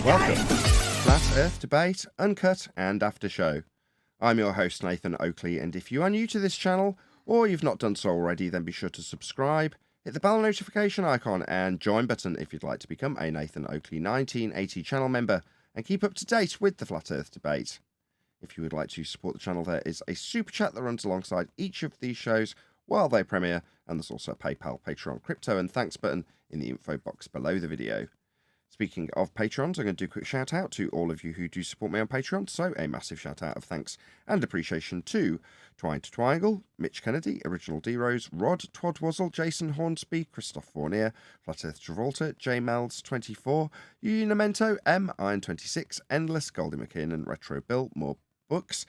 Welcome to Flat Earth Debate, Uncut and After Show. I'm your host Nathan Oakley, and if you are new to this channel, or you've not done so already, then be sure to subscribe, hit the bell notification icon and join button if you'd like to become a Nathan Oakley 1980 channel member and keep up to date with the Flat Earth Debate. If you would like to support the channel, there is a super chat that runs alongside each of these shows while they premiere, and there's also a PayPal, Patreon, crypto and thanks button in the info box below the video. Speaking of Patrons, I'm going to do a quick shout out to all of you who do support me on Patreon, so a massive shout out of thanks and appreciation to Twine to Twigle, Mitch Kennedy, Original D-Rose, Rod, Twodwazzle, Jason Hornsby, Christoph Fournier, Flat Earth Travolta, J Melds 24, Unimento, M, Iron 26, Endless, Goldie McKinnon, Retro Bill, More Books,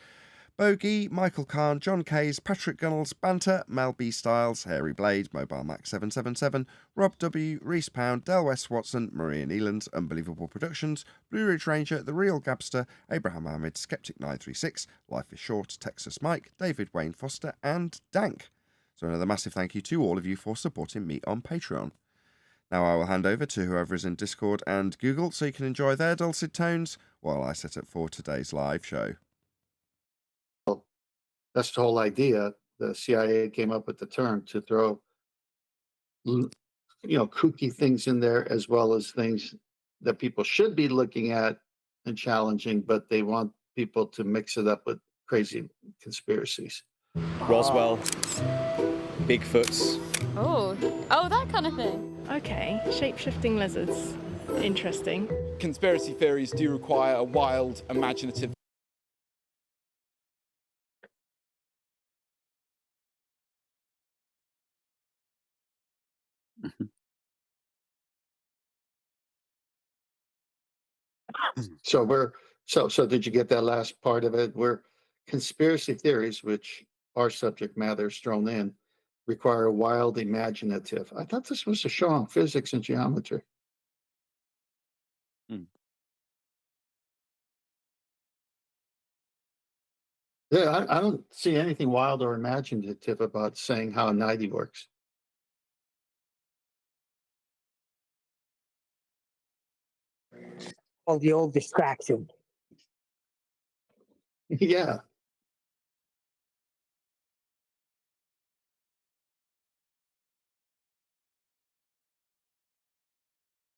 Bogey, Michael Kahn, John Kays, Patrick Gunnels, Banter, Mel B. Styles, Hairy Blade, Mobile Mac 777, Rob W, Reese Pound, Del West Watson, Maria Nealand, Unbelievable Productions, Blue Ridge Ranger, The Real Gabster, Abraham Ahmed, Skeptic 936, Life is Short, Texas Mike, David Wayne Foster, and Dank. So another massive thank you to all of you for supporting me on Patreon. Now I will hand over to whoever is in Discord and Google so you can enjoy their dulcet tones while I set up for today's live show. That's the whole idea. The CIA came up with the term to throw, kooky things in there, as well as things that people should be looking at and challenging, but they want people to mix it up with crazy conspiracies. Roswell, Bigfoots. Oh, that kind of thing. Okay, shape-shifting lizards. Interesting. Conspiracy theories do require a wild, imaginative. So did you get that last part of it? Where conspiracy theories, which are subject matter is thrown in, require a wild imaginative. I thought this was a show on physics and geometry. Yeah, I don't see anything wild or imaginative about saying how a 90 works. Oh, the old distraction. Yeah.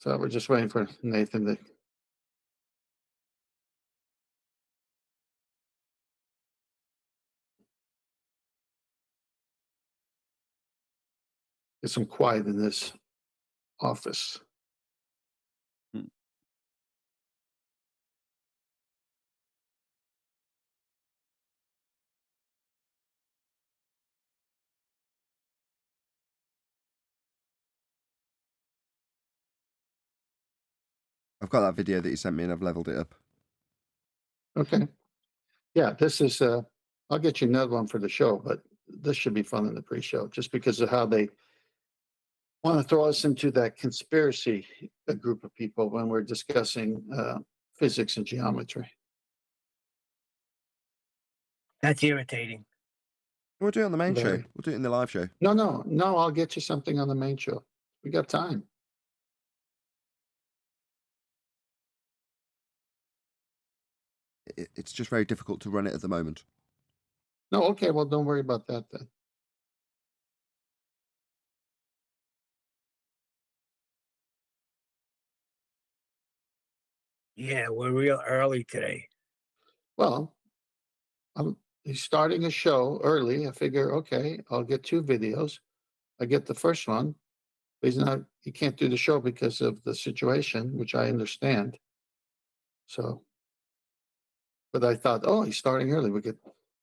So we're just waiting for Nathan to. Get some quiet in this office. I've got that video that you sent me and I've leveled it up. Okay. Yeah, this is I'll get you another one for the show, but this should be fun in the pre-show just because of how they want to throw us into that conspiracy group of people when we're discussing physics and geometry. That's irritating. We'll do it on the main show. Very. We'll do it in the live show. No, I'll get you something on the main show. We got time. It's just very difficult to run it at the moment. No, okay, well, don't worry about that then. Yeah, we're real early today. Well, he's starting a show early. I figure, okay, I'll get 2 videos. I get the first one, but he can't do the show because of the situation, which I understand. So, but I thought, oh, he's starting early. We could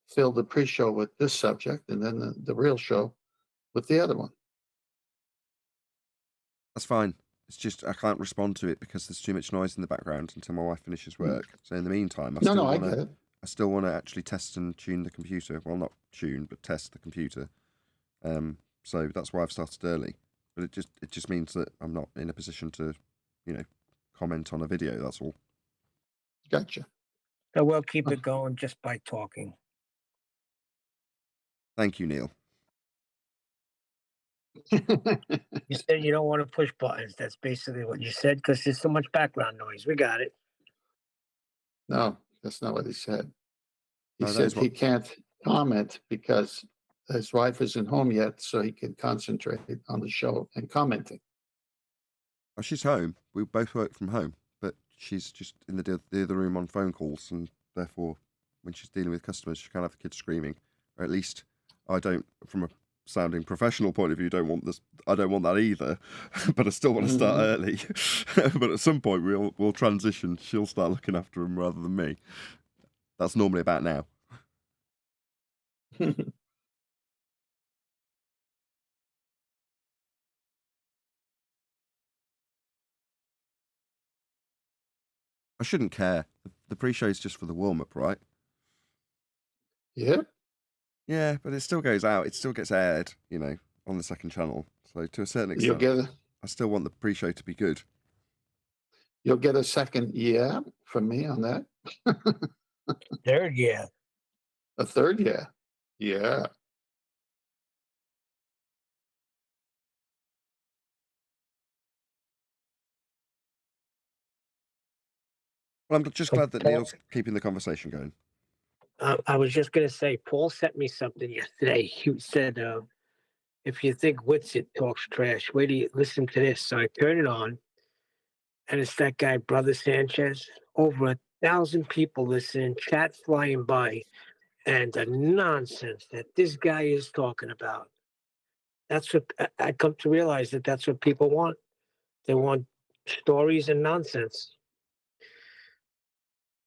fill the pre-show with this subject and then the real show with the other one. That's fine. It's just I can't respond to it because there's too much noise in the background until my wife finishes work. So in the meantime, I get it. I still want to actually test and tune the computer. Well, not tune, but test the computer. So that's why I've started early. But it just means that I'm not in a position to, comment on a video. That's all. Gotcha. So we'll keep it going just by talking. Thank you, Neil. You said you don't want to push buttons. That's basically what you said because there's so much background noise. We got it. No, that's not what he said. He No, that said is what. he can't comment because his wife isn't home yet, so he can concentrate on the show and commenting. Oh, she's home. We both work from home, but she's just in the other room on phone calls, and therefore, when she's dealing with customers, she can't have the kids screaming. Or at least, I don't, from a sounding professional point of view, don't want this. I don't want that either. But I still want to start early. But at some point, we'll transition. She'll start looking after him rather than me. That's normally about now. I shouldn't care. The pre-show is just for the warm-up, right? Yep. Yeah, but it still goes out. It still gets aired, on the second channel. So to a certain You'll extent, get I still want the pre-show to be good. you'll get a second yeah from me on that. Third, yeah. A third yeah. Yeah. Well, I'm just So glad that Paul, Neil's keeping the conversation going. I was just going to say, Paul sent me something yesterday. He said, if you think Witsit talks trash, wait till you listen to this. So I turned it on, and it's that guy, Brother Sanchez. Over 1,000 people listening, chat flying by, and the nonsense that this guy is talking about. That's what I come to realize that that's what people want. They want stories and nonsense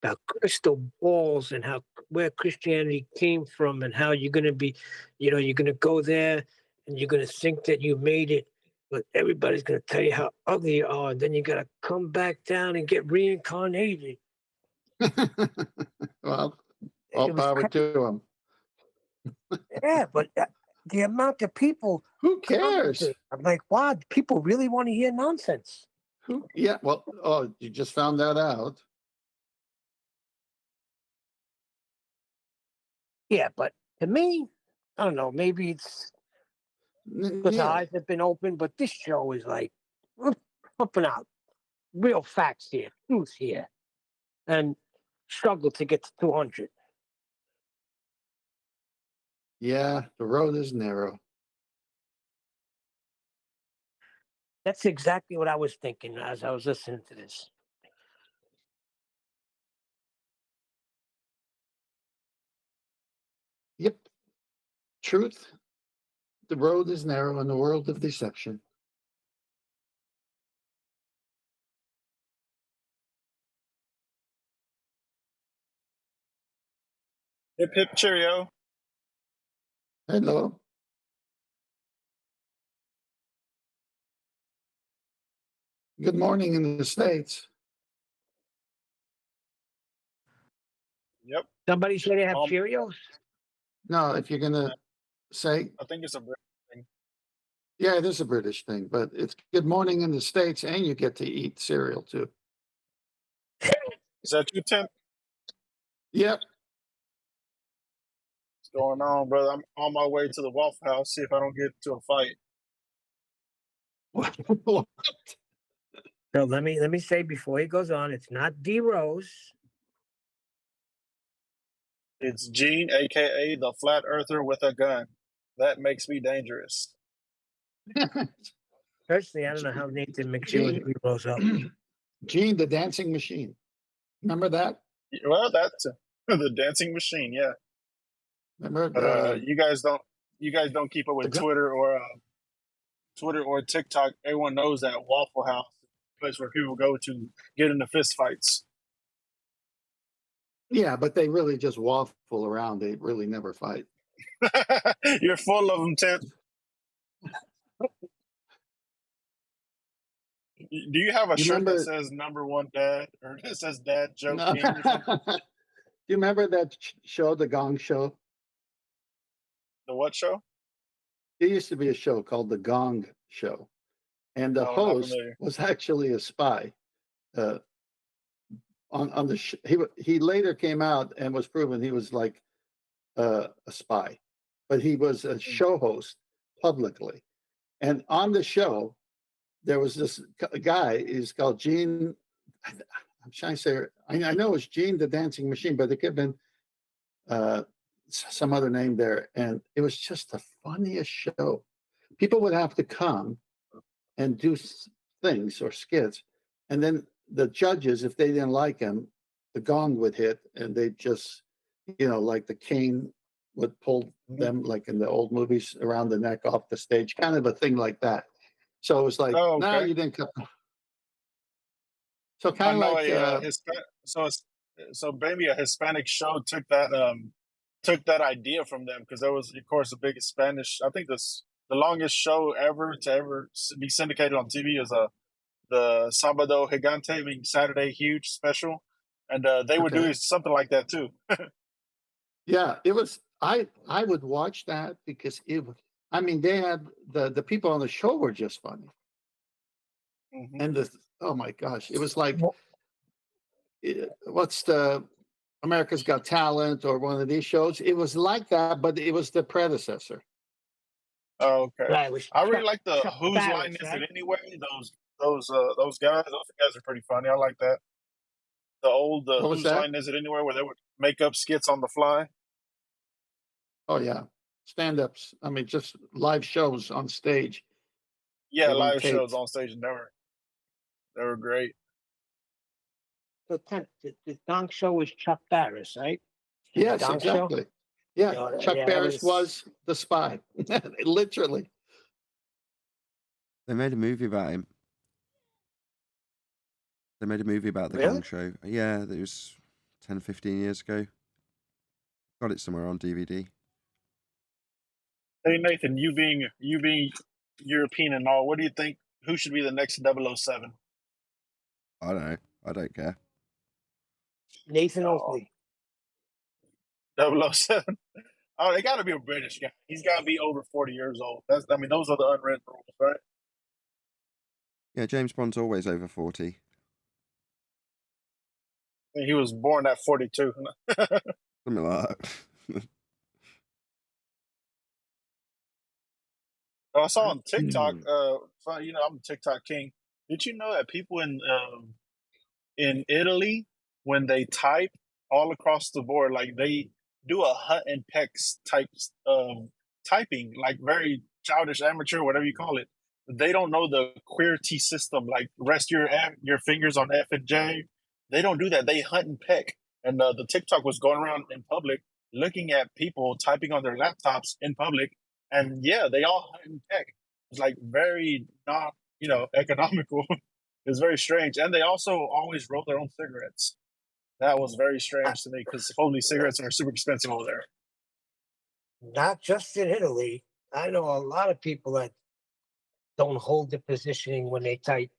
about crystal balls and how where Christianity came from and how you're going to be, you're going to go there and you're going to think that you made it, but everybody's going to tell you how ugly you are. And then you got to come back down and get reincarnated. Well, all It was power to him. yeah, but the amount of people Who cares? commenting, I'm like, wow, people really want to hear nonsense. Yeah. Well, oh, you just found that out. Yeah, but to me, I don't know. Maybe it's because Neil, eyes have been open, but this show is like pumping out real facts here, truth here, and struggle to get to 200. yeah, the road is narrow. That's exactly what I was thinking as I was listening to this. Yep. Truth, the road is narrow in the world of deception. Hip hip cheerio. Hello. Good morning in the States. Yep. Somebody said they have Um, Cheerios. No, if you're going to say, I think it's a Brit thing. yeah, it is a British thing, but it's good morning in the States and you get to eat cereal too. Is that you, Tim? Yep. What's going on, brother? I'm on my way to the Waffle House. See if I don't get into a fight. So let me say before he goes on, it's not D Rose. It's Gene, aka the Flat Earther with a gun. That makes me dangerous. Personally, I don't know how Nathan mixed you and D Rose up. Gene, the dancing machine. Remember that? Well, that's the dancing machine, yeah. Remember? But you guys don't keep up with Twitter or TikTok. Everyone knows that Waffle House is a place where people go to get into fist fights. Yeah, but they really just waffle around. They really never fight. You're full of them, Tim. Do you have a shirt that says #1 dad or it says dad joke No. king or something? Do you remember that show, The Gong Show? The what show? There used to be a show called The Gong Show, and the No, not host familiar. was actually a spy. On the he later came out and was proven he was like a spy, but he was a show host publicly, And on the show, there was this guy. He's called Gene. I'm trying to say. I know it's Gene the Dancing Machine, but it could have been some other name there. And it was just the funniest show. People would have to come and do things or skits, and then the judges, if they didn't like him, the gong would hit, and they just, like the cane would pull them, like in the old movies, around the neck off the stage, kind of a thing like that. So it was like, Oh, no, okay. you didn't come. So I kind of know like, a Hispanic. So maybe a Hispanic show took that idea from them, because there was, of course, a big Spanish. I think the longest show ever to be syndicated on TV is the Sábado Gigante, meaning Saturday Huge special, and they would okay. do something like that too. Yeah, it was. I would watch that because I mean, they had the people on the show were just funny, Mhm. and oh my gosh, it was like, what's the America's Got Talent or one of these shows? It was like that, but it was the predecessor. Oh, okay. Right, it was I really Chuck, like the Chuck Whose Barris, Line Is right? It Anyway? Those guys. Those guys are pretty funny. I like that. The What was Whose that? Line Is It Anyway, where they would make up skits on the fly. Oh yeah, stand-ups. I mean, just live shows on stage. Yeah, They weren't live shows taped. on stage, and they were great. So the Gong Show was Chuck Barris, right? The Yes, Gong Show. exactly. Yeah, Chuck Yeah, that Barris was the spy, literally. They made a movie about him. They made a movie about the Really? Gong Show. Yeah, that was 10, 15 years ago. Got it somewhere on DVD. Hey Nathan, you being European and all, what do you think? Who should be the next 007? I don't know. I don't care. Nathan Oh, Oakley. 007. Oh, they got to be a British guy. He's got to be over 40 years old. Those are the unwritten rules, right? Yeah, James Bond's always over 40. And he was born at 42. Something like that. I saw on TikTok. Hmm. I'm a TikTok king. Did you know that people in Italy, when they type all across the board, like they do a hunt and peck type typing, like very childish, amateur, whatever you call it. They don't know the QWERTY system, like rest your fingers on F and J. They don't do that. They hunt and peck. And the TikTok was going around in public, looking at people typing on their laptops in public, and yeah, they all hunt and peck. It's like very not, economical. It's very strange. And they also always roll their own cigarettes. That was very strange to me, because supposedly cigarettes are super expensive over there. Not just in Italy. I know a lot of people that don't hold the positioning when they type.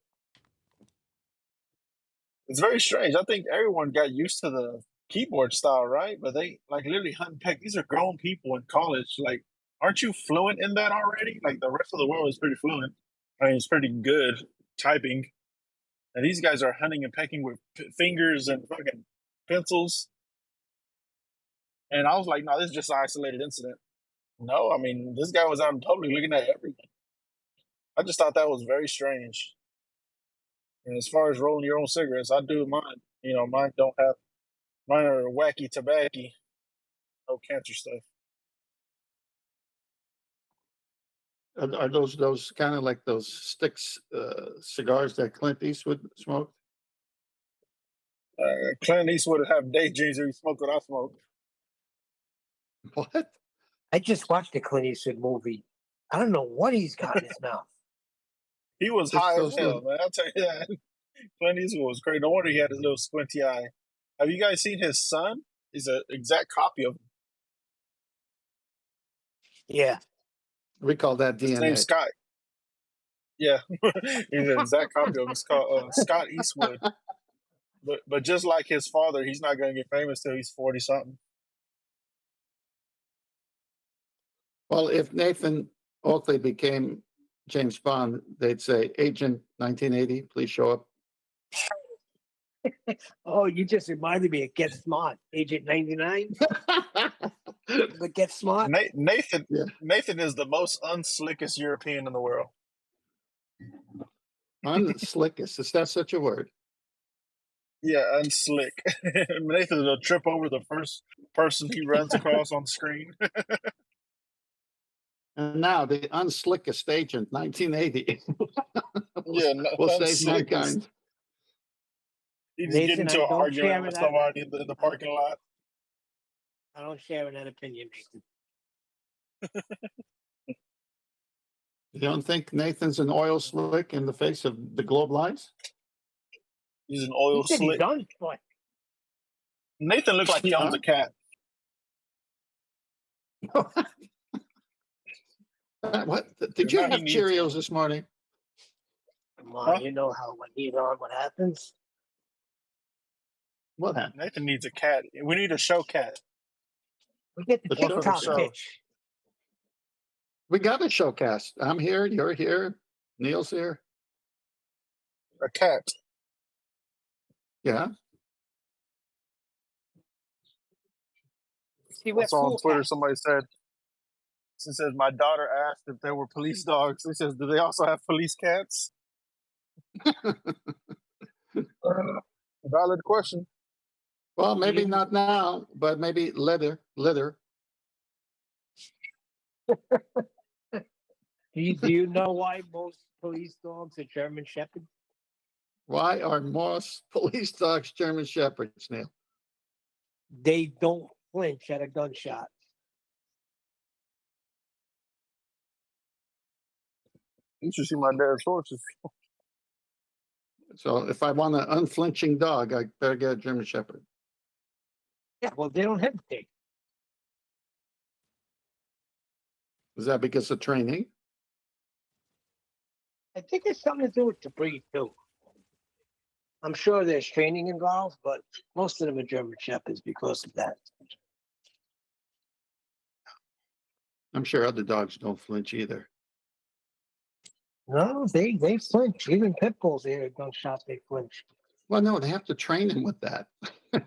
It's very strange. I think everyone got used to the keyboard style, right? But they like literally hunt and peck. These are grown people in college. Like, aren't you fluent in that already? Like the rest of the world is pretty fluent. I mean, it's pretty good typing. And these guys are hunting and pecking with fingers and fucking pencils. And I was like, no, this is just an isolated incident. No, I mean, this guy was out in public looking at everything. I just thought that was very strange. And as far as rolling your own cigarettes, I do mine. Mine are wacky tobacco, no cancer stuff. Are those kind of like those sticks, cigars that Clint Eastwood smoked? Clint Eastwood would have daydreams if he smoked what I smoke. What? I just watched the Clint Eastwood movie. I don't know what he's got in his mouth. He was Just high as those hell, little. man. I'll tell you that. Clint Eastwood was crazy. No wonder he had his little squinty eye. Have you guys seen his son? He's an exact copy of him. Yeah. We call that His name's DNA. Scott. Yeah, he's an exact copy of him. It's called Scott Eastwood. But just like his father, he's not going to get famous till he's 40 something. Well, if Nathan Oakley became James Bond, they'd say, Agent 1980, please show up. Oh, you just reminded me of Get Smart, Agent 99. but get smart. Nathan Yeah. Nathan is the most unslickest European in the world. Unslickest. Is that such a word? Yeah, unslick. Nathan will trip over the first person he runs across on screen. And now the unslickest agent, 1980. Yeah, will save unslickest. mankind. He just get Nathan, into I an don't argument share with that. somebody in the parking lot. I don't share in that opinion, Nathan. You don't think Nathan's an oil slick in the face of the globe lies? He's an oil He said he's slick. done. What? Nathan looks like he owns a cat. What did you Now he have needs- Cheerios this morning? Come on, Huh? you know how when he's on, what happens? What happened? Nathan needs a cat. We need a show cat. We get the The show- TikTok show. pitch. We got a showcast. I'm here. You're here. Neil's here. A cat. Yeah. See, I we're saw on cool Twitter cats. somebody said, she says, my daughter asked if there were police dogs. He says, do they also have police cats? Valid question. Well, maybe not now, but maybe later. Do you know why most police dogs are German Shepherds? Why are most police dogs German Shepherds, Neil? They don't flinch at a gunshot. You should see my dad's horses. So if I want an unflinching dog, I better get a German Shepherd. Yeah, well, they don't hesitate. Is that because of training? I think it's something to do with the breed, too. I'm sure there's training involved, but most of them are German Shepherds because of that. I'm sure other dogs don't flinch either. No, they flinch. Even pit bulls, they hear a gunshot, they flinch. Well, no, they have to train him with that.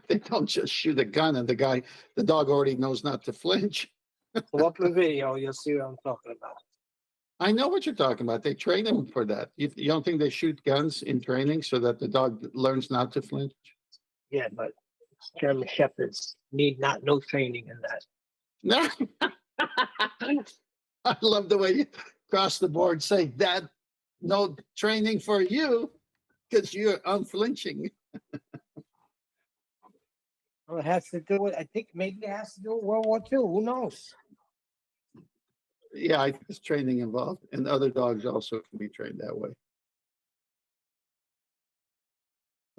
They don't just shoot a gun and the dog already knows not to flinch. Pull up a video, you'll see what I'm talking about. I know what you're talking about. They train him for that. You don't think they shoot guns in training so that the dog learns not to flinch? Yeah, but German Shepherds need not no training in that. No. I love the way you cross the board say that. No training for you because you're unflinching. Well, it has to do with, I think maybe it has to do with World War II. Who knows? Yeah, I think there's training involved, and other dogs also can be trained that way.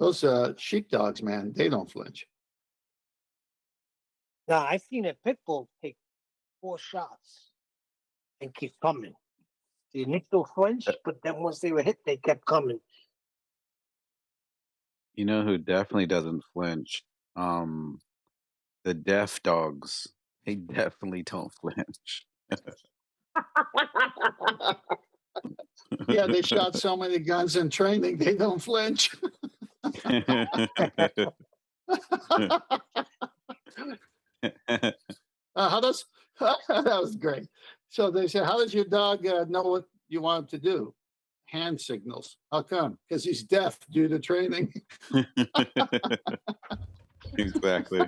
Those sheep dogs, man, they don't flinch. Now, I've seen a pit bull take 4 shots and keep coming. The initial flinch, but then once they were hit, they kept coming. You know who definitely doesn't flinch? The deaf dogs. They definitely don't flinch. Yeah, they shot so many guns in training, they don't flinch. How does that was great. So they said, how does your dog know what you want him to do? Hand signals. How come? Because he's deaf due to training. Exactly.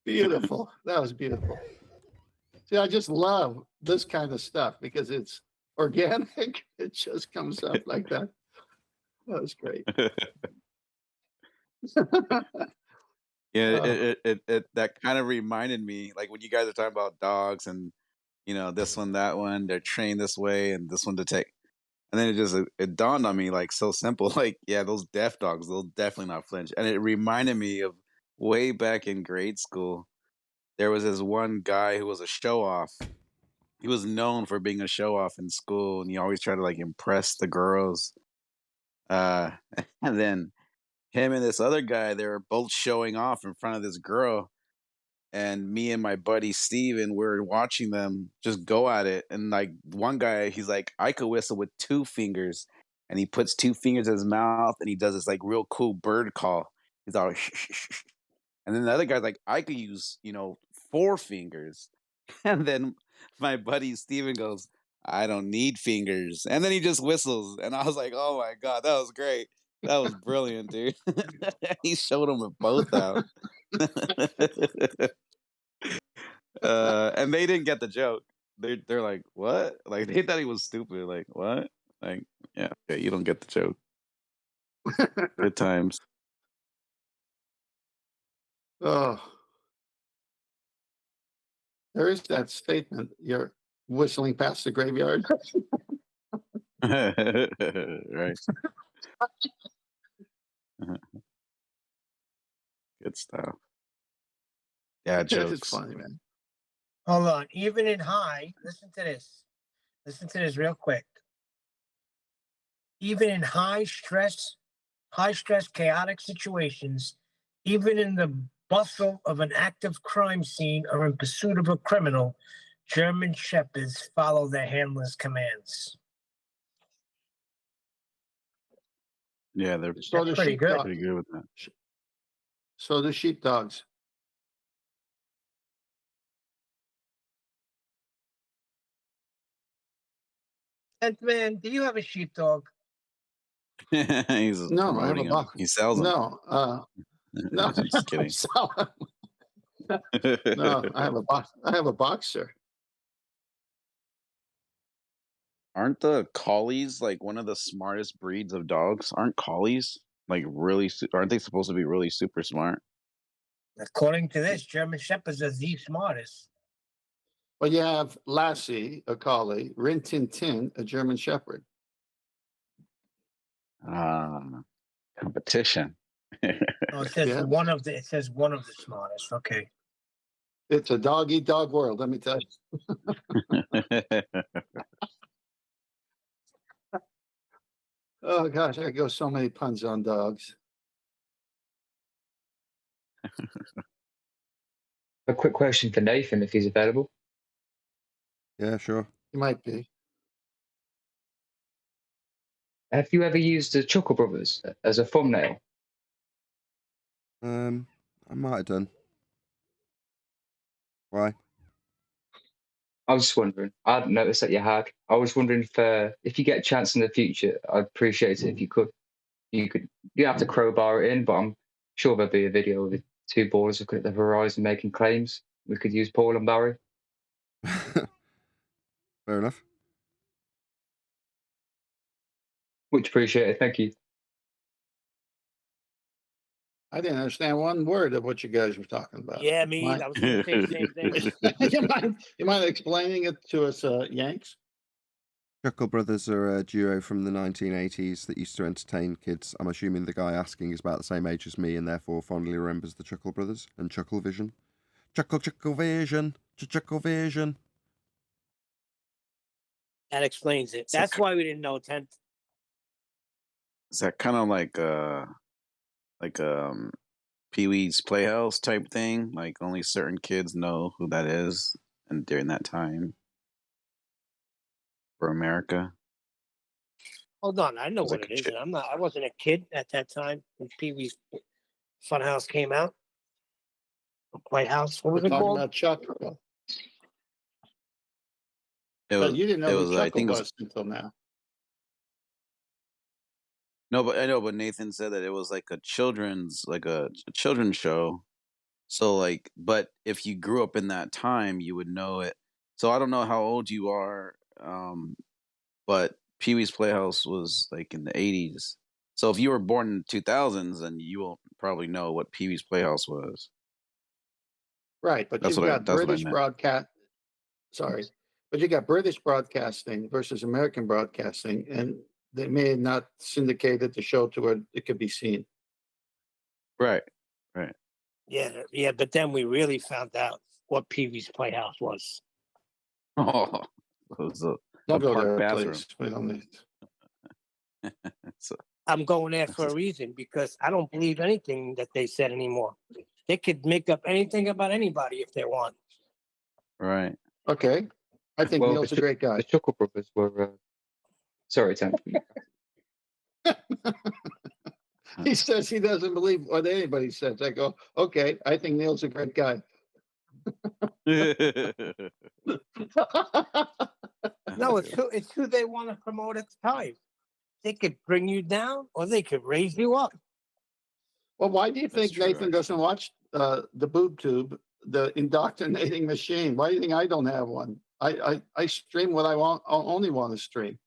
Beautiful. That was beautiful. See, I just love this kind of stuff because it's organic. It just comes up like that. That was great. Yeah, it that kind of reminded me, like when you guys are talking about dogs and this one, that one, they're trained this way, and this one to take, and then it dawned on me like so simple, like yeah, those deaf dogs, they'll definitely not flinch, and it reminded me of way back in grade school. There was this one guy who was a show off. He was known for being a show off in school, and he always tried to like impress the girls. And then him and this other guy, they were both showing off in front of this girl, and me and my buddy Steven were watching them just go at it. And like one guy, he's like, I could whistle with 2 fingers, and he puts 2 fingers in his mouth, and he does this like real cool bird call. He's all shh, shh, shh. And then the other guy's like, I could use 4 fingers. And then my buddy Steven goes, I don't need fingers. And then he just whistles. And I was like, oh my God, that was great. That was brilliant, dude. He showed them both out. And they didn't get the joke. They're like, what? Like they thought he was stupid. Like, what? Like, yeah, okay, you don't get the joke. Good times. Oh, there is that statement. You're whistling past the graveyard. Right. Good stuff. Yeah, It's jokes. funny, man. Hold on. Even in high, listen to this. Listen to this real quick. Even in high stress, chaotic situations, even in the bustle of an active crime scene or in pursuit of a criminal, German shepherds follow their handlers' commands. Yeah, they're So the pretty good. sheepdog. pretty good with that. So the sheepdogs. And man, do you have a sheepdog? He's No, I have a promoting 'em. box. He sells them. No, no, Just kidding. No, I have a box. I have a boxer. Aren't the collies like one of the smartest breeds of dogs? Aren't collies like really? Aren't they supposed to be really super smart? According to this, German shepherds are the smartest. Well, you have Lassie, a collie, Rin Tin Tin, a German Shepherd. Competition. Oh, it says Yeah. one of the. It says one of the smartest. Okay. It's a dog eat dog world. Let me tell you. Oh gosh, I go so many puns on dogs. A quick question for Nathan, if he's available. Yeah, sure. He might be. Have you ever used the Chuckle Brothers as a thumbnail? I might have done. Why? I was just wondering. I hadn't noticed that you had. I was wondering if you get a chance in the future, I'd appreciate it if you could. You don't have to crowbar it in, but I'm sure there'll be a video with 2 boys looking at the horizon making claims. We could use Paul and Barry. Fair enough. Much appreciated. Thank you. I didn't understand one word of what you guys were talking about. Yeah, me. I was going to say the same thing. you mind explaining it to us, Yanks? Chuckle Brothers are a duo from the 1980s that used to entertain kids. I'm assuming the guy asking is about the same age as me and therefore fondly remembers the Chuckle Brothers and Chuckle Vision. Chuckle Vision. Chuckle Vision. That explains it. That's why we didn't know 10th. Is that kind of like Pee-wee's Playhouse type thing? Like only certain kids know who that is, and during that time for America. Hold on, I know It's what like it a is. chick. And I wasn't a kid at that time when Pee-wee's Funhouse came out. Playhouse. What was We're it talking called? about Chuck. It But was. you didn't It know was. who I Chuckle think it was. was until now. No, but I know. But Nathan said that it was like a children's show. So like, but if you grew up in that time, you would know it. So I don't know how old you are, but Pee-wee's Playhouse was like in the 80s. So if you were born in the 2000s, then you will probably know what Pee-wee's Playhouse was. Right, but That's you've what I. got That's what I British meant. broadcast. Sorry, but you got British broadcasting versus American broadcasting, and they may have not syndicated the show to where it could be seen. Right. Right. Yeah, but then we really found out what Pee-wee's Playhouse was. Oh, it was a Don't go park there, bathroom. please. We don't need. So, I'm going there for a reason because I don't believe anything that they said anymore. They could make up anything about anybody if they want. right. Okay, I think Neil's a great guy. The Chuckle Brothers were. Sorry, Tim. He says he doesn't believe what anybody says. I go, okay, I think Neil's a great guy. No, it's who they want to promote at the time. They could bring you down, or they could raise you up. Well, why do you That's think true, Nathan doesn't watch the boob tube, the indoctrinating machine? Why do you think I don't have one? I stream what I want. I only want to stream.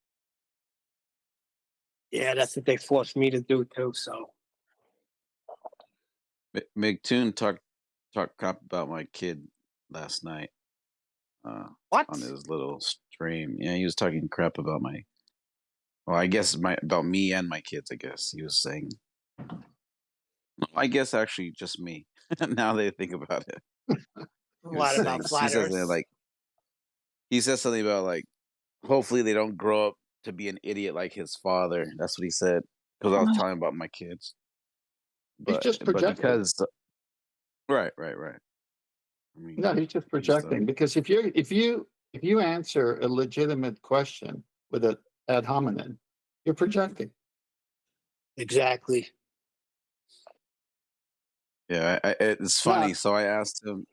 Yeah, that's what they forced me to do too. So McToon talked crap about my kid last night what? on his little stream. Yeah, he was talking crap about I guess about me and my kids. I guess he was saying. I guess actually just me. Now they think about it. What about flat Earth? He says something about like hopefully they don't grow up to be an idiot like his father. That's what he said because I was telling him about my kids. He's just projecting. Because right. I mean, No, he's just projecting because if you answer a legitimate question with an ad hominem, you're projecting. Exactly. Yeah, it's funny. Yeah. So I asked him.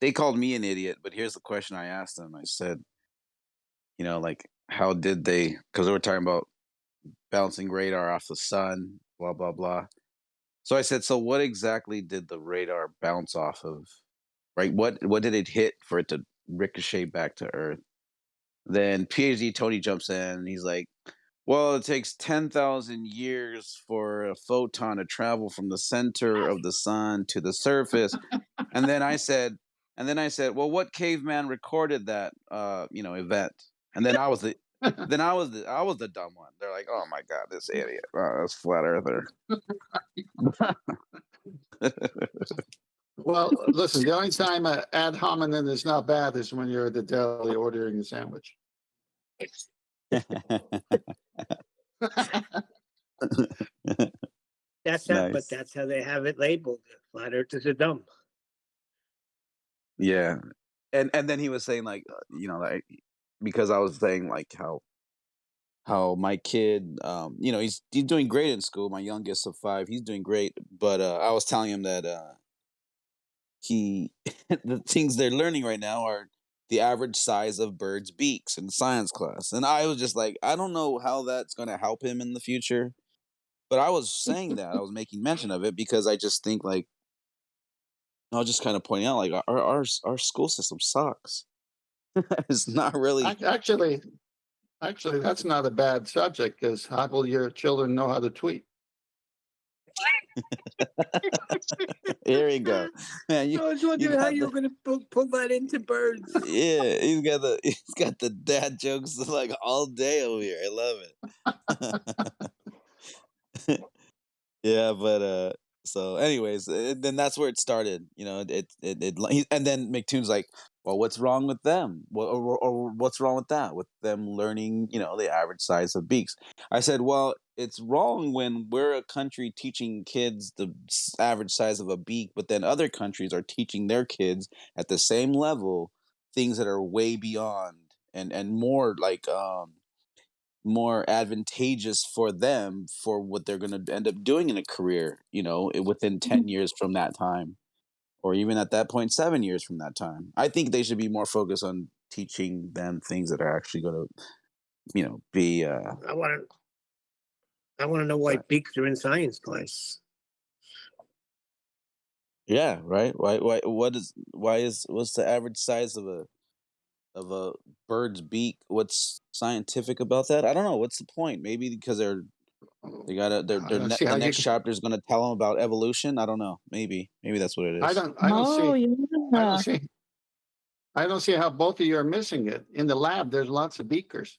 They called me an idiot, but here's the question I asked him. I said, like how did they? Because they were talking about bouncing radar off the sun, blah blah blah. So I said, so what exactly did the radar bounce off of? Right? What did it hit for it to ricochet back to Earth? Then PhD Tony jumps in and he's like, well, it takes 10,000 years for a photon to travel from the center of the sun to the surface. And then I said, well, what caveman recorded that event? And then I was the dumb one. They're like, oh my God, this idiot. Oh, that's flat earther. Well, listen, the only time an ad hominem is not bad is when you're at the deli ordering a sandwich. That's Nice. But that's how they have it labeled. Flat earthers are dumb. Yeah. And then he was saying like, like because I was saying like how my kid, he's doing great in school. My youngest of 5, he's doing great. But I was telling him that the things they're learning right now are the average size of birds' beaks in science class. And I was just like, I don't know how that's going to help him in the future. But I was saying that, I was making mention of it because I just think like, I was just kind of pointing out like our school system sucks. It's not really. Actually, that's not a bad subject because how will your children know how to tweet? Here we go, man. I was wondering how you were going to pull that into birds. Yeah, he's got the dad jokes like all day over here. I love it. Yeah, but so anyways, then that's where it started. And then McToon's like, well, what's wrong with them? Or what's wrong with that? With them learning, the average size of beaks. I said, well, it's wrong when we're a country teaching kids the average size of a beak, but then other countries are teaching their kids at the same level things that are way beyond and more like more advantageous for them for what they're going to end up doing in a career, within 10 years from that time, or even at that point, 7 years from that time. I think they should be more focused on teaching them things that are actually going to, be. I want to know why beaks are in science class. Yeah, right. What's the average size of a bird's beak? What's scientific about that? I don't know. What's the point? Maybe because the next chapter is going to tell them about evolution. I don't know. Maybe that's what it is. I don't see how both of you are missing it. In the lab, there's lots of beakers.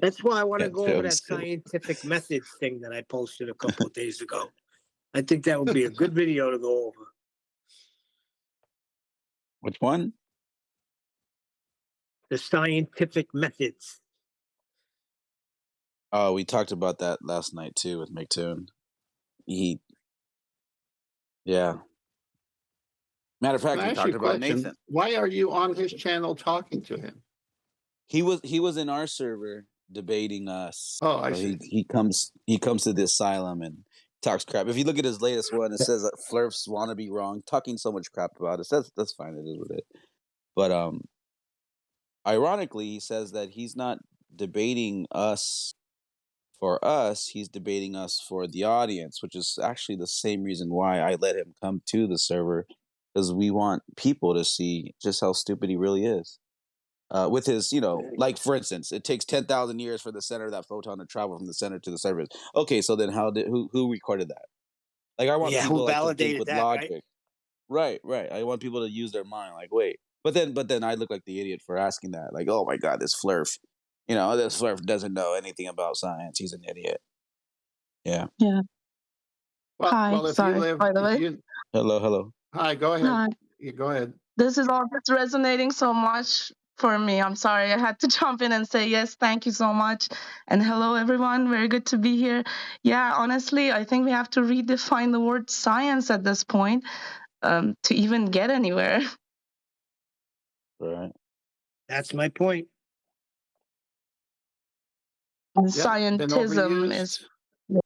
That's why I want to go over that scientific methods thing that I posted a couple of days ago. I think that would be a good video to go over. Which one? The scientific methods. Oh, we talked about that last night too with McToon. Yeah. Matter of fact, we talked about Nathan. Why are you on his channel talking to him? He was in our server debating us. Oh, I see. He comes to the asylum and talks crap. If you look at his latest one, it says that flirts want to be wrong, talking so much crap about it. That's fine. It is with it. But ironically, he says that he's not debating us for us. He's debating us for the audience, which is actually the same reason why I let him come to the server, because we want people to see just how stupid he really is. With his, like for instance, it takes 10,000 years for the center of that photon to travel from the center to the surface. Okay, so then who recorded that? Like, I want Yeah, people who like to think validated with that, right? logic. Right. I want people to use their mind. Like, wait, but then I look like the idiot for asking that. Like, oh my god, this flurf, this flurf doesn't know anything about science. He's an idiot. Yeah. Yeah. Hi. Well, if you Sorry, live, by the if way. you, Hello. hi, go ahead. Hi. You go ahead. This is all just resonating so much for me. I'm sorry. I had to jump in and say yes, thank you so much. And hello, everyone. Very good to be here. Yeah, honestly, I think we have to redefine the word science at this point to even get anywhere. Right. That's my point. Been Scientism is overused.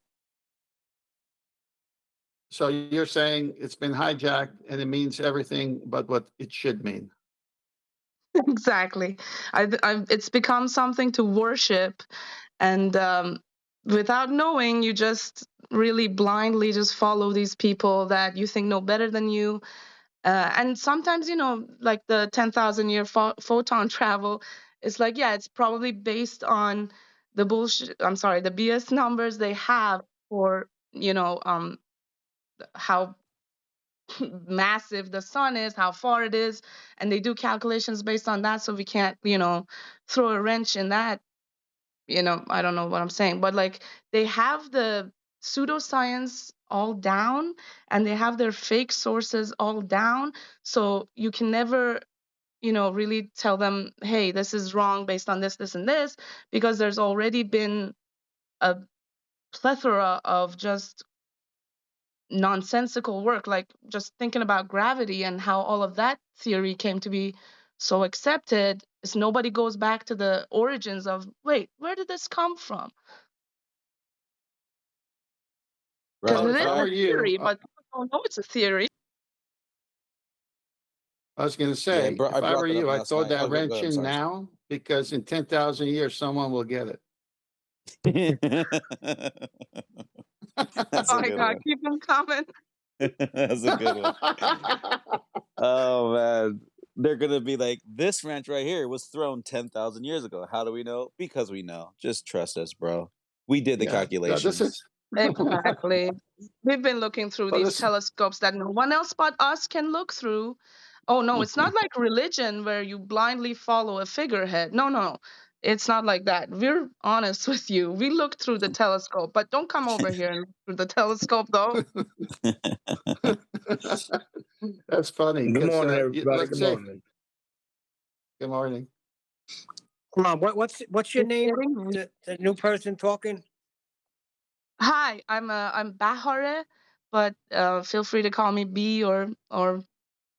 So you're saying it's been hijacked and it means everything but what it should mean. exactly. It's become something to worship, and without knowing, you just really blindly just follow these people that you think know better than you. And sometimes, like the 10,000 year photon travel, it's like, yeah, it's probably based on the bullshit. I'm sorry, the BS numbers they have for, how massive the sun is, how far it is, and they do calculations based on that. So we can't, throw a wrench in that. I don't know what I'm saying, but like they have the pseudoscience all down and they have their fake sources all down. So you can never, really tell them, hey, this is wrong based on this, this, and this, because there's already been a plethora of just nonsensical work, like just thinking about gravity and how all of that theory came to be so accepted, is nobody goes back to the origins of, wait, where did this come from? Because Well, it if is I were a you, theory, but people don't know it's a theory. I was going to Yeah, say, I if I brought were that up you, I'd last throw night. that Go wrench ahead. I'm in sorry. now because in 10,000 years, someone will get it. That's Oh a my good God, one. keep them coming. That's a good one. Oh man, they're gonna be like, this ranch right here was thrown 10,000 years ago. How do we know? Because we know. Just trust us, bro. We did the Yeah, this is. calculations. Exactly. We've been looking through Well, these this. telescopes that no one else but us can look through. Oh no, it's not like religion where you blindly follow a figurehead. No. It's not like that. We're honest with you. We look through the telescope, but don't come over here and look through the telescope though. That's funny Good because morning, everybody. let's Good say, morning. good morning. Come on, what's your It's name? getting re- The new person talking? Hi, I'm Bahare, but feel free to call me B or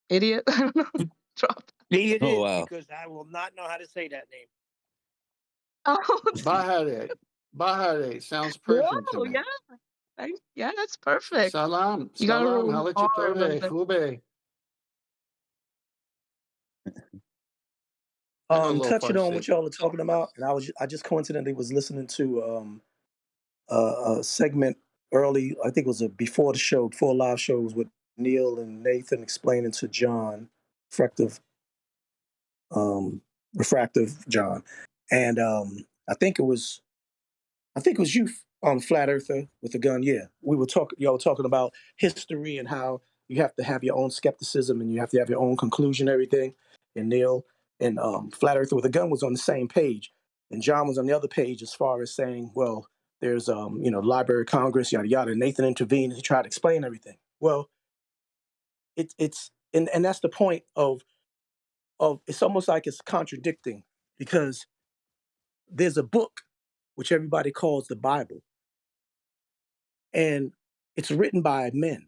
idiot. I don't know. Drop. Me it Oh is, wow. because I will not know how to say that name. Oh, Bahare sounds Persian to whoa, me. yeah, yeah, that's perfect. Salam, You gotta salam, roll halet R a little chatore, bit. khube. I know a little Touching on Farsi. what y'all are talking about, and I just coincidentally was listening to a segment early. I think it was before the show, before live shows with Neil and Nathan explaining to John, refractive, refractive John, and I think it was you, Flat Earther with the gun. Yeah, y'all were talking about history and how you have to have your own skepticism and you have to have your own conclusion, everything. And Neil and Flat Earther with a gun was on the same page, and John was on the other page as far as saying, well, there's Library of Congress, yada yada. And Nathan intervened and he tried to explain everything. Well, and that's the point of it's almost like it's contradicting because there's a book which everybody calls the Bible, and it's written by men,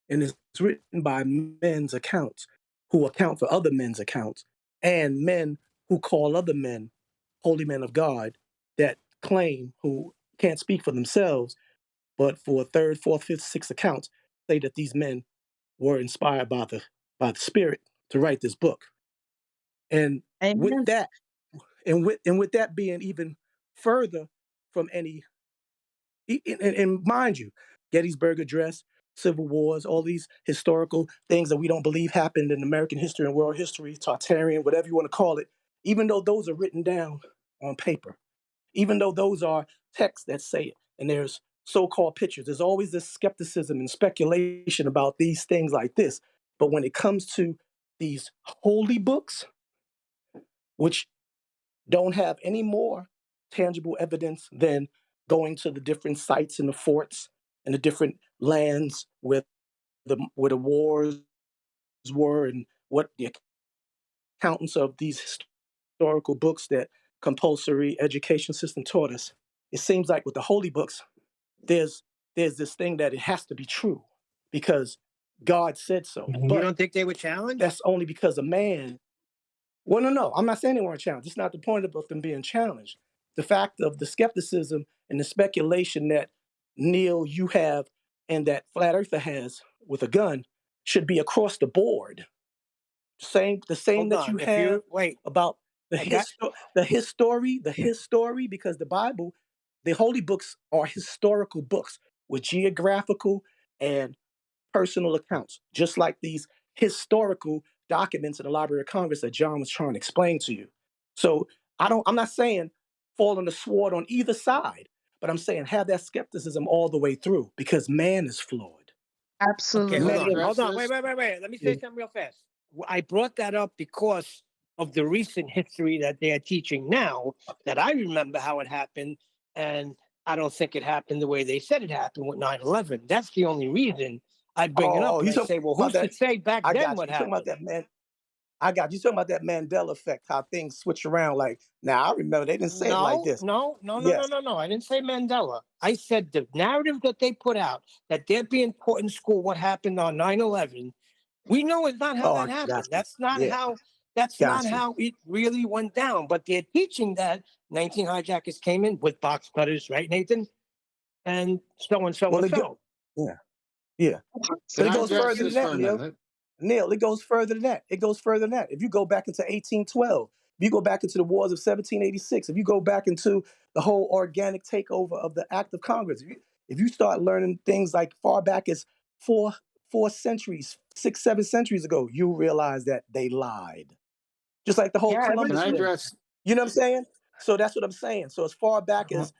and it's written by men's accounts who account for other men's accounts, and men who call other men holy men of God that claim who can't speak for themselves but for third, fourth, fifth, sixth accounts, say that these men were inspired by the Spirit to write this book. And with Amen. that, and with that being even further from any, and mind you, Gettysburg Address, Civil Wars, all these historical things that we don't believe happened in American history and world history, Tartarian, whatever you want to call it, even though those are written down on paper, even though those are texts that say it, and there's so-called pictures, there's always this skepticism and speculation about these things like this. But when it comes to these holy books, which don't have any more tangible evidence than going to the different sites and the forts and the different lands where the wars were, and what the accountants of these historical books that compulsory education system taught us. It seems like with the holy books, there's this thing that it has to be true because God said so. You But don't think they were challenged? that's only because a man. Well, no. I'm not saying they weren't challenged. It's not the point about them being challenged. The fact of the skepticism and the speculation that Neil, you have, and that Flat Earther has with a gun should be across the board. The same Hold that you on. If have you wait, about I got the history, because the Bible, the holy books are historical books with geographical and personal accounts, just like these historical documents in the Library of Congress that John was trying to explain to you. So I'm not saying fall on the sword on either side, but I'm saying have that skepticism all the way through because man is flawed. okay. Absolutely. Hold Can I on. address Hold on. this? Wait. Let me say something real fast. I brought that up because of the recent history that they are teaching now. That I remember how it happened, and I don't think it happened the way they said it happened with 9/11. That's the only reason I bring it up. And You I talking say, well, about who's to that? say back I then got you. what You talking about happened? that man? I got you. You talking about that Mandela effect, how things switch around. Like now, I remember they didn't say it like No, this. no, no, no, no, Yes. no, no. I didn't say Mandela. I said the narrative that they put out that they're being taught in school what happened on 9/11. We know it's not how Oh, that I got happened. you. That's not Yeah, how that's not got you. how it really went down. But they're teaching that 19 hijackers came in with box cutters, right, Nathan? And so and so Well, and so. yeah, yeah. Can But it I goes address further than this for that, a Neil. minute? Neil, it goes further than that. It goes further than that. If you go back into 1812, if you go back into the wars of 1786, if you go back into the whole organic takeover of the Act of Congress, if you start learning things like far back as four centuries, 6, 7 centuries ago, you realize that they lied. Just like the whole Yeah, Can Columbus I thing. address? You know what I'm saying? So that's what I'm saying. So as far back as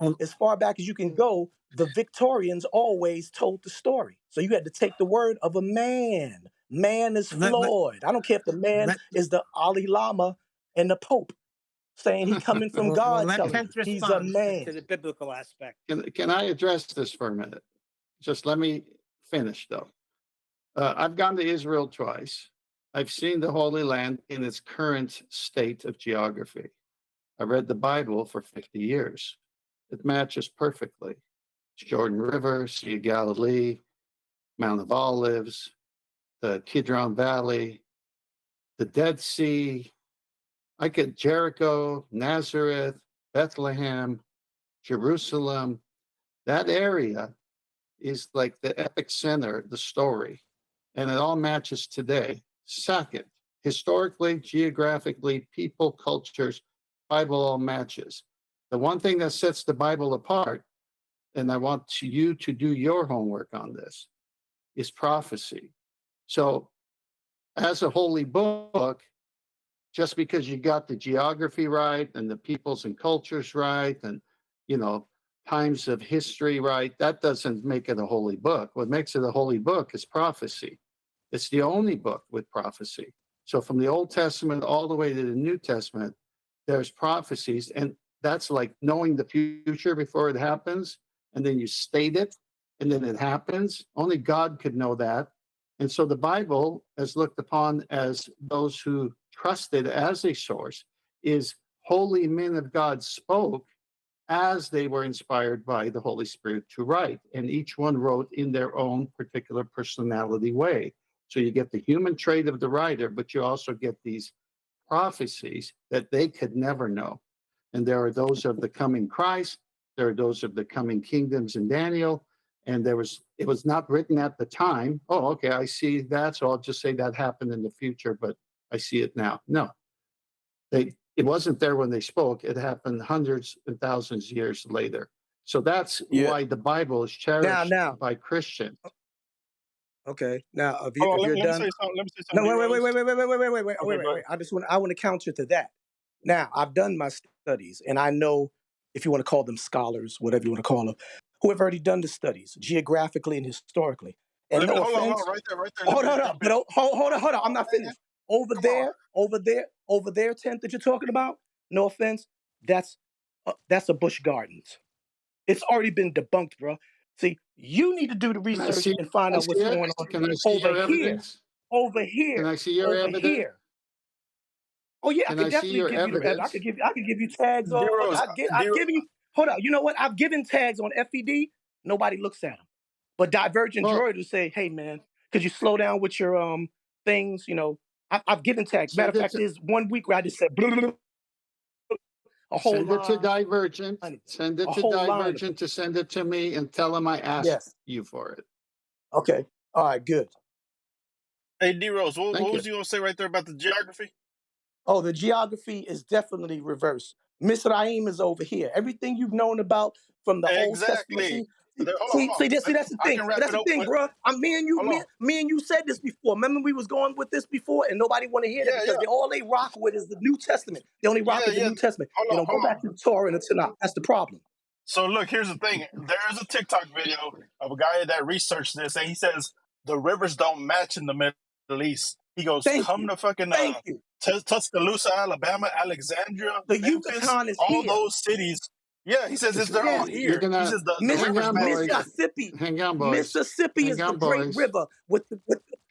you can go, the Victorians always told the story. So you had to take the word of a man. Man is let, let, flawed. I don't care if the man let, is the Ali Lama and the Pope saying he coming from well, God let telling you Pence he's a respond man. to the biblical aspect. Can I address this for a minute? Just let me finish though. I've gone to Israel twice. I've seen the Holy Land in its current state of geography. I read the Bible for 50 years. It matches perfectly. Jordan River, Sea of Galilee, Mount of Olives, the Kidron Valley, the Dead Sea. I get Jericho, Nazareth, Bethlehem, Jerusalem. That area is like the epic center, the story, and it all matches today. Second, historically, geographically, people, cultures, Bible all matches. The one thing that sets the Bible apart, and I want you to do your homework on this, is prophecy. So, as a holy book, just because you got the geography right and the peoples and cultures right and you know times of history right, that doesn't make it a holy book. What makes it a holy book is prophecy. It's the only book with prophecy. So from the Old Testament all the way to the New Testament, there's prophecies, and that's like knowing the future before it happens, and then you state it, and then it happens. Only God could know that. And so the Bible is looked upon as those who trust it as a source, is holy men of God spoke as they were inspired by the Holy Spirit to write. And each one wrote in their own particular personality way. So you get the human trait of the writer, but you also get these prophecies that they could never know. And there are those of the coming Christ, there are those of the coming kingdoms in Daniel, and it was not written at the time. Oh, okay, I see that, so I'll just say that happened in the future, but I see it now. No, it wasn't there when they spoke. It happened hundreds and thousands of years later. So that's Yeah. why the Bible is cherished Now. by Christians. Okay. Now, if Hold on, you're let me done. say something. Let me say No, something. wait. Okay, go ahead. I want to counter to that. Now, I've done my studies, and I know, if you want to call them scholars, whatever you want to call them, who have already done the studies geographically and historically. And no Hold offense. on, right there. Hold Let me on, jump in. but hold on. I'm not Man, finished. Over come on. there, tent that you're talking about. No offense. That's a Busch Gardens. It's already been debunked, bro. See, you need to do the Can I research see? and find Can I out what's see it? going on Can I see over your here. evidence? Over Can here. I see your Over evidence? here. Oh yeah, I Can could I see definitely your give you the. I evidence? could give you tags on. D-Rose, I've given. Hold on. You know what? I've given tags on FED. Nobody looks at them. But Divergent Well, Droid will say, "Hey man, could you slow down with your things?" You know, I've given tags. Matter send of it fact, to, there's 1 week where I just said blah, blah, blah, a whole send it to line, Divergent. of it. Send it A to whole line of it. Divergent to send it to me and tell them I asked Yes. you for it. Okay. All right. Good. hey, D-Rose, what Thank was you. you going to say right there about the geography? Oh, the geography is definitely reversed. Misraim is over here. Everything you've known about from the Old Testament. Exactly. See, Hold on. that's the I thing. can wrap That's it the up thing, with, bro. Me and hold on. you said this before. Remember we was going with this before, and nobody want to hear that because all they rock with is the New Testament. They only rock with the New Testament. They don't go back to the Torah and the Tanakh. That's the problem. So look, here's the thing. There is a TikTok video of a guy that researched this, and he says the rivers don't match in the Middle East. He goes, come to fucking Tuscaloosa, Alabama, Alexandria, The Memphis, Yucatan is all here. those cities. Yeah, he says they're all You're here. He gonna says the hang rivers on, match. boys. Mississippi. Hang on, boys. Mississippi Hang is the on, great boys. river with the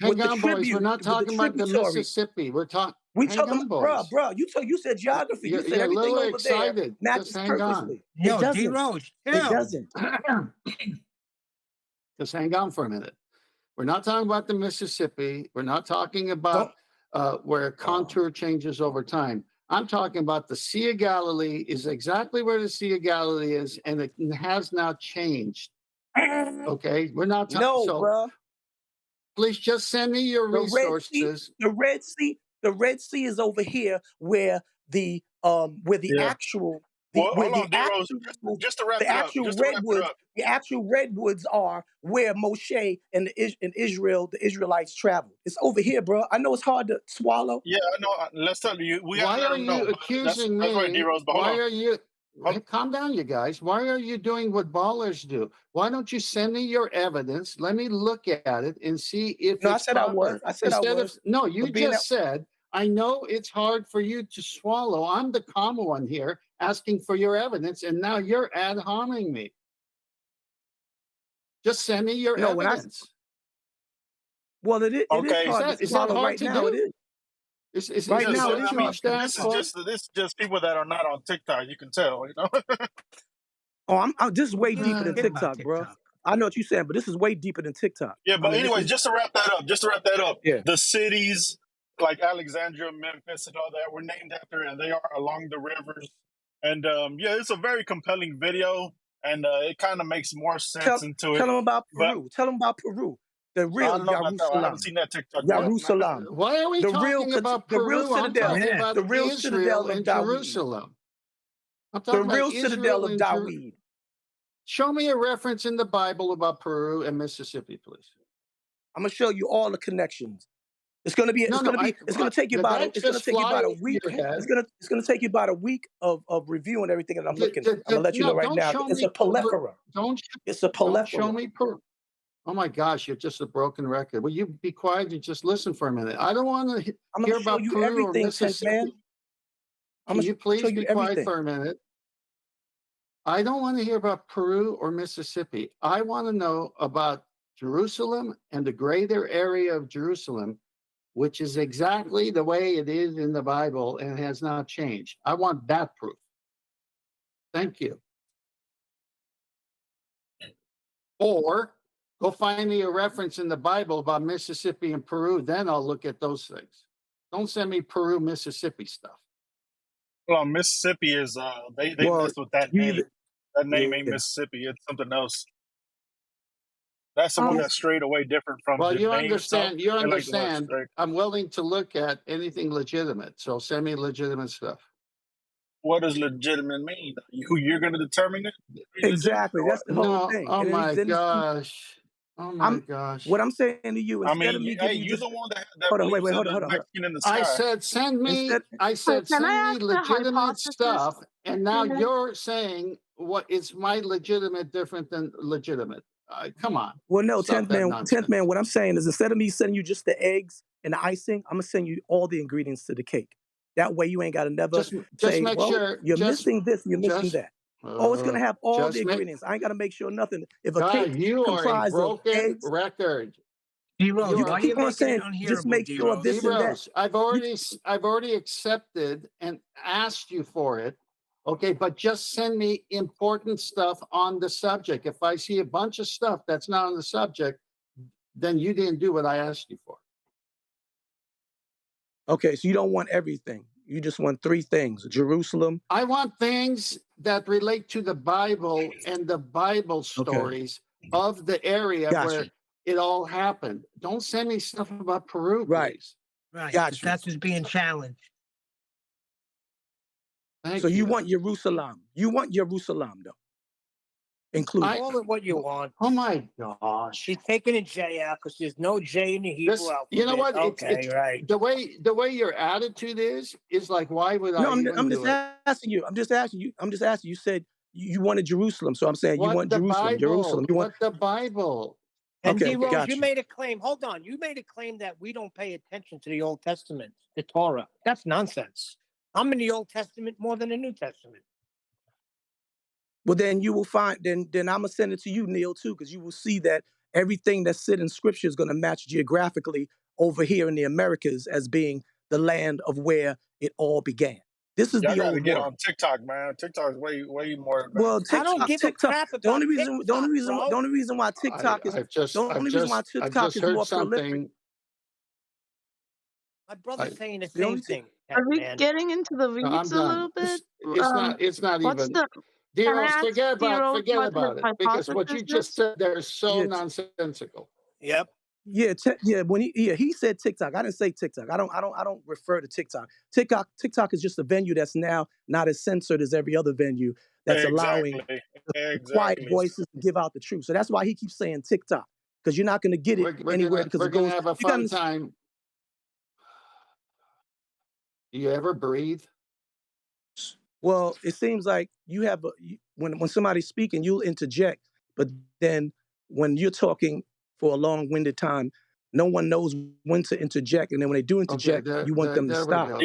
Hang on, boys. We're tribute, not with the talking about the tributary. Mississippi. We're talking. We Hang talking on, about, boys. bro. You said geography. You said You're a everything little over there excited. matches Just hang on. perfectly. Yo, It doesn't. D-Rose, It chill. doesn't. Just hang on for a minute. We're not talking about the Mississippi. We're not talking about where contour changes over time. I'm talking about the Sea of Galilee is exactly where the Sea of Galilee is, and it has now changed. Okay, we're not talking. No, So bro. please just send me your resources. The Red Sea is over here where the actual Well, hold on, D-Rose. Just to wrap it up. the actual redwoods are where Moshe and Israel, the Israelites traveled. It's over here, bro. I know it's hard to swallow. Yeah, I know. Let's tell you. We Why gotta let are them know. you But accusing that's right, me? D-Rose. But hold Why on. are you? Calm down, you guys. Why are you doing what ballers do? Why don't you send me your evidence? Let me look at it and see if No, it's proper. I said I was. No, you But being just said, I know it's hard for you to swallow. I'm the calm one here asking for your evidence, and now you're ad homing me. Just send me your evidence. Well, it is Okay. hard to Is that swallow hard right to now. do? It is. Right now, it is hard to this is just people that are not on TikTok. You can tell, you know. Oh, this is way deeper than TikTok, bro. I know what you're saying, but this is way deeper than TikTok. Yeah, but anyways, just to wrap that up. Yeah. The cities like Alexandria, Memphis, and all that were named after, and they are along the rivers. And yeah, it's a very compelling video, and it kind of makes more sense into it. Tell them about Peru. Tell them about Peru. The real I don't know about that one. I haven't Jerusalem. seen that TikTok video. Jerusalem. Why are we talking about Peru? I'm talking about the real Israel citadel and of Dawood. Jerusalem. I'm The talking real about citadel Israel of and Dawood. Show me a reference in the Bible about Peru and Mississippi, please. I'm gonna show you all the connections. It's gonna be. It's gonna take you about. It's gonna take you about a week. It's gonna take you about a week of reviewing everything that I'm looking at. I'm gonna let you know right now. It's a plethora. It's a plethora. Don't show me Peru. Oh my gosh, you're just a broken record. Will you be quiet and just listen for a minute? I don't want to hear about Peru or Mississippi. Man. Can you please be quiet for a minute? I don't want to hear about Peru or Mississippi. I want to know about Jerusalem and the greater area of Jerusalem, which is exactly the way it is in the Bible and has not changed. I want that proof. Thank you. Or go find me a reference in the Bible about Mississippi and Peru. Then I'll look at those things. Don't send me Peru, Mississippi stuff. Well, Mississippi is they messed with that name. That name ain't Mississippi. It's something else. That's someone Um, that's straight away different from Well, you Jermaine himself. understand. You They like to look understand. straight. I'm willing to look at anything legitimate. So send me legitimate stuff. What does legitimate mean? Who you're going to determine it? Legitimate Exactly. or That's what? the whole No. thing. Oh And my then gosh. Oh my I'm gosh. what I'm saying to you, I instead of mean, me hey, giving you you're just the one that hold on, wait, believes in hold the on, hold on. Mexican in the I sky. said send me. Instead, I so said can I send me ask the legitimate hypothesis? stuff, and now Yeah. you're saying what is my legitimate different than legitimate? Come on. well, no, Stop 10th that man, nonsense. 10th man. What I'm saying is, instead of me sending you just the eggs and the icing, I'm gonna send you all the ingredients to the cake. That way, you ain't gotta never Just say, make "Well, sure. you're Just missing this, you're missing just that." Oh, it's gonna have all the just make. ingredients. I ain't gotta make sure nothing. If a God, cake you are a comprised of broken eggs, record. D-Rose, You you are why are you keep on making it saying, just unhearable, make sure D-Rose? this and that. D-Rose, I've already accepted and asked you for it. Okay, but just send me important stuff on the subject. If I see a bunch of stuff that's not on the subject, then you didn't do what I asked you for. Okay, so you don't want everything. You just want 3 things: Jerusalem. I want things that relate to the Bible and the Bible Okay, stories of the area got where you. it all happened. Don't send me stuff about Peru, Right, please. Right, got because you. that's what's being challenged. So Thank you you. want Jerusalem. You want Jerusalem though, included. I. Call it what you want. Oh my gosh. She's taking a J out because there's no J in the Hebrew This, alphabet. you know what? Okay, It's right. the way your attitude is like, why would No, I even I'm do just it? asking you. I'm just asking you. I'm just asking. You said you wanted Jerusalem, so I'm saying you What want the Jerusalem. Jerusalem. Bible? You want. What the Bible? And Okay, D-Rose, got you you. made a claim. Hold on. You made a claim that we don't pay attention to the Old Testament, the Torah. That's nonsense. I'm in the Old Testament more than the New Testament. Well, then you will find. Then I'm gonna send it to you, Neil, too, because you will see that everything that's said in Scripture is going to match geographically over here in the Americas as being the land of where it all began. This is Y'all the got to old get world. on TikTok, man. TikTok's way more Well, advanced. I don't TikTok, give a TikTok. crap The about only reason, the only TikTok, reason, bro. the only reason why TikTok is, the only reason why I've TikTok just is heard more prolific. something. My brother's I, saying the The same only thing, Are we man. getting into the no, I'm weeds a done. little bit? It's not What's even. the? Can I D-Rose, ask D-Rose forget what his about it, because what hypothesis you just is? said there is so yeah, nonsensical. Yep. yeah. When he said TikTok, I didn't say TikTok. I don't refer to TikTok. TikTok is just a venue that's now not as censored as every other venue that's allowing Exactly. the quiet Exactly. voices to give out the truth. So that's why he keeps saying TikTok, because you're not going to get it anywhere because We're it gonna goes. have a You got fun time. Do you ever breathe? Well, it seems like you have when somebody's speaking, you'll interject, but then when you're talking for a long-winded time, no one knows when to interject, and then when they do Okay, interject, you want them to there we stop. go.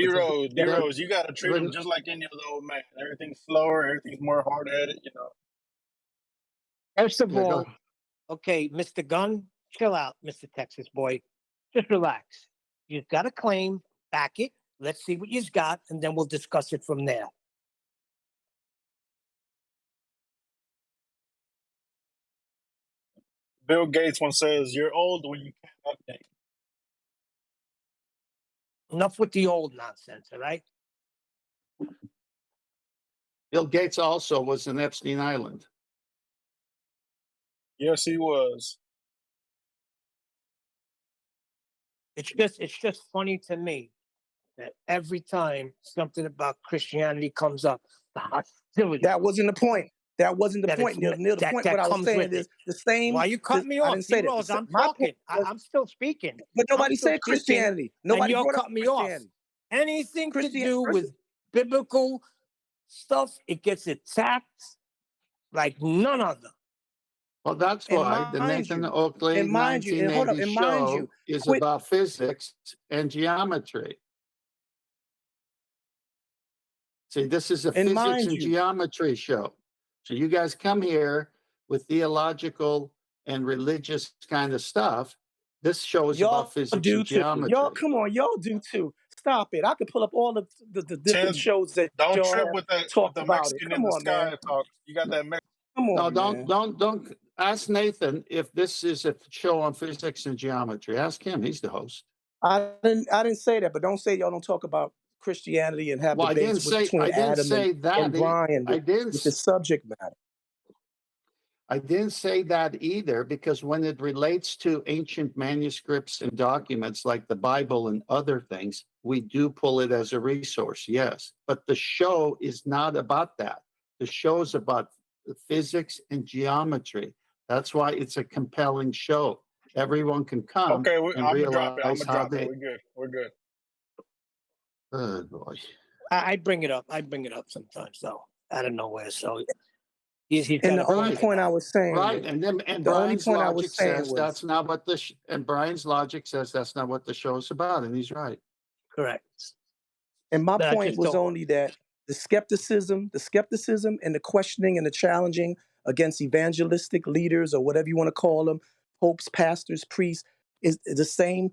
D-Rose, you got to treat We're, him just like any other old man. Everything's slower, everything's more hard-headed, you know. First of yeah, go. all, okay, Mr. Gunn, chill out, Mr. Texas boy. Just relax. You've got a claim, back it. Let's see what you've got, and then we'll discuss it from there. Bill Gates once says, "You're old when you can't update." Enough with the old nonsense, all right? Bill Gates also was in Epstein Island. Yes, he was. It's just funny to me that every time something about Christianity comes up, the hostility That wasn't the point. That wasn't the that point, Neil. Neil, the point that what I was comes saying with is it. the same. Why you cut me I off, didn't say that. D-Rose? I'm My point talking. was, I'm still speaking. but I'm nobody still said speaking, Christianity. and Nobody you're brought up cutting me off. Christianity. Anything to do Christian. with biblical stuff, it gets attacked like none other. Well, that's And why the mind Nathan you, Oakley and mind you, and hold up, 1980 and mind you, show is quit. about physics and geometry. See, this is a And physics mind and you, geometry show. So you guys come here with theological and religious kind of stuff. This show is y'all about physics do and too. geometry. Y'all, come on, y'all do too. Stop it. I could pull up all of the different 10, shows that don't y'all trip have with talked the about it. Mexican in Come the on, man. sky talk. You got that Mexican. Come No, on, man. don't ask Nathan if this is a show on physics and geometry. Ask him. He's the host. I didn't say that, but don't say y'all don't talk about Christianity and have Well, debates between I didn't Adam say that. and Brian I with didn't the subject matter. I didn't say that either, because when it relates to ancient manuscripts and documents like the Bible and other things, we do pull it as a resource, yes. But the show is not about that. The show is about physics and geometry. That's why it's a compelling show. Everyone can come Okay, and I'm gonna drop it. I'm realize gonna how drop it. they. We're good. We're good. Oh boy. I bring it up. I bring it up sometimes, though, out of nowhere. So he's And got the to only bring it point up. I was saying, Right, and then the only Brian's point I was logic saying says was, that's not what and Brian's logic says that's not what the show is about, and he's right. Correct. and my But I point just was don't. only that the skepticism and the questioning and the challenging against evangelistic leaders, or whatever you want to call them, popes, pastors, priests, is the same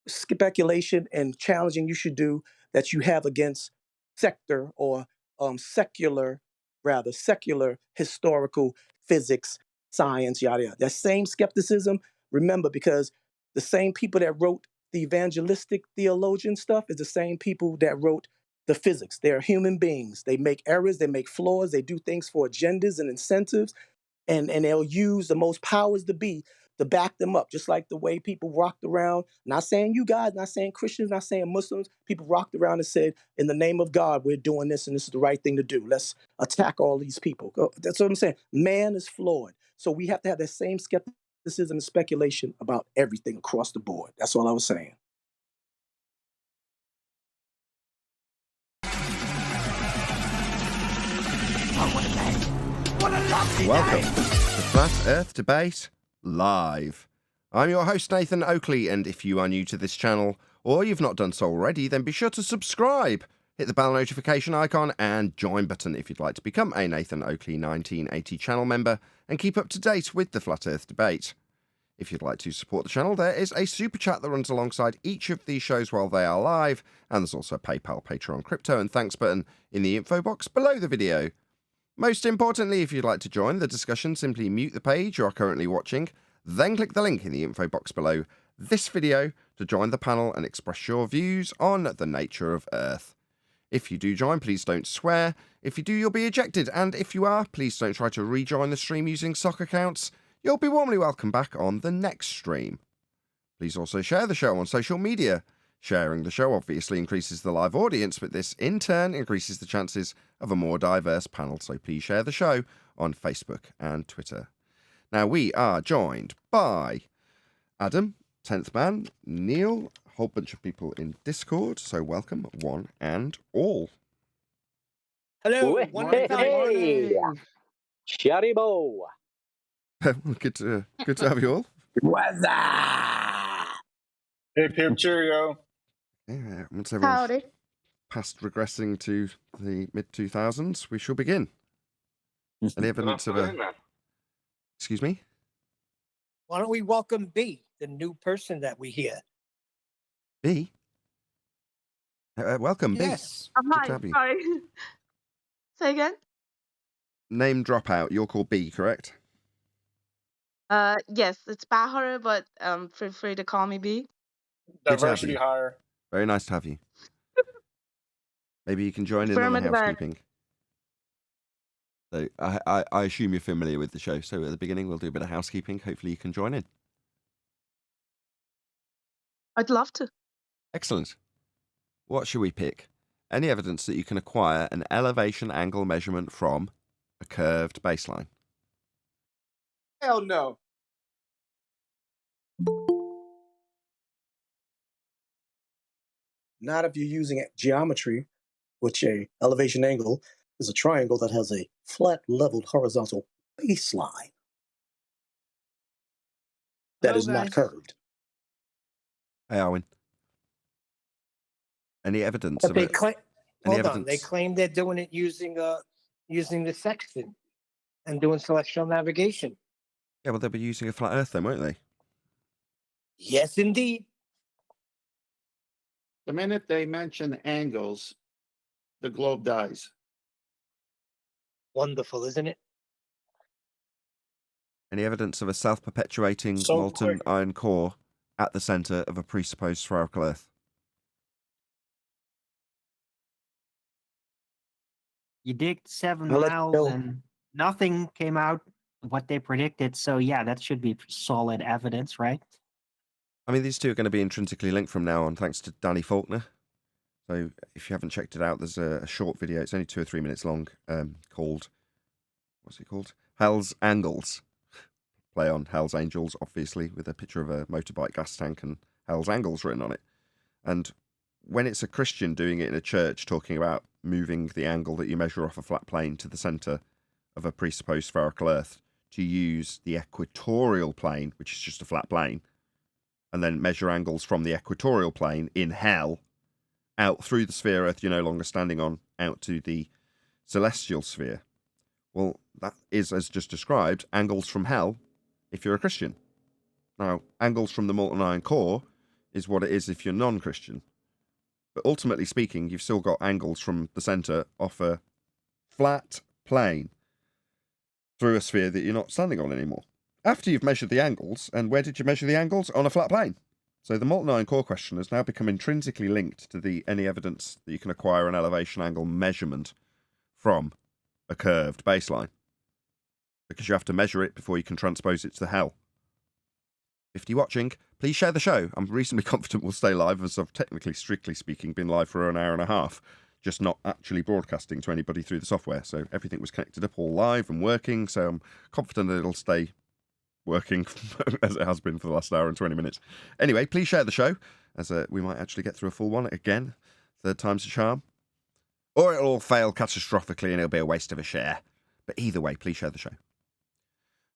speculation and challenging you should do that you have against sector or secular historical physics, science, yada yada. That same skepticism, remember, because the same people that wrote the evangelistic theologian stuff is the same people that wrote the physics. They're human beings. They make errors, they make flaws, they do things for agendas and incentives, and they'll use the most powers to be to back them up, just like the way people rocked around. Not saying you guys, not saying Christians, not saying Muslims. People rocked around and said, in the name of God, we're doing this and this is the right thing to do. Let's attack all these people. That's what I'm saying. Man is flawed. So we have to have that same skepticism and speculation about everything across the board. That's all I was saying. Welcome to Flat Earth Debate Live. I'm your host Nathan Oakley, and if you are new to this channel, or you've not done so already, then be sure to subscribe, hit the bell notification icon and join button if you'd like to become a Nathan Oakley 1980 channel member and keep up to date with the Flat Earth Debate. If you'd like to support the channel, there is a super chat that runs alongside each of these shows while they are live, and there's also a PayPal, Patreon, crypto and thanks button in the info box below the video. Most importantly, if you'd like to join the discussion, simply mute the page you are currently watching, then click the link in the info box below this video to join the panel and express your views on the nature of Earth. If you do join, please don't swear. If you do, you'll be ejected, and if you are, please don't try to rejoin the stream using sock accounts. You'll be warmly welcome back on the next stream. Please also share the show on social media. Sharing the show obviously increases the live audience, but this in turn increases the chances of a more diverse panel, so please share the show on Facebook and Twitter. Now we are joined by Adam, 10th Man, Neil, a whole bunch of people in Discord, so welcome one and all. Hello. Morning. Sharibo. Good to have you all. What's that? Hip hip cheerio. Yeah, once everyone's Howdy. past regressing to the mid-2000s, we shall begin. Any evidence of a... Excuse me? Why don't we welcome B, the new person that we hear? B? Welcome, Yes. Oh, B. Good to hi. have you. Sorry. Say again. Name dropout. You're called B, correct? Yes, it's Bahar, but feel free to call me B. Good to have Diversity you. hire. Very nice to have you. Maybe you can join in on the Affirmative act. housekeeping. So I assume you're familiar with the show, so at the beginning we'll do a bit of housekeeping. Hopefully you can join in. I'd love to. Excellent. What should we pick? Any evidence that you can acquire an elevation angle measurement from a curved baseline? Hell no. Not if you're using geometry, which a elevation angle is a triangle that has a flat leveled horizontal baseline that Hello, is not guys. curved. Hey, Arwin. Any evidence But of they it? claim. Any Hold on. evidence? They claim they're doing it using the sextant and doing celestial navigation. Yeah, well, they'll be using a flat Earth then, won't they? Yes, indeed. The minute they mention angles, the globe dies. Wonderful, isn't it? Any evidence of a self-perpetuating So molten quick. iron core at the center of a presupposed spherical Earth? You digged 7 I'll let you miles know. and nothing came out what they predicted. So yeah, that should be solid evidence, right? I mean, these two are going to be intrinsically linked from now on, thanks to Danny Faulkner. So if you haven't checked it out, there's a short video. It's only 2 or 3 minutes long, called, what's it called? Hell's Angles. Play on Hell's Angels, obviously, with a picture of a motorbike gas tank and Hell's Angles written on it. And when it's a Christian doing it in a church, talking about moving the angle that you measure off a flat plane to the centre of a presupposed spherical Earth, to use the equatorial plane, which is just a flat plane, and then measure angles from the equatorial plane in hell out through the sphere Earth you're no longer standing on, out to the celestial sphere. Well, that is, as just described, angles from hell if you're a Christian. Now, angles from the molten iron core is what it is if you're non-Christian. But ultimately speaking, you've still got angles from the centre off a flat plane through a sphere that you're not standing on anymore. After you've measured the angles, and where did you measure the angles? On a flat plane. So the molten iron core question has now become intrinsically linked to any evidence that you can acquire an elevation angle measurement from a curved baseline. Because you have to measure it before you can transpose it to hell. 50 watching, please share the show. I'm reasonably confident we'll stay live, as I've technically, strictly speaking, been live for an hour and a half, just not actually broadcasting to anybody through the software. So everything was connected up all live and working, so I'm confident that it'll stay working as it has been for the last hour and 20 minutes. Anyway, please share the show, as we might actually get through a full one again. Third time's a charm. Or it'll all fail catastrophically and it'll be a waste of a share. But either way, please share the show.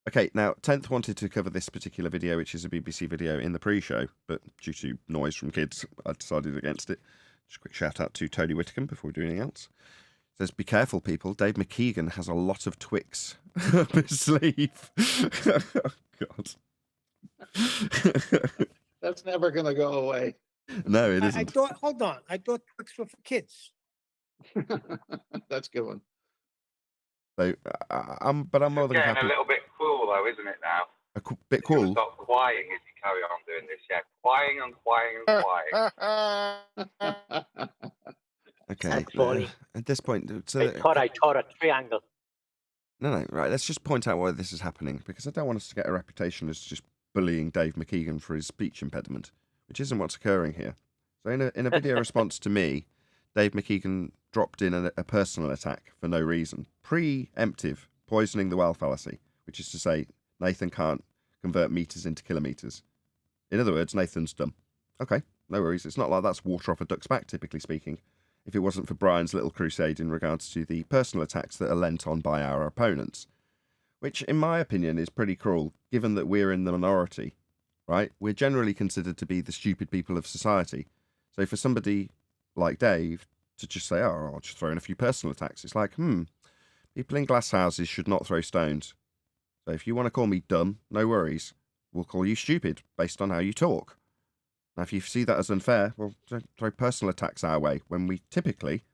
Okay, now, 10th wanted to cover this particular video, which is a BBC video in the pre-show, but due to noise from kids, I decided against it. Just a quick shout out to Tony Whittaker before we do anything else. It says, be careful, people. Dave McKeegan has a lot of Twix up his sleeve. Oh, God. That's never going to go away. No, it I isn't. thought, hold on, I thought Twix were for kids. That's a good one. So, I'm more than getting happy. a little bit cruel, though, isn't it now? A bit cool. Stop crying if you carry on doing this, yeah. Crying and crying and crying. Okay. That's funny. At this point, so I taught a triangle. No, right. Let's just point out why this is happening, because I don't want us to get a reputation as just bullying Dave McKeegan for his speech impediment, which isn't what's occurring here. So in a video response to me, Dave McKeegan dropped in a personal attack for no reason. Preemptive, poisoning the well fallacy, which is to say Nathan can't convert meters into kilometers. In other words, Nathan's dumb. Okay, no worries. It's not like that's water off a duck's back, typically speaking, if it wasn't for Brian's little crusade in regards to the personal attacks that are lent on by our opponents. Which, in my opinion, is pretty cruel, given that we're in the minority, right? We're generally considered to be the stupid people of society. So for somebody like Dave to just say, oh, I'll just throw in a few personal attacks, it's like, people in glass houses should not throw stones. So if you want to call me dumb, no worries. We'll call you stupid, based on how you talk. Now, if you see that as unfair, well, don't throw personal attacks our way, when we typically,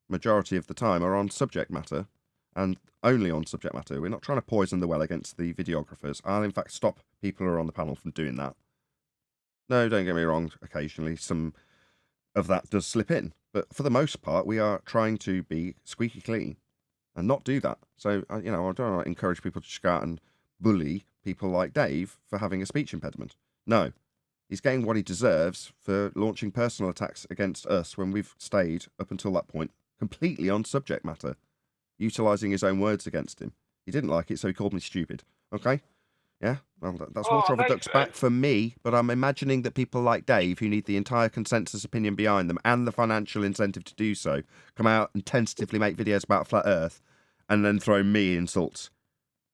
majority of the time, are on subject matter, and only on subject matter. We're not trying to poison the well against the videographers. I'll, in fact, stop people who are on the panel from doing that. No, don't get me wrong, occasionally some of that does slip in. But for the most part, we are trying to be squeaky clean and not do that. So, I don't want to encourage people to just go out and bully people like Dave for having a speech impediment. No. He's getting what he deserves for launching personal attacks against us when we've stayed, up until that point, completely on subject matter, utilising his own words against him. He didn't like it, so he called me stupid. Okay? Yeah? Well, that's water off a duck's back for me, but I'm imagining that people like Dave, who need the entire consensus opinion behind them and the financial incentive to do so, come out and tentatively make videos about Flat Earth and then throw me insults.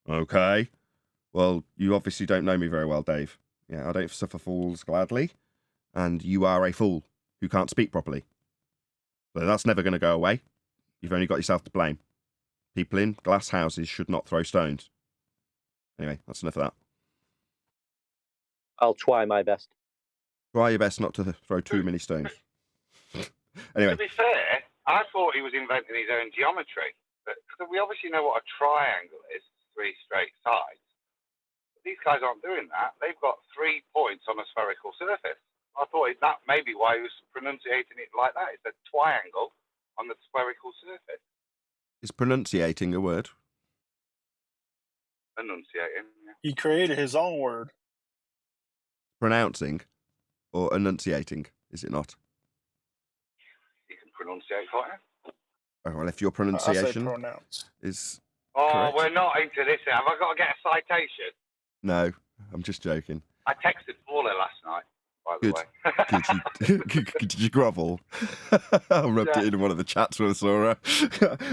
Okay? Well, you obviously don't know me very well, Dave. Yeah, I don't suffer fools gladly, and you are a fool who can't speak properly. So that's never going to go away. You've only got yourself to blame. People in glass houses should not throw stones. Anyway, that's enough of that. I'll try my best. Try your best not to throw too many stones. Anyway. To be fair, I thought he was inventing his own geometry. Because we obviously know what a triangle is, 3 straight sides. These guys aren't doing that. They've got 3 points on a spherical surface. I thought that may be why he was pronunciating it like that. It's a triangle on the spherical surface. Is pronunciating a word? Enunciating. Yeah. He created his own word. Pronouncing or enunciating, is it not? You can pronunciate, can't you? Oh, well, if your I say pronunciation pronounce. is Oh, correct. we're not into this. Have I got to get a citation? No, I'm just joking. I texted Paula last night, by the Good. way. Did you grovel? I rubbed it in one of the chats when I saw her.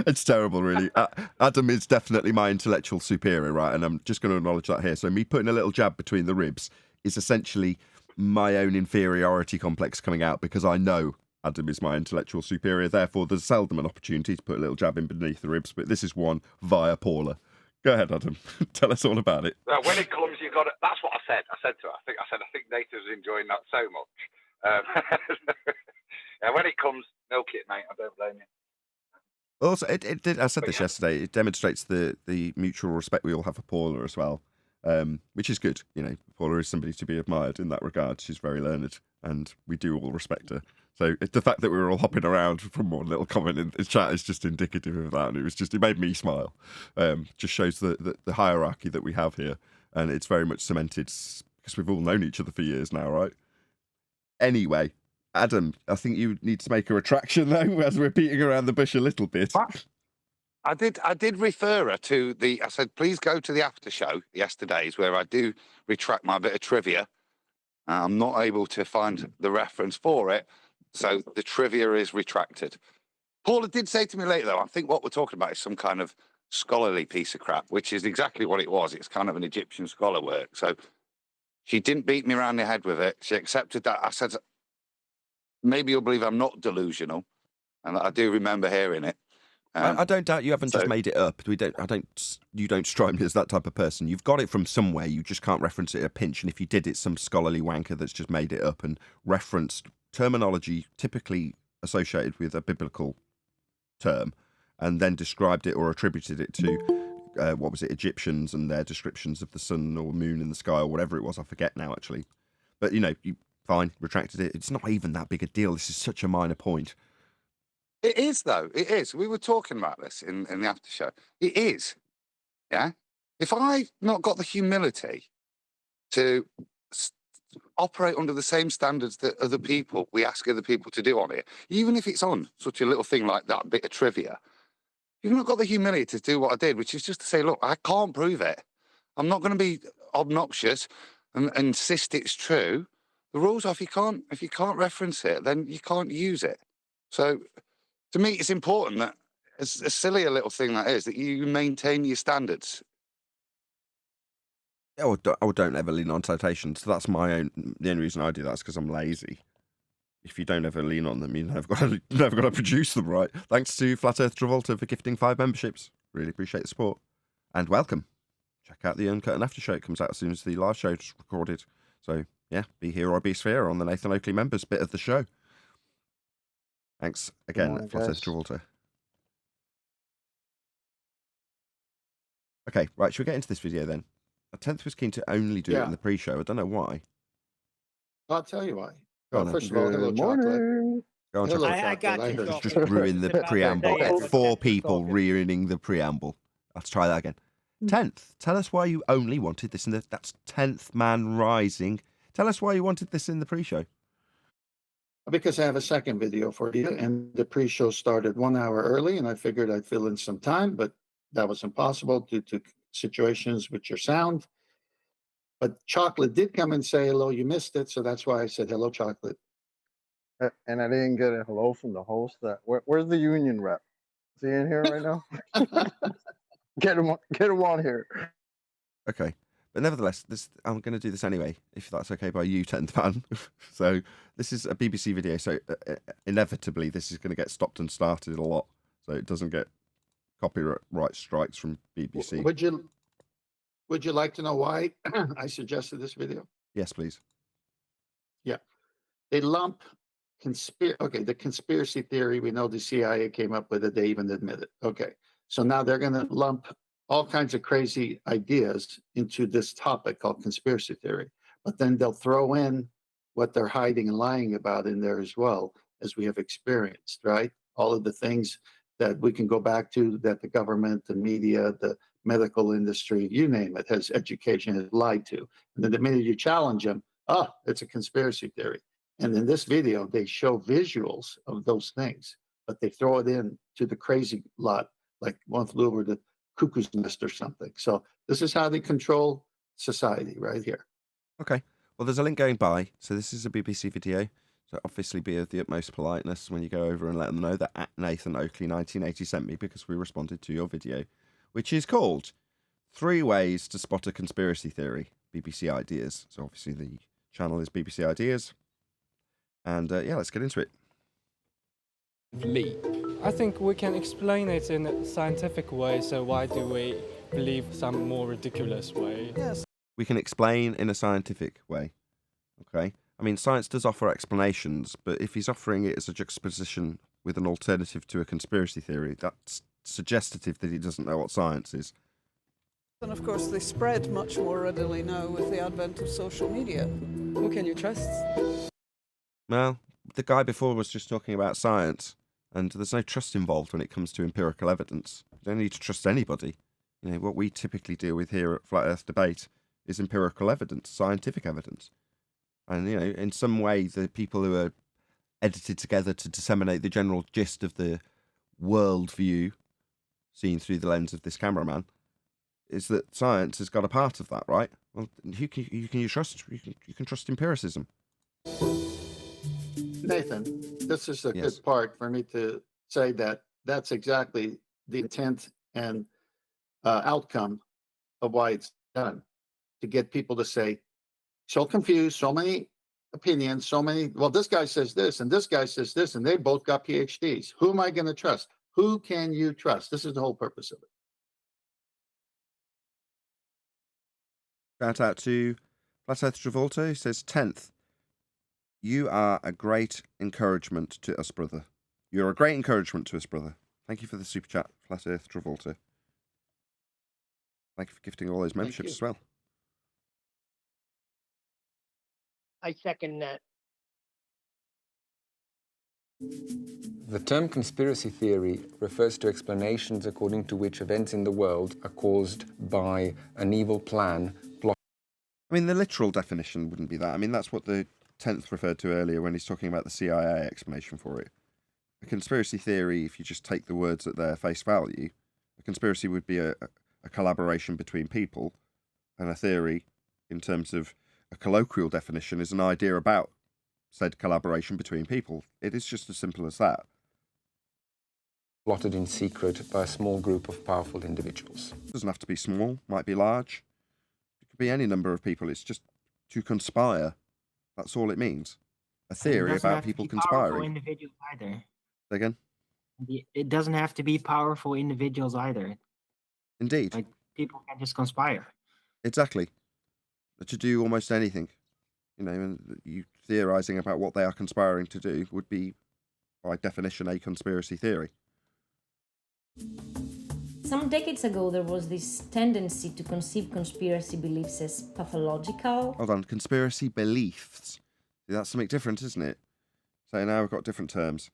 It's terrible, really. Adam is definitely my intellectual superior, right? And I'm just going to acknowledge that here. So me putting a little jab between the ribs is essentially my own inferiority complex coming out because I know Adam is my intellectual superior. Therefore, there's seldom an opportunity to put a little jab in beneath the ribs, but this is one via Paula. Go ahead, Adam. Tell us all about it. When it comes, you got to. That's what I said. I said to her. I think Nathan's enjoying that so much. Yeah, when it comes, milk it, mate. I don't blame you. Also, it did. I said this yesterday. It demonstrates the mutual respect we all have for Paula as well, which is good. You know, Paula is somebody to be admired in that regard. She's very learned, and we do all respect her. So the fact that we were all hopping around from one little comment in the chat is just indicative of that, and it made me smile. Just shows the hierarchy that we have here, and it's very much cemented because we've all known each other for years now, right? Anyway, Adam, I think you need to make a retraction though, as we're beating around the bush a little bit. I did refer her to I said, please go to the after show yesterday's where I do retract my bit of trivia. I'm not able to find the reference for it, so the trivia is retracted. Paula did say to me later, though, I think what we're talking about is some kind of scholarly piece of crap, which is exactly what it was. It's kind of an Egyptian scholar work. So she didn't beat me around the head with it. She accepted that. I said, maybe you'll believe I'm not delusional. And I do remember hearing it. I don't doubt you haven't just made it up. You don't strike me as that type of person. You've got it from somewhere. You just can't reference it at a pinch. And if you did, it's some scholarly wanker that's just made it up and referenced terminology typically associated with a biblical term, and then described it or attributed it to Egyptians and their descriptions of the sun or moon in the sky or whatever it was. I forget now actually. But you fine, retracted it. It's not even that big a deal. This is such a minor point. It is, though. It is. We were talking about this in the after show. It is. Yeah. If I've not got the humility to operate under the same standards that we ask other people to do on it, even if it's on such a little thing like that bit of trivia, you've not got the humility to do what I did, which is just to say, look, I can't prove it. I'm not going to be obnoxious and insist it's true. The rules are if you can't reference it, then you can't use it. So to me, it's important that, as silly a little thing that is, that you maintain your standards. Or don't ever lean on citations. That's the only reason I do that is because I'm lazy. If you don't ever lean on them, you've never got to produce them, right? Thanks to Flat Earth Travolta for gifting 5 memberships. Really appreciate the support. And welcome. Check out the Uncut and After Show. It comes out as soon as the live show's recorded. So, yeah, be here or be sphere on the Nathan Oakley members bit of the show. Thanks again, Flat Earth Travolta. Okay, right, should we get into this video then? 10th was keen to only do it in the pre-show. I don't know why. I'll tell you why. Go on, First of all, hello, Chocolate. Go on, Hello, Chocolate. I got you, Just Chocolate. ruin the preamble. 4 people ruining the preamble. Let's try that again. 10th, tell us why you only wanted this in that's 10th Man Rising. Tell us why you wanted this in the pre-show. Because I have a second video for you, and the pre-show started 1 hour early, and I figured I'd fill in some time, but that was impossible due to situations with your sound. But Chocolate did come and say hello. You missed it, so that's why I said hello, Chocolate. And I didn't get a hello from the host. Where's the union rep? Is he in here right now? Get him on here. Okay, but nevertheless, I'm going to do this anyway, if that's okay by you, 10th Man. So this is a BBC video, so inevitably this is going to get stopped and started a lot, so it doesn't get copyright strikes from BBC. Would you like to know why I suggested this video? Yes, please. Yeah, they lump the conspiracy theory. We know the CIA came up with it. They even admit it. Okay, so now they're going to lump all kinds of crazy ideas into this topic called conspiracy theory, but then they'll throw in what they're hiding and lying about in there as well, as we have experienced, right? All of the things that we can go back to that the government, the media, the medical industry, you name it, has education, is lied to. And then the minute you challenge them, it's a conspiracy theory. And in this video, they show visuals of those things, but they throw it in to the crazy lot, like one flew over the cuckoo's nest or something. So this is how they control society right here. Okay. Well, there's a link going by. So this is a BBC video. So obviously be of the utmost politeness when you go over and let them know that at Nathan Oakley 1980 sent me, because we responded to your video, which is called 3 Ways to Spot a Conspiracy Theory, BBC Ideas. So obviously the channel is BBC Ideas. And yeah, let's get into it. Leap. I think we can explain it in a scientific way, so why do we believe some more ridiculous way? Yes. We can explain in a scientific way. Okay? I mean, science does offer explanations, but if he's offering it as a juxtaposition with an alternative to a conspiracy theory, that's suggestive that he doesn't know what science is. And of course, they spread much more readily now with the advent of social media. Who can you trust? Well, the guy before was just talking about science, and there's no trust involved when it comes to empirical evidence. You don't need to trust anybody. You know, what we typically deal with here at Flat Earth Debate is empirical evidence, scientific evidence. And, you know, in some way, the people who are edited together to disseminate the general gist of the world view, seen through the lens of this cameraman, is that science has got a part of that, right? Well, who can you trust? You can trust empiricism. Nathan, this is a good part for me to say that that's exactly the intent and outcome of why it's done, to get people to say, so confused, so many opinions, so many, well, this guy says this and this guy says this, and they both got PhDs. Who am I going to trust? Who can you trust? This is the whole purpose of it. Shout out to Flat Earth Travolta, who says, 10th, you are a great encouragement to us, brother. You're a great encouragement to us, brother. Thank you for the super chat, Flat Earth Travolta. Thank you for gifting all those memberships as well. I second that. The term conspiracy theory refers to explanations according to which events in the world are caused by an evil plan. I mean, the literal definition wouldn't be that. I mean, that's what the 10th referred to earlier when he's talking about the CIA explanation for it. A conspiracy theory, if you just take the words at their face value, a conspiracy would be a collaboration between people, and a theory, in terms of a colloquial definition, is an idea about said collaboration between people. It is just as simple as that. Plotted in secret by a small group of powerful individuals. It doesn't have to be small, might be large. It could be any number of people. It's just to conspire. That's all it means. A theory about people conspiring. Powerful individuals either. Again? It doesn't have to be powerful individuals either. Indeed. Like, people can just conspire. Exactly. To do almost anything. You know, and you theorizing about what they are conspiring to do would be, by definition, a conspiracy theory. Some decades ago, there was this tendency to conceive conspiracy beliefs as pathological. Hold on, conspiracy beliefs. See, that's something different, isn't it? So now we've got different terms.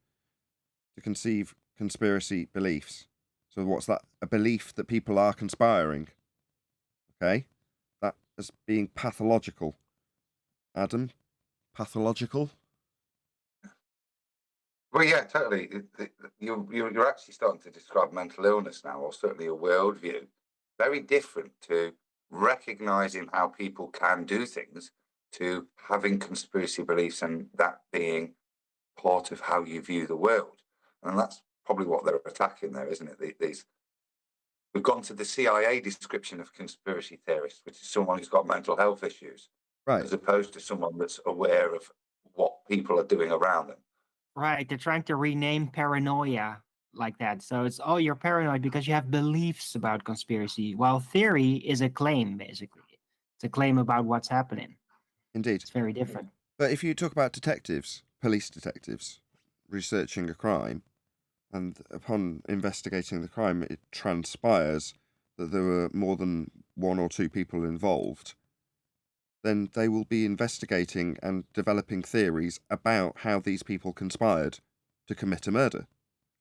To conceive conspiracy beliefs. So what's that? A belief that people are conspiring. Okay? That as being pathological. Adam? Pathological? Well, yeah, totally. You're actually starting to describe mental illness now, or certainly a worldview. Very different to recognizing how people can do things, to having conspiracy beliefs and that being part of how you view the world. And that's probably what they're attacking there, isn't it? We've gone to the CIA description of conspiracy theorists, which is someone who's got mental health issues, right, as opposed to someone that's aware of what people are doing around them. Right, they're trying to rename paranoia like that. So it's, oh, you're paranoid because you have beliefs about conspiracy. While theory is a claim, basically. It's a claim about what's happening. Indeed. It's very different. But if you talk about detectives, police detectives, researching a crime, and upon investigating the crime, it transpires that there were more than 1 or 2 people involved, then they will be investigating and developing theories about how these people conspired to commit a murder,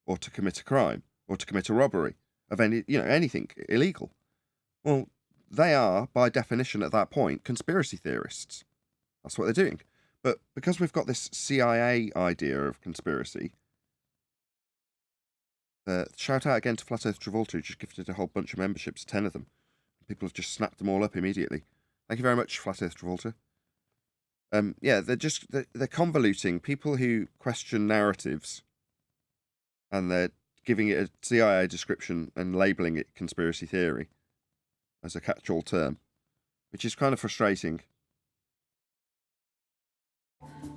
or to commit a crime, or to commit a robbery of anything illegal. Well, they are, by definition at that point, conspiracy theorists. That's what they're doing. But because we've got this CIA idea of conspiracy, shout out again to Flat Earth Travolta, who just gifted a whole bunch of memberships, 10 of them. People have just snapped them all up immediately. Thank you very much, Flat Earth Travolta. Yeah, they're convoluting people who question narratives, and they're giving it a CIA description and labeling it conspiracy theory as a catch-all term, which is kind of frustrating.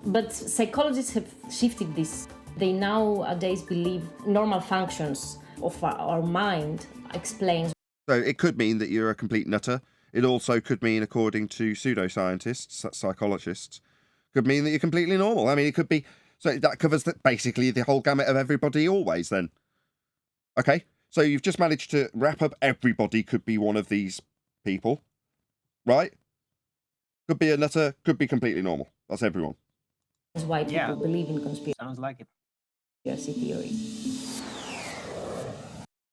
But psychologists have shifted this. They nowadays believe normal functions of our mind explains. So it could mean that you're a complete nutter. It also could mean, according to pseudoscientists, that's psychologists, could mean that you're completely normal. I mean, it could be... So that covers basically the whole gamut of everybody always, then. Okay, so you've just managed to wrap up everybody could be one of these people, right? Could be a nutter, could be completely normal. That's everyone. That's why people believe in conspiracy. Sounds like it. Theories.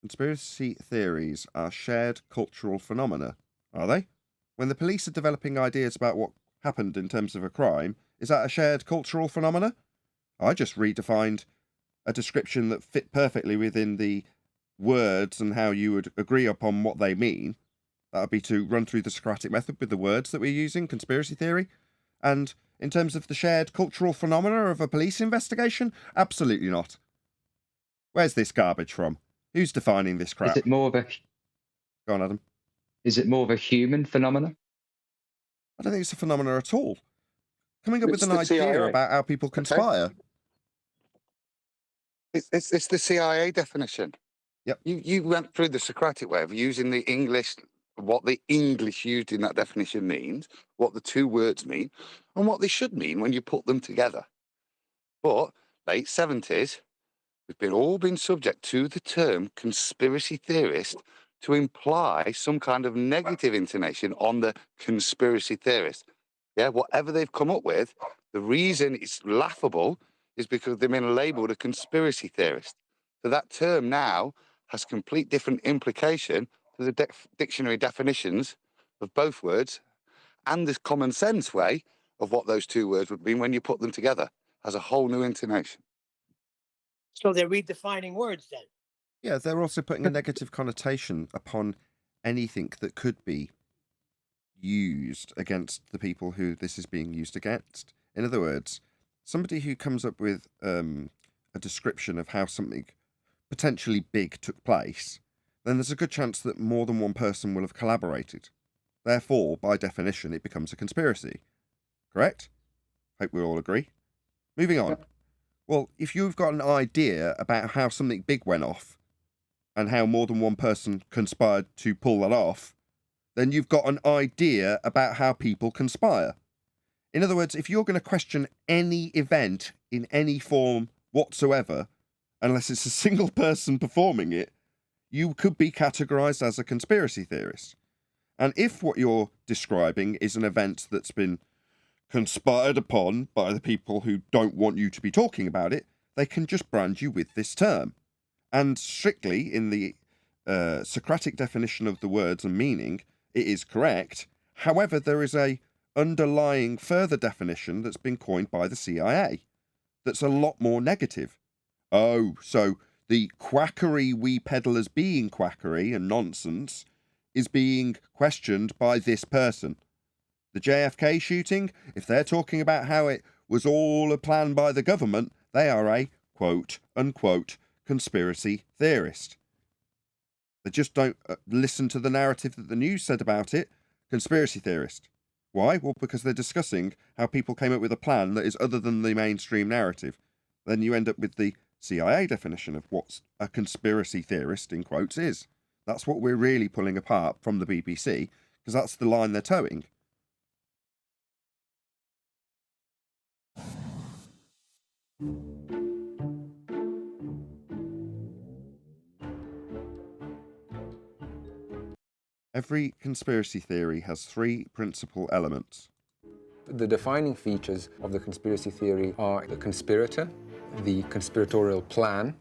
Conspiracy theories are shared cultural phenomena, are they? When the police are developing ideas about what happened in terms of a crime, is that a shared cultural phenomena? I just redefined a description that fit perfectly within the words and how you would agree upon what they mean. That would be to run through the Socratic method with the words that we're using, conspiracy theory. And in terms of the shared cultural phenomena of a police investigation, absolutely not. Where's this garbage from? Who's defining this crap? Is it more of a... Go on, Adam. Is it more of a human phenomena? I don't think it's a phenomena at all. Coming up It's with an the idea CIA. about how people conspire. It's the CIA definition. Yep. You went through the Socratic way of using the English, what the English used in that definition means, what the two words mean, and what they should mean when you put them together. But late 70s, we've all been subject to the term conspiracy theorist to imply some kind of negative intonation on the conspiracy theorist. Yeah, whatever they've come up with, the reason it's laughable is because they've been labelled a conspiracy theorist. So that term now has complete different implication to the dictionary definitions of both words and this common sense way of what those two words would mean when you put them together, has a whole new intonation. So they're redefining words then. Yeah, they're also putting a negative connotation upon anything that could be used against the people who this is being used against. In other words, somebody who comes up with a description of how something potentially big took place, then there's a good chance that more than one person will have collaborated. Therefore, by definition, it becomes a conspiracy. Correct? Hope we all agree. Moving on. Well, if you've got an idea about how something big went off and how more than one person conspired to pull that off, then you've got an idea about how people conspire. In other words, if you're going to question any event in any form whatsoever, unless it's a single person performing it, you could be categorized as a conspiracy theorist. And if what you're describing is an event that's been conspired upon by the people who don't want you to be talking about it, they can just brand you with this term. And strictly in the Socratic definition of the words and meaning, it is correct. However, there is a underlying further definition that's been coined by the CIA that's a lot more negative. Oh, so the quackery we peddle as being quackery and nonsense is being questioned by this person. The JFK shooting, if they're talking about how it was all a plan by the government, they are a quote-unquote conspiracy theorist. They just don't listen to the narrative that the news said about it. Conspiracy theorist. Why? Well, because they're discussing how people came up with a plan that is other than the mainstream narrative. Then you end up with the CIA definition of what a conspiracy theorist, in quotes, is. That's what we're really pulling apart from the BBC, because that's the line they're towing. Every conspiracy theory has three principal elements. The defining features of the conspiracy theory are the conspirator, the conspiratorial plan,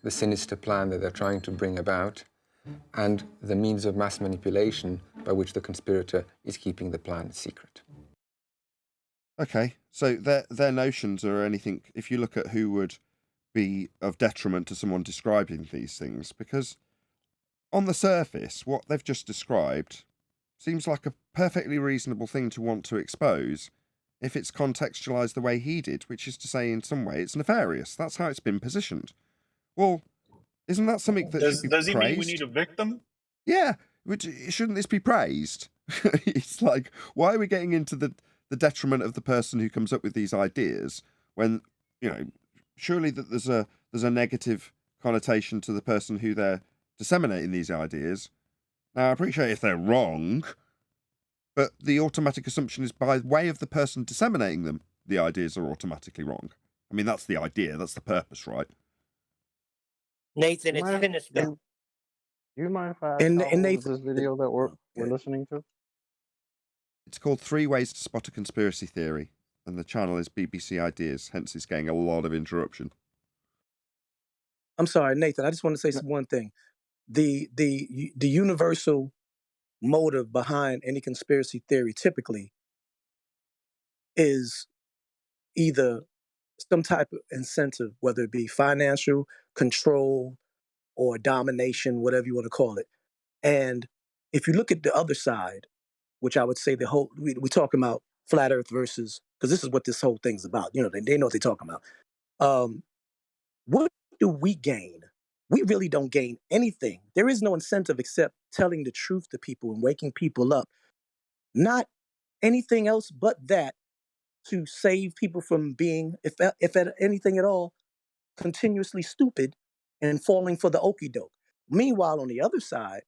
the sinister plan that they're trying to bring about, and the means of mass manipulation by which the conspirator is keeping the plan secret. Okay, so their notions are anything, if you look at who would be of detriment to someone describing these things, because on the surface, what they've just described seems like a perfectly reasonable thing to want to expose if it's contextualized the way he did, which is to say, in some way, it's nefarious. That's how it's been positioned. Well, isn't that something that should be Does he mean we praised? need a victim? Yeah, shouldn't this be praised? It's like, why are we getting into the detriment of the person who comes up with these ideas when, surely that there's a negative connotation to the person who they're disseminating these ideas. Now, I appreciate if they're wrong, but the automatic assumption is by way of the person disseminating them, the ideas are automatically wrong. I mean, that's the idea, that's the purpose, right? Nathan, You it's mind, sinister. do you mind if I ask And how and old is Nathan, this video that we're listening to? It's called 3 Ways to Spot a Conspiracy Theory, and the channel is BBC Ideas, hence it's getting a lot of interruption. I'm sorry, Nathan. I just want to say one thing. The universal motive behind any conspiracy theory typically is either some type of incentive, whether it be financial, control, or domination, whatever you want to call it. And if you look at the other side, which I would say we're talking about flat Earth versus, because this is what this whole thing's about. They know what they're talking about. What do we gain? We really don't gain anything. There is no incentive except telling the truth to people and waking people up. Not anything else but that, to save people from being, if at anything at all, continuously stupid and falling for the okie doke. Meanwhile, on the other side,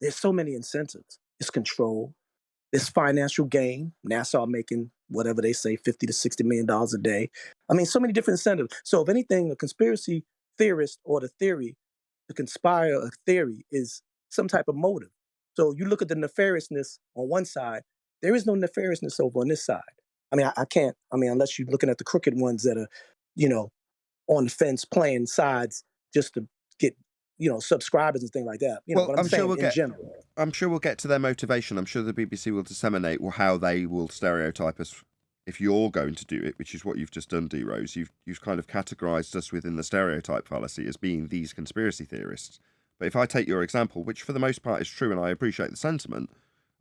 there's so many incentives. It's control, it's financial gain. NASA making whatever they say, $50 to $60 million a day. I mean, so many different incentives. So if anything, a conspiracy theorist or the theory to conspire a theory is some type of motive. So you look at the nefariousness on one side, there is no nefariousness over on this side. I mean, I can't, unless you're looking at the crooked ones that are, on the fence playing sides just to get, subscribers and things like that. Well, But I'm saying in general. I'm sure we'll get to their motivation. I'm sure the BBC will disseminate how they will stereotype us if you're going to do it, which is what you've just done, D. Rose. You've kind of categorised us within the stereotype fallacy as being these conspiracy theorists. But if I take your example, which for the most part is true, and I appreciate the sentiment,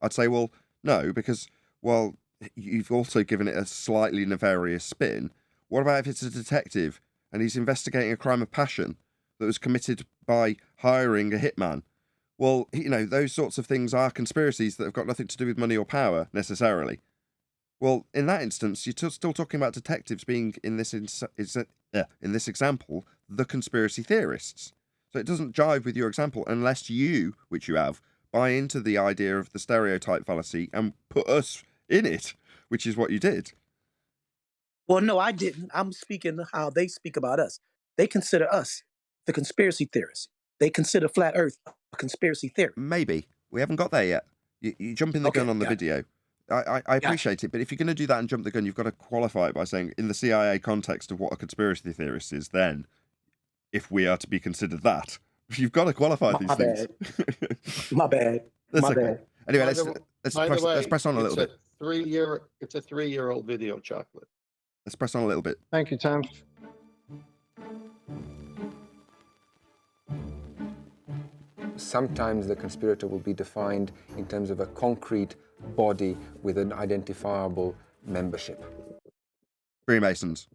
I'd say, well, no, because, well, you've also given it a slightly nefarious spin. What about if it's a detective and he's investigating a crime of passion that was committed by hiring a hitman? Well, those sorts of things are conspiracies that have got nothing to do with money or power, necessarily. Well, in that instance, you're still talking about detectives being, in this example, the conspiracy theorists. So it doesn't jive with your example unless you, which you have, buy into the idea of the stereotype fallacy and put us in it, which is what you did. Well, no, I didn't. I'm speaking how they speak about us. They consider us the conspiracy theorists. They consider flat Earth a conspiracy theory. Maybe. We haven't got there yet. You jump in the gun on the video. I appreciate it, but if you're going to do that and jump the gun, you've got to qualify it by saying, in the CIA context of what a conspiracy theorist is, then, if we are to be considered that, you've got to qualify these things. My bad. That's My okay. bad. Anyway, let's press on a little bit. It's a 3-year-old video, Chocolate. Let's press on a little bit. Thank you, Tim. Sometimes the conspirator will be defined in terms of a concrete body with an identifiable membership. Freemasons.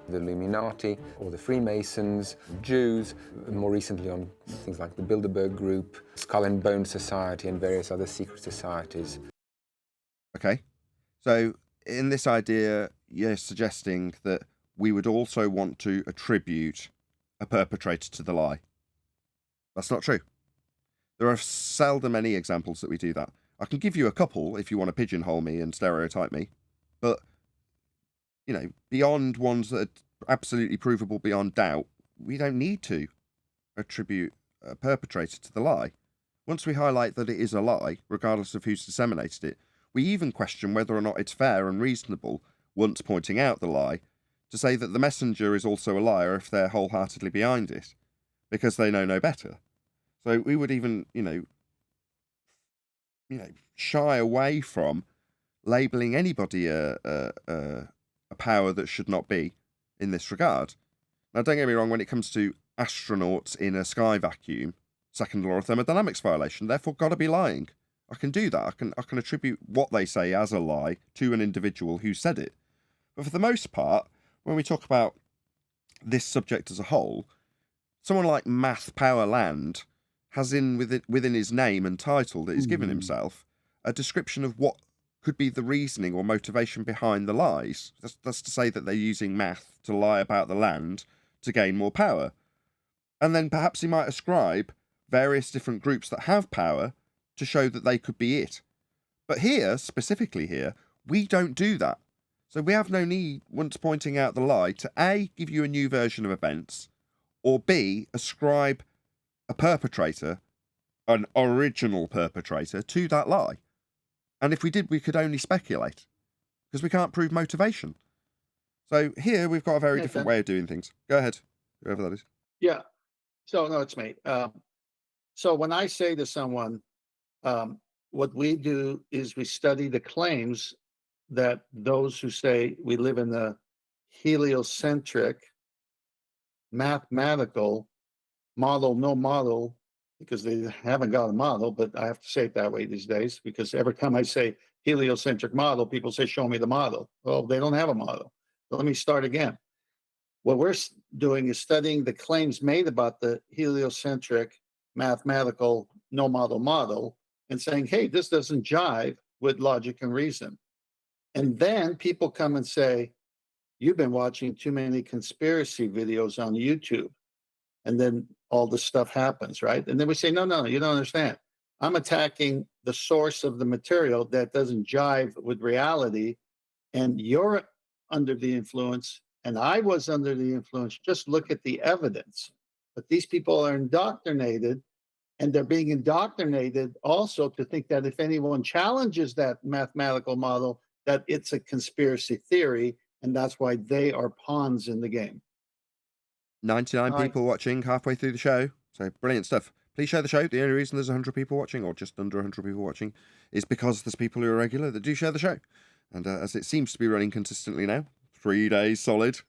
The Illuminati or the Freemasons, Jews, more recently on things like the Bilderberg Group, Skull and Bone Society and various other secret societies. Okay. So in this idea, you're suggesting that we would also want to attribute a perpetrator to the lie. That's not true. There are seldom any examples that we do that. I can give you a couple if you want to pigeonhole me and stereotype me, but, beyond ones that are absolutely provable beyond doubt, we don't need to attribute a perpetrator to the lie. Once we highlight that it is a lie, regardless of who's disseminated it, we even question whether or not it's fair and reasonable, once pointing out the lie, to say that the messenger is also a liar if they're wholeheartedly behind it, because they know no better. So we would even, shy away from labeling anybody a power that should not be in this regard. Now, don't get me wrong, when it comes to astronauts in a sky vacuum, second law of thermodynamics violation, therefore got to be lying. I can do that. I can attribute what they say as a lie to an individual who said it. But for the most part, when we talk about this subject as a whole, someone like Math Power Land has within his name and title that he's given himself a description of what could be the reasoning or motivation behind the lies. That's to say that they're using math to lie about the land to gain more power. And then perhaps he might ascribe various different groups that have power to show that they could be it. But here, specifically here, we don't do that. So we have no need, once pointing out the lie, to A, give you a new version of events, or B, ascribe a perpetrator, an original perpetrator, to that lie. And if we did, we could only speculate, because we can't prove motivation. So here we've got a very different way of doing things. Go ahead, whoever that is. Yeah. So, no, it's me. So when I say to someone, what we do is we study the claims that those who say we live in the heliocentric, mathematical model, no model, because they haven't got a model, but I have to say it that way these days, because every time I say heliocentric model, people say, show me the model. Well, they don't have a model. So let me start again. What we're doing is studying the claims made about the heliocentric, mathematical, no model, and saying, hey, this doesn't jive with logic and reason. And then people come and say, you've been watching too many conspiracy videos on YouTube. And then all this stuff happens, right? And then we say, no, you don't understand. I'm attacking the source of the material that doesn't jive with reality. And you're under the influence, and I was under the influence. Just look at the evidence. But these people are indoctrinated, and they're being indoctrinated also to think that if anyone challenges that mathematical model, that it's a conspiracy theory, and that's why they are pawns in the game. 99 people watching halfway through the show. So brilliant stuff. Please share the show. The only reason there's 100 people watching, or just under 100 people watching, is because there's people who are regular that do share the show. And as it seems to be running consistently now, 3 days solid,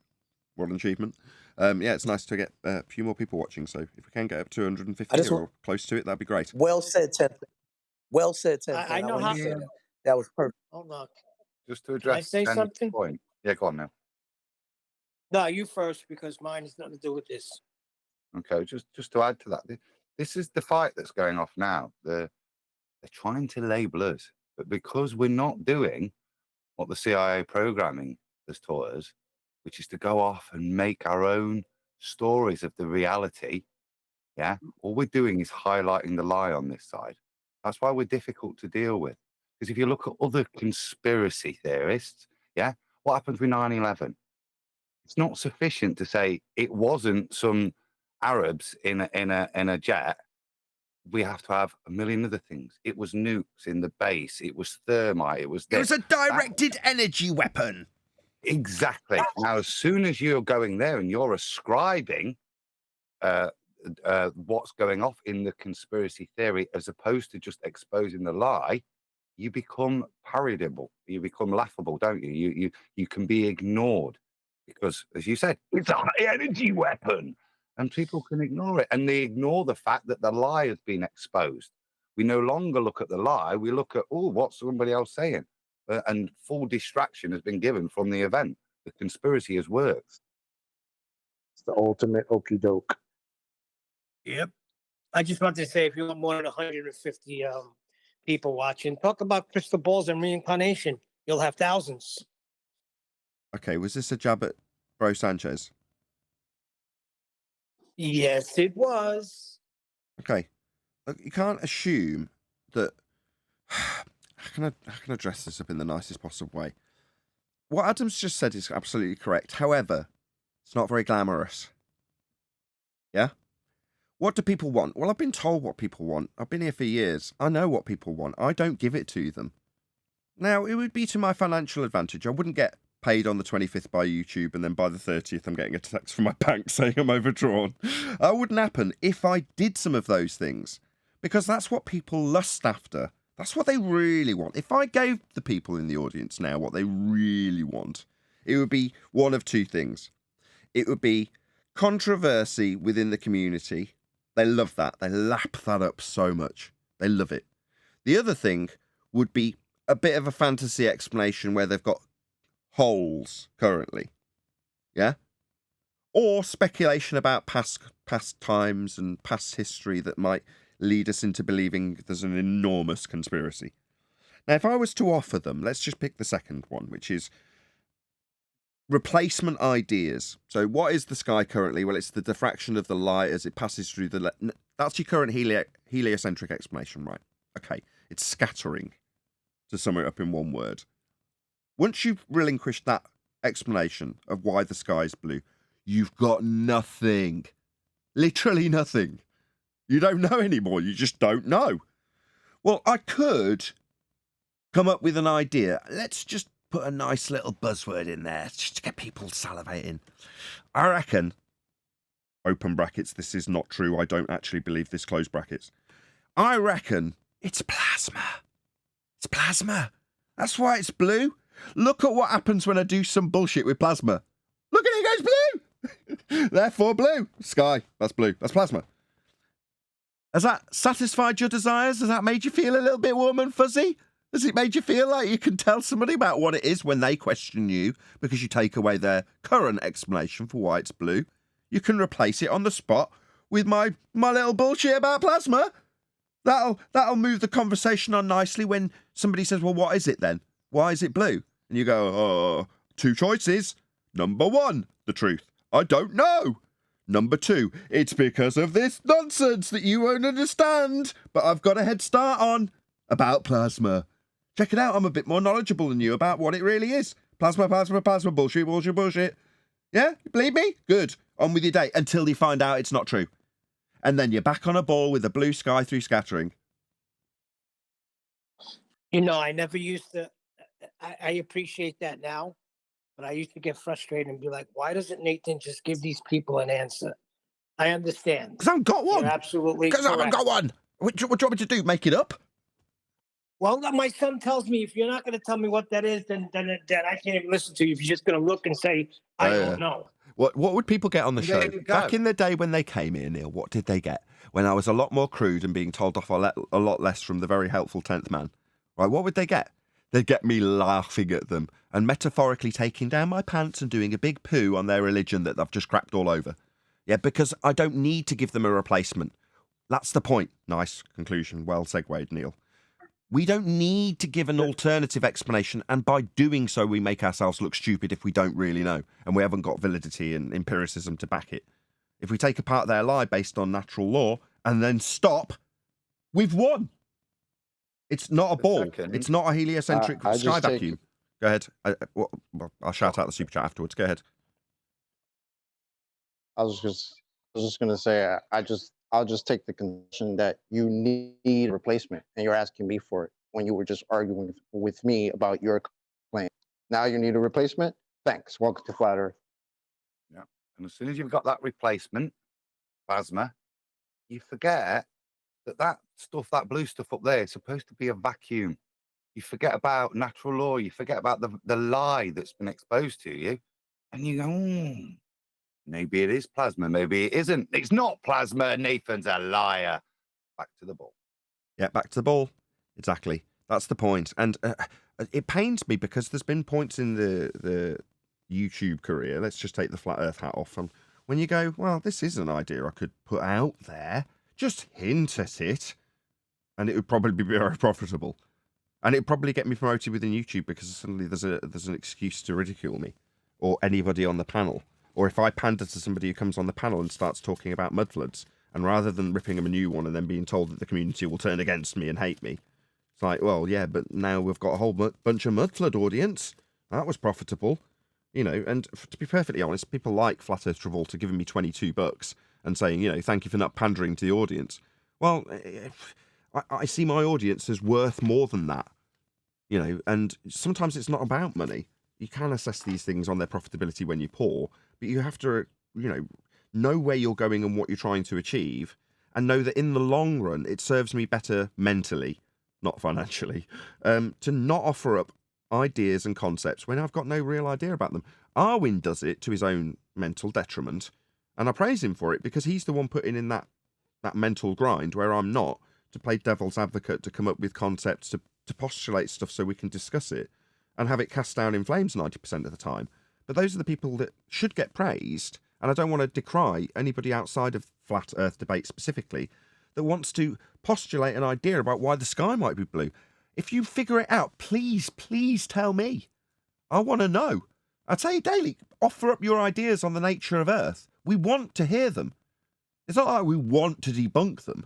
what an achievement. It's nice to get a few more people watching. So if we can get up to 150 or close to it, that'd be great. Well said, Ted. Well said, Ted. I know how. That was perfect. Hold on. Just to address say Danny's something? point. Yeah, go on now. No, you first, because mine has nothing to do with this. Okay, just to add to that, this is the fight that's going off now. They're trying to label us, but because we're not doing what the CIA programming has taught us, which is to go off and make our own stories of the reality, yeah, all we're doing is highlighting the lie on this side. That's why we're difficult to deal with. Because if you look at other conspiracy theorists, yeah, what happened with 9/11? It's not sufficient to say it wasn't some Arabs in a jet. We have to have a million other things. It was nukes in the base. It was thermite. It was a directed energy weapon. Exactly. Now, as soon as you're going there and you're ascribing what's going off in the conspiracy theory, as opposed to just exposing the lie, you become parodiable. You become laughable, don't you? You can be ignored because, as you said, it's a high energy weapon. And people can ignore it. And they ignore the fact that the lie has been exposed. We no longer look at the lie. We look at, what's somebody else saying? And full distraction has been given from the event. The conspiracy has worked. It's the ultimate okey doke. Yep. I just wanted to say, if you want more than 150 people watching, talk about crystal balls and reincarnation. You'll have thousands. Okay, was this a jab at Bro Sanchez? Yes, it was. Okay. Look, you can't assume that... How can I address this up in the nicest possible way? What Adam's just said is absolutely correct. However, it's not very glamorous. Yeah? What do people want? Well, I've been told what people want. I've been here for years. I know what people want. I don't give it to them. Now, it would be to my financial advantage. I wouldn't get paid on the 25th by YouTube, and then by the 30th, I'm getting a text from my bank saying I'm overdrawn. That wouldn't happen if I did some of those things, because that's what people lust after. That's what they really want. If I gave the people in the audience now what they really want, it would be one of two things. It would be controversy within the community. They love that. They lap that up so much. They love it. The other thing would be a bit of a fantasy explanation where they've got holes currently. Yeah? Or speculation about past times and past history that might lead us into believing there's an enormous conspiracy. Now, if I was to offer them, let's just pick the second one, which is replacement ideas. So what is the sky currently? Well, it's the diffraction of the light as it passes through the... That's your current heliocentric explanation, right? Okay. It's scattering, to sum it up in one word. Once you've relinquished that explanation of why the sky is blue, you've got nothing. Literally nothing. You don't know anymore. You just don't know. Well, I could come up with an idea. Let's just put a nice little buzzword in there just to get people salivating. I reckon, open brackets, this is not true. I don't actually believe this, close brackets. I reckon it's plasma. It's plasma. That's why it's blue. Look at what happens when I do some bullshit with plasma. Look at it, it goes blue. Therefore blue. Sky, that's blue. That's plasma. Has that satisfied your desires? Has that made you feel a little bit warm and fuzzy? Has it made you feel like you can tell somebody about what it is when they question you because you take away their current explanation for why it's blue? You can replace it on the spot with my little bullshit about plasma. That'll move the conversation on nicely when somebody says, well, what is it then? Why is it blue? And you go, oh, two choices. Number one, the truth. I don't know. Number two, it's because of this nonsense that you won't understand, but I've got a head start on about plasma. Check it out. I'm a bit more knowledgeable than you about what it really is. Plasma, plasma, plasma, bullshit, bullshit, bullshit. Yeah? You believe me? Good. On with your day until you find out it's not true. And then you're back on a ball with a blue sky through scattering. You know, I never used to, I appreciate that now, but I used to get frustrated and be like, why doesn't Nathan just give these people an answer? I understand. Because I haven't got one. You're absolutely Because I haven't correct. got one. What do you want me to do? Make it up? Well, my son tells me if you're not going to tell me what that is, then I can't even listen to you. If you're just going to look and say, I don't know. What would people get on the show? There you go. Back in the day when they came here, Neil, what did they get? When I was a lot more crude and being told off a lot less from the very helpful 10th man. Right, what would they get? They'd get me laughing at them and metaphorically taking down my pants and doing a big poo on their religion that I've just crapped all over. Yeah, because I don't need to give them a replacement. That's the point. Nice conclusion. Well segued, Neil. We don't need to give an alternative explanation, and by doing so, we make ourselves look stupid if we don't really know, and we haven't got validity and empiricism to back it. If we take apart their lie based on natural law and then stop, we've won. It's not a ball. It's not a heliocentric sky vacuum. Go ahead. I'll shout out the super chat afterwards. Go ahead. I was just gonna say I'll just take the conclusion that you need a replacement, and you're asking me for it when you were just arguing with me about your claim. Now you need a replacement? Thanks. Welcome to Flat Earth. Yeah. And as soon as you've got that replacement, plasma, you forget that stuff, that blue stuff up there is supposed to be a vacuum. You forget about natural law. You forget about the lie that's been exposed to you. And you go, maybe it is plasma. Maybe it isn't. It's not plasma. Nathan's a liar. Back to the ball. Yeah, back to the ball. Exactly. That's the point. And it pains me because there's been points in the YouTube career. Let's just take the flat earth hat off. And when you go, well, this is an idea I could put out there. Just hint at it. And it would probably be very profitable. And it'd probably get me promoted within YouTube because suddenly there's an excuse to ridicule me or anybody on the panel. Or if I pander to somebody who comes on the panel and starts talking about mud floods, and rather than ripping them a new one and then being told that the community will turn against me and hate me, it's like, well, yeah, but now we've got a whole bunch of mud flood audience. That was profitable, you know. And to be perfectly honest, people like Flat Earth Travolta giving me $22 and saying, you know, thank you for not pandering to the audience. Well, I see my audience as worth more than that, you know. And sometimes it's not about money. you can assess these things on their profitability when you're poor, but you have to, know where you're going and what you're trying to achieve, and know that in the long run, it serves me better mentally, not financially, to not offer up ideas and concepts when I've got no real idea about them. Arwin does it to his own mental detriment, and I praise him for it because he's the one putting in that mental grind where I'm not, to play devil's advocate, to come up with concepts, to postulate stuff so we can discuss it and have it cast down in flames 90% of the time. But those are the people that should get praised, and I don't want to decry anybody outside of flat earth debate specifically that wants to postulate an idea about why the sky might be blue. If you figure it out, please tell me. I want to know. I tell you daily, offer up your ideas on the nature of Earth. We want to hear them. It's not like we want to debunk them.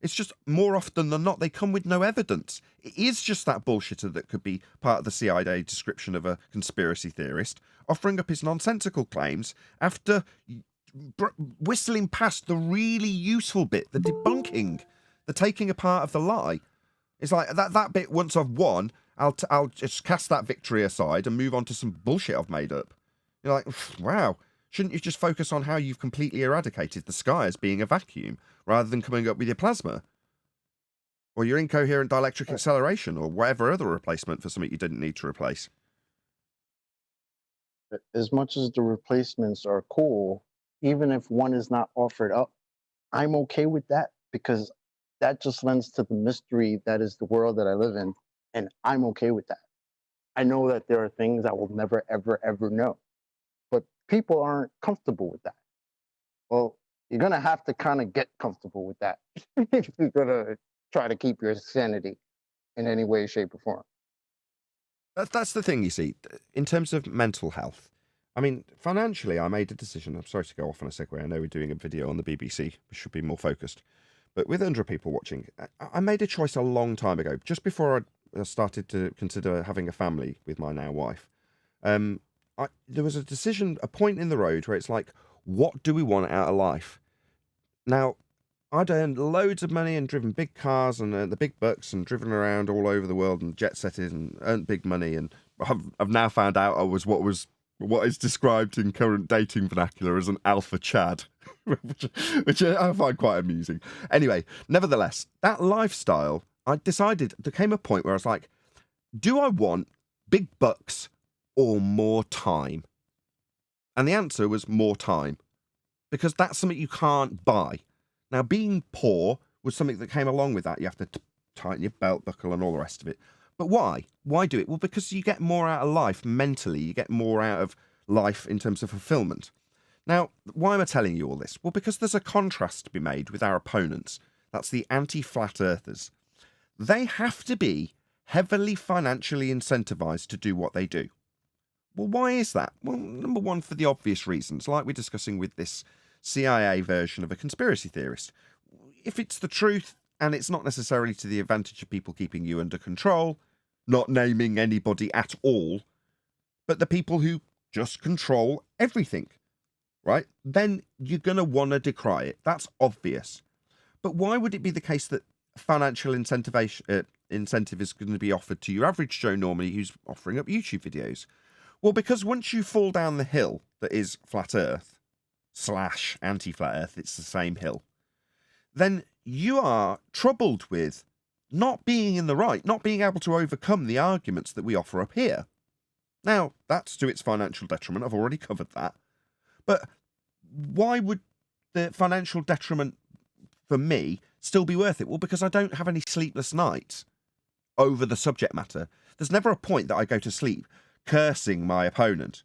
It's just more often than not, they come with no evidence. It is just that bullshitter that could be part of the CIA description of a conspiracy theorist, offering up his nonsensical claims after whistling past the really useful bit, the debunking, the taking apart of the lie. It's like that bit, once I've won, I'll just cast that victory aside and move on to some bullshit I've made up. You're like, wow, shouldn't you just focus on how you've completely eradicated the sky as being a vacuum, rather than coming up with your plasma? Or your incoherent dielectric acceleration, or whatever other replacement for something you didn't need to replace. As much as the replacements are cool, even if one is not offered up, I'm okay with that, because that just lends to the mystery that is the world that I live in, and I'm okay with that. I know that there are things I will never, ever, ever know, but people aren't comfortable with that. Well, you're going to have to kind of get comfortable with that if you're going to try to keep your sanity in any way, shape, or form. That's the thing, you see, in terms of mental health. I mean, financially, I made a decision. I'm sorry to go off on a segue. I know we're doing a video on the BBC. We should be more focused. But with 100 people watching, I made a choice a long time ago, just before I started to consider having a family with my now wife. There was a decision, a point in the road where it's like, what do we want out of life? Now, I'd earned loads of money and driven big cars and the big bucks and driven around all over the world and jet setted and earned big money. And I've now found out I was what is described in current dating vernacular as an alpha Chad, which I find quite amusing. Anyway, nevertheless, that lifestyle, I decided, there came a point where I was like, do I want big bucks or more time? And the answer was more time, because that's something you can't buy. Now, being poor was something that came along with that. You have to tighten your belt buckle and all the rest of it. But why? Why do it? Well, because you get more out of life mentally. You get more out of life in terms of fulfillment. Now, why am I telling you all this? Well, because there's a contrast to be made with our opponents. That's the anti-flat earthers. They have to be heavily financially incentivized to do what they do. Well, why is that? Well, number one, for the obvious reasons, like we're discussing with this CIA version of a conspiracy theorist. If it's the truth, and it's not necessarily to the advantage of people keeping you under control, not naming anybody at all, but the people who just control everything, right? Then you're going to want to decry it. That's obvious. But why would it be the case that financial incentive is going to be offered to your average Joe normally who's offering up YouTube videos? Well, because once you fall down the hill that is flat earth / anti-flat earth, it's the same hill, then you are troubled with not being in the right, not being able to overcome the arguments that we offer up here. Now, that's to its financial detriment. I've already covered that. But why would the financial detriment for me still be worth it? Well, because I don't have any sleepless nights over the subject matter. There's never a point that I go to sleep cursing my opponent.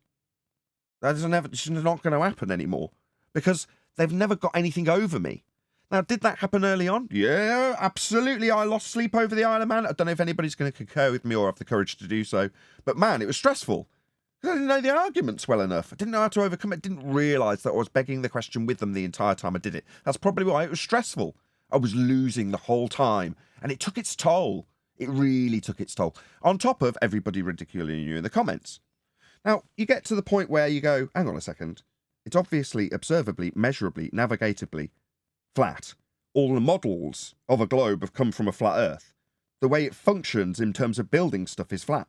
It's not going to happen anymore, because they've never got anything over me. Now, did that happen early on? Yeah, absolutely. I lost sleep over the Isle of Man. I don't know if anybody's going to concur with me or have the courage to do so. But man, it was stressful. I didn't know the arguments well enough. I didn't know how to overcome it. I didn't realise that I was begging the question with them the entire time I did it. That's probably why it was stressful. I was losing the whole time. And it took its toll. It really took its toll. On top of everybody ridiculing you in the comments. Now, you get to the point where you go, hang on a second. It's obviously, observably, measurably, navigatably flat. All the models of a globe have come from a flat Earth. The way it functions in terms of building stuff is flat.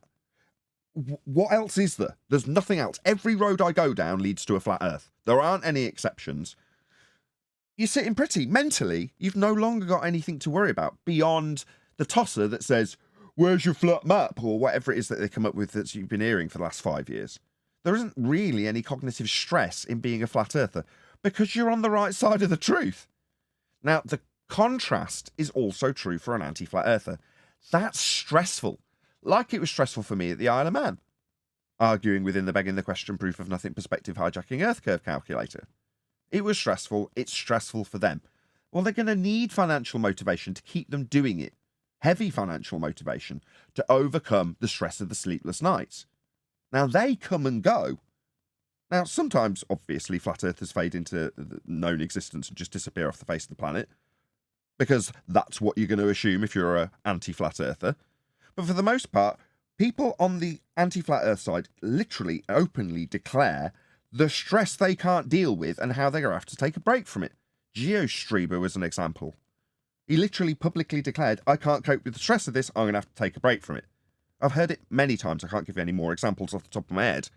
what else is there? There's nothing else. Every road I go down leads to a flat earth. There aren't any exceptions. You're sitting pretty. Mentally, you've no longer got anything to worry about beyond the tosser that says, where's your flat map? Or whatever it is that they come up with that you've been hearing for the last 5 years. There isn't really any cognitive stress in being a flat earther because you're on the right side of the truth. Now, the contrast is also true for an anti-flat earther. That's stressful. Like it was stressful for me at the Isle of Man, arguing within the begging the question proof of nothing perspective hijacking Earth curve calculator. It was stressful. It's stressful for them. Well, they're going to need financial motivation to keep them doing it. Heavy financial motivation to overcome the stress of the sleepless nights. Now, they come and go. Now, sometimes, obviously, flat earthers fade into known existence and just disappear off the face of the planet, because that's what you're going to assume if you're an anti-flat earther. But for the most part, people on the anti-flat earth side literally openly declare the stress they can't deal with and how they're going to have to take a break from it. GeoStreamer was an example. He literally publicly declared, I can't cope with the stress of this, I'm going to have to take a break from it. I've heard it many times, I can't give you any more examples off the top of my head.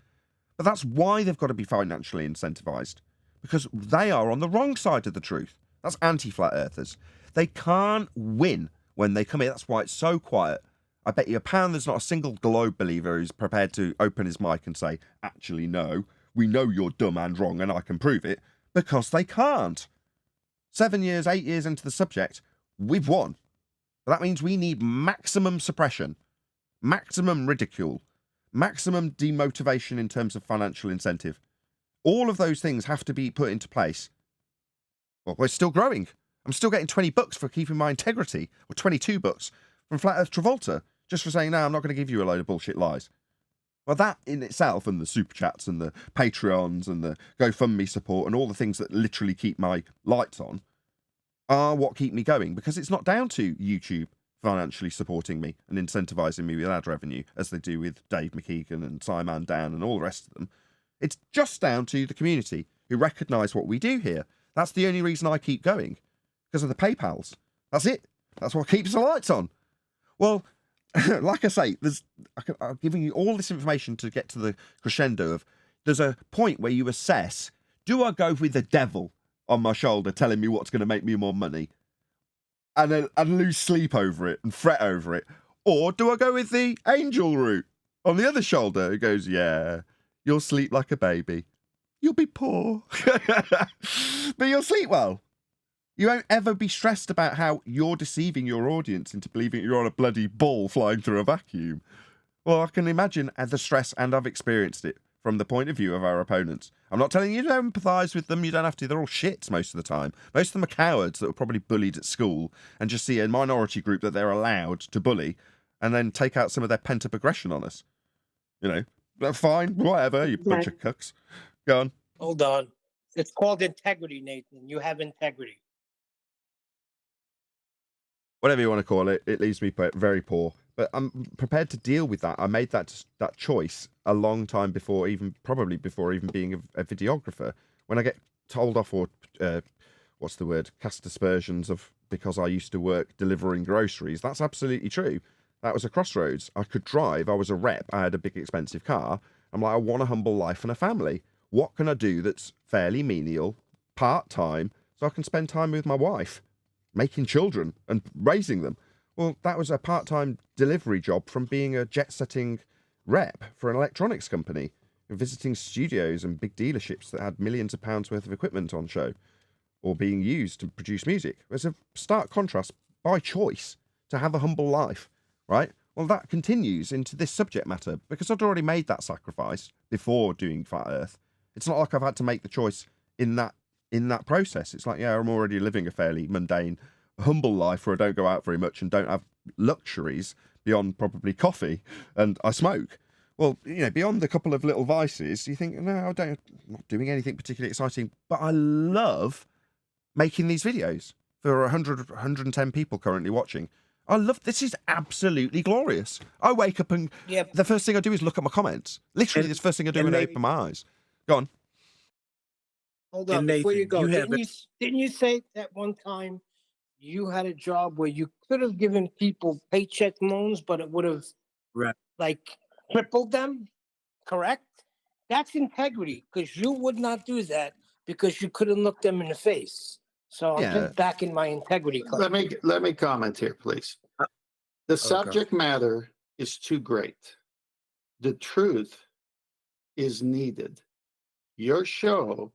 But that's why they've got to be financially incentivized, because they are on the wrong side of the truth. That's anti-flat earthers. They can't win when they come here. That's why it's so quiet. I bet you £1 there's not a single globe believer who's prepared to open his mic and say, actually, no, we know you're dumb and wrong and I can prove it, because they can't. 7 years, 8 years into the subject, we've won. But that means we need maximum suppression, maximum ridicule, maximum demotivation in terms of financial incentive. All of those things have to be put into place. Well, we're still growing. I'm still getting $20 for keeping my integrity, or $22 from Flat Earth Travolta, just for saying, no, I'm not going to give you a load of bullshit lies. Well, that in itself, and the super chats and the Patreons and the GoFundMe support and all the things that literally keep my lights on, are what keep me going, because it's not down to YouTube financially supporting me and incentivizing me with ad revenue, as they do with Dave McKeegan and Simon Dan and all the rest of them. It's just down to the community who recognise what we do here. That's the only reason I keep going, because of the PayPals. That's it. That's what keeps the lights on. Well, like I say, I'm giving you all this information to get to the crescendo of, there's a point where you assess, do I go with the devil on my shoulder telling me what's going to make me more money and lose sleep over it and fret over it? Or do I go with the angel route on the other shoulder who goes, yeah, you'll sleep like a baby. You'll be poor, but you'll sleep well. You won't ever be stressed about how you're deceiving your audience into believing you're on a bloody ball flying through a vacuum. Well, I can imagine the stress, and I've experienced it from the point of view of our opponents. I'm not telling you to empathise with them. You don't have to. They're all shits most of the time. Most of them are cowards that were probably bullied at school and just see a minority group that they're allowed to bully and then take out some of their pent-up aggression on us. You know, fine, whatever, you bunch of cucks. Go on. Hold on. It's called integrity, Nathan. You have integrity. Whatever you want to call it, it leaves me very poor. But I'm prepared to deal with that. I made that choice a long time before, probably before even being a videographer. When I get told off or, cast aspersions of because I used to work delivering groceries, that's absolutely true. That was a crossroads. I could drive. I was a rep. I had a big expensive car. I'm like, I want a humble life and a family. What can I do that's fairly menial, part-time, so I can spend time with my wife, making children and raising them? Well, that was a part-time delivery job from being a jet-setting rep for an electronics company and visiting studios and big dealerships that had millions of pounds worth of equipment on show or being used to produce music. There's a stark contrast by choice to have a humble life, right? Well, that continues into this subject matter because I'd already made that sacrifice before doing Flat Earth. It's not like I've had to make the choice in that process. It's like, yeah, I'm already living a fairly mundane, humble life where I don't go out very much and don't have luxuries beyond probably coffee, and I smoke. Well, beyond a couple of little vices, you think, no, I'm not doing anything particularly exciting, but I love making these videos for 100, 110 people currently watching. This is absolutely glorious. I wake up and the first thing I do is look at my comments. Literally, the first thing I do when I open my eyes. Go on. Hold on, before you go, didn't you say that one time you had a job where you could have given people paycheck loans, but it would have crippled them, correct? That's integrity, because you would not do that because you couldn't look them in the face. So I'm Yeah. just back in my integrity class. Let me comment here, please. The subject matter is too great. The truth is needed. Your show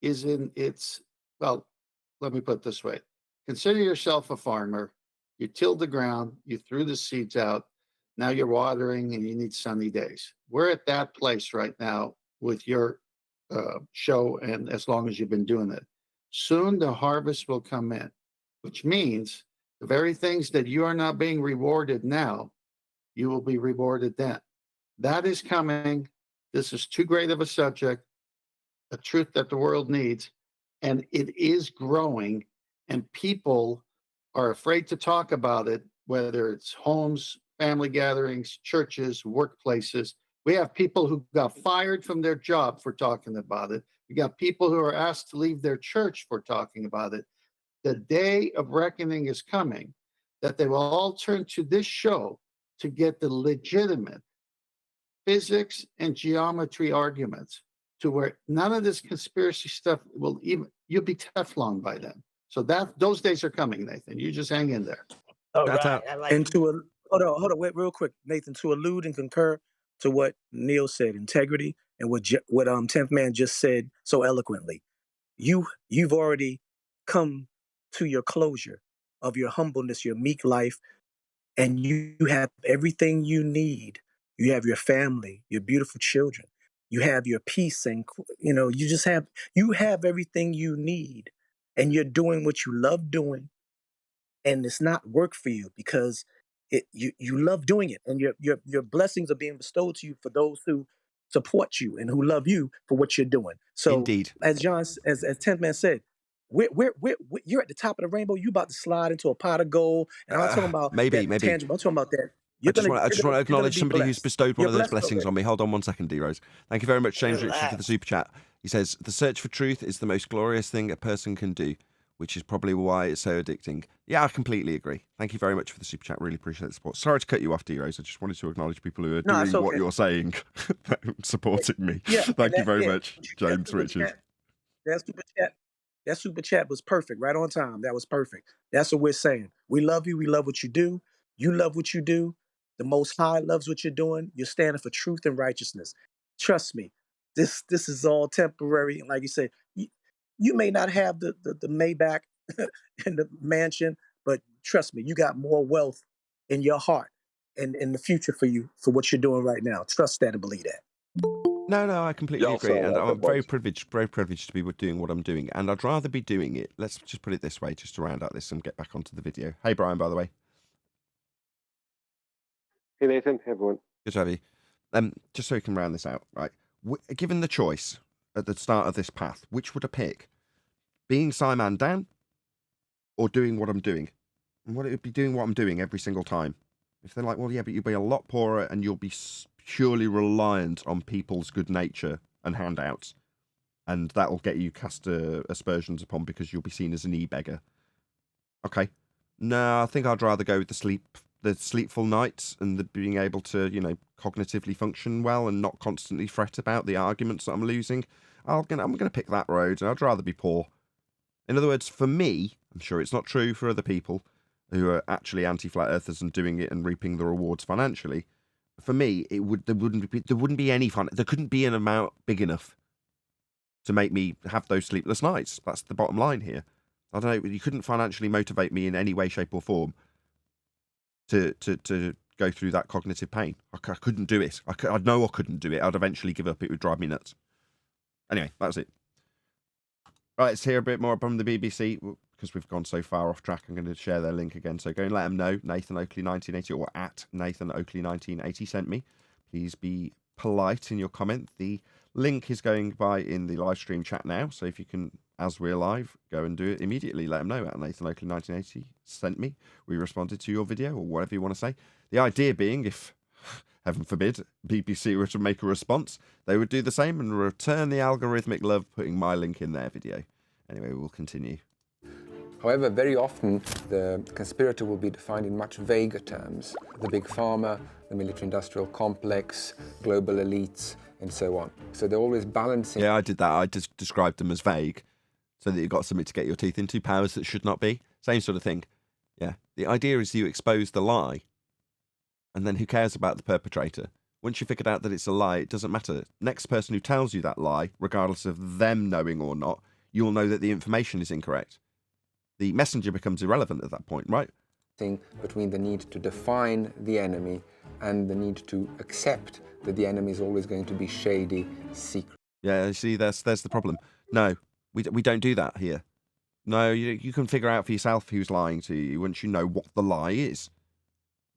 is in its, well, let me put it this way. Consider yourself a farmer. You tilled the ground, you threw the seeds out. Now you're watering and you need sunny days. We're at that place right now with your show, and as long as you've been doing it. Soon the harvest will come in, which means the very things that you are not being rewarded now, you will be rewarded then. That is coming. This is too great of a subject, a truth that the world needs, and it is growing, and people are afraid to talk about it, whether it's homes, family gatherings, churches, workplaces. We have people who got fired from their job for talking about it. We got people who are asked to leave their church for talking about it. The day of reckoning is coming, that they will all turn to this show to get the legitimate physics and geometry arguments, to where none of this conspiracy stuff will even, you'll be Teflon by then. So those days are coming, Nathan. You just hang in there. All right. I like And hold on, wait, real quick, Nathan, to allude and concur to what Neil said, integrity, and what 10th Man just said so eloquently. You've already come to your closure of your humbleness, your meek life, and you have everything you need. You have your family, your beautiful children. You have your peace, and you have everything you need, and you're doing what you love doing, and it's not work for you because you love doing it, and your blessings are being bestowed to you for those who support you and who love you for what you're doing. So, Indeed. as 10th Man said, you're at the top of the rainbow. You about to slide into a pot of gold, and I'm not talking about maybe. tangible. I'm talking about that. I just want to acknowledge somebody who's bestowed one You're of those blessed blessings already. on me. Hold on one second, D-Rose. Thank you very much, James Richard, for the super chat. He says, the search for truth is the most glorious thing a person can do, which is probably why it's so addicting. Yeah, I completely agree. Thank you very much for the super chat. Really appreciate the support. Sorry to cut you off, D-Rose. I just wanted to acknowledge people who are No, it's doing what okay. you're saying, supporting me. Yeah, Thank you very much, James Richard. That super chat was perfect, right on time. That was perfect. That's what we're saying. We love you. We love what you do. You love what you do. The Most High loves what you're doing. You're standing for truth and righteousness. Trust me, this is all temporary. And like you said, you may not have the Maybach and the mansion, but trust me, you got more wealth in your heart and in the future for you for what you're doing right now. Trust that and believe that. No, I completely agree, and I'm very privileged to be doing what I'm doing, and I'd rather be doing it. Let's just put it this way, just to round out this and get back onto the video. Hey, Brian, by the way. Hey, Nathan. Hey, everyone. Good to have you. Just so we can round this out, right? Given the choice at the start of this path, which would I pick? Being Simon Dan, or doing what I'm doing? And what it would be doing what I'm doing every single time. If they're like, well, yeah, but you'll be a lot poorer and you'll be purely reliant on people's good nature and handouts, and that'll get you cast aspersions upon because you'll be seen as an e-beggar. Okay. No, I think I'd rather go with the sleepful nights and the being able to, cognitively function well and not constantly fret about the arguments that I'm losing. I'm going to pick that road, and I'd rather be poor. In other words, for me, I'm sure it's not true for other people who are actually anti-flat earthers and doing it and reaping the rewards financially. For me, there wouldn't be any fun. There couldn't be an amount big enough to make me have those sleepless nights. That's the bottom line here. I don't know. You couldn't financially motivate me in any way, shape, or form to go through that cognitive pain. I couldn't do it. I know I couldn't do it. I'd eventually give up. It would drive me nuts. Anyway, that's it. Right, let's hear a bit more from the BBC. Because we've gone so far off track, I'm going to share their link again. So go and let them know. Nathan Oakley 1980 or at Nathan Oakley 1980 sent me. Please be polite in your comment. The link is going by in the live stream chat now. So if you can, as we're live, go and do it immediately. Let them know at Nathan Oakley 1980 sent me. We responded to your video or whatever you want to say. The idea being, if, heaven forbid, BBC were to make a response, they would do the same and return the algorithmic love, putting my link in their video. Anyway, we'll continue. However, very often the conspirator will be defined in much vaguer terms. The big pharma, the military-industrial complex, global elites, and so on. So they're always balancing. Yeah, I did that. I just described them as vague, so that you've got something to get your teeth into, powers that should not be. Same sort of thing. Yeah. The idea is you expose the lie, and then who cares about the perpetrator? Once you figured out that it's a lie, it doesn't matter. Next person who tells you that lie, regardless of them knowing or not, you'll know that the information is incorrect. The messenger becomes irrelevant at that point, right? Between the need to define the enemy and the need to accept that the enemy is always going to be shady, secret. Yeah, you see, there's the problem. No, we don't do that here. No, you can figure out for yourself who's lying to you once you know what the lie is.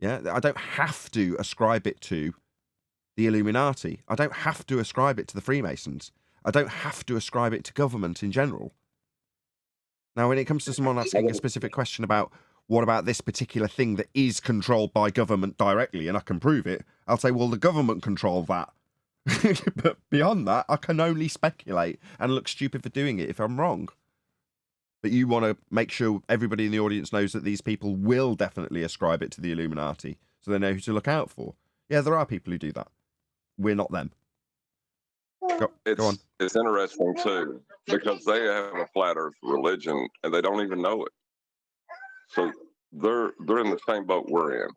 Yeah, I don't have to ascribe it to the Illuminati. I don't have to ascribe it to the Freemasons. I don't have to ascribe it to government in general. Now, when it comes to someone asking a specific question about what about this particular thing that is controlled by government directly, and I can prove it, I'll say, well, the government control that. But beyond that, I can only speculate and look stupid for doing it if I'm wrong. But you want to make sure everybody in the audience knows that these people will definitely ascribe it to the Illuminati, so they know who to look out for. Yeah, there are people who do that. We're not them. Go on. It's interesting too, because they have a flat earth religion and they don't even know it. So they're in the same boat we're in,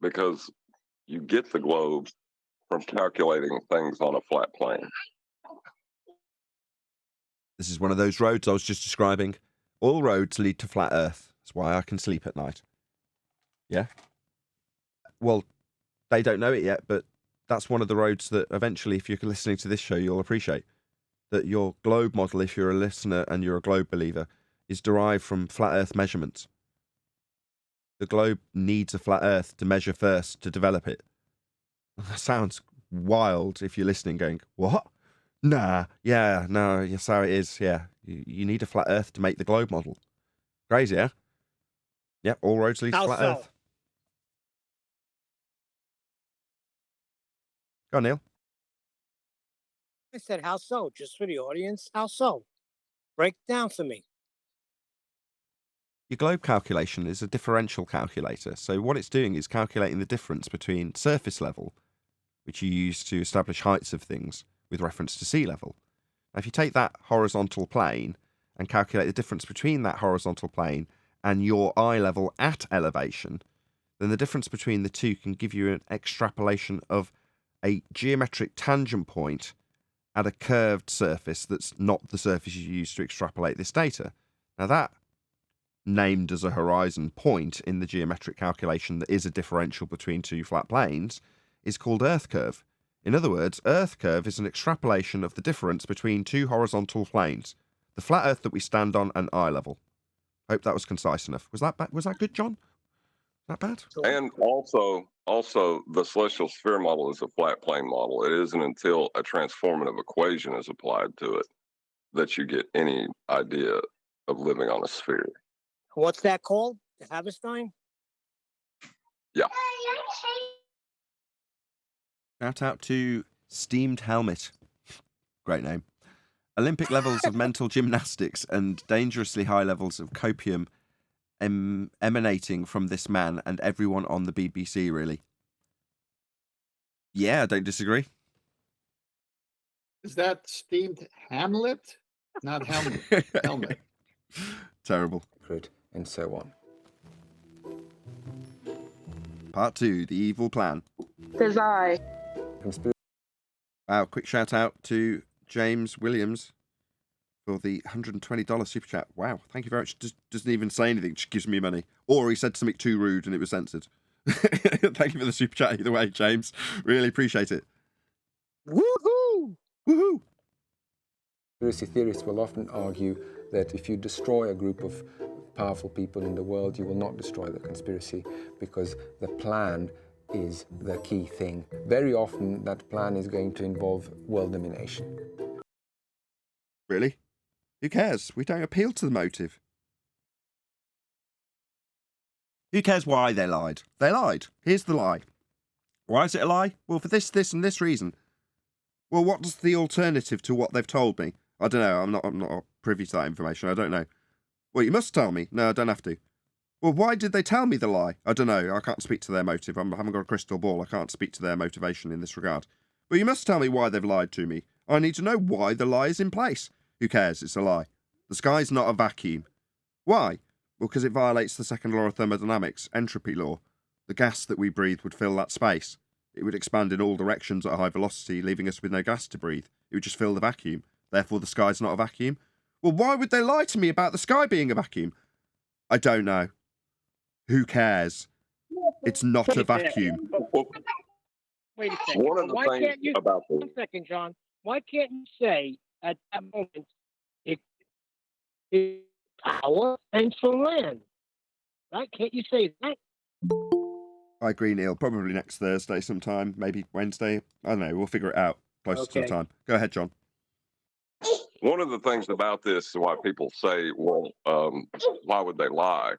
because you get the globe from calculating things on a flat plane. This is one of those roads I was just describing. All roads lead to flat earth. That's why I can sleep at night. Yeah? Well, they don't know it yet, but that's one of the roads that eventually, if you're listening to this show, you'll appreciate. That your globe model, if you're a listener and you're a globe believer, is derived from flat earth measurements. The globe needs a flat earth to measure first to develop it. That sounds wild if you're listening going, what? Nah, yeah, no, yes, how it is, yeah. You need a flat earth to make the globe model. Crazy, yeah? Yep, all roads lead to flat earth. Go on, Neil. I said, how so? Just for the audience? How so? Break it down for me. Your globe calculation is a differential calculator. So what it's doing is calculating the difference between surface level, which you use to establish heights of things with reference to sea level. Now, if you take that horizontal plane and calculate the difference between that horizontal plane and your eye level at elevation, then the difference between the two can give you an extrapolation of a geometric tangent point at a curved surface that's not the surface you use to extrapolate this data. Now that, named as a horizon point in the geometric calculation that is a differential between two flat planes, is called Earth curve. In other words, Earth curve is an extrapolation of the difference between two horizontal planes, the flat Earth that we stand on and eye level. Hope that was concise enough. Was that good, John? Not bad. And also the celestial sphere model is a flat plane model. It isn't until a transformative equation is applied to it that you get any idea of living on a sphere. What's that called? The Haverstein? Yeah. Shout out to Steamed Helmet. Great name. Olympic levels of mental gymnastics and dangerously high levels of copium emanating from this man and everyone on the BBC, really. Yeah, I don't disagree. Is that steamed Hamlet? Not helmet. Helmet. Terrible. And so on. Part 2, the evil plan. Tis I. Wow, quick shout out to James Williams for the $120 super chat. Wow, thank you very much. Doesn't even say anything, just gives me money. Or he said something too rude and it was censored. Thank you for the super chat either way, James. Really appreciate it. Woohoo! Woohoo! Conspiracy theorists will often argue that if you destroy a group of powerful people in the world, you will not destroy the conspiracy because the plan is the key thing. Very often that plan is going to involve world domination. Really? Who cares? We don't appeal to the motive. Who cares why they lied? They lied. Here's the lie. Why is it a lie? Well, for this, and this reason. Well, what's the alternative to what they've told me? I don't know. I'm not privy to that information. I don't know. Well, you must tell me. No, I don't have to. Well, why did they tell me the lie? I don't know. I can't speak to their motive. I haven't got a crystal ball. I can't speak to their motivation in this regard. But you must tell me why they've lied to me. I need to know why the lie is in place. Who cares? It's a lie. The sky's not a vacuum. Why? Well, because it violates the second law of thermodynamics, entropy law. The gas that we breathe would fill that space. It would expand in all directions at high velocity, leaving us with no gas to breathe. It would just fill the vacuum. Therefore, the sky's not a vacuum. Well, why would they lie to me about the sky being a vacuum? I don't know. Who cares? It's not a vacuum. Wait a second. One of the Why things can't you? about the 1 second, John. Why can't you say at that moment it power and for land? Right? Can't you say that? I agree, Neil. Probably next Thursday sometime, maybe Wednesday. I don't know. We'll figure it out closer to the Okay. time. Go ahead, John. One of the things about this, why people say, well, why would they lie,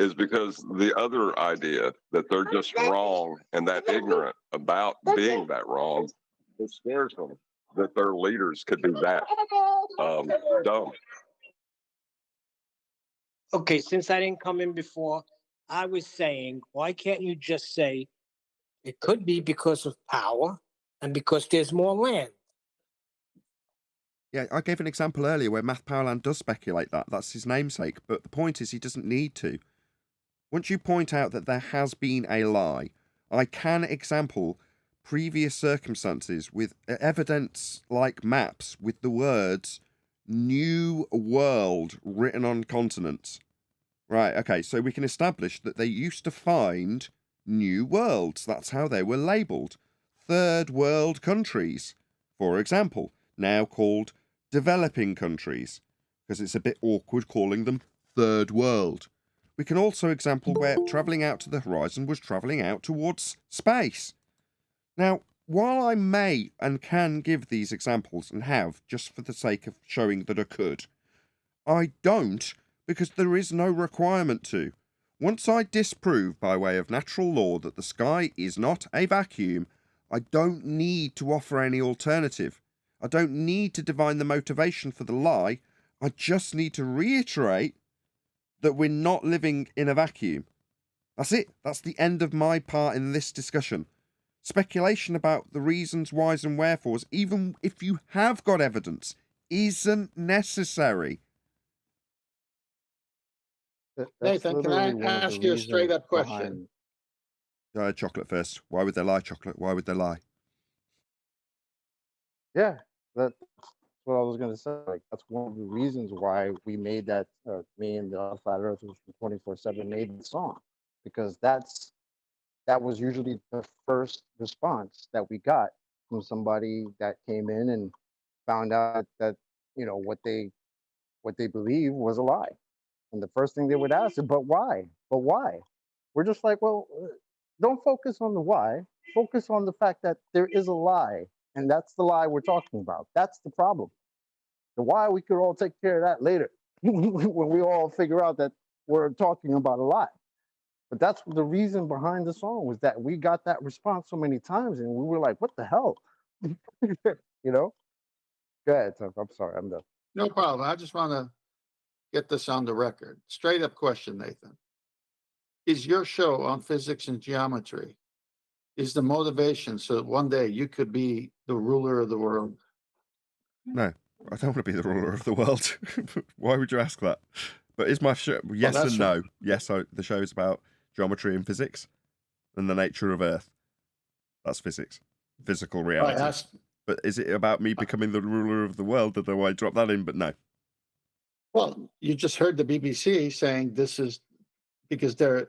is because the other idea that they're just wrong and that ignorant about being that wrong, it scares them that their leaders could be that dumb. Okay, since I didn't come in before, I was saying, why can't you just say it could be because of power and because there's more land? Yeah, I gave an example earlier where Matt Powerland does speculate that. That's his namesake. But the point is he doesn't need to. Once you point out that there has been a lie, I can example previous circumstances with evidence like maps with the words New World written on continents. Right, okay, so we can establish that they used to find new worlds. That's how they were labelled. Third world countries, for example, now called developing countries, because it's a bit awkward calling them third world. We can also example where travelling out to the horizon was travelling out towards space. Now, while I may and can give these examples and have, just for the sake of showing that I could, I don't, because there is no requirement to. Once I disprove by way of natural law that the sky is not a vacuum, I don't need to offer any alternative. I don't need to divine the motivation for the lie. I just need to reiterate that we're not living in a vacuum. That's it. That's the end of my part in this discussion. Speculation about the reasons, whys and wherefores, even if you have got evidence, isn't necessary. Nathan, can I ask you a straight up question? Chocolate first. Why would they lie, Chocolate? Why would they lie? Yeah, that's what I was gonna say. Like, that's one of the reasons why we made that. Me and the Flat Earthers from 24/7 made the song, because that was usually the first response that we got from somebody that came in and found out that what they believe was a lie, and the first thing they would ask is, "But why? But why?" We're just like, well, don't focus on the why. Focus on the fact that there is a lie, and that's the lie we're talking about. That's the problem. The why, we could all take care of that later when we all figure out that we're talking about a lie. But that's the reason behind the song, was that we got that response so many times, and we were like, "What the hell?" Go ahead, Tuck. I'm sorry, I'm done. No problem. I just want to get this on the record. Straight up question, Nathan. Is your show on physics and geometry, is the motivation so that one day you could be the ruler of the world? No, I don't want to be the ruler of the world. Why would you ask that? But is my show? Yes and no. Yes, the show is about geometry and physics and the nature of Earth. That's physics, physical reality. But is it about me becoming the ruler of the world? That I drop that in, but no. Well, you just heard the BBC saying this is because they're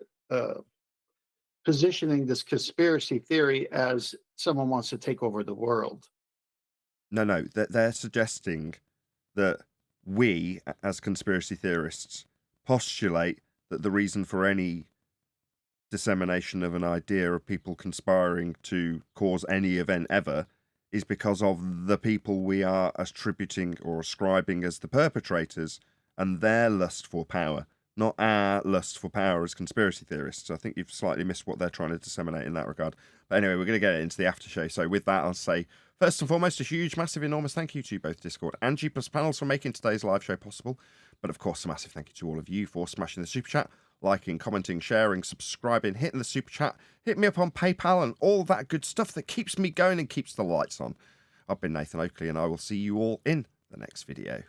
positioning this conspiracy theory as someone wants to take over the world. No, they're suggesting that we, as conspiracy theorists, postulate that the reason for any dissemination of an idea of people conspiring to cause any event ever is because of the people we are attributing or ascribing as the perpetrators and their lust for power, not our lust for power as conspiracy theorists. I think you've slightly missed what they're trying to disseminate in that regard. But anyway, we're going to get into the after show. So with that, I'll say, first and foremost, a huge, massive, enormous thank you to both Discord and G+ panels for making today's live show possible. But of course, a massive thank you to all of you for smashing the super chat, liking, commenting, sharing, subscribing, hitting the super chat, hit me up on PayPal and all that good stuff that keeps me going and keeps the lights on. I've been Nathan Oakley, and I will see you all in the next video.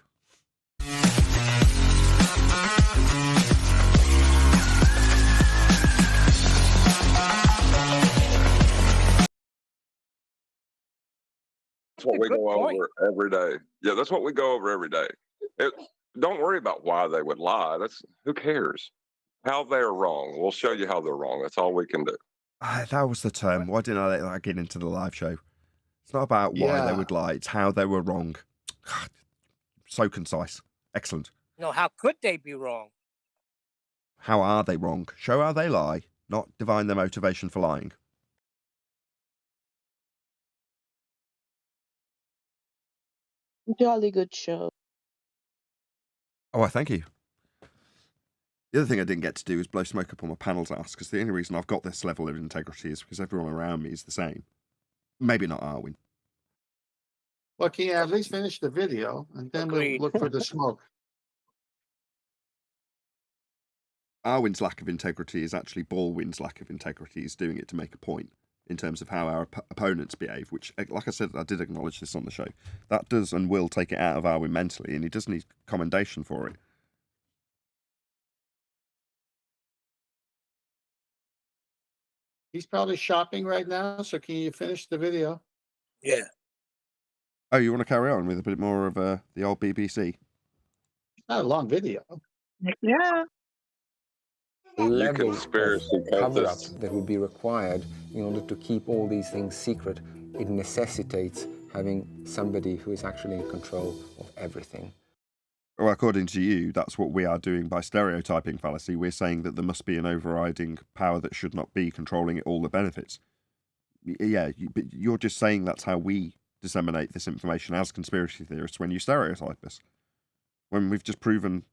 That's what we go over every day. Yeah, that's what we go over every day. Don't worry about why they would lie. Who cares? How they're wrong. We'll show you how they're wrong. That's all we can do. That was the term. Why didn't I let that get into the live show? It's not about why they would lie. It's how they were wrong. God, so concise. Excellent. No, how could they be wrong? How are they wrong? Show how they lie, not divine their motivation for lying. Jolly good show. Oh, I thank you. The other thing I didn't get to do is blow smoke up on my panel's ass, because the only reason I've got this level of integrity is because everyone around me is the same. Maybe not Arwin. Well, can you at least finish the video, and then we'll look for the smoke. Arwin's lack of integrity is actually Baldwin's lack of integrity. He's doing it to make a point in terms of how our opponents behave, which, like I said, I did acknowledge this on the show. That does and will take it out of Arwin mentally, and he does need commendation for it. He's probably shopping right now, so can you finish the video? Yeah. Oh, you want to carry on with a bit more of the old BBC? Not a long video. Yeah. Level conspiracy of cover-up cultists. that would be required in order to keep all these things secret, it necessitates having somebody who is actually in control of everything. Well, according to you, that's what we are doing by stereotyping fallacy. We're saying that there must be an overriding power that should not be controlling it all the benefits. Yeah, but you're just saying that's how we disseminate this information as conspiracy theorists when you stereotype us. When we've just proven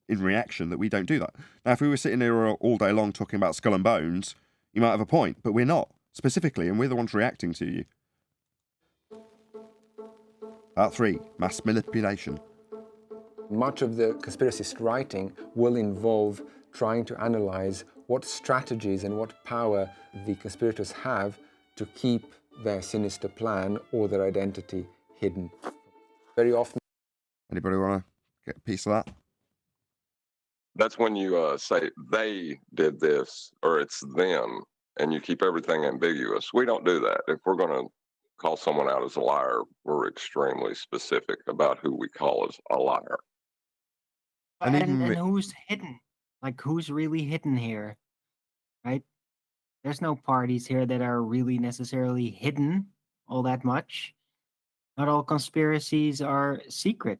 in reaction that we don't do that. Now, if we were sitting here all day long talking about skull and bones, you might have a point, but we're not, specifically, and we're the ones reacting to you. Part 3, mass manipulation. Much of the conspiracist writing will involve trying to analyze what strategies and what power the conspirators have to keep their sinister plan or their identity hidden. Very often. Anybody want to get a piece of that? That's when you say they did this or it's them, and you keep everything ambiguous. We don't do that. If we're going to call someone out as a liar, we're extremely specific about who we call as a liar. And who's hidden? Like, who's really hidden here? Right? There's no parties here that are really necessarily hidden all that much. Not all conspiracies are secret.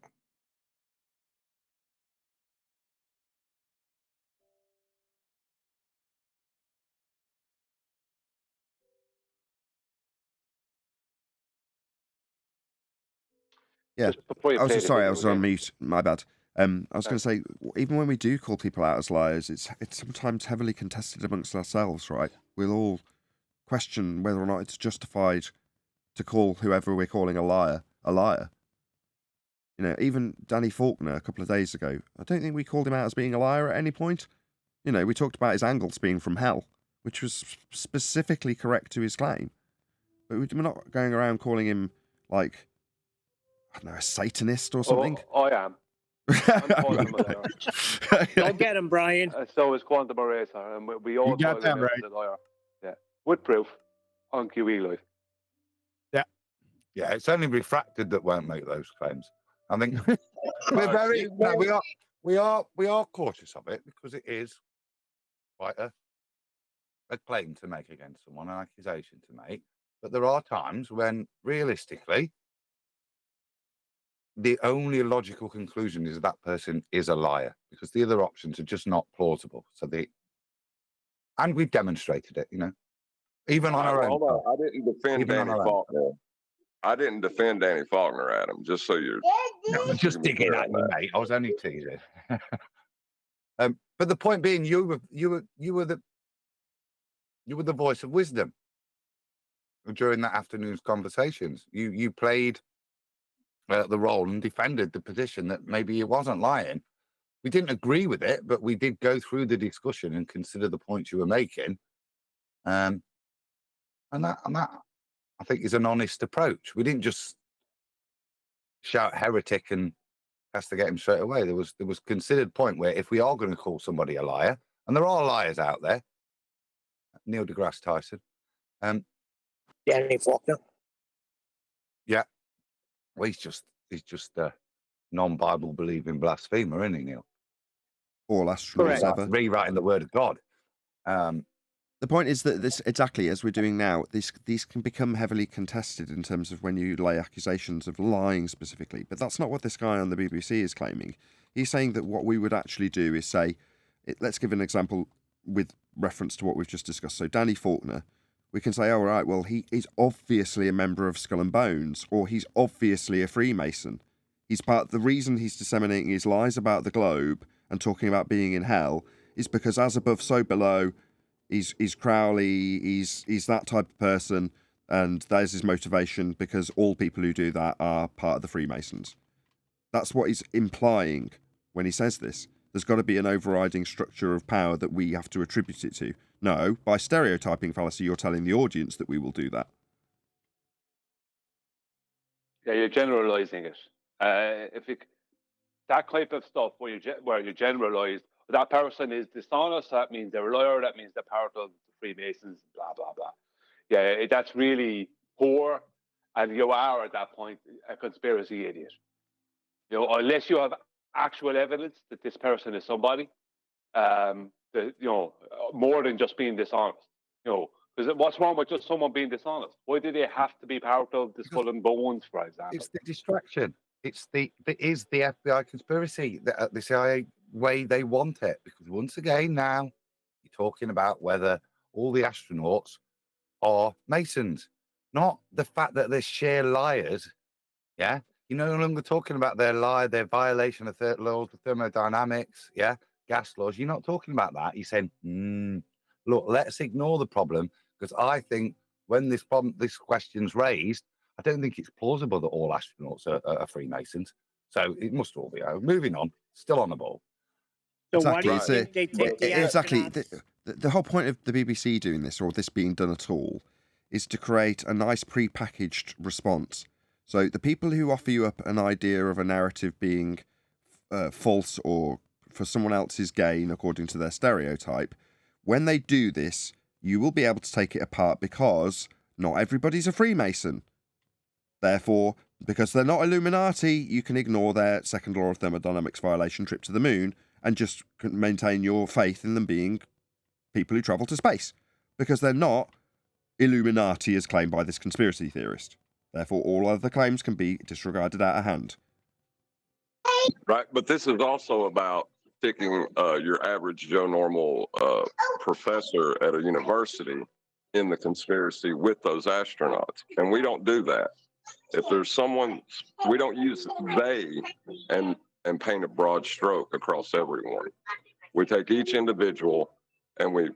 Yeah, I was sorry, I was on mute. My bad. I was going to say, even when we do call people out as liars, it's sometimes heavily contested amongst ourselves, right? We'll all question whether or not it's justified to call whoever we're calling a liar a liar. You know, even Danny Faulkner a couple of days ago, I don't think we called him out as being a liar at any point. You know, we talked about his angles being from hell, which was specifically correct to his claim. But we're not going around calling him, like, I don't know, a Satanist or something. Oh, I am. I'm calling him a liar. Go get him, Brian. So is Quantum Eraser, and we all call him a liar. Yeah, with proof on QE Live. Yeah, it's only refracted that won't make those claims. I think we are cautious of it because it is quite a claim to make against someone, an accusation to make. But there are times when, realistically, the only logical conclusion is that person is a liar because the other options are just not plausible. And we've demonstrated it, you know, even on our own. I didn't defend Danny Faulkner. I didn't defend Danny Faulkner, Adam. Just so you're just digging at me, mate. I was only teasing. But the point being, you were the voice of wisdom during that afternoon's conversations. You played the role and defended the position that maybe he wasn't lying, We didn't agree with it, but we did go through the discussion and consider the points you were making. And that I think is an honest approach. We didn't just shout heretic and castigate him straight away. There was considered point where if we are going to call somebody a liar, and there are liars out there, Neil deGrasse Tyson, Danny Faulkner. yeah, well, he's just a non-Bible believing blasphemer, isn't he, Neil? All astronauts ever. Rewriting the word of God. The point is that this, exactly as we're doing now, these can become heavily contested in terms of when you lay accusations of lying specifically. But that's not what this guy on the BBC is claiming. He's saying that what we would actually do is say, let's give an example with reference to what we've just discussed. So Danny Faulkner, we can say, oh, right, well, he is obviously a member of Skull and Bones, or he's obviously a Freemason. The reason he's disseminating his lies about the globe and talking about being in hell is because as above, so below. He's Crowley, he's that type of person, and there's his motivation because all people who do that are part of the Freemasons. That's what he's implying when he says this. There's got to be an overriding structure of power that we have to attribute it to. No, by stereotyping fallacy, you're telling the audience that we will do that. Yeah, you're generalizing it. That type of stuff where you generalize, that person is dishonest, that means they're a liar, that means they're part of the Freemasons, blah, blah, blah. Yeah, that's really poor, and you are, at that point, a conspiracy idiot. Unless you have actual evidence that this person is somebody, more than just being dishonest. Because what's wrong with just someone being dishonest? Why do they have to be part of the Skull and Bones, for example? It's the distraction. It is the FBI conspiracy, the CIA way they want it. Because once again, now you're talking about whether all the astronauts are Masons, not the fact that they're sheer liars. Yeah, you're no longer talking about their lie, their violation of laws of thermodynamics. Yeah, gas laws. You're not talking about that. You're saying, look, let's ignore the problem, because I think when this question's raised, I don't think it's plausible that all astronauts are Freemasons. So it must all be over. Moving on, still on the ball. So why do you think they take the Exactly. astronauts? The whole point of the BBC doing this, or this being done at all, is to create a nice pre-packaged response. So the people who offer you up an idea of a narrative being false or for someone else's gain according to their stereotype, when they do this, you will be able to take it apart because not everybody's a Freemason. Therefore, because they're not Illuminati, you can ignore their second law of thermodynamics violation trip to the moon and just maintain your faith in them being people who travel to space. Because they're not Illuminati as claimed by this conspiracy theorist. Therefore, all other claims can be disregarded out of hand. Right, but this is also about sticking your average Joe Normal professor at a university in the conspiracy with those astronauts. And we don't do that. If there's someone, we don't use they and paint a broad stroke across everyone. We take each individual and we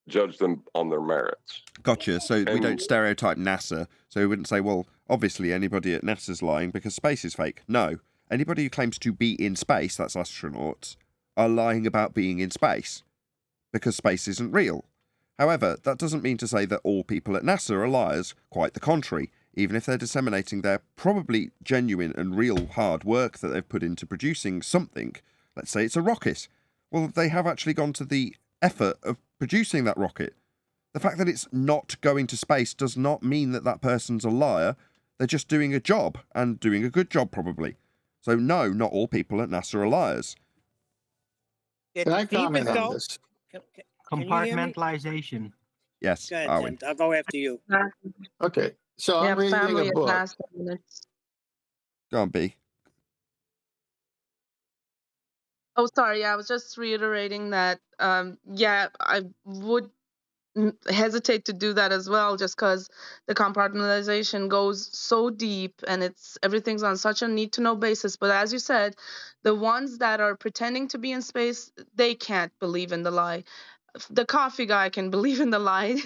judge them on their merits. Gotcha. So we don't stereotype NASA. So we wouldn't say, well, obviously anybody at NASA's lying because space is fake. No. Anybody who claims to be in space, that's astronauts, are lying about being in space because space isn't real. However, that doesn't mean to say that all people at NASA are liars. Quite the contrary. Even if they're disseminating their probably genuine and real hard work that they've put into producing something, let's say it's a rocket. Well, they have actually gone to the effort of producing that rocket. The fact that it's not going to space does not mean that that person's a liar. They're just doing a job, and doing a good job probably. So no, not all people at NASA are liars. Can I comment on this? Compartmentalization. Yes, Go ahead, Arwen. Jen. I'll go after you. Okay, so I'm reading a book. Go on, B. Oh, sorry. I was just reiterating that, I would hesitate to do that as well, just because the compartmentalization goes so deep and everything's on such a need to know basis. But as you said, the ones that are pretending to be in space, they can't believe in the lie. The coffee guy can believe in the lie,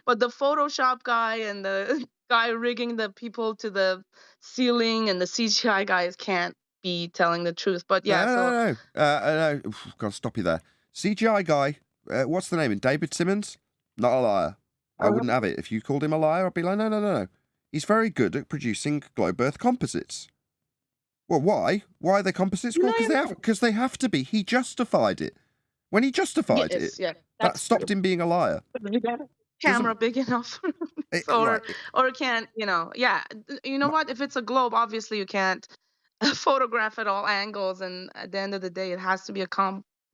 but the Photoshop guy and the guy rigging the people to the ceiling and the CGI guys can't be telling the truth. But yeah, No. Got to stop you there. CGI guy, what's the name? David Simmons? Not a liar. I wouldn't have it. If you called him a liar, I'd be like, no. He's very good at producing globe Earth composites. Well, why? Why are they composites? Well, because they have to be. He justified it. When he justified that stopped him being a liar. Camera big enough, or can't, you know? Yeah, you know what? If it's a globe, obviously you can't photograph at all angles, and at the end of the day, it has to be a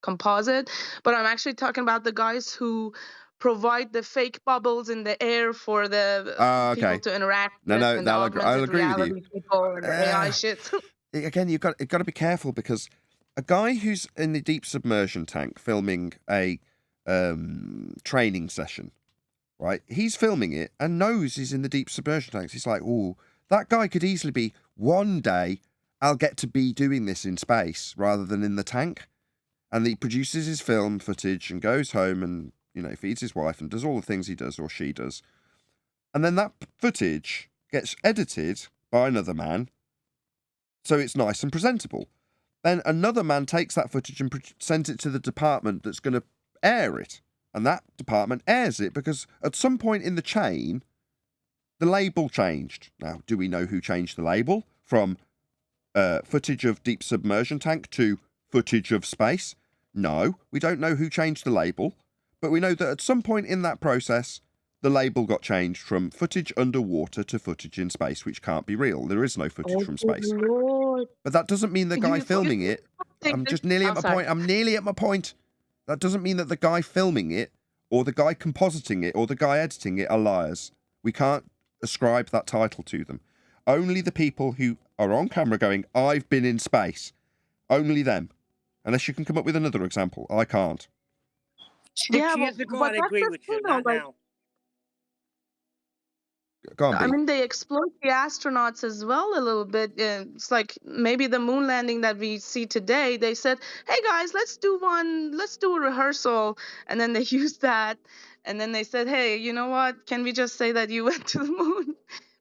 composite. But I'm actually talking about the guys who provide the fake bubbles in the air for the people to interact with, and the augmented reality people and AI shit. Again, you've got to be careful, because a guy who's in the deep submersion tank filming a training session, right? He's filming it and knows he's in the deep submersion tanks. He's like, oh, that guy could easily be, one day I'll get to be doing this in space rather than in the tank. And he produces his film footage and goes home and, you know, feeds his wife and does all the things he does or she does. And then that footage gets edited by another man, so it's nice and presentable. Then another man takes that footage and sends it to the department that's going to air it. And that department airs it because at some point in the chain, the label changed. Now, do we know who changed the label from footage of deep submersion tank to footage of space? No, we don't know who changed the label, but we know that at some point in that process, the label got changed from footage underwater to footage in space, which can't be real. There is no footage from space. Lord. But that doesn't mean the guy filming it. I'm just nearly at my point. I'm nearly at my point. That doesn't mean that the guy filming it, or the guy compositing it, or the guy editing it are liars. We can't ascribe that title to them. Only the people who are on camera going, I've been in space. Only them. Unless you can come up with another example. I can't. 6 years ago, I'd agree with you. Not now. I mean, they exploit the astronauts as well a little bit. It's like maybe the moon landing that we see today. They said, hey guys, let's do a rehearsal. And then they used that. And then they said, hey, you know what? Can we just say that you went to the moon?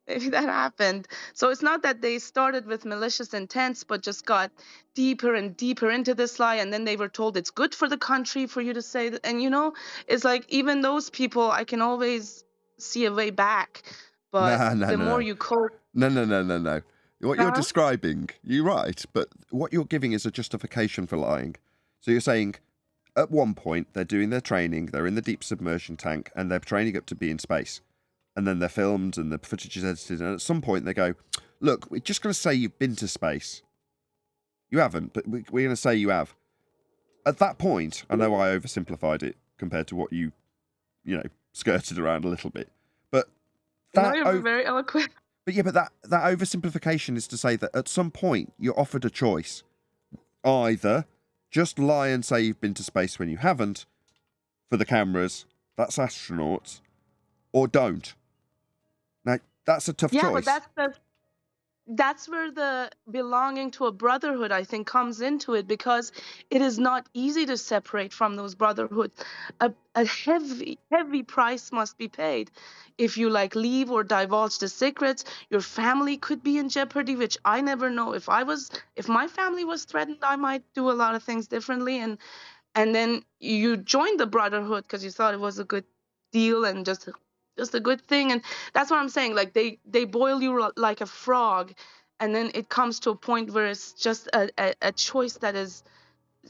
Maybe that happened. So it's not that they started with malicious intents, but just got deeper and deeper into this lie. And then they were told it's good for the country for you to say that. And, you know, it's like even those people, I can always see a way back. But the more you cope. No. What you're describing, you're right, but what you're giving is a justification for lying. So you're saying at one point they're doing their training, they're in the deep submersion tank, and they're training up to be in space. And then they're filmed and the footage is edited, and at some point they go, look, we're just going to say you've been to space. You haven't, but we're going to say you have. At that point, I know I oversimplified it compared to what you skirted around a little bit. But no, you're very eloquent. But yeah, but that oversimplification is to say that at some point you're offered a choice. Either just lie and say you've been to space when you haven't, for the cameras, that's astronauts, or don't. Now, that's a tough choice. Yeah, but that's where the belonging to a brotherhood, I think, comes into it, because it is not easy to separate from those brotherhoods. A heavy price must be paid. If you leave or divulge the secrets, your family could be in jeopardy, which I never know. If my family was threatened, I might do a lot of things differently. And then you joined the brotherhood because you thought it was a good deal and just a good thing. And that's what I'm saying. Like they boil you like a frog, and then it comes to a point where it's just a choice that is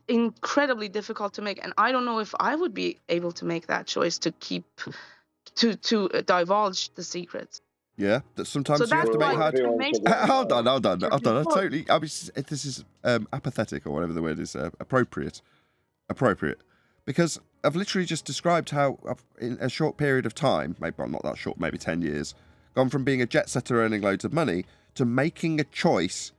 incredibly difficult to make. And I don't know if I would be able to make that choice to keep to divulge the secrets. Yeah, that sometimes you have to make hard. Hold on. This is apathetic, or whatever the word is, appropriate. Because I've literally just described how I've, in a short period of time, maybe not that short, maybe 10 years, gone from being a jet setter earning loads of money to making a choice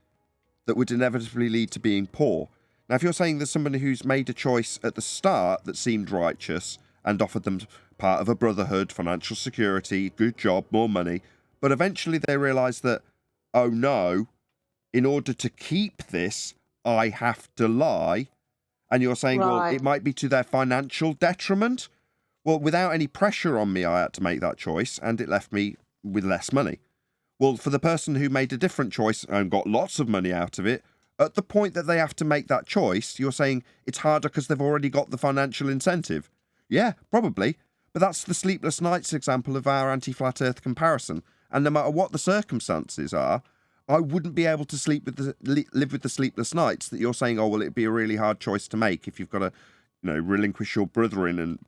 that would inevitably lead to being poor. Now, if you're saying there's somebody who's made a choice at the start that seemed righteous and offered them part of a brotherhood, financial security, good job, more money, but eventually they realise that, oh no, in order to keep this, I have to lie. And you're saying, well, it might be to their financial detriment. Well, without any pressure on me, I had to make that choice, and it left me with less money. Well, for the person who made a different choice and got lots of money out of it, at the point that they have to make that choice, you're saying it's harder because they've already got the financial incentive. Yeah, probably. But that's the sleepless nights example of our anti-flat earth comparison. And no matter what the circumstances are, I wouldn't be able to live with the sleepless nights that you're saying, oh, well, it'd be a really hard choice to make if you've got to, relinquish your brethren and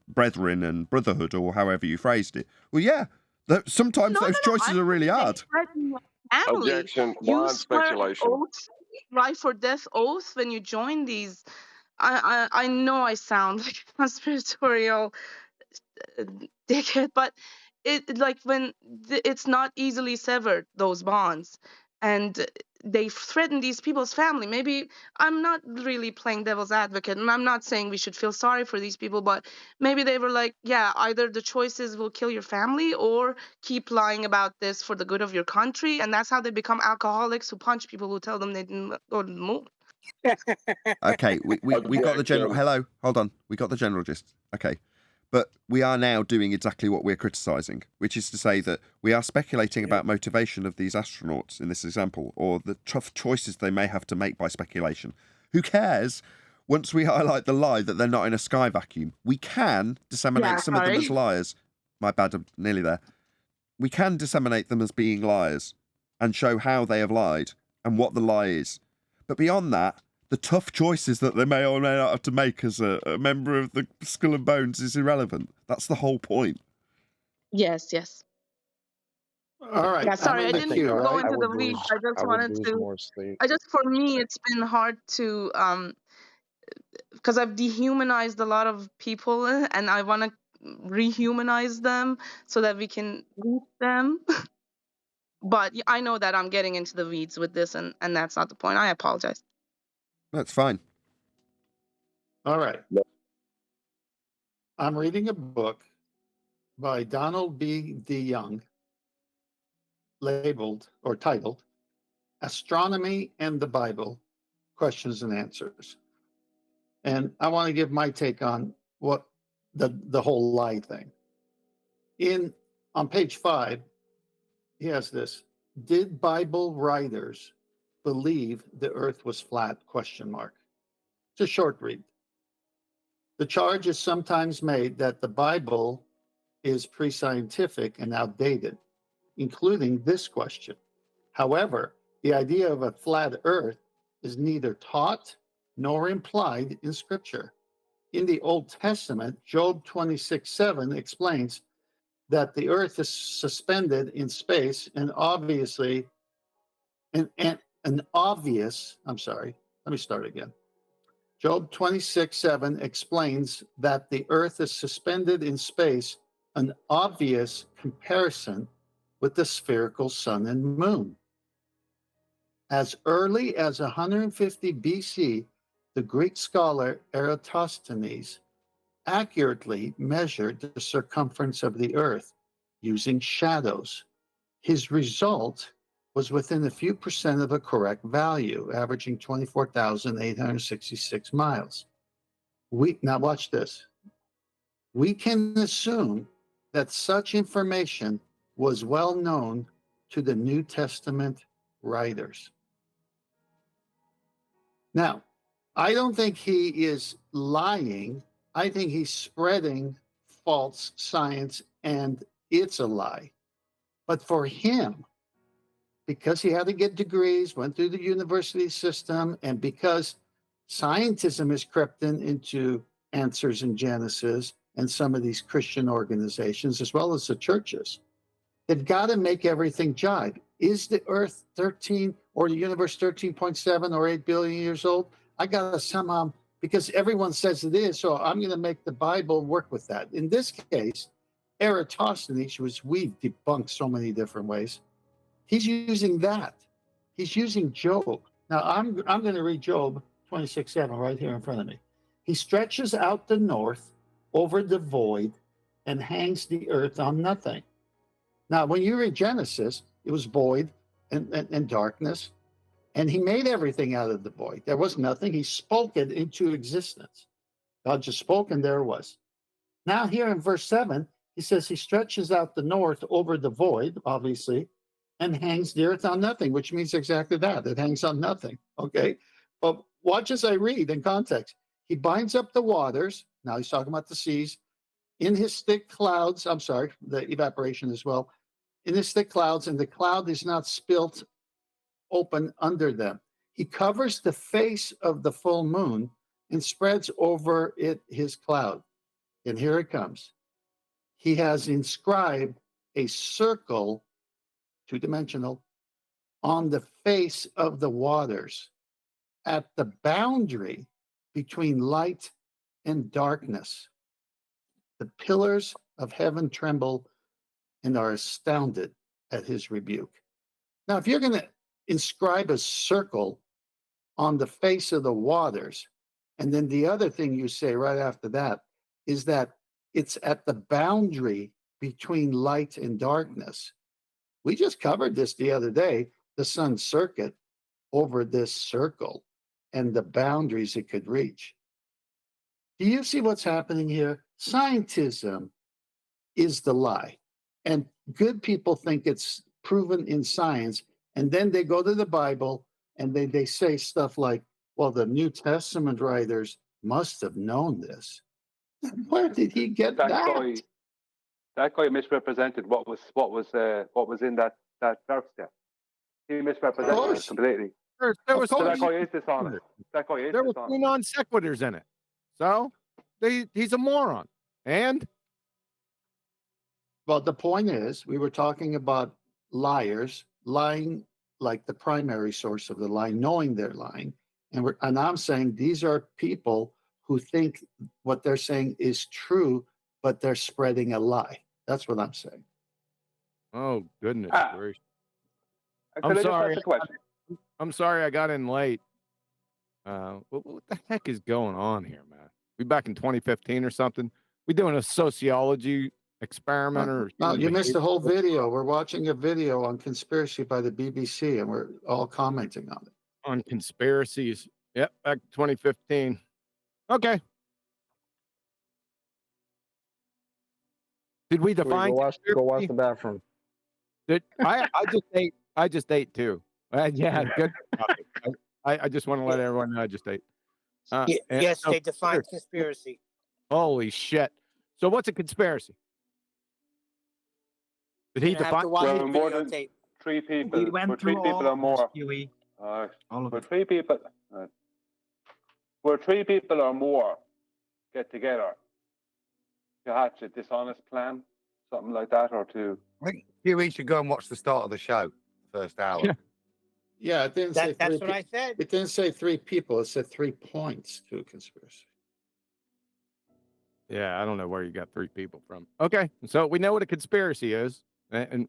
brotherhood, or however you phrased it. Well, yeah, sometimes those choices are really hard. Family, Objection, you blind swear an speculation. oath, life or death oath when you join these. I know I sound like a conspiratorial dickhead, but it's not easily severed, those bonds, and they threaten these people's family. Maybe I'm not really playing devil's advocate, and I'm not saying we should feel sorry for these people, but maybe they were like, yeah, either the choices will kill your family or keep lying about this for the good of your country, and that's how they become alcoholics who punch people who tell them they didn't go to the moon. Okay, we got the general. Hello, hold on. We got the general gist. Okay. But we are now doing exactly what we're criticising, which is to say that we are speculating about motivation of these astronauts in this example, or the tough choices they may have to make by speculation. Who cares? Once we highlight the lie that they're not in a sky vacuum, we can disseminate some of them as liars. My bad, I'm nearly there. We can disseminate them as being liars and show how they have lied and what the lie is. But beyond that, the tough choices that they may or may not have to make as a member of the Skull and Bones is irrelevant. That's the whole point. Yes. All right. Yeah, sorry, I didn't go into the weeds. I just wanted to. For me, it's been hard to because I've dehumanized a lot of people, and I want to rehumanize them so that we can reach them. But I know that I'm getting into the weeds with this, and that's not the point. I apologize. That's fine. All right. I'm reading a book by Donald B. DeYoung, labeled or titled Astronomy and the Bible, Questions and Answers. And I want to give my take on what the whole lie thing. On page 5, he has this: did Bible writers believe the earth was flat? ? It's a short read. The charge is sometimes made that the Bible is pre-scientific and outdated, including this question. However, the idea of a flat earth is neither taught nor implied in Scripture. In the Old Testament, Job 26:7 explains that the earth is suspended in space and obviously, Job 26:7 explains that the earth is suspended in space, an obvious comparison with the spherical sun and moon. As early as 150 BC, the Greek scholar Eratosthenes accurately measured the circumference of the earth using shadows. His result was within a few percent of a correct value, averaging 24,866 miles. Now watch this. We can assume that such information was well known to the New Testament writers. Now, I don't think he is lying. I think he's spreading false science, and it's a lie. But for him, because he had to get degrees, went through the university system, and because scientism has crept into Answers in Genesis and some of these Christian organizations, as well as the churches, they've got to make everything jive. Is the Earth 13 or the universe 13.7 or 8 billion years old? I got to somehow, because everyone says it is, so I'm going to make the Bible work with that. In this case, Eratosthenes, which we've debunked so many different ways, he's using that. He's using Job. Now, I'm going to read Job 26:7 right here in front of me. He stretches out the north over the void and hangs the earth on nothing. Now, when you read Genesis, it was void and darkness, and he made everything out of the void. There was nothing. He spoke it into existence. God just spoke, and there it was. Now, here in verse 7, he says he stretches out the north over the void, obviously, and hangs the earth on nothing, which means exactly that. It hangs on nothing, okay? Well, watch as I read in context. He binds up the waters. Now he's talking about the seas. In his thick clouds, I'm sorry, the evaporation as well. In his thick clouds, and the cloud is not spilt open under them. He covers the face of the full moon and spreads over it his cloud. And here it comes. He has inscribed a circle, two-dimensional, on the face of the waters at the boundary between light and darkness. The pillars of heaven tremble and are astounded at his rebuke. Now, if you're going to inscribe a circle on the face of the waters, and then the other thing you say right after that is that it's at the boundary between light and darkness. We just covered this the other day, the sun's circuit over this circle and the boundaries it could reach. Do you see what's happening here? Scientism is the lie. And good people think it's proven in science. And then they go to the Bible and they say stuff like, well, the New Testament writers must have known this. Where did he get that? That guy misrepresented what was in that verse there. He misrepresented it completely. There was that guy is dishonest. That guy is there dishonest. were two non sequiturs in it. So he's a moron. And well, the point is, we were talking about liars lying like the primary source of the lie, knowing they're lying. And I'm saying these are people who think what they're saying is true, but they're spreading a lie. That's what I'm saying. Oh, goodness gracious. I'm sorry. I'm sorry I got in late. What the heck is going on here, man? We back in 2015 or something? We doing a sociology experiment or no, you missed the whole video. We're watching a video on conspiracy by the BBC, and we're all commenting on it. On conspiracies. Yep, back 2015. Okay. Did we define? Go watch the bathroom. I just ate too. Yeah, good. I just want to let everyone know I just ate. Yes, they defined conspiracy. Holy shit! So what's a conspiracy? Did he define? Well, more than 3 people. We went for 3 through people all or more. QE. All of For it. 3 people. Where 3 people or more get together to hatch a dishonest plan, something like that, or to. I think you should go and watch the start of the show, first hour. Yeah, it didn't say That's three what I said. It didn't say 3 people. It said 3 points to a conspiracy. Yeah, I don't know where you got 3 people from. Okay, so we know what a conspiracy is, and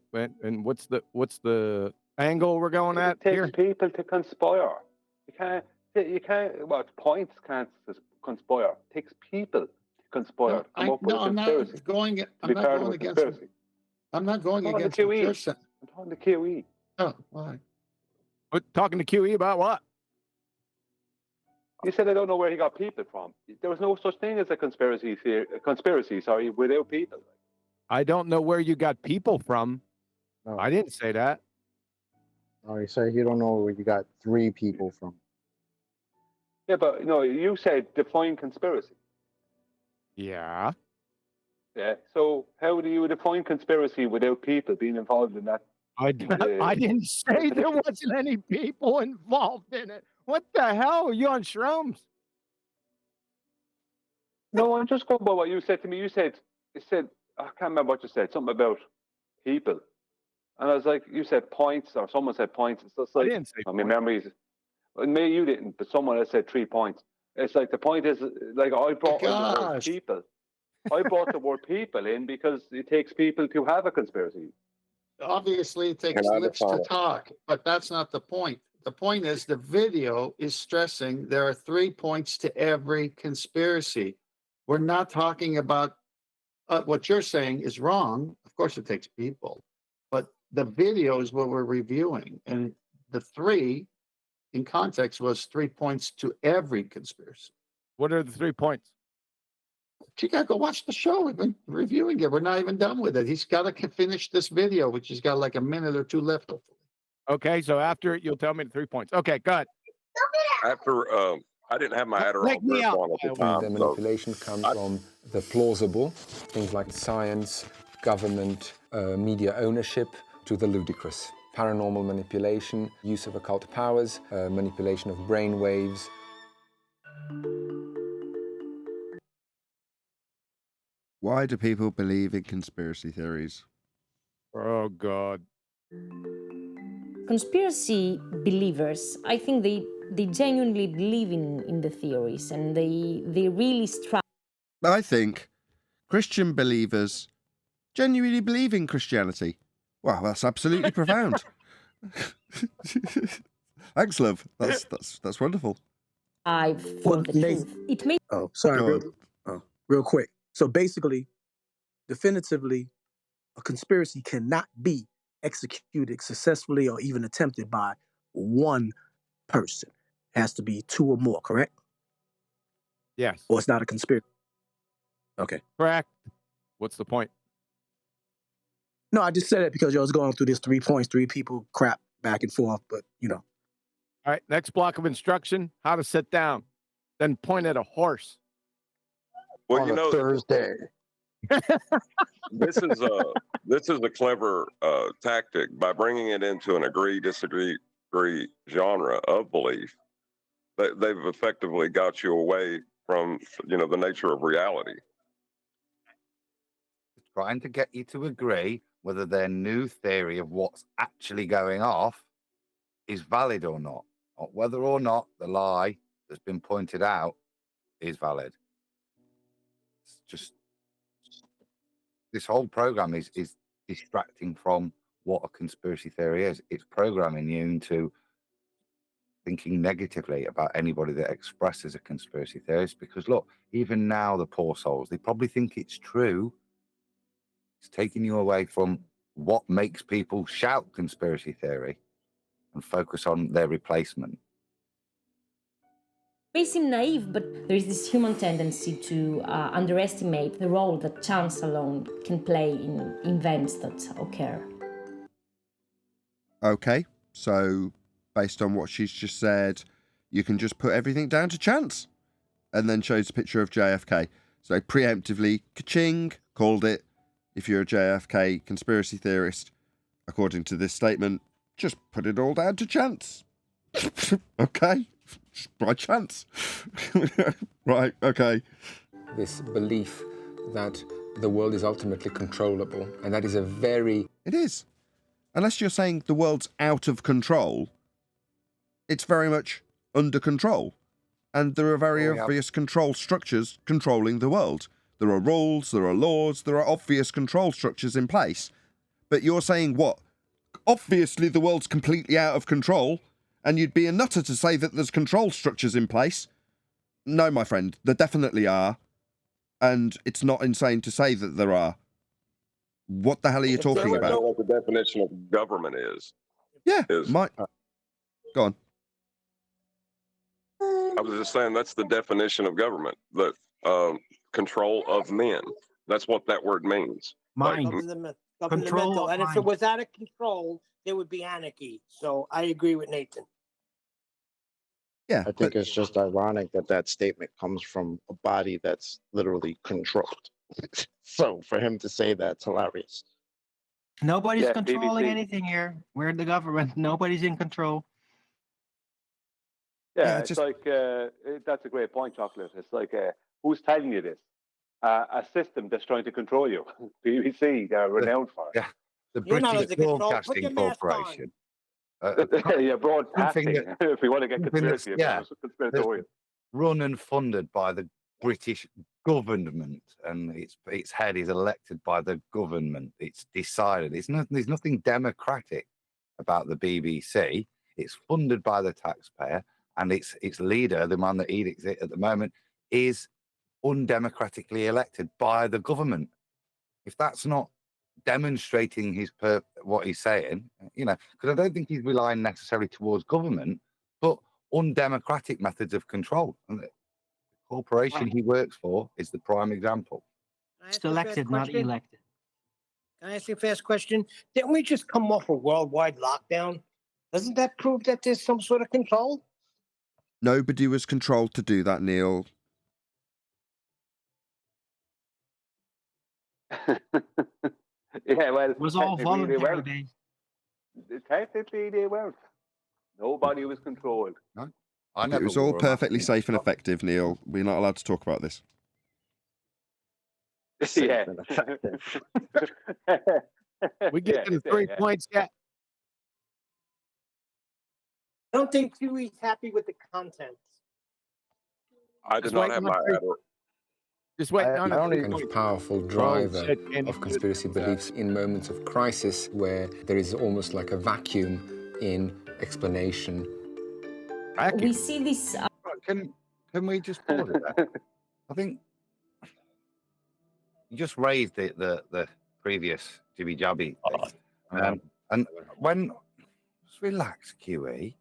what's the angle we're going at It takes here? people to conspire. You can't. Well, points can't conspire. It takes people to conspire. I'm not going against. I'm not going against what you're saying. I'm talking to QE. Oh, why? But talking to QE about what? You said I don't know where he got people from. There was no such thing as a conspiracy without people. I don't know where you got people from. No. I didn't say that. Oh, you say you don't know where you got 3 people from. Yeah, but you said define conspiracy. Yeah. Yeah. So how do you define conspiracy without people being involved in that? I didn't say there wasn't any people involved in it. What the hell? Are you on shrooms? No, I'm just going by what you said to me. You said I can't remember what you said. Something about people, and I was like, you said points, or someone said points. It's just like I didn't say I mean, memories. Well, maybe you didn't, but someone else said 3 points. It's like the point is, like I brought in the word people. I brought the word people in because it takes people to have a conspiracy. Obviously, it takes lips to talk, but that's not the point. The point is the video is stressing there are 3 points to every conspiracy. We're not talking about what you're saying is wrong. Of course, it takes people, but the video is what we're reviewing. And the 3 in context was 3 points to every conspiracy. What are the 3 points? You got to go watch the show. We've been reviewing it. We're not even done with it. He's got to finish this video, which has got like a minute or 2 left. Okay, so after it, you'll tell me the 3 points. Okay, go ahead. After I didn't have my Adderall Take me drip out. on at the The time, so manipulation comes from the plausible, things like science, government, media ownership, to the ludicrous. Paranormal manipulation, use of occult powers, manipulation of brain waves. Why do people believe in conspiracy theories? Oh, God. Conspiracy believers, I think they genuinely believe in the theories, and they really strive. I think Christian believers genuinely believe in Christianity. Wow, that's absolutely profound. Thanks, love. That's wonderful. Well, The Nathan, truth. It may oh, sorry, Go real quick. So basically, definitively, a conspiracy cannot be executed successfully or even attempted by one person. It has to be two or more, correct? Yes. Or it's not a conspiracy. Okay. Correct. What's the point? No, I just said it because I was going through this 3 points, three people crap back and forth, but you know. All right, next block of instruction, how to sit down, then point at a horse. well, On you a know, Thursday. this is a clever tactic by bringing it into an agree-disagree genre of belief. They've effectively got you away from the nature of reality. Trying to get you to agree whether their new theory of what's actually going off is valid or not whether or not the lie that's been pointed out is valid. It's just this whole program is distracting from what a conspiracy theory is. It's programming you into thinking negatively about anybody that expresses a conspiracy theorist, because look, even now the poor souls, they probably think it's true. It's taking you away from what makes people shout conspiracy theory and focus on their replacement. may seem naive, but there is this human tendency to underestimate the role that chance alone can play in events that occur. Okay, so based on what she's just said, you can just put everything down to chance. And then shows a picture of JFK. So preemptively, ka-ching, called it. If you're a JFK conspiracy theorist, according to this statement, just put it all down to chance. Okay, by chance. Right, okay. This belief that the world is ultimately controllable, and that is a very... It is. Unless you're saying the world's out of control, it's very much under control. And there are very obvious control structures controlling the world. There are rules, there are laws, there are obvious control structures in place. But you're saying what? Obviously the world's completely out of control, and you'd be a nutter to say that there's control structures in place. No, my friend, there definitely are. And it's not insane to say that there are. What the hell are you talking I about? know what the definition of government is. Yeah, go on. I was just saying that's the definition of government, that control of men. That's what that word means. Mind. Control, And if it was out of control, there would be anarchy. So I agree with Nathan. Yeah, I think it's just ironic that that statement comes from a body that's literally controlled. So for him to say that's hilarious. Nobody's Yeah, controlling BBC. anything here. We're the government. Nobody's in control. Yeah, it's like that's a great point, Chocolate. It's like who's telling you this? A system that's trying to control you. BBC, they're renowned for it. Yeah, the You're not British under control. Put Broadcasting your mask on. Corporation. Yeah, broadcasting. Something If we want to get conspiracy, that's conspiratorial. run and funded by the British government, and its head is elected by the government. It's decided. There's nothing democratic about the BBC. It's funded by the taxpayer, and its leader, the man that edicts it at the moment, is undemocratically elected by the government. If that's not demonstrating what he's saying, because I don't think he's relying necessarily towards government, but undemocratic methods of control. And the corporation he works for is the prime example. Selected, not elected. Can I ask you a fast question? Didn't we just come off a worldwide lockdown? Doesn't that prove that there's some sort of control? Nobody was controlled to do that, Neil. Yeah, well, It was all technically they voluntary. weren't. Technically they weren't. Nobody was controlled. No, I It never was all wore a mask perfectly in safe and shop. effective, Neil. We're not allowed to talk about this. Yeah. We get to the 3 points yet? I don't think Huey's happy with the content. I did Just not waiting have on my three- adult. Just waiting on I a only- 3 Kind of point. powerful Oh, driver shit, Andy. of conspiracy beliefs in moments of crisis where there is almost like a vacuum in explanation. We see this. Right, can we just pause it there? I think you just raised the previous jibby jabby thing. And when just relax, QE,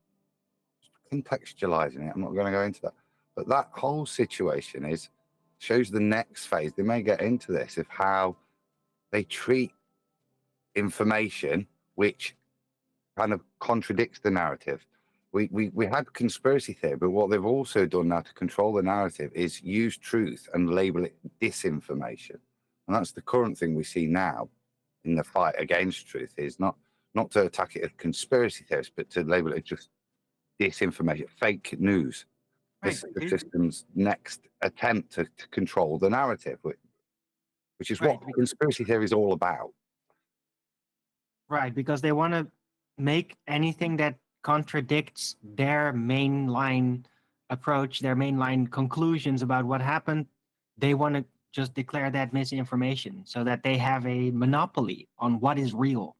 contextualizing it. I'm not going to go into that, but that whole situation shows the next phase. They may get into this of how they treat information which kind of contradicts the narrative. We had conspiracy theory, but what they've also done now to control the narrative is use truth and label it disinformation. And that's the current thing we see now in the fight against truth, is not to attack it as conspiracy theorists, but to label it as just disinformation, fake news. This is the system's next attempt to control the narrative, which is what conspiracy theory is all about. Right, because they want to make anything that contradicts their mainline approach, their mainline conclusions about what happened, they want to just declare that misinformation so that they have a monopoly on what is real.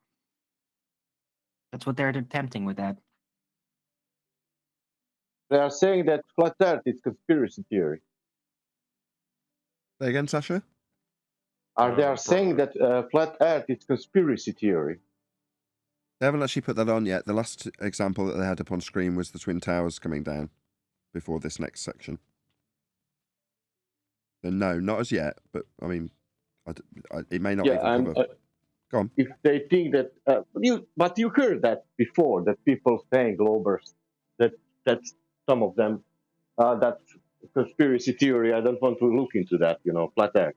That's what they're attempting with that. They are saying that flat Earth is conspiracy theory. Say again, Sasha? They are saying that flat Earth is conspiracy theory. They haven't actually put that on yet. The last example that they had up on screen was the Twin Towers coming down before this next section. And no, not as yet, but I mean, it may not even cover. Go on. If they think that, but you heard that before, that people saying globers, that some of them, that's conspiracy theory. I don't want to look into that, flat Earth.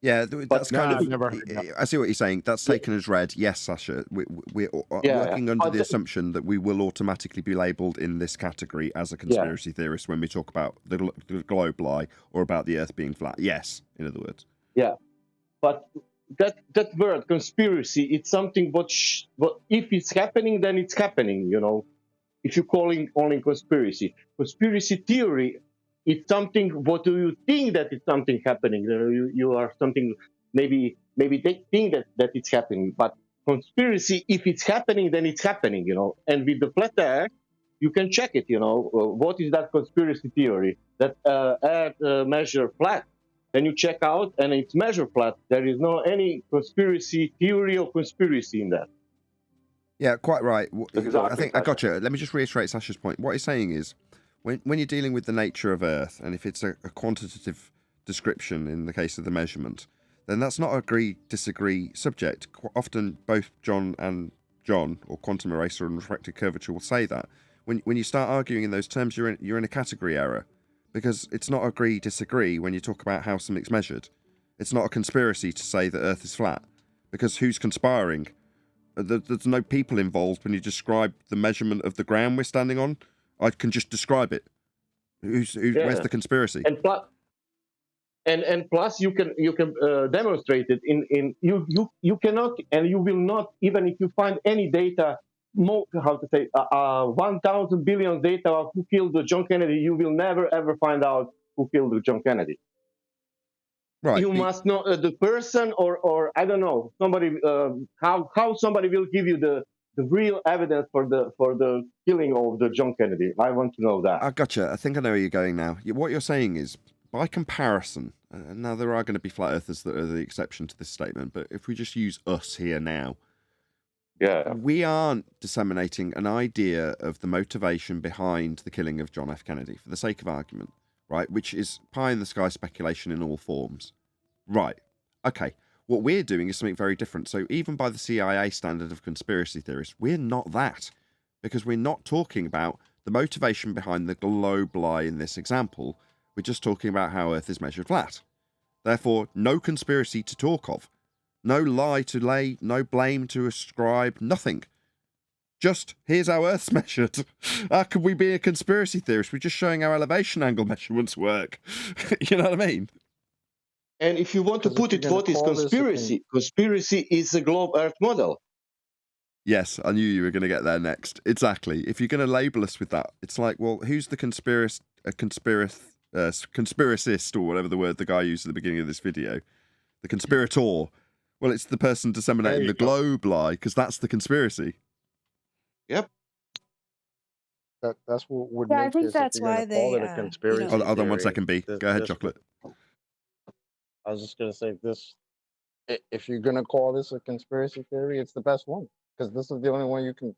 Yeah, that's kind of. I see what you're saying. That's taken as read. Yes, Sasha. We're working under the assumption that we will automatically be labelled in this category as a conspiracy theorist when we talk about the globe lie or about the Earth being flat. Yes, in other words. Yeah, but that word conspiracy, it's something. But if it's happening, then it's happening. If you're calling only conspiracy theory. It's something. What do you think that it's something happening? You are something. Maybe they think that it's happening. But conspiracy, if it's happening, then it's happening. And with the flat Earth, you can check it. What is that conspiracy theory? That Earth measure flat. Then you check out, and it's measure flat. There is no any conspiracy theory or conspiracy in that. Yeah, quite right. Exactly, I think I got you. Let me just reiterate Sasha's point. What he's saying is, when you're dealing with the nature of Earth, and if it's a quantitative description in the case of the measurement, then that's not agree-disagree subject. Often both John and John, or quantum eraser and refracted curvature, will say that. When you start arguing in those terms, you're in a category error, because it's not agree-disagree when you talk about how something's measured. It's not a conspiracy to say that Earth is flat, because who's conspiring? There's no people involved when you describe the measurement of the ground we're standing on. I can just describe it. Where's the conspiracy? And plus you can demonstrate it in you cannot, and you will not, even if you find any data, 1,000 billion data of who killed John Kennedy, you will never ever find out who killed John Kennedy. Right. You must know the person, or I don't know, somebody, how somebody will give you the real evidence for the killing of the John Kennedy. I want to know that. I gotcha. I think I know where you're going now. What you're saying is, by comparison, now there are going to be flat earthers that are the exception to this statement, but if we just use us here now, we aren't disseminating an idea of the motivation behind the killing of John F. Kennedy, for the sake of argument, right? Which is pie in the sky speculation in all forms. Right. Okay. What we're doing is something very different. So even by the CIA standard of conspiracy theorists, we're not that, because we're not talking about the motivation behind the globe lie in this example, we're just talking about how Earth is measured flat. Therefore, no conspiracy to talk of. No lie to lay, no blame to ascribe, nothing. Just, here's how Earth's measured. How could we be a conspiracy theorist? We're just showing how elevation angle measurements work. You know what I mean? And if you want to put it, what is conspiracy? Conspiracy is a globe Earth model. Yes, I knew you were going to get there next. Exactly. If you're going to label us with that, it's like, well, who's the conspiracist or whatever the word the guy used at the beginning of this video? The conspirator. Well, it's the person disseminating the globe lie, because that's the conspiracy. Yep. That's what would Yeah, I make think this, if that's you're why going to call they, it a conspiracy Hold on 1 theory, second, B. Go ahead, this- Chocolate. I was just going to say this. If you're going to call this a conspiracy theory, it's the best one. Because this is the only one you can.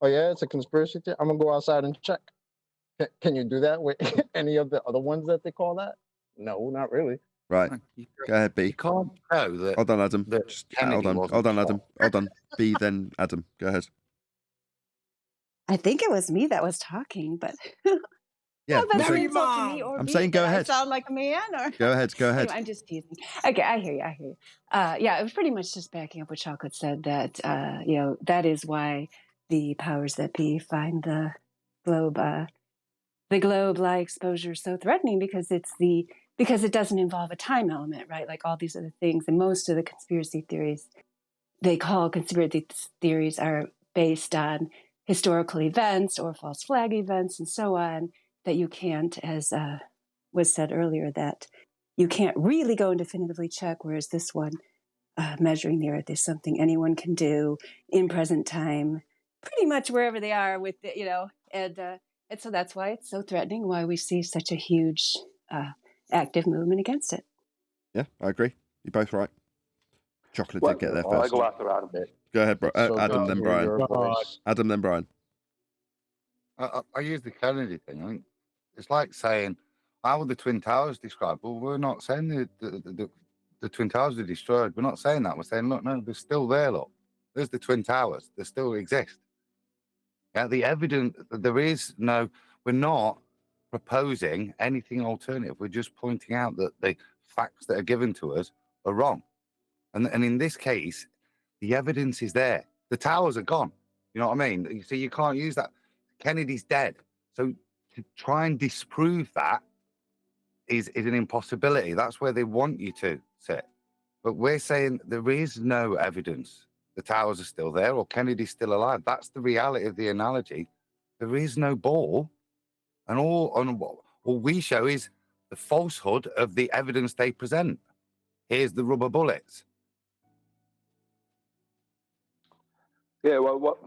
Oh, yeah, it's a conspiracy theory. I'm going to go outside and check. Can you do that with any of the other ones that they call that? No, not really. Right. Go ahead, B. You can't show that. Hold on, Adam. that Just, Kennedy hold on, wasn't hold on, shot. Adam. Hold on. B, then Adam. Go ahead. I think it was me that was talking, but Yeah, no, but I'm I saying, didn't talk to me or I'm B. saying go Did I ahead. sound like a man or? Go ahead. Go ahead. Anyway, I'm just teasing. Okay, I hear you. Yeah, it was pretty much just backing up what Chocolate said that, that is why the powers that be find the globe lie exposure so threatening because because it doesn't involve a time element, right? Like all these other things. And most of the conspiracy theories they call conspiracy theories are based on historical events or false flag events and so on that you can't, as was said earlier, that you can't really go and definitively check, whereas this one, measuring the Earth, is something anyone can do in present time, pretty much wherever they are with, and so that's why it's so threatening, why we see such a huge active movement against it. Yeah, I agree. You're both right. Chocolate Well, did get there I first. go after Adam. Go ahead, bro. So Adam, good then to hear Brian. your voice. Adam, then Brian. I use the Kennedy thing. I think it's like saying, how were the Twin Towers described? Well, we're not saying the Twin Towers are destroyed. We're not saying that. We're saying, look, no, they're still there, look. There's the Twin Towers. They still exist. Yeah, the evidence, there is no, we're not proposing anything alternative. We're just pointing out that the facts that are given to us are wrong. And in this case, the evidence is there. The towers are gone. You know what I mean? So you can't use that. Kennedy's dead. So to try and disprove that is an impossibility. That's where they want you to sit. But we're saying there is no evidence. The towers are still there or Kennedy's still alive. That's the reality of the analogy. There is no ball. And all we show is the falsehood of the evidence they present. Here's the rubber bullets. Yeah, well, what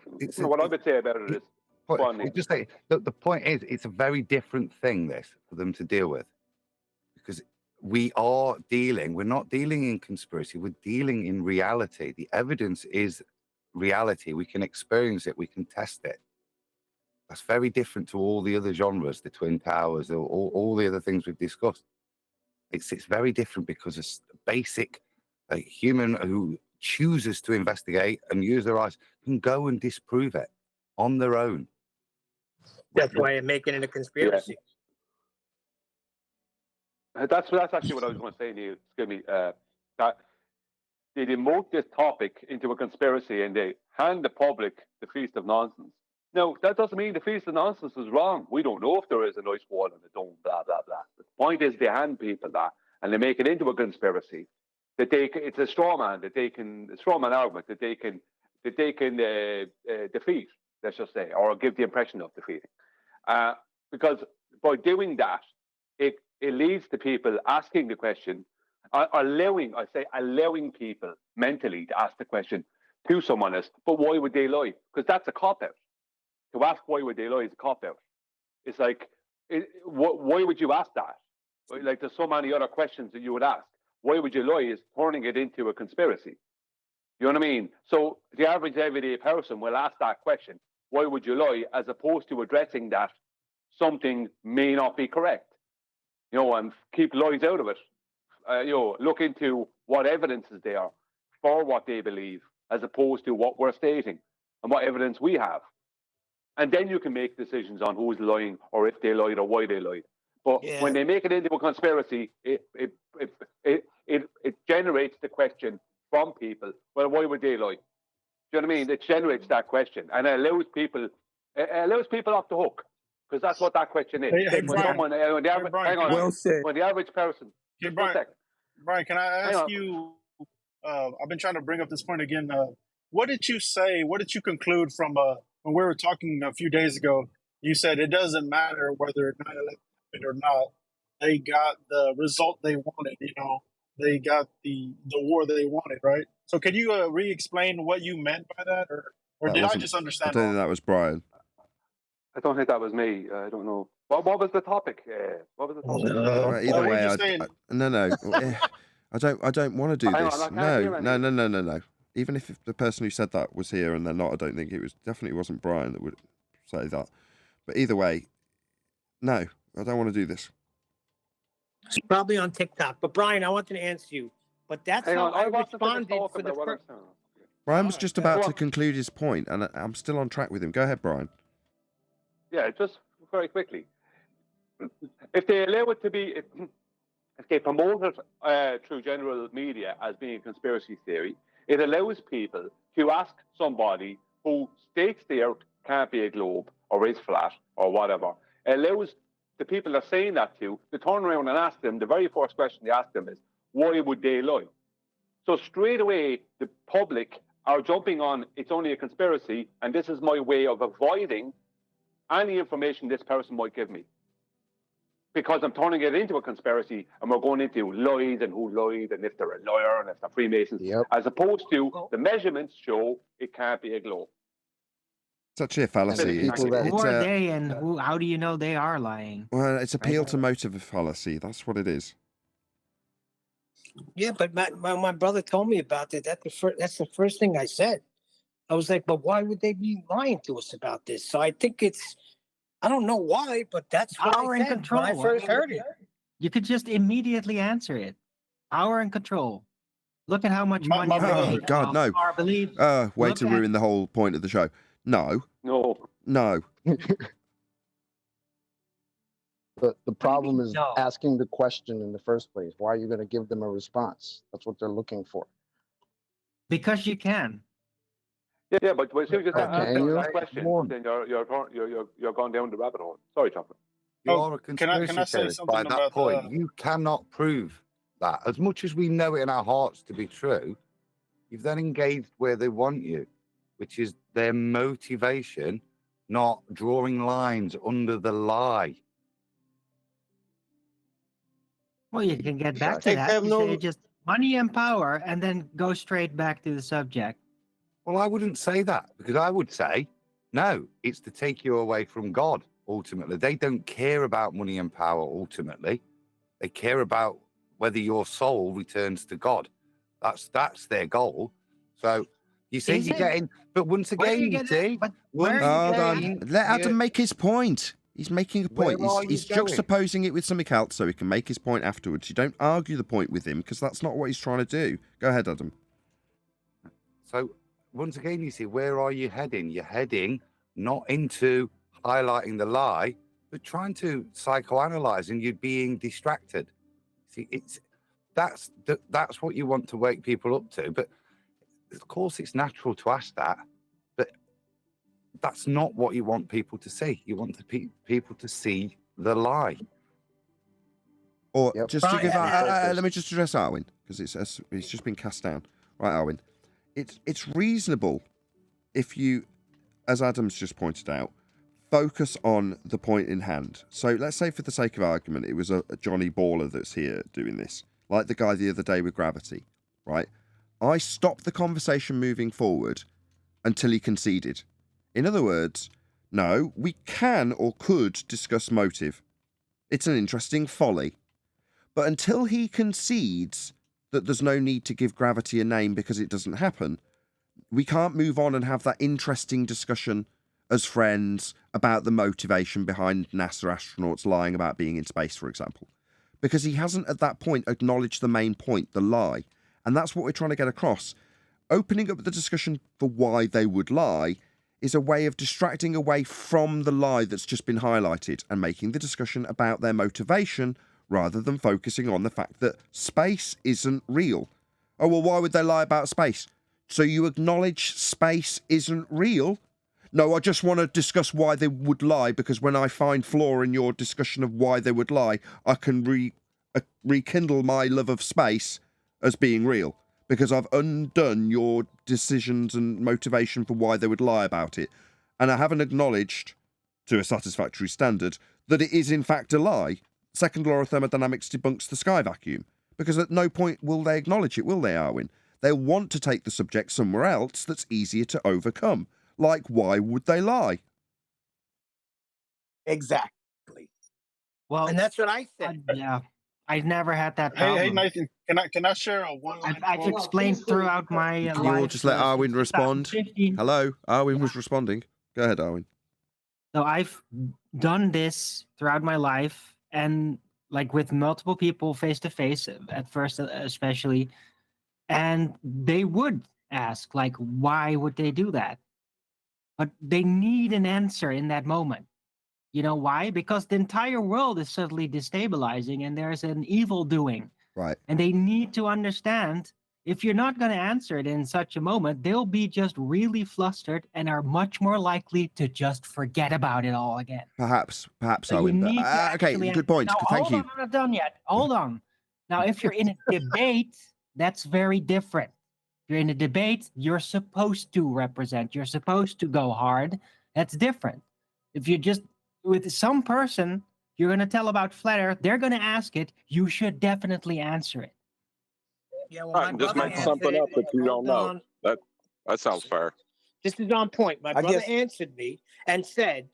I would say about it is, The point is, it's a very different thing, this, for them to deal with. Because we're not dealing in conspiracy, we're dealing in reality. The evidence is reality. We can experience it, we can test it. That's very different to all the other genres, the Twin Towers, all the other things we've discussed. It's very different because it's basic human who chooses to investigate and use their eyes can go and disprove it on their own. That's why I'm making it a conspiracy. That's actually what I was going to say, Neil. Excuse me. That they demote this topic into a conspiracy and they hand the public the feast of nonsense. Now, that doesn't mean the feast of nonsense is wrong. We don't know if there is an ice wall and a dome, blah, blah, blah. The point is they hand people that and they make it into a conspiracy. It's a straw man argument that they can defeat, let's just say, or give the impression of defeating. Because by doing that, it leads to people asking the question, allowing people mentally to ask the question to someone else, but why would they lie? Because that's a cop-out. To ask why would they lie is a cop-out. It's like, why would you ask that? Like there's so many other questions that you would ask. Why would you lie is turning it into a conspiracy. You know what I mean? So the average everyday person will ask that question, why would you lie, as opposed to addressing that something may not be correct. And keep lies out of it. Look into what evidence is there for what they believe, as opposed to what we're stating and what evidence we have. And then you can make decisions on who's lying or if they lied or why they lied. But when they make it into a conspiracy, it generates the question from people, well, why would they lie? Do you know what I mean? It generates that question and it allows people off the hook, because that's what that question is. Hey, When Brian. someone, when the average, Brian, hang on, Well said. when the average person, Hey, just one Brian. second. Brian, can I Hang ask on. you? I've been trying to bring up this point again. What did you say? What did you conclude from when we were talking a few days ago? You said it doesn't matter whether 9/11 happened or not. They got the result they wanted. You know, they got the war they wanted, right? So, can you re-explain what you meant by that, or That did I wasn't- just I understand don't wrong? think that was Brian. I don't think that was me. I don't know. What was the topic? What was the topic? Well, Well, either we're way, just saying. no. I don't want to do Hang on, this. I can't hear No. Even if the person who said that was here and they're not, I don't think definitely wasn't Brian that would say that. But either way, no, I don't want to do this. It's probably on TikTok. But Brian, I wanted to answer you. But that's Hang how on, I wasn't finished responded talking for the about what I'm first. saying. Brian was just about Go to on. conclude his point, and I'm still on track with him. Go ahead, Brian. Yeah, just very quickly. If they allow it to be, if they promote it through general media as being a conspiracy theory, it allows people to ask somebody who states the Earth can't be a globe or is flat or whatever. It allows the people they're saying that to turn around and ask them, the very first question they ask them is, why would they lie? So straight away, the public are jumping on, it's only a conspiracy, and this is my way of avoiding any information this person might give me. Because I'm turning it into a conspiracy, and we're going into lies and who lied, and if they're a liar, and if they're Freemasons, as opposed to the measurements show it can't be a globe. It's actually a fallacy. Who are they, and how do you know they are lying? Well, it's appeal to motive fallacy. That's what it is. Yeah, but my brother told me about that. That's the first thing I said. I was like, but why would they be lying to us about this? So I think I don't know why, but that's what Power I and said control. when I first heard it. You could just immediately answer it. Power and control. Look at how much money. Oh God, no! Way Look to at- ruin the whole point of the show. No. The problem is No. asking the question in the first place. Why are you going to give them a response? That's what they're looking for. Because you can. Yeah, but as soon as you start Okay, asking you- that question, then you're going down the rabbit hole. Sorry, Chocolate. You Oh, are a can I conspiracy say theorist. By something that about point, you cannot prove that. As much as we know it in our hearts to be true, you've then engaged where they want you, which is their motivation, not drawing lines under the lie. Well, you can get back to that. You say just money and power, and then go straight back to the subject. Well, I wouldn't say that, because I would say, no, it's to take you away from God, ultimately. They don't care about money and power, ultimately. They care about whether your soul returns to God. That's their goal. So you see, Is you're it? getting, but once Where again, you you get see, that? once Hold again, on. Let Adam you- make his point. He's making a point. Where are you He's going? juxtaposing it with something else so he can make his point afterwards. You don't argue the point with him because that's not what he's trying to do. Go ahead, Adam. So once again, you see, where are you heading? You're heading not into highlighting the lie, but trying to psychoanalyze, and you're being distracted. See, that's what you want to wake people up to. But of course, it's natural to ask that, but that's not what you want people to see. You want people to see the lie. Or just to give, Right. let me just address Arwin because it's just been cast down. Right, Arwin, it's reasonable if you, as Adam's just pointed out, focus on the point in hand. So let's say, for the sake of argument, it was a Johnny Baller that's here doing this, like the guy the other day with Gravity, right? I stopped the conversation moving forward until he conceded. In other words, no, we can or could discuss motive. It's an interesting folly. But until he concedes that there's no need to give Gravity a name because it doesn't happen, we can't move on and have that interesting discussion as friends about the motivation behind NASA astronauts lying about being in space, for example. Because he hasn't at that point acknowledged the main point, the lie. And that's what we're trying to get across. Opening up the discussion for why they would lie is a way of distracting away from the lie that's just been highlighted and making the discussion about their motivation rather than focusing on the fact that space isn't real. Oh, well, why would they lie about space? So you acknowledge space isn't real? No, I just want to discuss why they would lie, because when I find flaw in your discussion of why they would lie, I can rekindle my love of space as being real, because I've undone your decisions and motivation for why they would lie about it. And I haven't acknowledged, to a satisfactory standard, that it is in fact a lie. Second law of thermodynamics debunks the sky vacuum, because at no point will they acknowledge it, will they, Arwin? They'll want to take the subject somewhere else that's easier to overcome. Like, why would they lie? Exactly. Well, and that's what I said. Yeah, I've never had that Hey, problem. Nathan, can I share a one-line I've quote? explained throughout my Can you all life. just let Arwin respond? 2015. Hello? Arwin was responding. Go ahead, Arwin. So I've done this throughout my life, and like with multiple people face to face at first, especially, and they would ask, like, why would they do that? But they need an answer in that moment. You know why? Because the entire world is suddenly destabilizing and there's an evil doing. Right. And they need to understand, if you're not going to answer it in such a moment, they'll be just really flustered and are much more likely to just forget about it all again. Perhaps, So you Arwin. need to Okay, actually good point. Now, Thank hold you. on, I'm not done yet. Hold on. Now, if you're in a debate, that's very different. If you're in a debate, you're supposed to represent. You're supposed to go hard. That's different. If you're just with some person, you're going to tell about flat earth, they're going to ask it, you should definitely answer it. Yeah, well, Right, my just brother make something answered up it. that you don't Hold know. on. That sounds fair. This is on point. My I brother guess- answered me and said,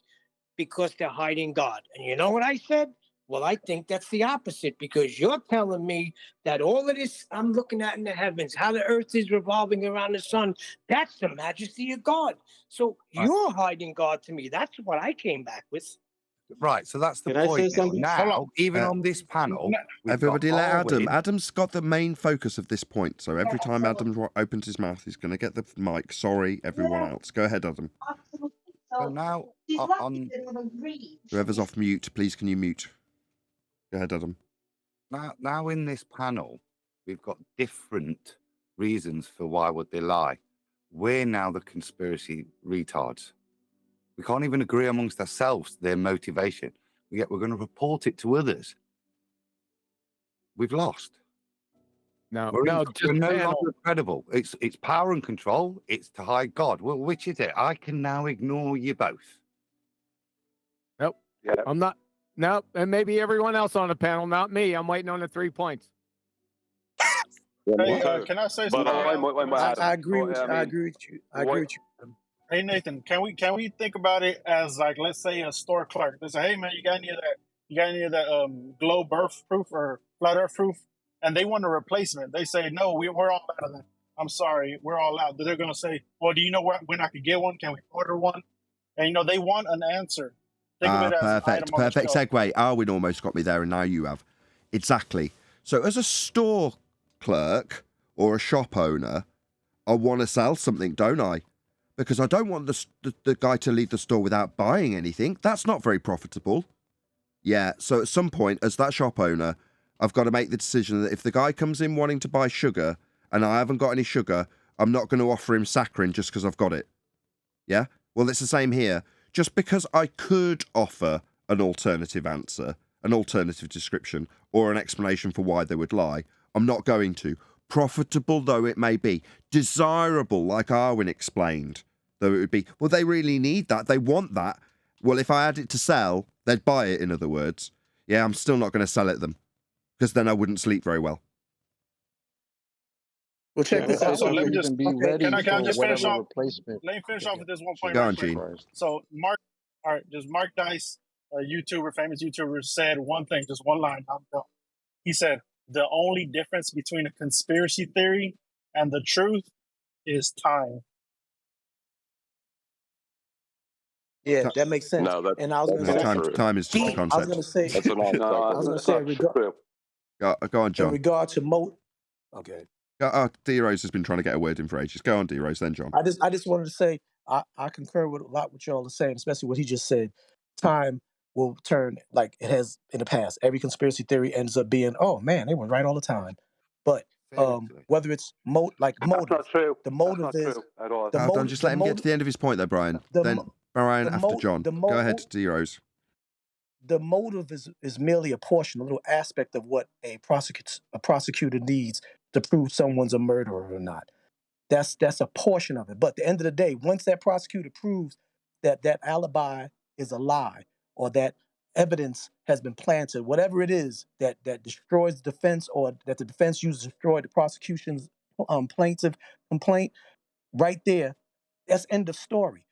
because they're hiding God. And you know what I said? Well, I think that's the opposite, because you're telling me that all of this I'm looking at in the heavens, how the earth is revolving around the sun, that's the majesty of God. So you're hiding God to me. That's what I came back with. Right, so that's the Can I say point. Now, something? now even on this panel, we've Everybody got let Adam. Arwin. Adam's got the main focus of this point. So every time Adam opens his mouth, he's going to get the mic. Sorry, everyone else. Go ahead, Adam. So now, on Whoever's off mute, please can you mute? Go ahead, Adam. now in this panel, we've got different reasons for why would they lie. We're now the conspiracy retards. We can't even agree amongst ourselves their motivation. Yet we're going to report it to others. We've lost. No, We're no, just no panel. longer credible. It's power and control. It's to hide God. Well, which is it? I can now ignore you both. Nope. Yeah. I'm not. Nope. And maybe everyone else on the panel, not me. I'm waiting on the 3 points. Hey, can I say But something? I agree with you. I agree with you. I agree with you. Hey Nathan, can we think about it as, like, let's say a store clerk? They say, hey man, you got any of that globe earth proof or flat earth proof? And they want a replacement. They say, no, we're all out of that. I'm sorry, we're all out. They're gonna say, well, do you know when I could get one? Can we order one? And they want an answer. Think of it as an item on the Perfect shelf. segue. Arwin almost got me there, and now you have. Exactly. So as a store clerk or a shop owner, I want to sell something, don't I? Because I don't want the guy to leave the store without buying anything. That's not very profitable. Yeah, so at some point, as that shop owner, I've got to make the decision that if the guy comes in wanting to buy sugar and I haven't got any sugar, I'm not going to offer him saccharin just because I've got it. Yeah? Well, it's the same here. Just because I could offer an alternative answer, an alternative description, or an explanation for why they would lie, I'm not going to. Profitable though it may be, desirable, like Arwin explained, though it would be, well, they really need that, they want that. Well, if I had it to sell, they'd buy it, in other words. Yeah, I'm still not going to sell it them, because then I wouldn't sleep very well. Well, check this out. So let me You just can be ready can I for just finish whatever off? replacement. Let me finish off with this one point. Go right on, quick. Gene. So Mark Dice, a YouTuber, famous YouTuber, said one thing, just one line. I'm done. He said, the only difference between a conspiracy theory and the truth is time. Yeah, that makes sense. No, that, And I was going that's to say, not true. Time is just a I was concept. going to say, That's an off I was going to say, Go on, in John. regard to okay. D-Rose has been trying to get a word in for ages. Go on, D-Rose, then John. I just wanted to say, I concur with a lot what y'all are saying, especially what he just said. Time will turn like it has in the past. Every conspiracy theory ends up being, oh man, they were right all the time. But whether it's That's motive, not true. the That's motive not is true at all. the Hold on, motive, just the let him get to motive, the end of his point, though, Brian. the Then mo- Brian the after mo John. the Go ahead, mo Zeros. the motive is merely a portion, a little aspect of what a prosecutor needs to prove someone's a murderer or not. That's a portion of it. But at the end of the day, once that prosecutor proves that that alibi is a lie or that evidence has been planted, whatever it is that destroys the defense or that the defense used to destroy the prosecution's plaintiff complaint, right there, that's end of story.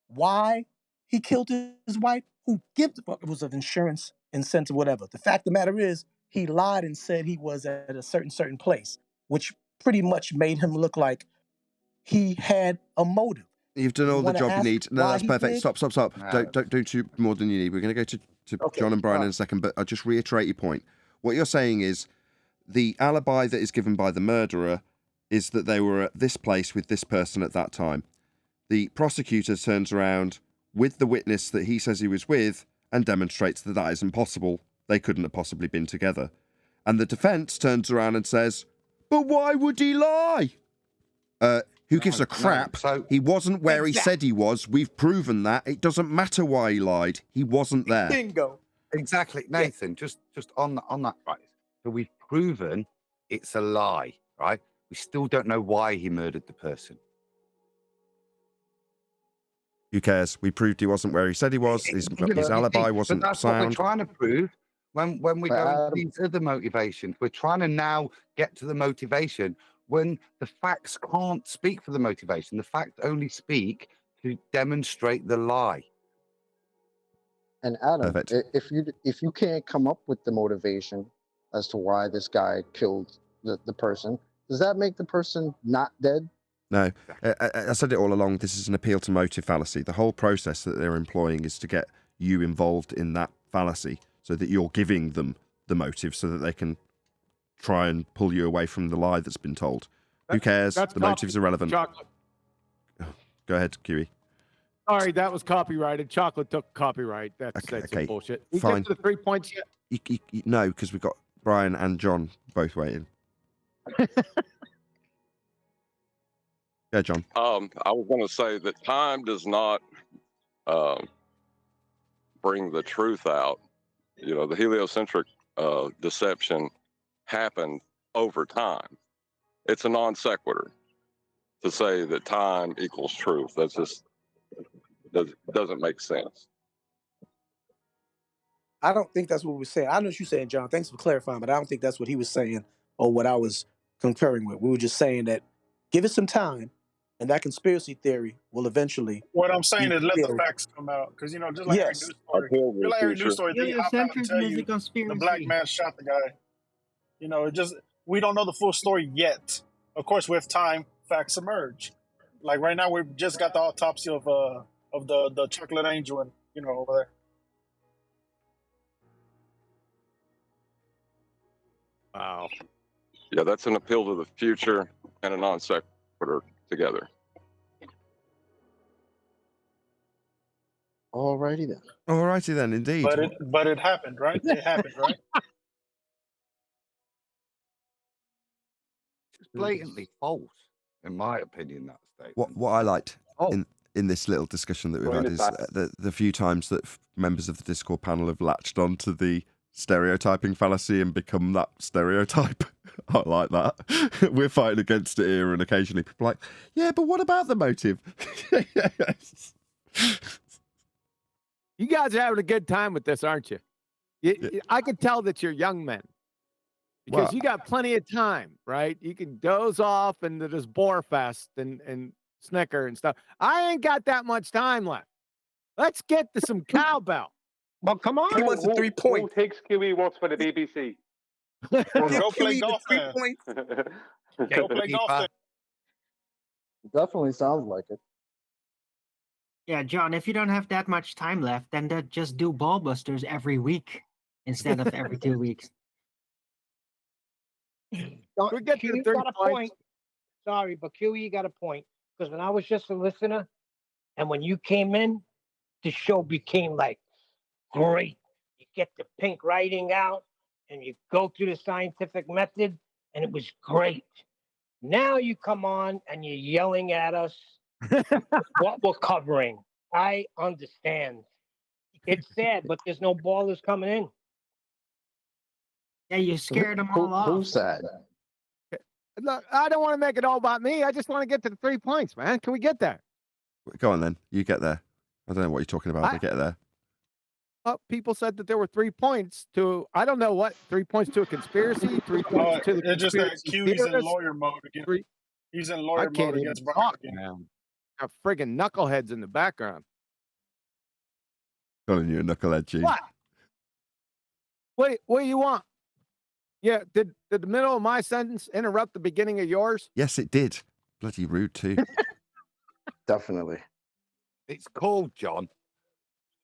Why he killed his wife? Who gives a fuck? It was an insurance incentive, whatever. The fact of the matter is, he lied and said he was at a certain place, which pretty much made him look like he had a motive. You've done You all the want to job you ask need. No, why that's he perfect. did? Stop. No. Don't do too more than you need. We're going to go to Okay, John and Brian all in right. a second, but I'll just reiterate your point. What you're saying is the alibi that is given by the murderer is that they were at this place with this person at that time. The prosecutor turns around with the witness that he says he was with and demonstrates that that is impossible. They couldn't have possibly been together. And the defense turns around and says, but why would he lie? Who gives a crap? So He wasn't where he Exactly. said he was. We've proven that. It doesn't matter why he lied. He wasn't there. Bingo. exactly, Yeah. Nathan. Just on that phrase. So we've proven it's a lie, right? We still don't know why he murdered the person. Who cares? We proved he wasn't where he said he was. His You alibi see, wasn't but that's what we're sound. trying to prove. When we But go into Adam, these other motivations, we're trying to now get to the motivation when the facts can't speak for the motivation. The facts only speak to demonstrate the lie. and Adam, Perfect. if you can't come up with the motivation as to why this guy killed the person, does that make the person not dead? No, I said it all along. This is an appeal to motive fallacy. The whole process that they're employing is to get you involved in that fallacy so that you're giving them the motive so that they can try and pull you away from the lie that's been told. Who cares? That's The motive's irrelevant. Chocolate. Go ahead, Kiwi. Sorry, that was copyrighted. Chocolate took copyright. That's Okay, some bullshit. We fine. get to the 3 points yet? No, because we've got Brian and John both waiting. Yeah, John. I was going to say that time does not bring the truth out. You know, the heliocentric deception happened over time. It's a non sequitur to say that time equals truth. That's just doesn't make sense. I don't think that's what we're saying. I know what you're saying, John. Thanks for clarifying, but I don't think that's what he was saying or what I was concurring with. We were just saying that give it some time, and that conspiracy theory will eventually. What I'm saying be is let the killed. facts come out, because just like every Yes. news story, just like every news story, they hop out and tell Heliocentrism is a you the conspiracy. black man shot the guy. It just we don't know the full story yet. Of course, with time, facts emerge. Like right now, we've just got the autopsy of the chocolate angel, and over there. Wow. Yeah, that's an appeal to the future and a non sequitur together. Alrighty then. Alrighty then, indeed. But it happened, right? It happened, right? It's blatantly false, in my opinion. That statement. What I liked Oh. in this little discussion that we've Join had it is back. the few times that members of the Discord panel have latched onto the stereotyping fallacy and become that stereotype. I like that. We're fighting against it here, and occasionally people are like, yeah, but what about the motive? Yes. You guys are having a good time with this, aren't you? I can tell that you're young men because Well- you got plenty of time, right? You can doze off into this bore fest and snicker and stuff. I ain't got that much time left. Let's get to some cowbell. Well, come on. He wants a 3 point. Who thinks Kiwi works for the BBC? Or Give go play Kiwi the golf 3 then. points. Go play golf then. Definitely sounds like it. Yeah, John, if you don't have that much time left, then just do ballbusters every week instead of every 2 weeks. We get to the Q 3 got a points. point. Sorry, but Q, you got a point. Because when I was just a listener, And when you came in, the show became like great. You get the pink writing out and you go through the scientific method, and it was great. Now you come on and you're yelling at us what we're covering. I understand. It's sad, but there's no ballers coming in. Yeah, you scared them all off. Who's sad? Look, I don't want to make it all about me. I just want to get to the 3 points, man. Can we get there? Go on then. You get there. I don't know what you're talking about, but get there. Well, people said that there were 3 points to, I don't know what, 3 points to a conspiracy, 3 points to the It's just that conspiracy Q, he's in theorist. lawyer mode again. He's in I lawyer can't mode even against Brian talk again. now. Got friggin' knuckleheads in the background. Calling you a knucklehead, Gene. What do you want? Yeah, did the middle of my sentence interrupt the beginning of yours? Yes, it did. Bloody rude too. Definitely. It's called, John,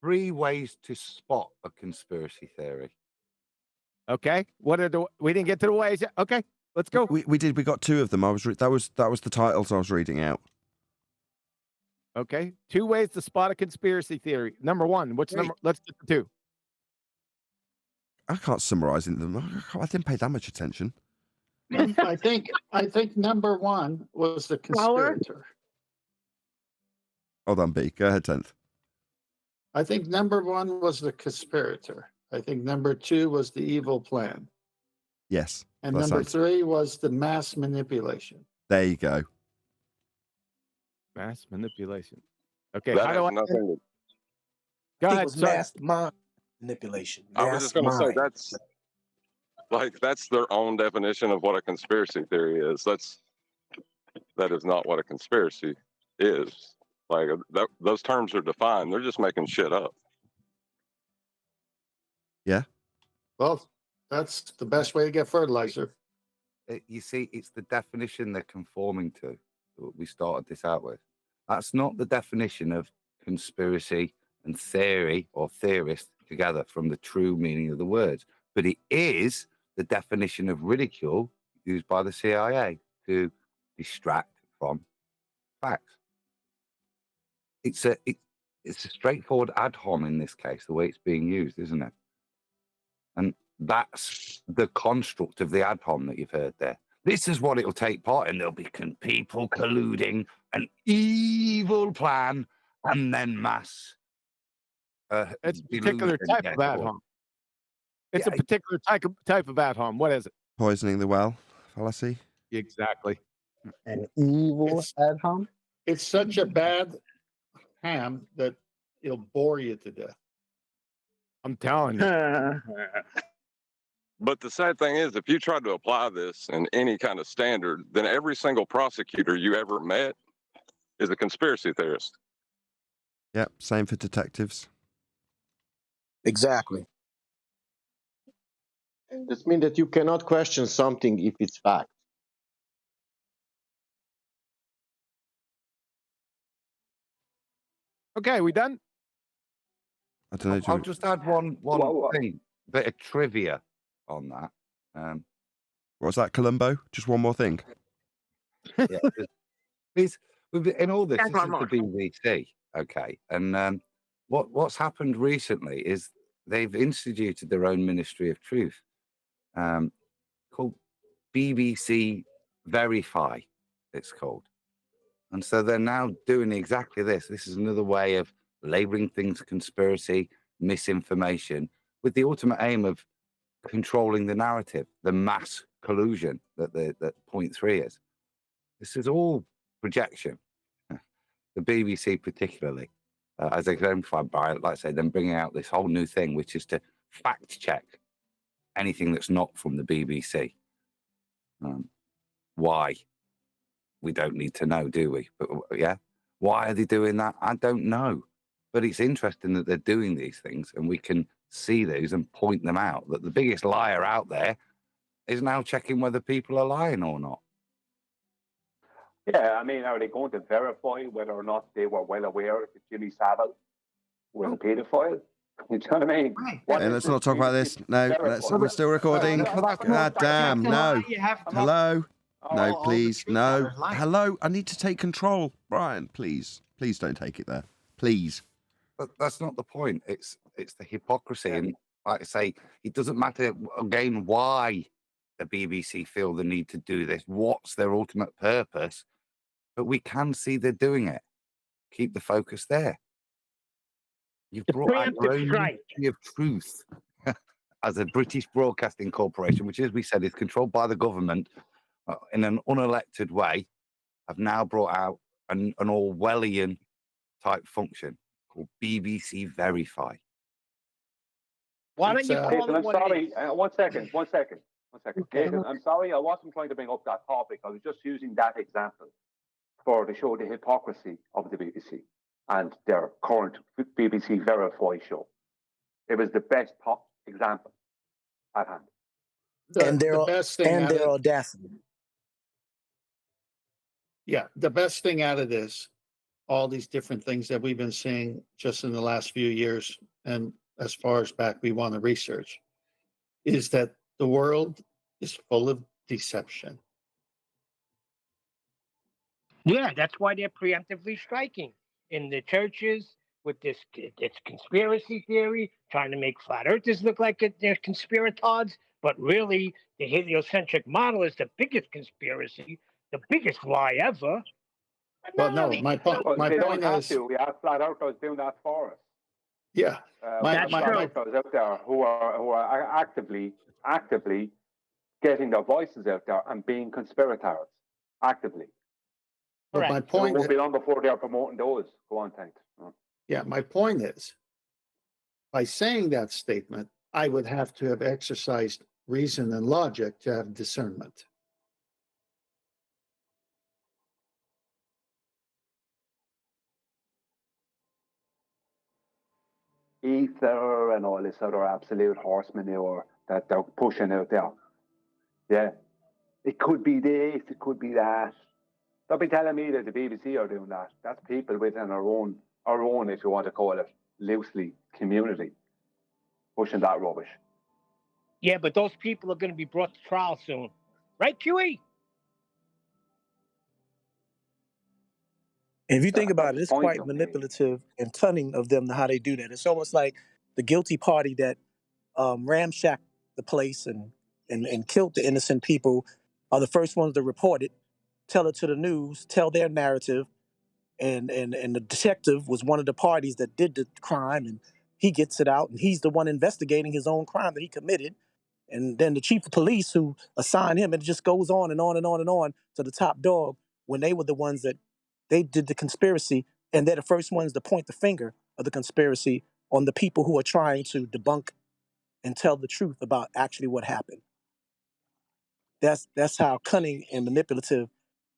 3 ways to spot a conspiracy theory. Okay. We didn't get to the ways yet. Okay, let's go. We did. We got 2 of them. That was the titles I was reading out. Okay. 2 ways to spot a conspiracy theory. Number 1. Which number? Let's get to 2. I can't summarize them. I didn't pay that much attention. I think number 1 was the conspirator. Hold on, B. Go ahead, 10th. I think number 1 was the conspirator. I think number 2 was the evil plan. Yes. And number 3 was the mass manipulation. There you go. Mass manipulation. Okay. That How do has I? nothing to, Go It ahead. was Sorry. mass mind manipulation. I was just going to say Mastermind. that's their own definition of what a conspiracy theory is. That is not what a conspiracy is. Like those terms are defined. They're just making shit up. Yeah. Well, that's the best way to get fertilizer. You see, it's the definition they're conforming to. We started this out with. That's not the definition of conspiracy and theory or theorist together from the true meaning of the words. But it is the definition of ridicule used by the CIA to distract from facts. It's a straightforward ad hom in this case, the way it's being used, isn't it? And that's the construct of the ad hom that you've heard there. This is what it'll take part in. There'll be people colluding, an evil plan, and then mass. It's a particular type of ad hom. It's a particular type of ad hom. What is it? Poisoning the well fallacy. Exactly. An evil ad hom? It's such a bad ham that it'll bore you to death. I'm telling you. But the sad thing is, if you try to apply this in any kind of standard, then every single prosecutor you ever met is a conspiracy theorist. Yep. Same for detectives. Exactly. This means that you cannot question something if it's fact. Okay, we done? I don't know. I'll just add one thing, bit of trivia on that. What was that, Columbo? Just one more thing. Yeah, in all this, this is the BBC, okay? And what's happened recently is they've instituted their own Ministry of Truth, called BBC Verify, it's called. And so they're now doing exactly this. This is another way of labeling things conspiracy, misinformation, with the ultimate aim of controlling the narrative, the mass collusion that point 3 is. This is all projection. The BBC particularly, as exemplified by, like I say, them bringing out this whole new thing, which is to fact check anything that's not from the BBC. Why? We don't need to know, do we? But yeah, why are they doing that? I don't know. But it's interesting that they're doing these things, and we can see these and point them out. That the biggest liar out there is now checking whether people are lying or not. Yeah, I mean, are they going to verify whether or not they were well aware that Jimmy Savile was a paedophile? You know what I mean? Hey, let's not talk about this. No, we're still recording. God damn, no. Hello? No, please, no. Hello, I need to take control. Brian, please. Please don't take it there. Please. But that's not the point. It's the hypocrisy. And like I say, it doesn't matter, again, why the BBC feel the need to do this. What's their ultimate purpose? But we can see they're doing it. Keep the focus there. You've brought out your own Ministry of Truth as a British Broadcasting Corporation, which, as we said, is controlled by the government in an unelected way, have now brought out an Orwellian type function called BBC Verify. Why don't you call it what it is? One second. Nathan, I'm sorry, I wasn't trying to bring up that topic. I was just using that example to show the hypocrisy of the BBC and their current BBC Verify show. It was the best example at hand. The best thing and their audacity. Yeah, the best thing out of this, all these different things that we've been seeing just in the last few years, and as far as back we want to research, is that the world is full of deception. Yeah, that's why they're preemptively striking in the churches with this conspiracy theory, trying to make flat earthers look like they're conspirators, but really the heliocentric model is the biggest conspiracy, the biggest lie ever. Well, no, my point is, we have flat earthers doing that for us. Yeah, flat earthers out there who are actively getting their voices out there and being conspirators actively. But my point won't be long before they're promoting those. Go on, thanks. Yeah, my point is, by saying that statement, I would have to have exercised reason and logic to have discernment. Ether and all this other absolute horse manure that they're pushing out there. Yeah. It could be this, it could be that. Don't be telling me that the BBC are doing that. That's people within our own, if you want to call it loosely, community, pushing that rubbish. Yeah, but those people are going to be brought to trial soon. Right, QE? And if you think about it, it's quite manipulative and cunning of them how they do that. It's almost like the guilty party that ramshacked the place and killed the innocent people are the first ones to report it, tell it to the news, tell their narrative, and the detective was one of the parties that did the crime, and he gets it out, and he's the one investigating his own crime that he committed. And then the chief of police who assigned him, and it just goes on and on and on and on to the top dog when they were the ones that they did the conspiracy, and they're the first ones to point the finger of the conspiracy on the people who are trying to debunk and tell the truth about actually what happened. That's how cunning and manipulative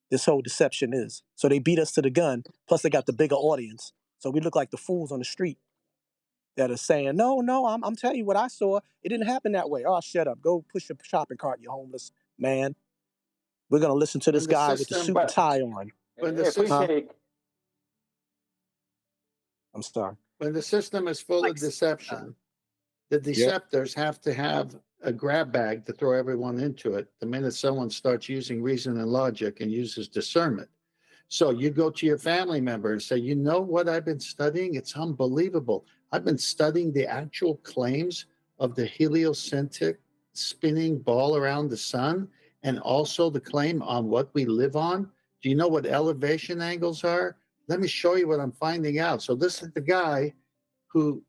this whole deception is. So they beat us to the gun, plus they got the bigger audience. So we look like the fools on the street that are saying, no, I'm telling you what I saw. It didn't happen that way. Oh, shut up. Go push your shopping cart, you homeless man. We're going to listen to this guy with the suit and tie on. I'm sorry. When the system is full of deception, the deceptors have to have a grab bag to throw everyone into it the minute someone starts using reason and logic and uses discernment. So you go to your family member and say, you know what I've been studying? It's unbelievable. I've been studying the actual claims of the heliocentric spinning ball around the sun, and also the claim on what we live on. Do you know what elevation angles are? Let me show you what I'm finding out. So this is the guy who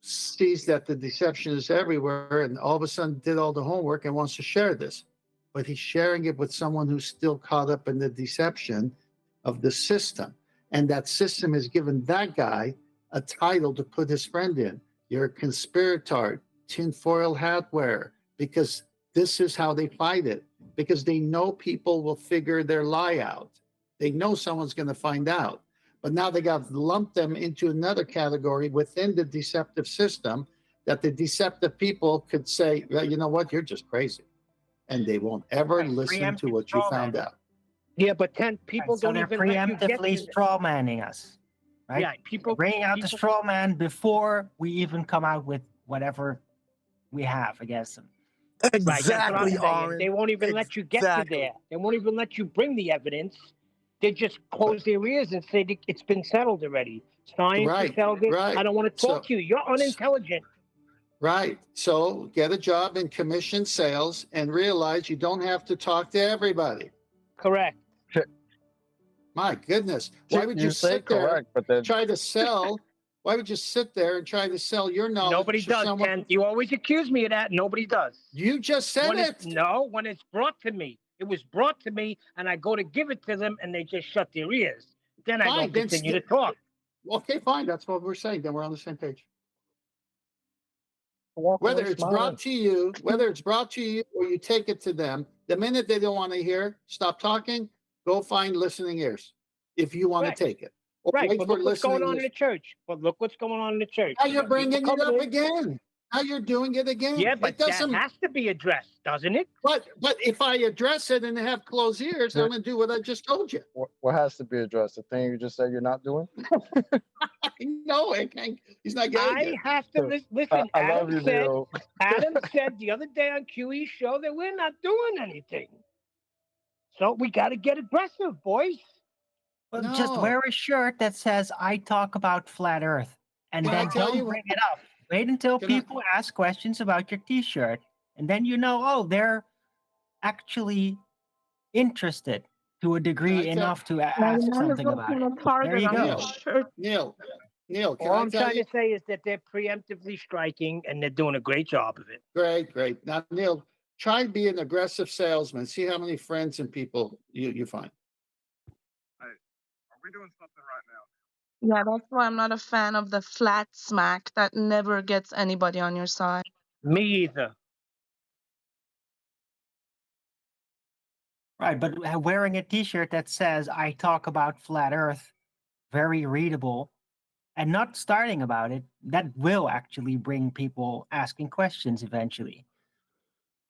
sees that the deception is everywhere and all of a sudden did all the homework and wants to share this. But he's sharing it with someone who's still caught up in the deception of the system. And that system has given that guy a title to put his friend in. You're a conspirator, tinfoil hat wearer, because this is how they fight it. Because they know people will figure their lie out. They know someone's going to find out. But now they got to lump them into another category within the deceptive system that the deceptive people could say, well, you know what, you're just crazy. And they won't ever listen to what you found out. Yeah, but 10 people so don't they're even let you get preemptively to straw manning us, right? Yeah, people bringing out the straw man before we even come out with whatever we have, I guess. Exactly, Oren. They won't even let you get to there. They won't even let you bring the evidence They just close their ears and say it's been settled already. Science has settled it. I don't want to talk to you. You're unintelligent. Right. So get a job in commission sales and realize you don't have to talk to everybody. Correct. My goodness. Why would you sit there try to sell? Why would you sit there and try to sell your knowledge? Nobody does, Ken. You always accuse me of that. Nobody does. You just said it. No, when it's brought to me. It was brought to me, and I go to give it to them, and they just shut their ears. Then I don't continue to talk. Okay, fine. That's what we're saying. Then we're on the same page. Whether it's brought to you or you take it to them, the minute they don't want to hear, stop talking, go find listening ears if you want to take it. Or Right, wait but for look what's going on in ears. the church. But look what's going on in the church. Now you're bringing it up in. again. Now you're doing it again. Yeah, but it doesn't, that has to be addressed, doesn't it? But if I address it and have closed ears, I'm going to do what I just told you. What has to be addressed? The thing you just said you're not doing? No, he's not getting I it. have to listen. I love you, Neil. Adam said the other day on QE's show that we're not doing anything. So we got to get aggressive, boys. Well, just wear a shirt that says "I talk about flat Earth," and then don't bring it up. Wait until people ask questions about your T-shirt, and then they're actually interested to a degree enough to ask something about it. There you go. Neil, All I'm trying to say is that they're preemptively striking, and they're doing a great job of it. Great. Now, Neil, try and be an aggressive salesman. See how many friends and people you find. Hey, are we doing something right now? Yeah, that's why I'm not a fan of the flat smack that never gets anybody on your side. Me either. Right, but wearing a T-shirt that says "I talk about flat Earth," very readable, and not starting about it, that will actually bring people asking questions eventually.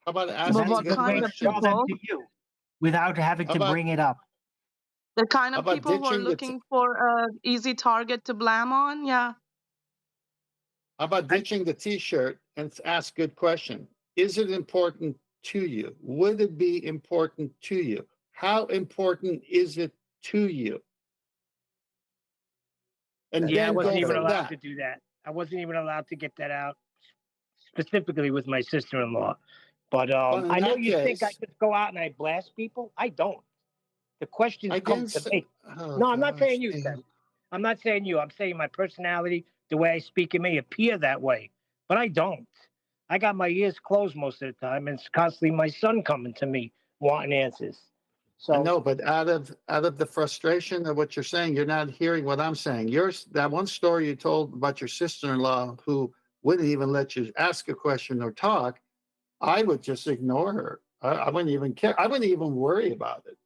How about That's a good way to show them to you without having to bring it up. The kind of people who are looking for an easy target to blam on, yeah. How about ditching the T-shirt and ask good question? Is it important to you? Would it be important to you? How important is it to you? And yeah, I then wasn't go even from allowed that. to do that. I wasn't even allowed to get that out, specifically with my sister-in-law. But in I know that you think I case- could go out and I blast people. I don't. The questions I come didn't to say- me. Oh, No, I'm not gosh, saying you, Neil. Seth. I'm not saying you. I'm saying my personality, the way I speak, it may appear that way, but I don't. I got my ears closed most of the time, and it's constantly my son coming to me wanting answers. So I know, but out of the frustration of what you're saying, you're not hearing what I'm saying. That one story you told about your sister-in-law who wouldn't even let you ask a question or talk, I would just ignore her. I wouldn't even care. I wouldn't even worry about it.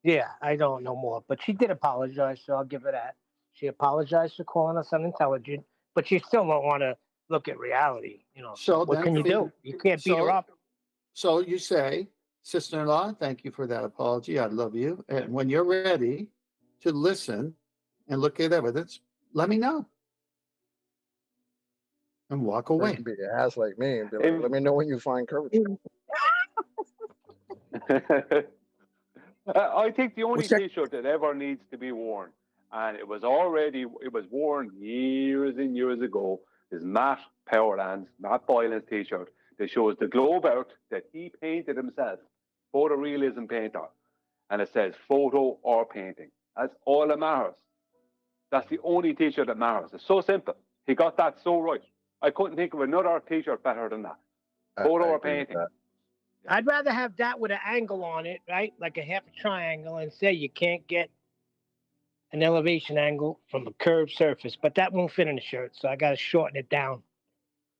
yeah, I don't know more. But she did apologize, so I'll give her that. She apologized for calling us unintelligent, but she still don't want to look at reality. So what then can you feed- do? You can't beat her up. So you say, sister-in-law, thank you for that apology. I love you. And when you're ready to listen and look at evidence, let me know. And walk Or you away. can be an ass like me and be like, let me know when you find courage. I think the only What's that? T-shirt that ever needs to be worn, and it was worn years and years ago, is Matt Powerland's, Matt Boylan's T-shirt that shows the globe out that he painted himself, photorealism painter, and it says photo or painting. That's all that matters. That's the only T-shirt that matters. It's so simple. He got that so right. I couldn't think of another T-shirt better than that. Photo or painting. I'd rather have that with an angle on it, right? Like a half a triangle, and say you can't get an elevation angle from a curved surface, but that won't fit in the shirt, so I got to shorten it down.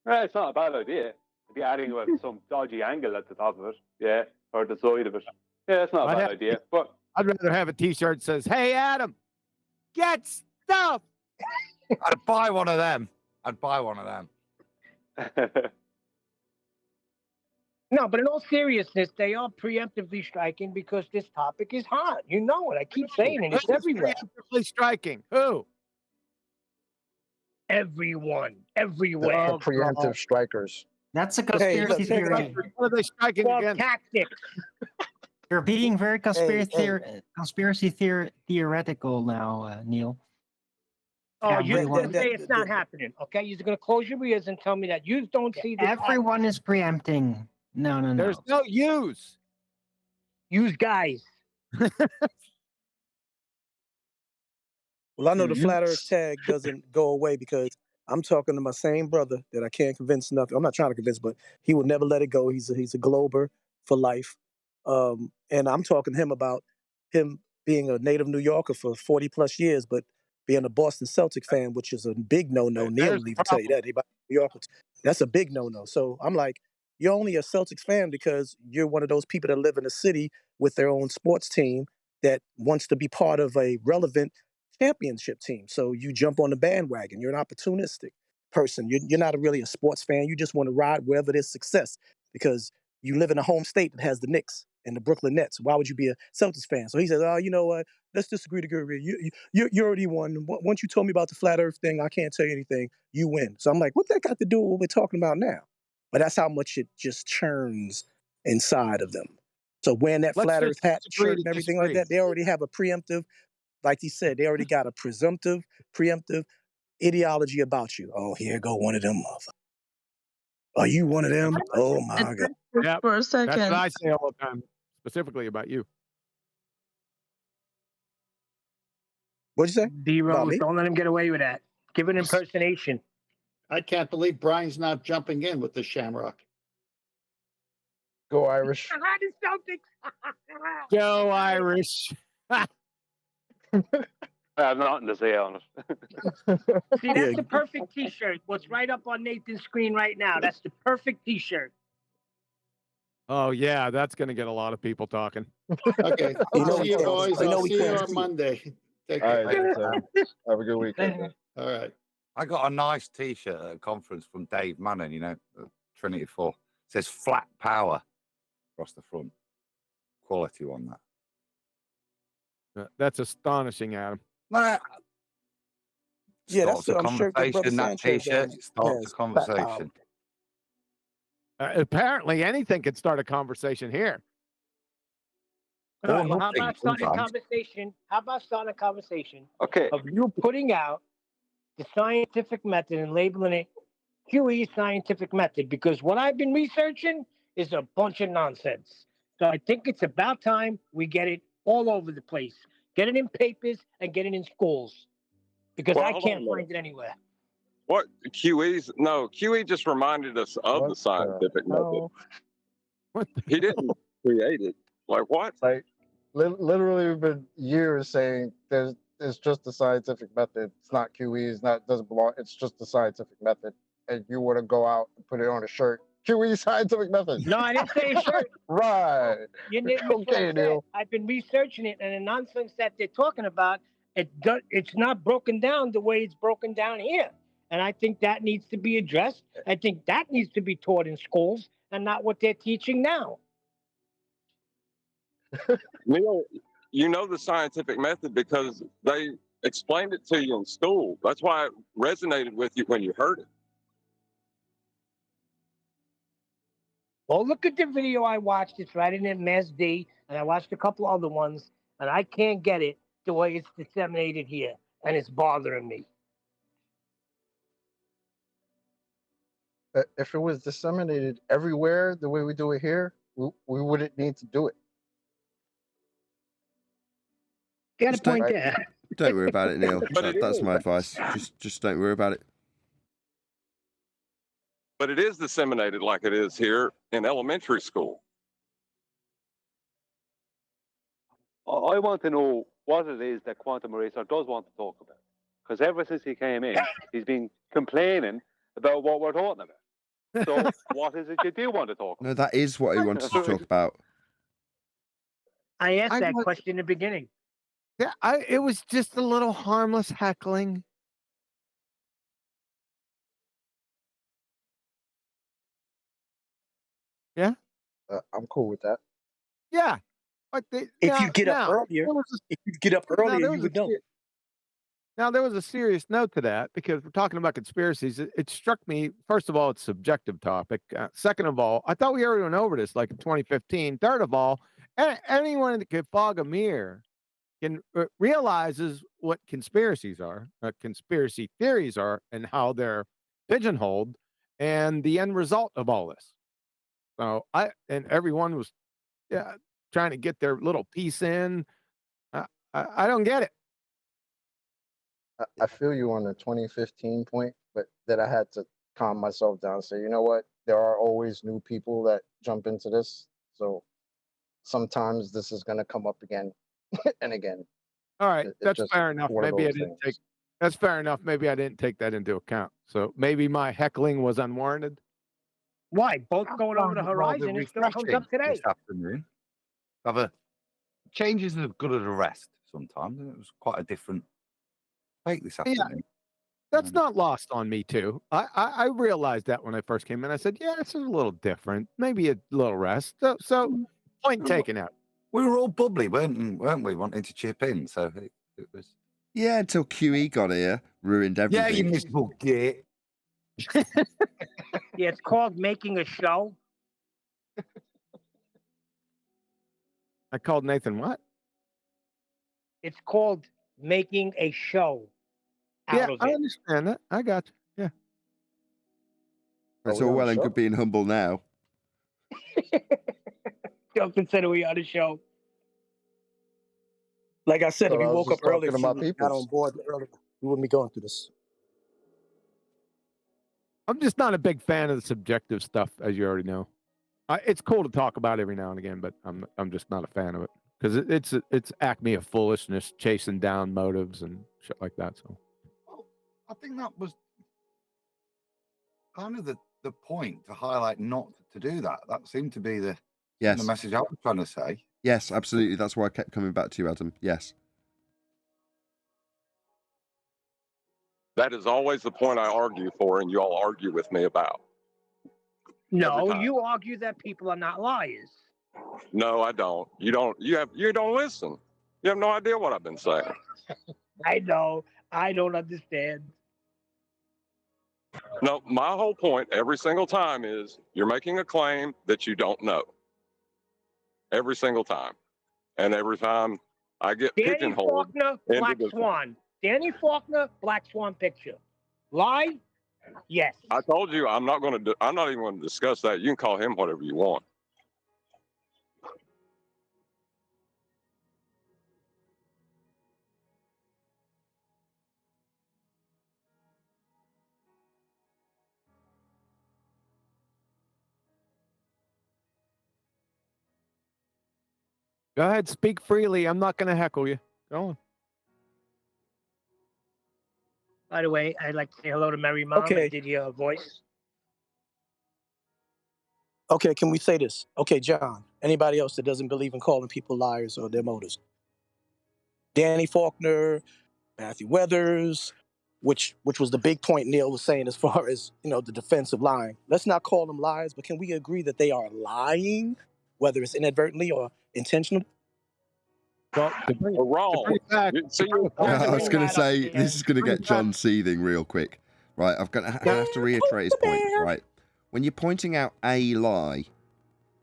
It's not a bad idea. If you're adding some dodgy angle at the top of it, yeah, or the side of it. Yeah, it's not a bad idea. But I'd rather have a T-shirt that says, "Hey, Adam, get stuff." I'd buy one of them. No, but in all seriousness, they are preemptively striking because this topic is hot. You know it. I keep saying it. It's Who's everywhere. preemptively striking? Who? Everyone. The Everywhere. preemptive strikers. That's a Hey, conspiracy theory. What are they striking Called against? tactics. You're being very Hey, theoretical now, Neil. Oh, you're Everyone, going to say it's not happening, okay? You're going to close your ears and tell me that you don't see this everyone is preempting. No. There's no use. Use guys. Well, I know the You- flat Earth tag doesn't go away because I'm talking to my same brother that I can't convince nothing. I'm not trying to convince, but he will never let it go. He's a glober for life, and I'm talking to him about him being a native New Yorker for 40 plus years, but being a Boston Celtic fan, which is a big no-no. Neil There's will the even tell you problem. that. Anybody New Yorker, that's a big no-no. So I'm like, you're only a Celtics fan because you're one of those people that live in a city with their own sports team that wants to be part of a relevant championship team. So you jump on the bandwagon. You're an opportunistic person. You're not really a sports fan. You just want to ride wherever there's success because you live in a home state that has the Knicks and the Brooklyn Nets. Why would you be a Celtics fan? So he says, oh, you know what? Let's disagree to agree. You already won. Once you told me about the flat earth thing, I can't tell you anything. You win. So I'm like, what that got to do with what we're talking about now? But that's how much it just churns inside of them. So wearing that Let's flat just earth hat, disagree shirt, to and everything like disagree. that, they already have a preemptive, like he said, they already got a preemptive ideology about you. Oh, here go one of them motherfuckers. Are you one of them? Oh my God. Yep. For a That's what second. I say all the time, specifically about you. What'd you say? About D-Rose, me? don't let him get away with that. Give an impersonation. I can't believe Brian's not jumping in with the Shamrock. Go Irish. The Celtics. Go Irish. I have nothing to say on it. See, that's the perfect T-shirt. What's right up on Nathan's screen right now. That's the perfect T-shirt. Oh yeah, that's going to get a lot of people talking. Okay. You know See we you, can't- boys. you know I'll we see you can't on see it. Monday. Take All care. right, Sam. Have a good weekend. All right. I got a nice T-shirt at a conference from Dave Mannon. You know, at Trinity 4. It says "Flat Power" across the front. Quality one that. That's astonishing, Adam. Yeah, that's Starts a shirt that Brother conversation. That Sanchez T-shirt it starts a has. Flat power. conversation. Apparently, anything can start a conversation here. All right, Or well, how nothing about starting a sometimes. conversation? How about starting a conversation Okay. of you putting out the scientific method and labeling it QE scientific method? Because what I've been researching is a bunch of nonsense. So I think it's about time we get it all over the place. Get it in papers and get it in schools. Because Well, I hold on a can't minute. find it anywhere. What QE's? No, QE just reminded us of the scientific method. He didn't create it. Like what? Like literally, we've been years saying it's just the scientific method. It's not QE. It's not doesn't belong. It's just the scientific method. And you want to go out and put it on a shirt. QE scientific method. No, I didn't say a shirt. Right. You didn't miss what I said. Neil. I've been researching it, and the nonsense that they're talking about, it's not broken down the way it's broken down here. And I think that needs to be addressed. I think that needs to be taught in schools and not what they're teaching now. Neil, you know the scientific method because they explained it to you in school. That's why it resonated with you when you heard it. Well, look at the video I watched. It's right in there, Mass D, and I watched a couple other ones, and I can't get it the way it's disseminated here, and it's bothering me. If it was disseminated everywhere the way we do it here, we wouldn't need to do it. Got a Just point Right. there. Don't worry about it, Neil. But it That's is. my advice. Just don't worry about it. But it is disseminated like it is here in elementary school. I want to know what it is that Quantum Eraser does want to talk about. Because ever since he came in, he's been complaining about what we're talking about. So what is it you do want to talk about? No, that is what he wanted to talk about. I asked that question in the beginning. Yeah, it was just a little harmless heckling. Yeah. I'm cool with that. Yeah. But If you get up earlier, you would know. Now, there was a serious note to that because we're talking about conspiracies. It struck me, first of all, it's a subjective topic. Second of all, I thought we already went over this like in 2015. Third of all, anyone that can fog a mirror can realizes what conspiracies are, conspiracy theories are, and how they're pigeonholed, and the end result of all this. So everyone was trying to get their little piece in. I don't get it. I feel you on the 2015 point, but then I had to calm myself down and say, you know what? There are always new people that jump into this. So sometimes this is going to come up again and again. All right, It's that's just fair enough. one of Maybe I those didn't take. things. That's fair enough. Maybe I didn't take that into account. So maybe my heckling was unwarranted. Why? Both going over the Found it rather horizon. It still comes refreshing up today. this afternoon. Have a changes as good as a rest sometimes, and it was quite a different take this Yeah, afternoon. that's not lost on me too. I realized that when I first came in. I said, yeah, this is a little different. Maybe a little rest. So point taken out. We were all bubbly, weren't we? Wanting to chip in, so it was. Yeah, until QE got here, ruined Yeah, you everything. miserable git. Yeah, it's called making a show. I called Nathan what? It's called making a show Yeah, out of I it. understand that. I got you. Yeah. It's we all on well the and show? good being humble now. Don't consider we on the show. Like I said, So if I you was woke just up early, talking if you about got peoples. on board early, we wouldn't be going through this. I'm just not a big fan of the subjective stuff, as you already know. It's cool to talk about every now and again, but I'm just not a fan of it because it's acme of foolishness, chasing down motives and shit like that. So Well, I think that was kind of the point to highlight not to do that. That seemed to be the Yes. message I was trying to say. Yes, absolutely. That's why I kept coming back to you, Adam. Yes. That is always the point I argue for, and you all argue with me about. No, time. you argue that people are not liars. No, I don't. You don't. You don't listen. You have no idea what I've been saying. I know. I don't understand. No, my whole point every single time is you're making a claim that you don't know. Every single time, and every time I get Danny pigeonholed. Faulkner, into Black the- Swan. Danny Faulkner, Black Swan picture. Lie? Yes. I told you I'm not going to. I'm not even going to discuss that. You can call him whatever you want. go ahead, speak freely. I'm not going to heckle you. Go on. By the way, I'd like to say hello to Mary Mom. Okay. I did your voice. Okay, can we say this? Okay, John, anybody else that doesn't believe in calling people liars or their motives? Danny Faulkner, Matthew Weathers, which was the big point Neil was saying as far as, the defense of lying. Let's not call them liars, but can we agree that they are lying, whether it's inadvertently or intentional? Well, wrong. I was going to say, this is going to get John seething real quick. Right, I have to reiterate his point. Right, when you're pointing out a lie,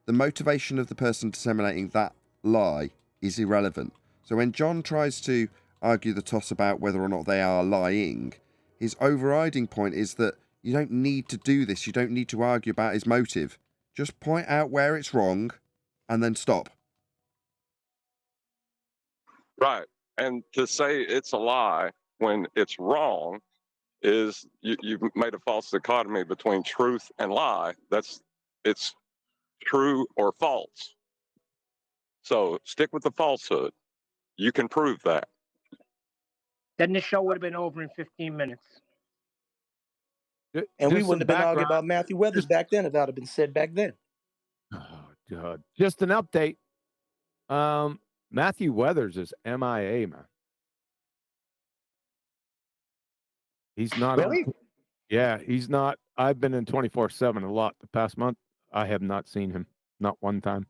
the motivation of the person disseminating that lie is irrelevant. So when John tries to argue the toss about whether or not they are lying, his overriding point is that you don't need to do this. You don't need to argue about his motive. Just point out where it's wrong and then stop. Right. And to say it's a lie when it's wrong is you've made a false dichotomy between truth and lie. It's true or false. So stick with the falsehood. You can prove that. Then the show would have been over in 15 minutes. And we Just wouldn't have some been arguing background. about Matthew Weathers back then if that had been said back then. Oh, God. Just an update. Matthew Weathers is MIA, man. He's not. Really? Yeah, he's not. I've been in 24/7 a lot the past month. I have not seen him, not one time.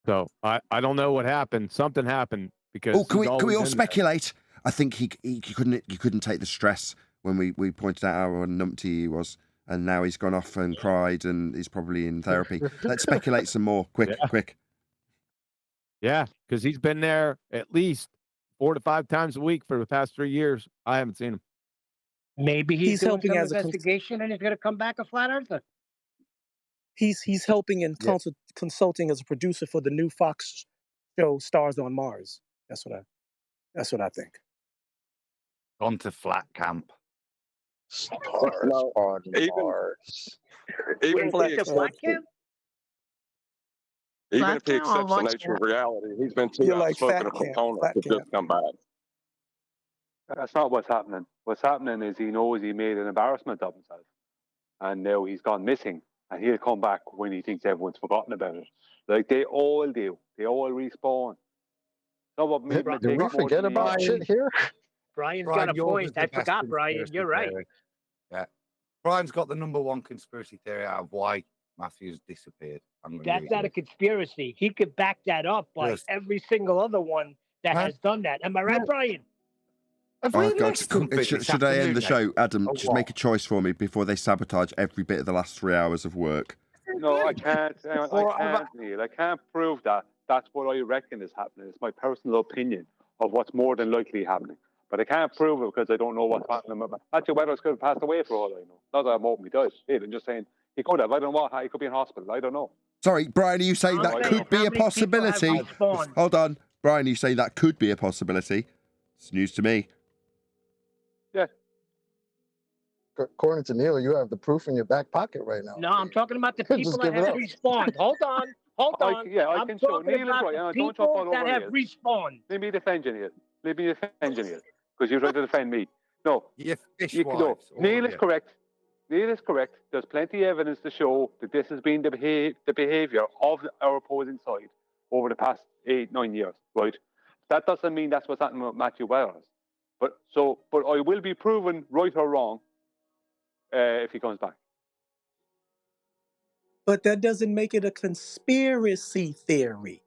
So I don't know what happened. Something happened because. Oh, can we always all in there. speculate? I think he couldn't take the stress when we pointed out how numpty he was, and now he's gone off and cried, and he's probably in therapy. Let's speculate some more. Quick, quick. Yeah, because he's been there at least 4 to 5 times a week for the past 3 years. I haven't seen him. Maybe he's doing helping some as a investigation and he's going to come back a flat earther. he's helping and consulting as a producer for the new Fox show Stars on Mars. That's what I think. On to flat camp. Stars on Mars. Even if he accepts it, even if he Flat camp or accepts the what nature of camp? reality, he's been too You're like outspoken fat a camp, proponent flat to camp. just come back. That's not what's happening. What's happening is he knows he made an embarrassment of himself, and now he's gone missing, and he'll come back when he thinks everyone's forgotten about it. Like they all do. They all respawn. Some of them Did, even did we take more forget than about shit here? Brian's Brian, got a yours point. is the I best forgot, Brian. conspiracy You're right. theory. Yeah. Brian's got the #1 conspiracy theory out of why Matthew's disappeared. I'm going to That's give it not to a conspiracy. He could back that up by Yes. every single other one that Huh? has done that. Am I right, Yeah. Brian? Have Oh, we God. missed something this Should I end afternoon, the show? mate? Adam, Or just what? make a choice for me before they sabotage every bit of the last 3 hours of work. No, I can't. I can't, Neil. I can't prove that. That's what I reckon is happening. It's my personal opinion of what's more than likely happening. But I can't prove it because I don't know what's happening. Actually, Weathers could have passed away for all I know. Not that I'm hoping he does. I'm just saying he could have. I don't know what. He could be in hospital. I don't know. Sorry, Brian, are you saying that saying could be how a many people have possibility? respawned? Hold on. Brian, are you saying that could be a possibility? It's news to me. Yeah. According to Neil, you have the proof in your back pocket right now. No, I'm talking about the Just people give that it have up. respawned. Hold on. I I'm can show. talking Neil is about right. the Don't jump people all that over have Neil. respawned. Let me defend you, Neil. Let me defend you, Neil. Because you tried to defend me. No. You No. fishwives. Neil is correct. Neil is correct. There's plenty of evidence to show that this has been the behavior of our opposing side over the past 8-9 years, right? That doesn't mean that's what's happening with Matthew Wells. But I will be proven right or wrong if he comes back. But that doesn't make it a conspiracy theory.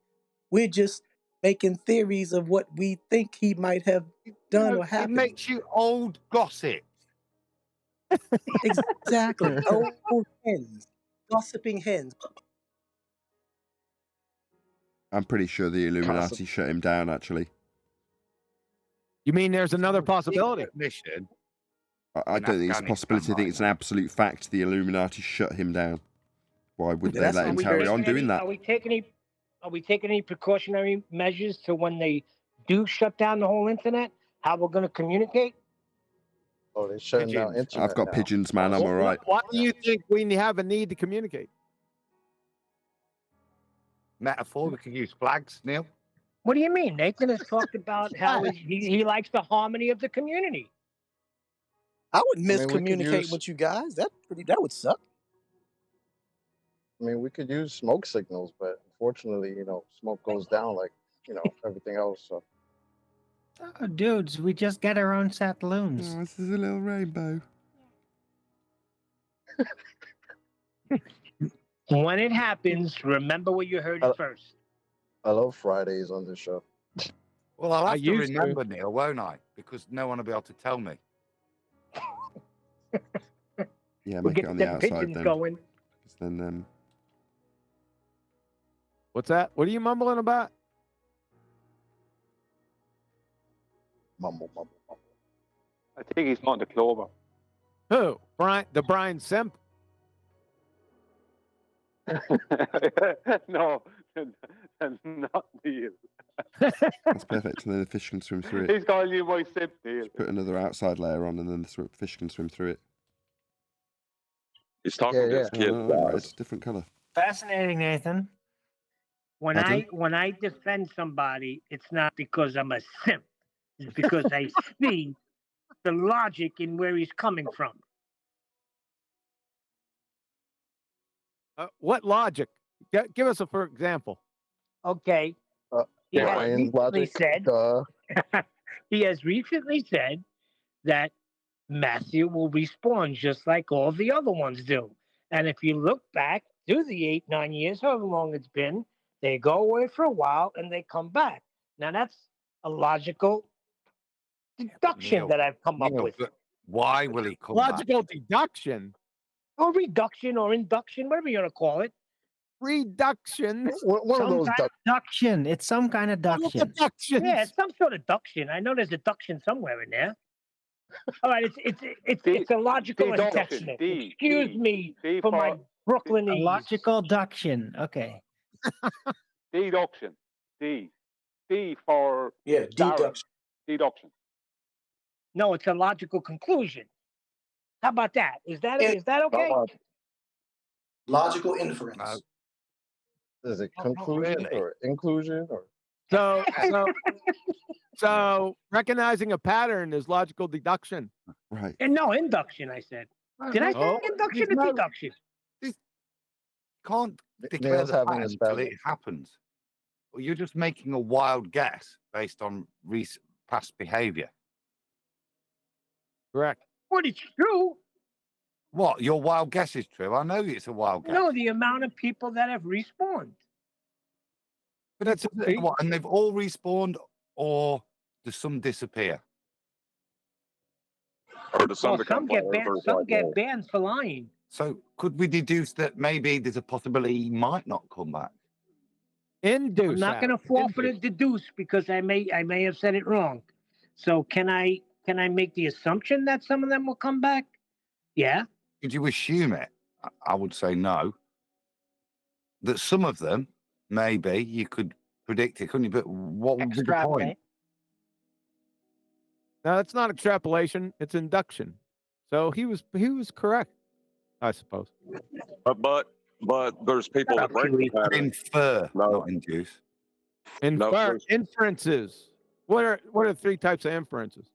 We're just making theories of what we think he might have done or It happened. makes you old gossip. Exactly. Old hens, gossiping hens. I'm pretty sure the Illuminati shut him down, actually. You mean there's another possibility? Mission. I in don't think it's a Afghanistan possibility. I think right it's an absolute fact the Illuminati shut him down. Why would they let him carry on doing that? Are we taking any precautionary measures to when they do shut down the whole internet? How we're going to communicate? Oh, they're shutting down Pigeons. internet I've got now. pigeons, man. I'm all right. Why do you think we have a need to communicate? Metaphor. We could use flags, Neil. What do you mean? Nathan has talked about how he likes the harmony of the community. I would miss we could communicating use- with you guys. That would suck. I mean, we could use smoke signals, but unfortunately, smoke goes down like, everything else. So Oh, dudes, we just get our own set loons. Oh, this is a little rainbow. When it happens, remember where you heard it first. I love Fridays on this show. Well, I'll I have to used to. remember, Neil, won't I? Because no one will be able to tell me. Yeah, We'll make it get on the them outside pigeons then. going. 'Cause then, What's that? What are you mumbling about? Mumble. I think he's on the Clover. Who? Brian Simp? No, not Neil. that's perfect. And then the fish can swim through it. He's calling you my Simp, Neil. Put another outside layer on, and then the fish can swim through it. He's talking to his kids. Right, it's a different colour. Fascinating, Nathan. When I defend somebody, it's not because I'm a simp. It's because I see the logic in where he's coming from. What logic? Give us for example. Okay. He has Brian's recently logic. said he has recently said that Matthew will respawn just like all the other ones do. And if you look back through the 8-9 years, however long it's been, they go away for a while and they come back. Now that's a logical deduction Neil, that I've come up Neil, with. but why will he come back? Logical deduction. or reduction or induction, whatever you want to call it. Reduction. One of those Duction. It's some kind of duction. Yeah, it's some sort of duction. I know there's a duction somewhere in there. All right, it's a logical deduction. assessment. D, Excuse me for my A Brooklynese. logical duction. Okay. Deduction. D for Yeah, Darren. deduction. Deduction. No, it's a logical conclusion. How about that? Is that okay? Logical inference. Is it conclusion or inclusion or? So recognizing a pattern is logical deduction. Right. And no, induction, I said. Did I say induction or deduction? Can't declare Neil's the having a pattern until spell. it happens. Well, you're just making a wild guess based on past behaviour. Correct. Well, it's true. What? Your wild guess is true. I know it's a wild guess. No, the amount of people that have respawned. But that's what, and they've all respawned, or does some disappear? Or does some Well, become some get players, banned. or Some like get that? banned for lying. So could we deduce that maybe there's a possibility he might not come back? Induce. I'm not going to fall for the deduce because I may have said it wrong. So can I make the assumption that some of them will come back? Yeah. Could you assume it? I would say no. That some of them, maybe you could predict it, couldn't you? But what would be the point? No, it's not extrapolation. It's induction. So he was correct, I suppose. But there's people that break the pattern. Infer, not induce. Inferences. What are three types of inferences?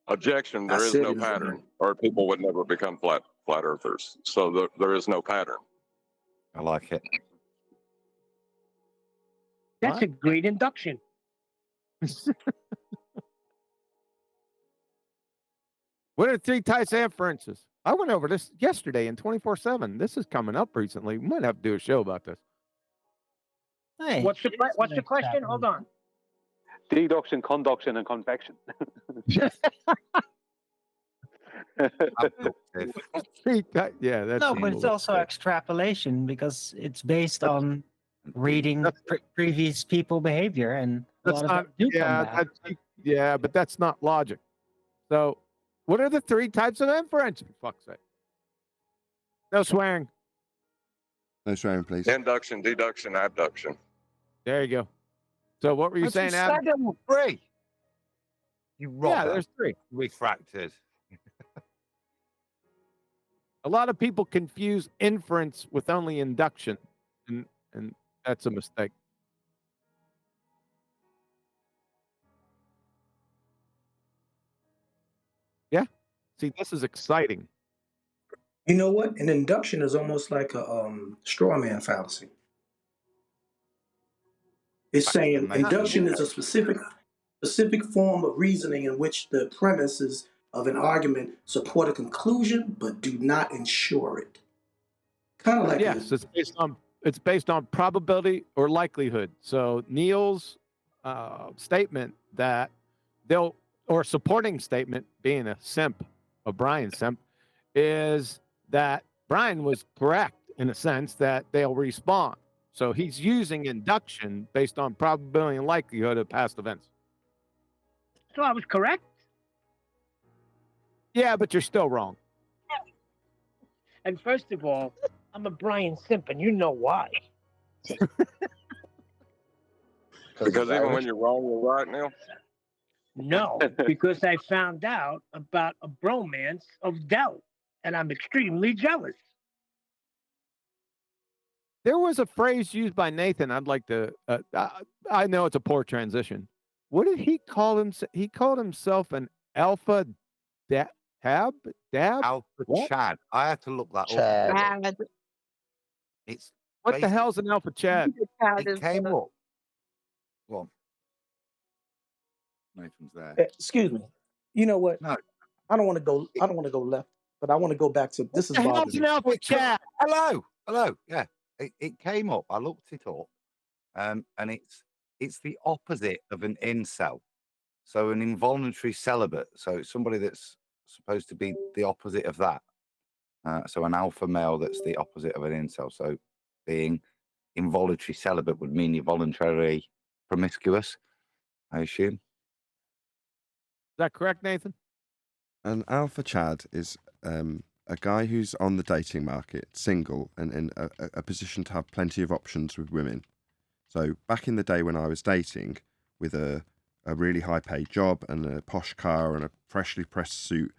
Objection, there is no pattern, or people would never become flat earthers. So there is no pattern. I like it. That's a great induction. What are three types of inferences? I went over this yesterday in 24/7. This is coming up recently. We might have to do a show about this. Hey, What's the question? Hold on. Deduction, conduction, and convection. Yeah, that's no, but it's also extrapolation because it's based on reading previous people behavior, and a lot of them do come back. Yeah, but that's not logic. So, what are the three types of inference? For fuck's sake! No swearing. No swearing, please. Induction, deduction, abduction. There you go. So, what were you saying, Adam? Three. You robber. Yeah, there's three. Refracted. A lot of people confuse inference with only induction, and that's a mistake. Yeah. See, this is exciting. You know what? An induction is almost like a straw man fallacy. It's saying induction is a specific form of reasoning in which the premises of an argument support a conclusion but do not ensure it. Kind of like yes, it's based on probability or likelihood. So Neil's statement that or supporting statement, being a simp, a Brian simp, is that Brian was correct in a sense that they'll respawn. So he's using induction based on probability and likelihood of past events. So I was correct? Yeah, but you're still wrong. And first of all, I'm a Brian simp, and you know why. Because even when you're wrong, you're right, Neil? No, because I found out about a bromance of doubt, and I'm extremely jealous. There was a phrase used by Nathan. I'd like to. I know it's a poor transition. What did he call himself? He called himself an alpha dab. Alpha What? Chad. I had to look that Chad. up. It's What the hell's an alpha Chad? It came up. Well, Nathan's there. excuse me. You know what? No. I don't want to go left, but I want to go back to this is The hell's bothering an me. alpha Chad? Hello. Yeah, it came up. I looked it up, and it's the opposite of an incel. So an involuntary celibate. So it's somebody that's supposed to be the opposite of that. So an alpha male that's the opposite of an incel. So being involuntary celibate would mean you're voluntarily promiscuous, I assume. Is that correct, Nathan? An alpha Chad is a guy who's on the dating market, single, and in a position to have plenty of options with women. So back in the day when I was dating, with a really high-paid job and a posh car and a freshly pressed suit,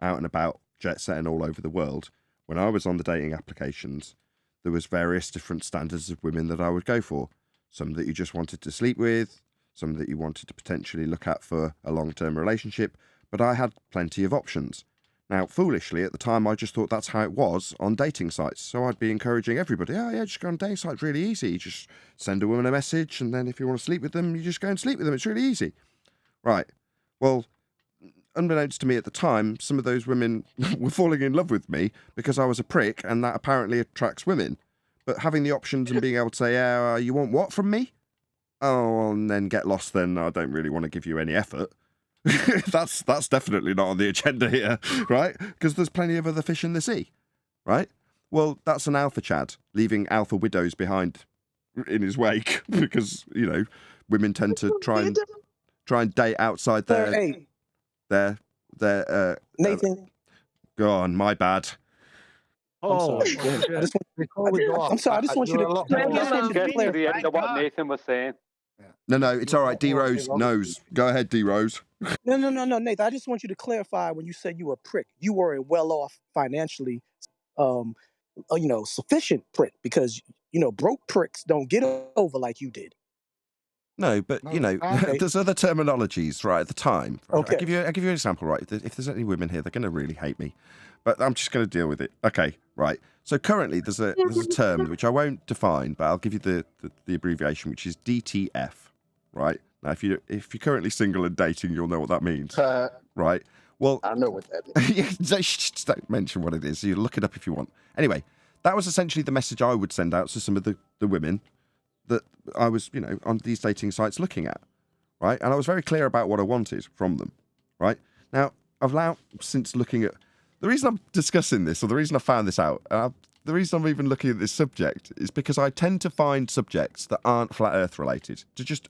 out and about, jet-setting all over the world, when I was on the dating applications, there was various different standards of women that I would go for. Some that you just wanted to sleep with, some that you wanted to potentially look at for a long-term relationship, but I had plenty of options. Now, foolishly, at the time, I just thought that's how it was on dating sites. So I'd be encouraging everybody, oh, yeah, just go on dating sites, really easy. You just send a woman a message, and then if you want to sleep with them, you just go and sleep with them. It's really easy. Right. Well, unbeknownst to me at the time, some of those women were falling in love with me because I was a prick, and that apparently attracts women. But having the options and being able to say, yeah, you want what from me? Oh, and then get lost, then I don't really want to give you any effort. That's definitely not on the agenda here, right? Because there's plenty of other fish in the sea, right? Well, that's an alpha Chad, leaving alpha widows behind in his wake because, you know, women tend to try and date outside their Nathan. Go on, my bad. Oh, I'm sorry. I just want you to get to the end of what Nathan was saying. No, it's all right. D Rose knows. Go ahead, D Rose. No, Nathan. I just want you to clarify when you said you were a prick. You were a well-off financially, sufficient prick because broke pricks don't get over like you did. No, but you know, there's other terminologies, right? At the time, Okay. I'll give you an example, right? If there's any women here, they're going to really hate me, but I'm just going to deal with it. Okay, right. So currently, there's a term which I won't define, but I'll give you the abbreviation, which is DTF, right? Now, if you're currently single and dating, you'll know what that means, right? Well, I know what that means. Just don't mention what it is. You look it up if you want. Anyway, that was essentially the message I would send out to some of the women that I was, on these dating sites looking at, right? And I was very clear about what I wanted from them, right? Now, I've now, since looking at, the reason I'm discussing this, or the reason I found this out, the reason I'm even looking at this subject is because I tend to find subjects that aren't flat earth related to just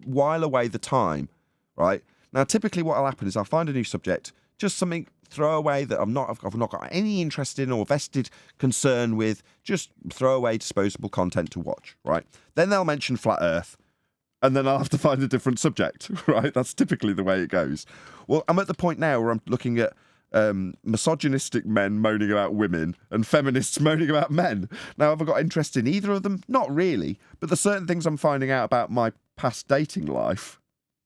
while away the time, right? Now, typically what will happen is I'll find a new subject, just something throwaway that I've not got any interest in or vested concern with, just throwaway disposable content to watch, right? Then they'll mention flat earth, and then I'll have to find a different subject, right? That's typically the way it goes. Well, I'm at the point now where I'm looking at misogynistic men moaning about women and feminists moaning about men. Now, have I got interest in either of them? Not really, but there's certain things I'm finding out about my past dating life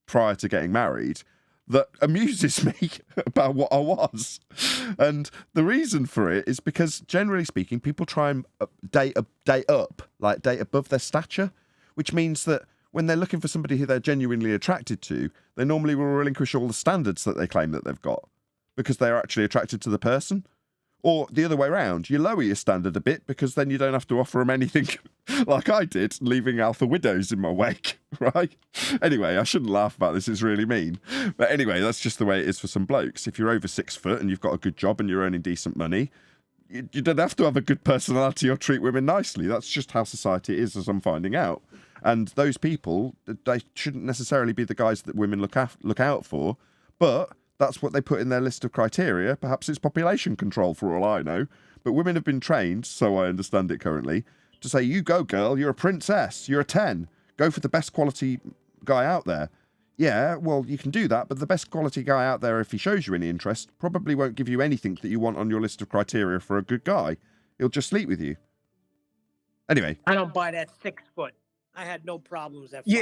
prior to getting married that amuses me about what I was. And the reason for it is because, generally speaking, people try and date above their stature, which means that when they're looking for somebody who they're genuinely attracted to, they normally will relinquish all the standards that they claim that they've got because they're actually attracted to the person. Or the other way around, you lower your standard a bit because then you don't have to offer them anything like I did, leaving alpha widows in my wake, right? Anyway, I shouldn't laugh about this, it's really mean. But anyway, that's just the way it is for some blokes. If you're over 6 foot and you've got a good job and you're earning decent money, you don't have to have a good personality or treat women nicely. That's just how society is, as I'm finding out. And those people, they shouldn't necessarily be the guys that women look out for, but that's what they put in their list of criteria. Perhaps it's population control for all I know. But women have been trained, so I understand it currently, to say, you go, girl, you're a princess, you're a 10. Go for the best quality guy out there. Yeah, well, you can do that, but the best quality guy out there, if he shows you any interest, probably won't give you anything that you want on your list of criteria for a good guy. He'll just sleep with you. Anyway. I don't buy that 6 foot. I had no problems at 5'6". Yeah,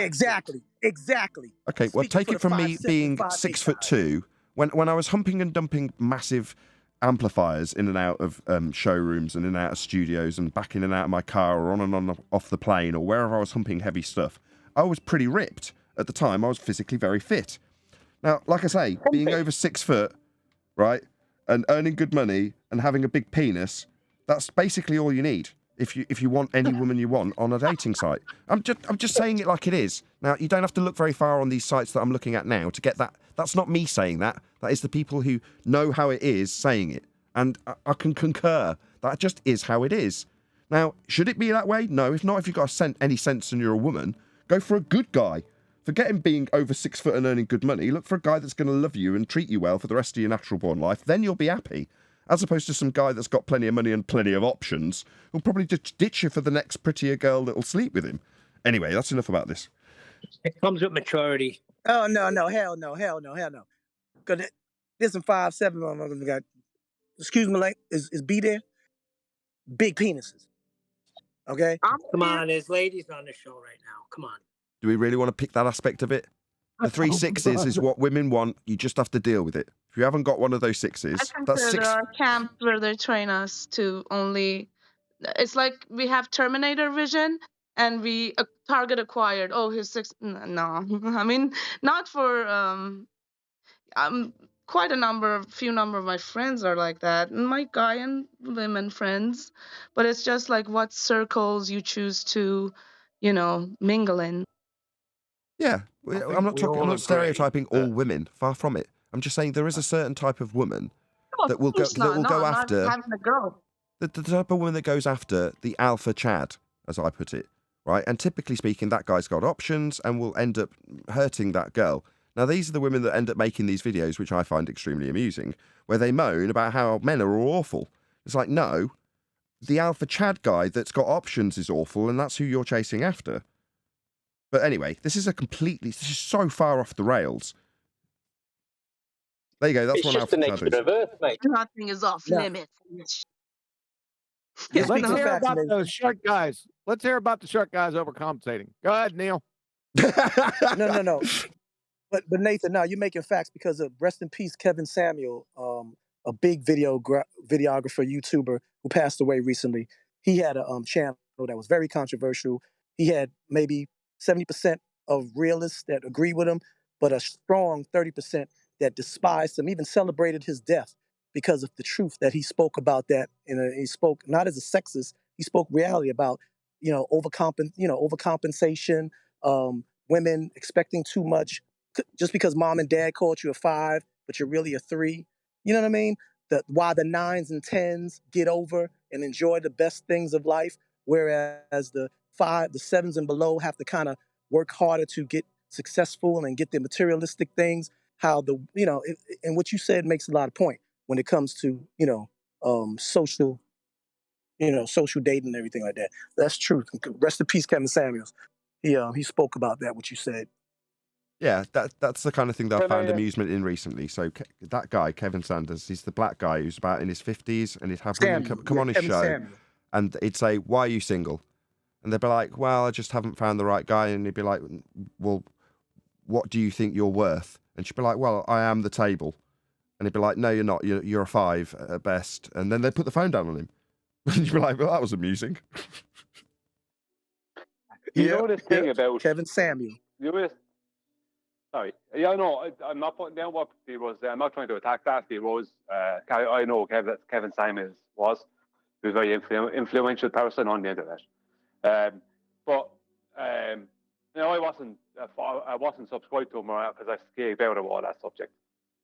exactly. Okay, well, take it from me being 6'2". When I was humping and dumping massive amplifiers in and out of showrooms and in and out of studios and back in and out of my car or on and on off the plane or wherever I was humping heavy stuff, I was pretty ripped. At the time, I was physically very fit. Now, like I say, being over 6 foot, right, and earning good money and having a big penis, that's basically all you need if you want any woman you want on a dating site. I'm just saying it like it is. Now, you don't have to look very far on these sites that I'm looking at now to get that. That's not me saying that. That is the people who know how it is saying it. And I can concur. That just is how it is. Now, should it be that way? No. If not, if you've got any sense and you're a woman, go for a good guy. Forget him being over 6 foot and earning good money. Look for a guy that's going to love you and treat you well for the rest of your natural born life. Then you'll be happy. As opposed to some guy that's got plenty of money and plenty of options who'll probably just ditch you for the next prettier girl that'll sleep with him. Anyway, that's enough about this. It comes with maturity. Oh, no, hell no. Because there's some 5'7" motherfuckers got, excuse me, like, is B there? Big penises. Okay? Come on, there's ladies on the show right now. Come on. Do we really want to pick that aspect of it? The 3 6s is what women want. You just have to deal with it. If you haven't got one of those 6s, I that's consider 6. there are camps where they train us to only. It's like we have Terminator vision and we target acquired. Oh, his 6. No, I mean not for quite few number of my friends are like that, and my guy and women friends. But it's just like what circles you choose to, mingle in. Yeah, I'm not stereotyping all women. Far from it. I'm just saying there is a certain type of woman that will go after not having a girl. the type of woman that goes after the alpha Chad, as I put it, right? And typically speaking, that guy's got options and will end up hurting that girl. Now, these are the women that end up making these videos, which I find extremely amusing, where they moan about how men are all awful. It's like, no, the alpha Chad guy that's got options is awful, and that's who you're chasing after. But anyway, this is so far off the rails. There you go. That's It's one just alpha the Chad nature of Earth, mate. Nothing is off limits. Let's hear about those short guys. Let's hear about the short guys overcompensating. Go ahead, Neil. No. But Nathan, now you're making facts because of rest in peace, Kevin Samuel, a big videographer, YouTuber who passed away recently. He had a channel that was very controversial. He had maybe 70% of realists that agree with him, but a strong 30% that despised him, even celebrated his death because of the truth that he spoke about that. And he spoke not as a sexist, he spoke reality about, overcompensation, women expecting too much just because mom and dad called you a 5, but you're really a 3. You know what I mean? Why the 9s and 10s get over and enjoy the best things of life, whereas the 7s and below have to kind of work harder to get successful and get the materialistic things. How and what you said makes a lot of point when it comes to social dating and everything like that. That's true. Rest in peace, Kevin Samuels. He spoke about that. What you said. Yeah, that's the kind of thing that I found amusement in recently. So that guy, Kevin Sanders, he's the black guy who's about in his 50s, and he'd have women come on his Kevin show, Samuel. and he'd say, "Why are you single?" And they'd be like, "Well, I just haven't found the right guy." And he'd be like, "Well, what do you think you're worth?" And she'd be like, "Well, I am the table." And he'd be like, "No, you're not. You're a 5 at best." And then they'd put the phone down on him. And you'd be like, "Well, that was amusing." You know this thing about Kevin Samuel. Sorry. Yeah, no, I'm not putting down what he was. I'm not trying to attack that. He was. I know Kevin Samuels was. He was a very influential person on the internet. But I wasn't subscribed to him because I escaped out of all that subject.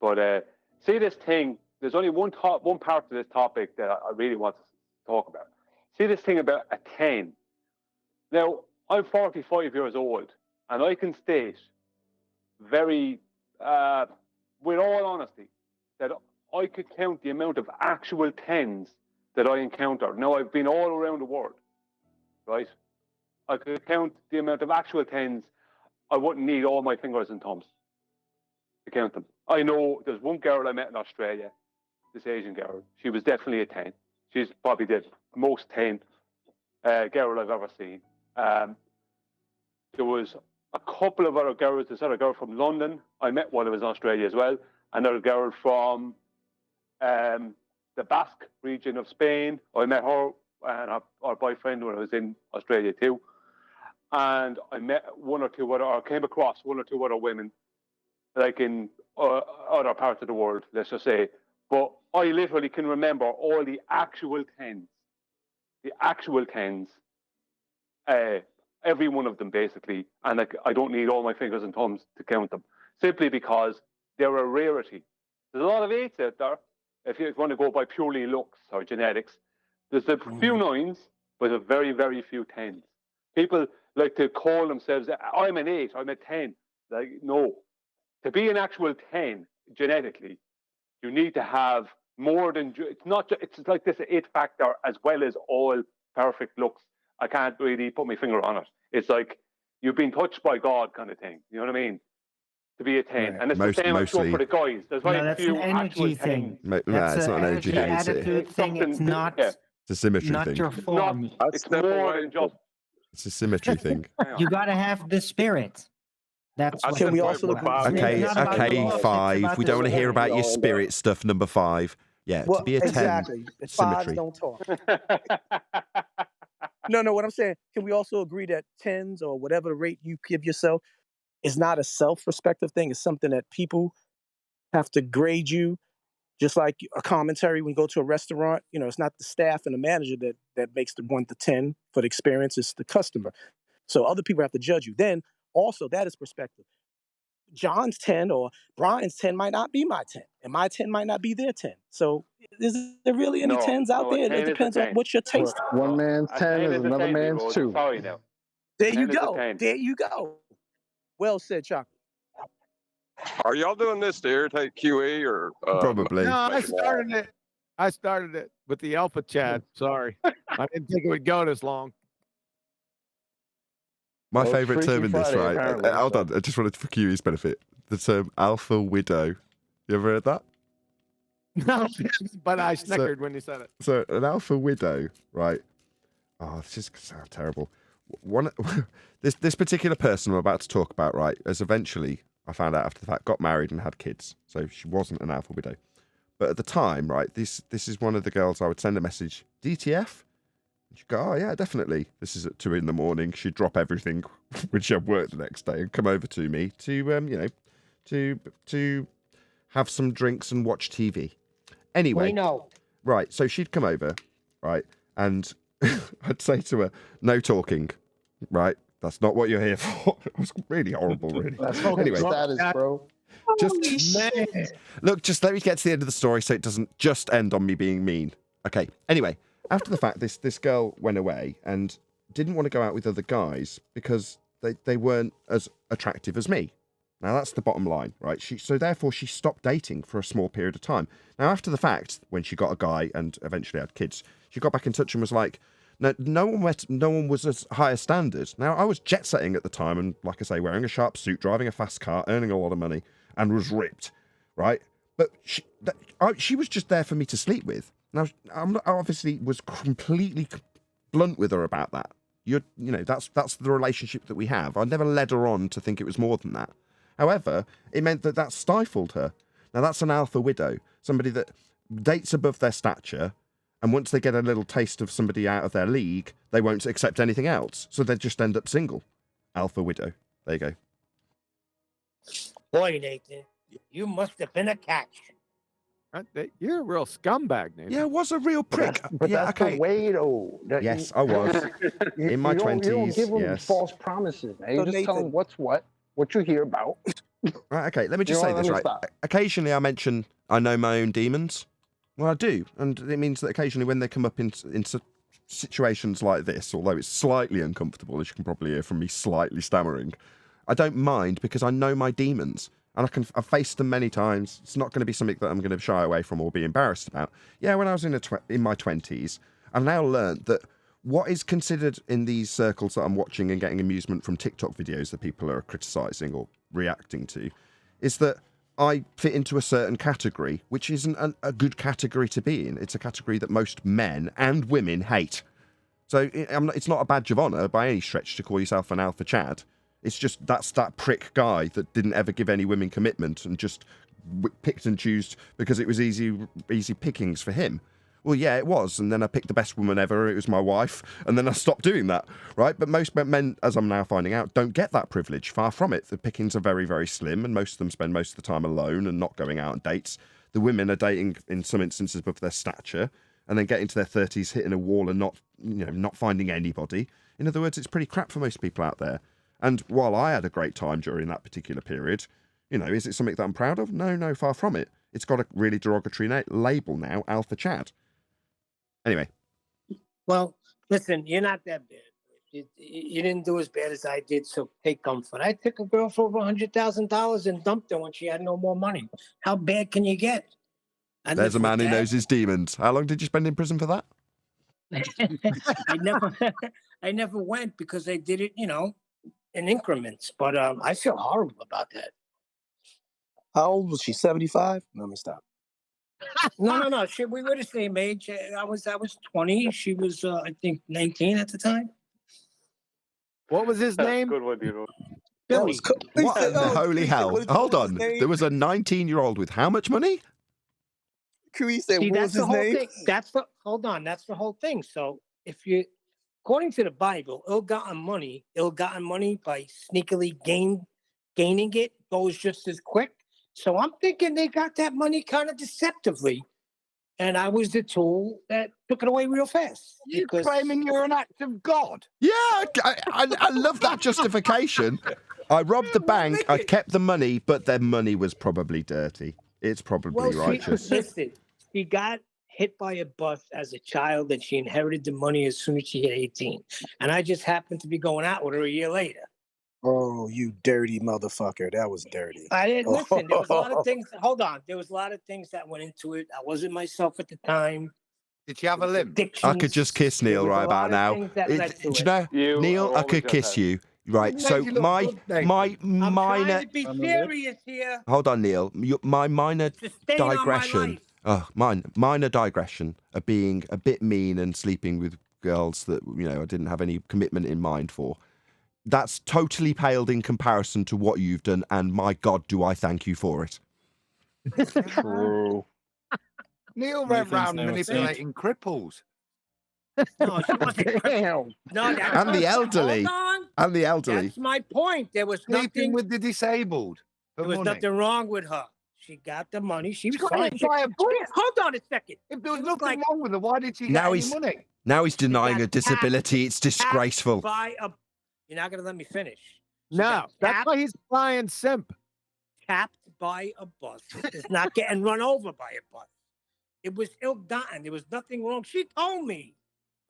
But see this thing. There's only one part of this topic that I really want to talk about. See this thing about a 10. Now I'm 45 years old, and I can state very, with all honesty, that I could count the amount of actual 10s that I encounter. Now, I've been all around the world, right? I could count the amount of actual 10s. I wouldn't need all my fingers and thumbs to count them. I know there's one girl I met in Australia, this Asian girl. She was definitely a 10. She's probably the most 10 girl I've ever seen. There was a couple of other girls. There's another girl from London. I met one of us in Australia as well. Another girl from the Basque region of Spain. I met her and her boyfriend when I was in Australia too. And I met came across one or two other women, like in other parts of the world, let's just say. But I literally can remember all the actual 10s. The actual 10s. Every one of them, basically. And I don't need all my fingers and thumbs to count them. Simply because they're a rarity. There's a lot of 8s out there. if you want to go by purely looks or genetics, there's a few nines, but a very, very few tens. People like to call themselves, I'm an 8, I'm a 10. Like, no. To be an actual 10 genetically, you need to have more than, it's not, it's like this it factor as well as all perfect looks. I can't really put my finger on it. It's like you've been touched by God kind of thing. You know what I mean? To be a 10. Right. And it's the same I'm sure for the guys. There's very that's few an actual energy 10s. thing. No, That's it's an not an energy thing. attitude thing. It's not. It's a symmetry not thing. your form. It's more than just. It's a symmetry thing. You gotta have the spirit. That's what Can we it's also about. Okay, It's not about okay, looks, it's 5. about We the don't want to hear spirit. about your spirit stuff, number 5. Yeah, Well, to be a 10, exactly. Fives symmetry. don't talk. No, what I'm saying, can we also agree that 10s or whatever the rate you give yourself is not a self-respective thing? It's something that people have to grade you, just like a commentary when you go to a restaurant. You know, it's not the staff and the manager that makes the 1 to 10 for the experience, it's the customer. So other people have to judge you. Then also that is perspective. John's 10 or Brian's 10 might not be my 10, and my 10 might not be their 10. So is there really any 10s out a there? 10 It is a depends on 10. what your taste. One man's A 10 10 is is a another 10, man's Rose. 2. Sorry now. There you 10 is a go. 10. There you go. Well said, Chocolate. Are y'all doing this to irritate QE or Probably? No, I make it started it. I started it with the alpha chat. Sorry, I didn't think it would go this long. My Well, it's favourite Freaky term in this, Friday, right? apparently, Hold so- on, I just wanted for QE's benefit. The term alpha widow. You ever heard that? No, but I snickered when you said it. So an alpha widow, right? Oh, this is sound terrible. One, this particular person I'm about to talk about, right, has eventually, I found out after the fact, got married and had kids. So she wasn't an alpha widow. But at the time, right, this is one of the girls I would send a message, DTF? And she'd go, oh yeah, definitely. This is at 2 a.m. She'd drop everything when she had work the next day and come over to me to, to have some drinks and watch TV. Anyway, We know. right, so she'd come over, right, and I'd say to her, no talking, right? That's not what you're here for. It was really horrible, really. That's fucking Anyway, status, bro. just look, just let me get to the end of the story so it doesn't just end on me being mean. Okay, anyway, after the fact, this girl went away and didn't want to go out with other guys because they weren't as attractive as me. Now, that's the bottom line, right? So therefore, she stopped dating for a small period of time. Now, after the fact, when she got a guy and eventually had kids, she got back in touch and was like, no one was as high a standard. Now, I was jet-setting at the time and, like I say, wearing a sharp suit, driving a fast car, earning a lot of money, and was ripped, right? But she was just there for me to sleep with. Now, I obviously was completely blunt with her about that. That's the relationship that we have. I never led her on to think it was more than that. However, it meant that stifled her. Now, that's an alpha widow, somebody that dates above their stature, and once they get a little taste of somebody out of their league, they won't accept anything else. So they just end up single. Alpha widow. There you go. Boy, Nathan, you must have been a catch. You're a real scumbag, Nathan. Yeah, I was a real prick. But yeah, that's okay. the way, though. Yes, I was. In my 20s, You don't give them yes. false promises, man. You So just tell Nathan- them what's what you hear about. Right, okay, let me just You say know what, this, let me right? stop. Occasionally I mention I know my own demons. Well, I do. And it means that occasionally when they come up in situations like this, although it's slightly uncomfortable, as you can probably hear from me slightly stammering, I don't mind because I know my demons. And I've faced them many times. It's not going to be something that I'm going to shy away from or be embarrassed about. Yeah, when I was in my 20s, I've now learned that what is considered in these circles that I'm watching and getting amusement from TikTok videos that people are criticising or reacting to is that I fit into a certain category, which isn't a good category to be in. It's a category that most men and women hate. So it's not a badge of honour by any stretch to call yourself an alpha Chad. It's just that's that prick guy that didn't ever give any women commitment and just picked and chose because it was easy pickings for him. Well, yeah, it was. And then I picked the best woman ever. It was my wife. And then I stopped doing that, right? But most men, as I'm now finding out, don't get that privilege. Far from it. The pickings are very, very slim. And most of them spend most of the time alone and not going out on dates. The women are dating, in some instances, above their stature. And then get into their 30s, hitting a wall and not finding anybody. In other words, it's pretty crap for most people out there. And while I had a great time during that particular period, is it something that I'm proud of? No, far from it. It's got a really derogatory label now, Alpha Chat. Anyway. Well, listen, you're not that bad. You didn't do as bad as I did, so take comfort. I took a girl for over $100,000 and dumped her when she had no more money. How bad can you get? There's a man who knows his demons. How long did you spend in prison for that? I never went because they did it, in increments. But I feel horrible about that. How old was she? 75? No, let me stop. No. We were the same age. I was 20. She was, I think, 19 at the time. What was his name? Good one, Dino. Billy. What in the holy hell? Hold on. There was a 19-year-old with how much money? Kui said, See, what that's was his the whole name? thing. That's the whole thing. So according to the Bible, ill-gotten money by sneakily gaining it goes just as quick. So I'm thinking they got that money kind of deceptively. And I was the tool that took it away real fast. You claiming you're an act of God? Yeah, I love that justification. I robbed the bank, I kept the money, but their money was probably dirty. It's probably righteous. Listen, she got hit by a bus as a child and she inherited the money as soon as she hit 18. And I just happened to be going out with her a year later. Oh, you dirty motherfucker. That was dirty. I didn't listen. There was a lot of things. Hold on. There was a lot of things that went into it. I wasn't myself at the time. Did she have a limp? I could just kiss Neil right about now. Do you know, Neil, I could kiss you. Right, so my minor... trying to be serious here. Hold on, Neil. My minor Sustain on my digression... minor digression of being a bit mean and sleeping with girls that, I didn't have any commitment in mind for. That's totally paled in comparison to what you've done, and my God, do I thank you for it. True. Neil went round manipulating cripples. No, she wasn't. And the elderly. Hold on. And the elderly. That's my point. There was Sleeping nothing with the disabled. There was nothing wrong with her. She got the money. She was fine. Hold on a second. If there was nothing wrong with her, why did she get Now any he's money? now he's denying a disability. It's disgraceful. You're not going to let me finish. No, that's why he's flying simp. Tapped by a bus. Is not getting run over by a bus. It was ill-gotten. There was nothing wrong. She told me.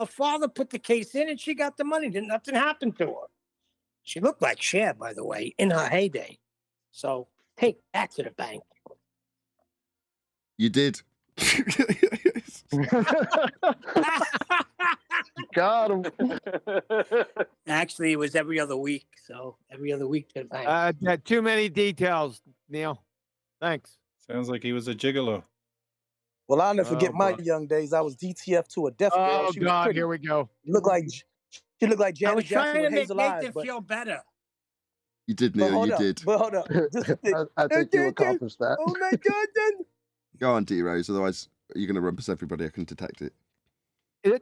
Her father put the case in and she got the money. Nothing happened to her. She looked like Cher, by the way, in her heyday. So take that to the bank. You did. Got him. Actually, it was every other week. So every other week to the bank. Too many details, Neil. Thanks. Sounds like he was a gigolo. Well, I'll never forget my young days. I was DTF to a deaf girl. Oh, She was God, pretty. here we go. She looked like I Janet was Jackson trying to with make hazel eyes. Nathan But feel better. You did, but Neil. hold You up. did. But hold up. This is the- I think you accomplished that. Oh my God! Then Go on, D-Rose. Otherwise, you're going to rumpus everybody. I can detect it.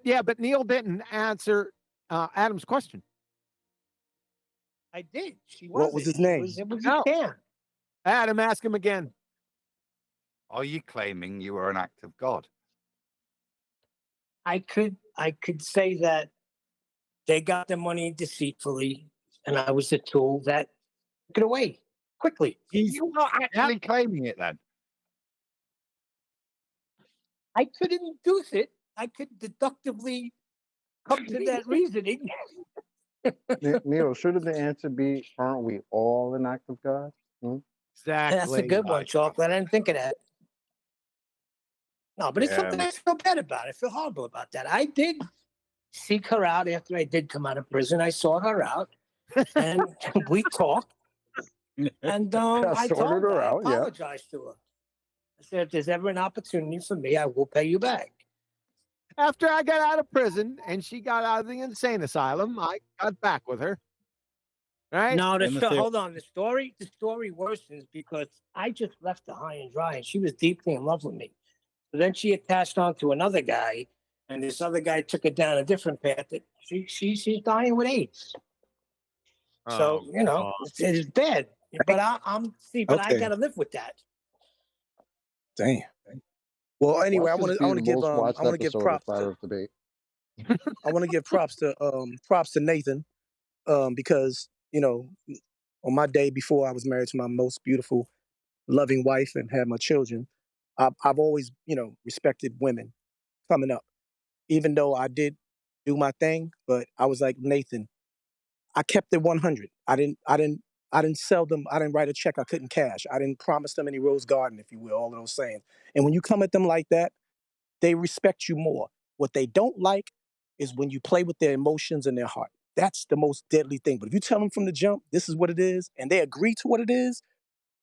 Yeah, but Neil didn't answer Adam's question. I did. She What was his name? It was No. Japan. Adam, ask him again. Are you claiming you were an act of God? I could say that they got the money deceitfully, and I was the tool that took it away quickly. You're not actually claiming it then. I could induce it. I could deductively come to that reasoning. Neil, shouldn't the answer be, aren't we all an act of God? Exactly. That's a good one, Chocolate. I didn't think of that. No, but it's something I feel bad about. I feel horrible about that. I did seek her out after I did come out of prison. I sought her out, and we talked. And I told her, I apologized to her. I said, if there's ever an opportunity for me, I will pay you back. After I got out of prison and she got out of the insane asylum, I got back with her. Right? No, hold on. The story worsens because I just left her high and dry, and she was deeply in love with me. So then she attached on to another guy, and this other guy took her down a different path. That she's dying with AIDS. So it's bad. But I got to live with that. damn. Well, anyway, I want to give props. Debate. I want to give props to Nathan, because on my day before I was married to my most beautiful, loving wife and had my children, I've always, respected women coming up, even though I did do my thing. But I was like, Nathan, I kept it 100. I didn't sell them. I didn't write a check I couldn't cash. I didn't promise them any rose garden, if you will, all of those sayings. And when you come at them like that, they respect you more. What they don't like is when you play with their emotions and their heart. That's the most deadly thing. But if you tell them from the jump, this is what it is, and they agree to what it is,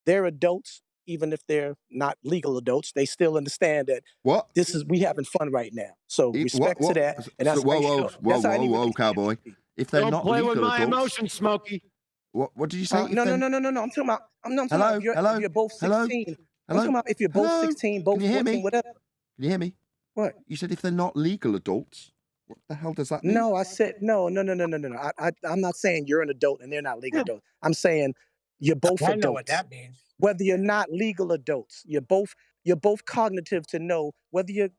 they're adults, even if they're not legal adults. They still understand that What? we having fun right now. So What? respect to that, and So, that's how you show. That's how any relationship cowboy. should be. If they're Don't not play with legal my adults, emotions, Smokey. what did you say? If No, no, they're- no, no, no, no. I'm talking about. I'm talking about Hello, if you're both hello, 16. I'm hello, talking about if you're both hello. 16, Can both you hear 14, me? whatever. Can you hear me? What? You said if they're not legal adults. What the hell does that mean? No, I said no, no, no, no, no, no, no. I'm not saying you're an adult and they're not legal adults. I'm saying you're both I know what adults. that means. Whether you're not legal adults, you're both cognitive to know whether you're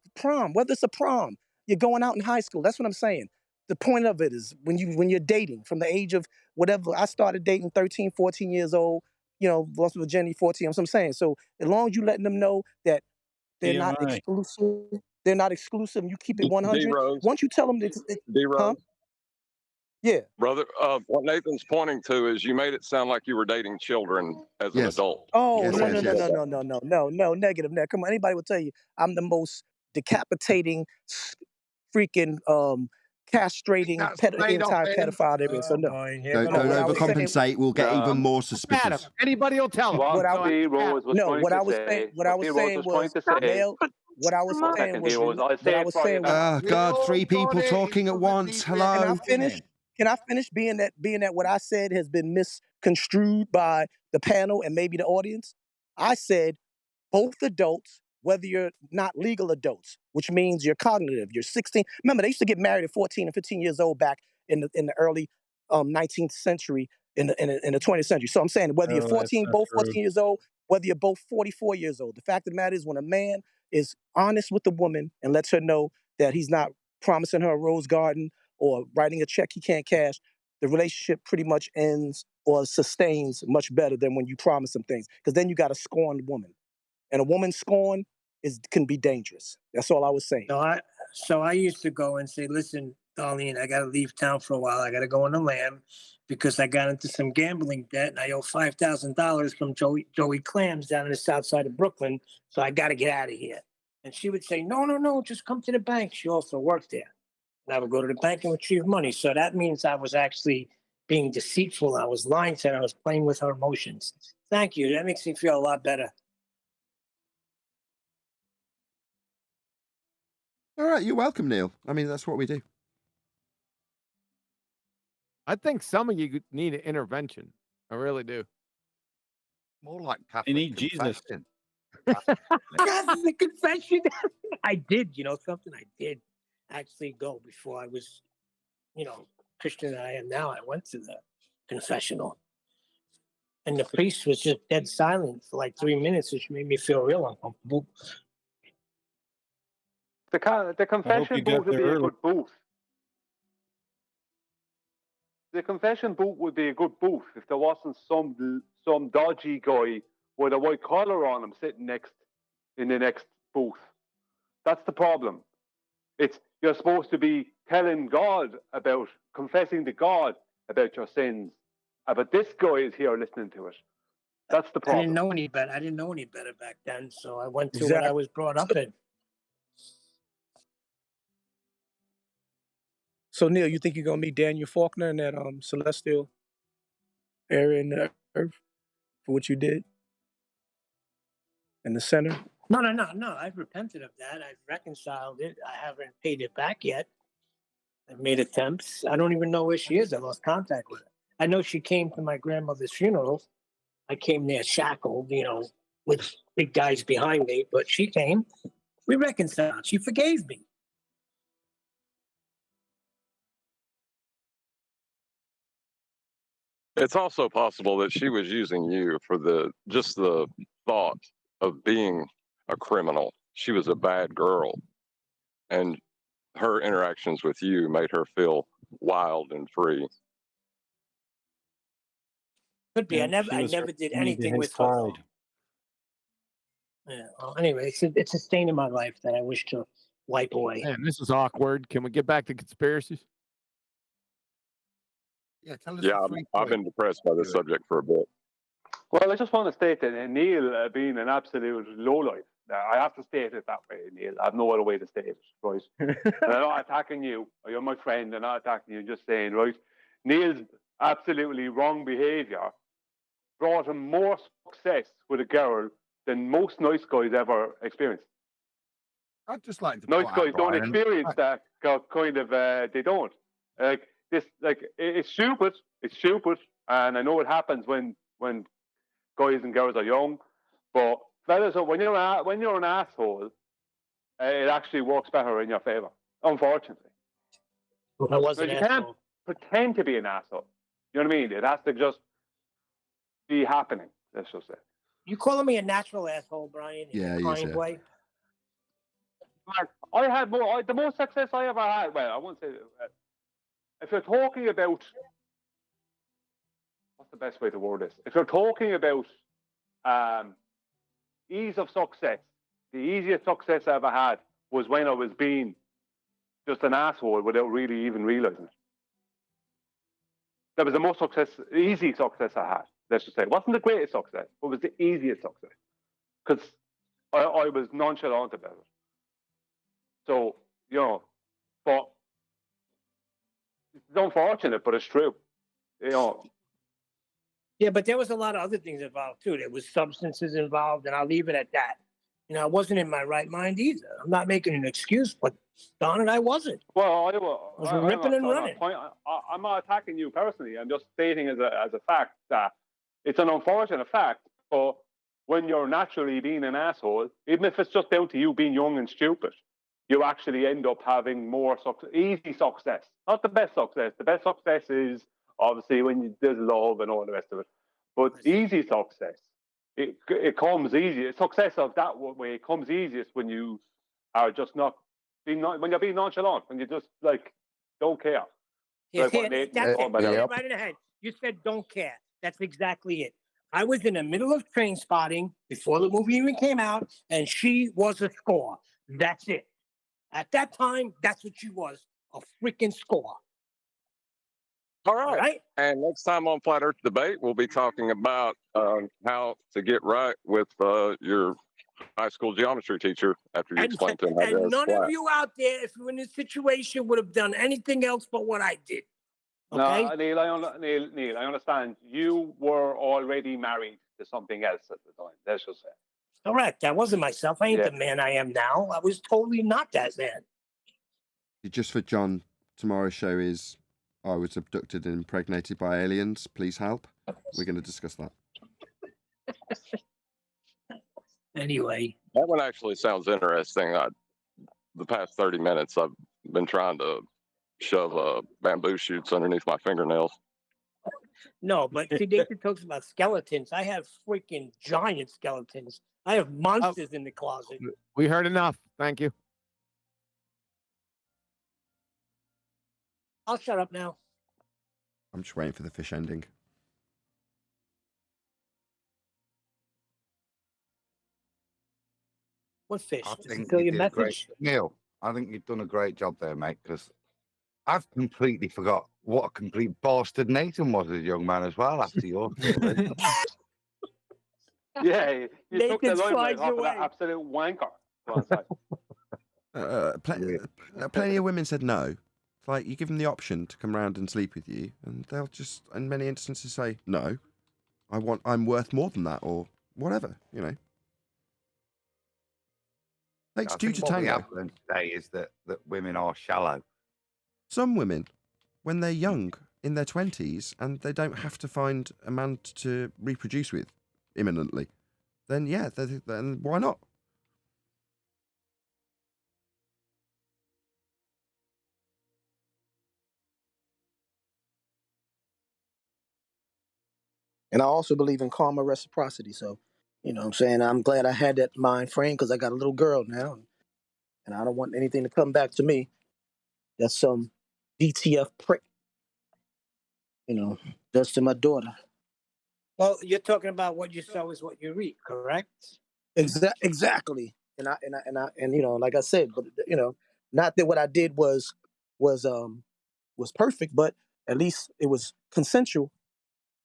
whether it's a prom, you're going out in high school. That's what I'm saying. The point of it is when you're dating from the age of whatever. I started dating 13, 14 years old. Lost virginity 14. That's what I'm saying. So as long as you letting them know that they're not TMI. exclusive, they're not exclusive, and you keep it D 100. Rose, Once you tell them that, D huh? Rose, Yeah. brother. What Nathan's pointing to is you made it sound like you were dating children as an Yes. adult. Oh, Yes, no, yes, no, no, yes. no, no, no, no, no, no, negative. Now, come on, anybody will tell you I'm the most decapitating, freaking, castrating, Not straight up, man. anti-pedophile there is. So Oh no, boy, here Don't no. goes don't What I was saying, overcompensate. We'll get even more Adam. suspicious. Anybody will tell him. what I, So D Rose was no, trying what to I was saying, say, what I was D Rose saying was trying was, to say, Nail. What I was one saying second, D was, Rose, I'll what say I it was for you saying was, now. Oh God, three people talking at once. can I Hello. finish? Can I finish being that what I said has been misconstrued by the panel and maybe the audience? I said both adults, whether you're not legal adults, which means you're cognitive, you're 16. Remember, they used to get married at 14 and 15 years old back in the early 19th century, in the 20th century. So I'm saying whether you're Oh, that's 14, not both true. 14 years old, whether you're both 44 years old. The fact of the matter is when a man is honest with the woman and lets her know that he's not promising her a rose garden or writing a check he can't cash, the relationship pretty much ends or sustains much better than when you promise some things. Because then you got a scorned woman. And a woman scorned can be dangerous. That's all I was saying. So I used to go and say, listen, Darlene, I got to leave town for a while. I got to go on the lam because I got into some gambling debt and I owe $5,000 from Joey Clams down in the south side of Brooklyn. So I got to get out of here. And she would say, no, no, no, just come to the bank. She also worked there. And I would go to the bank and retrieve money. So that means I was actually being deceitful. I was lying to her. I was playing with her emotions. Thank you. That makes me feel a lot better. All right, you're welcome, Neil. I mean, that's what we do. I think some of you need an intervention. I really do. More like Catholic They need Jesus. confession. Catholic confession. I did, something I did actually go before I was, Christian than I am now. I went to the confessional. And the priest was just dead silent for like 3 minutes, which made me feel real uncomfortable. The confession booth would be a good booth. The confession booth would be a good booth if there wasn't some dodgy guy with a white collar on him sitting in the next booth. That's the problem. You're supposed to be telling God about, confessing to God about your sins. But this guy is here listening to it. That's the I problem. didn't know any better. I didn't know any better back then, so I went to what I Exactly. was brought up in. So Neil, you think you're gonna meet Daniel Faulkner in that celestial area in the earth for what you did in the center? No. I've repented of that. I've reconciled it. I haven't paid it back yet. I've made attempts. I don't even know where she is. I lost contact with her. I know she came to my grandmother's funeral. I came there shackled, with big guys behind me, but she came. We reconciled. She forgave me. It's also possible that she was using you for just the thought of being a criminal. She was a bad girl, and her interactions with you made her feel wild and free. Could be. Yeah, I never she was did responding to anything his with her. pride. Yeah. Well, anyway, it's a stain in my life that I wish to wipe away. Man, this is awkward. Can we get back to conspiracies? Yeah, tell us Yeah, the I've, three I've been points. depressed by this subject for a bit. Well, I just want to state that Neil being an absolute lowlife. I have to state it that way, Neil. I have no other way to state it, right? And I'm not attacking you. You're my friend. I'm not attacking you. Just saying, right? Neil's absolutely wrong behaviour brought him more success with a girl than most nice guys ever experienced. I'd just like to Nice point guys out, don't Brian, experience that kind of. They don't. Like this. Like it's stupid. It's stupid, and I know it happens when guys and girls are young. But fellas, when you're an asshole, it actually works better in your favor. Unfortunately, I was an because you can't asshole. pretend to be an asshole. You know what I mean? It has to just be happening. Let's just say. You calling me a natural asshole, Brian? In Yeah, a he is, kind yeah. way. Like, I had the most success I ever had. Well, I won't say that. If you're talking about, what's the best way to word this? If you're talking about ease of success, the easiest success I ever had was when I was being just an asshole without really even realizing it. That was the most easy success I had. Let's just say it wasn't the greatest success, but it was the easiest success because I was nonchalant about it. So, you know, but it's unfortunate, but it's true. You know. Yeah, but there was a lot of other things involved too. There was substances involved, and I'll leave it at that. You know, I wasn't in my right mind either. I'm not making an excuse, but darn it, I wasn't. Well, I was ripping and running. I'm not attacking you personally. I'm just stating as a fact that it's an unfortunate fact. But when you're naturally being an asshole, even if it's just down to you being young and stupid, you actually end up having more easy success. Not the best success. The best success is obviously when there's love and all the rest of it. But easy success, it comes easy. Success of that way comes easiest when you are just not when you're being nonchalant, when you just like don't care. Yeah, Like what Nathan was talking about hit earlier. it right in the head. You said don't care. That's exactly it. I was in the middle of train spotting before the movie even came out, and she was a score. That's it. At that time, that's what she was, a freaking score. All right. And next time on Flat Earth Debate, we'll be talking about how to get right with your high school geometry teacher after you explain to him how to And none flat. of you out there, if you were in this situation, would have done anything else but what I did. Okay? No, Neil, I understand. You were already married to something else at the time. Let's just say. Correct. I wasn't myself. I ain't the man I am now. I was totally not that man. Just for John, tomorrow's show is I was abducted and impregnated by aliens. Please help. We're going to discuss that. Anyway. That one actually sounds interesting. The past 30 minutes, I've been trying to shove bamboo shoots underneath my fingernails. No, but see, Nathan talks about skeletons. I have freaking giant skeletons. I have monsters in the closet. We heard enough. Thank you. I'll shut up now. I'm just waiting for the fish ending. What fish? I Does it think fill you your did a great, message? Neil. I think you've done a great job there, mate. Because I've completely forgot what a complete bastard Nathan was as a young man as well. After your story. Yeah, you took the Nathan limelight slides off of away. that absolute wanker. Go on, sorry. Plenty of women said no. It's like you give them the option to come round and sleep with you, and they'll just, in many instances, say no. I'm worth more than that, or whatever. You know. Takes I two think to what we tango. have learned today is that women are shallow. Some women, when they're young, in their 20s, and they don't have to find a man to reproduce with imminently, then yeah, then why not? And I also believe in karma reciprocity. So, you know what I'm saying? I'm glad I had that mind frame because I got a little girl now. And I don't want anything to come back to me. That's some DTF prick, you know, does to my daughter. Well, you're talking about what you sow is what you reap, correct? Exactly. And you know, like I said, but you know, not that what I did was perfect, but at least it was consensual.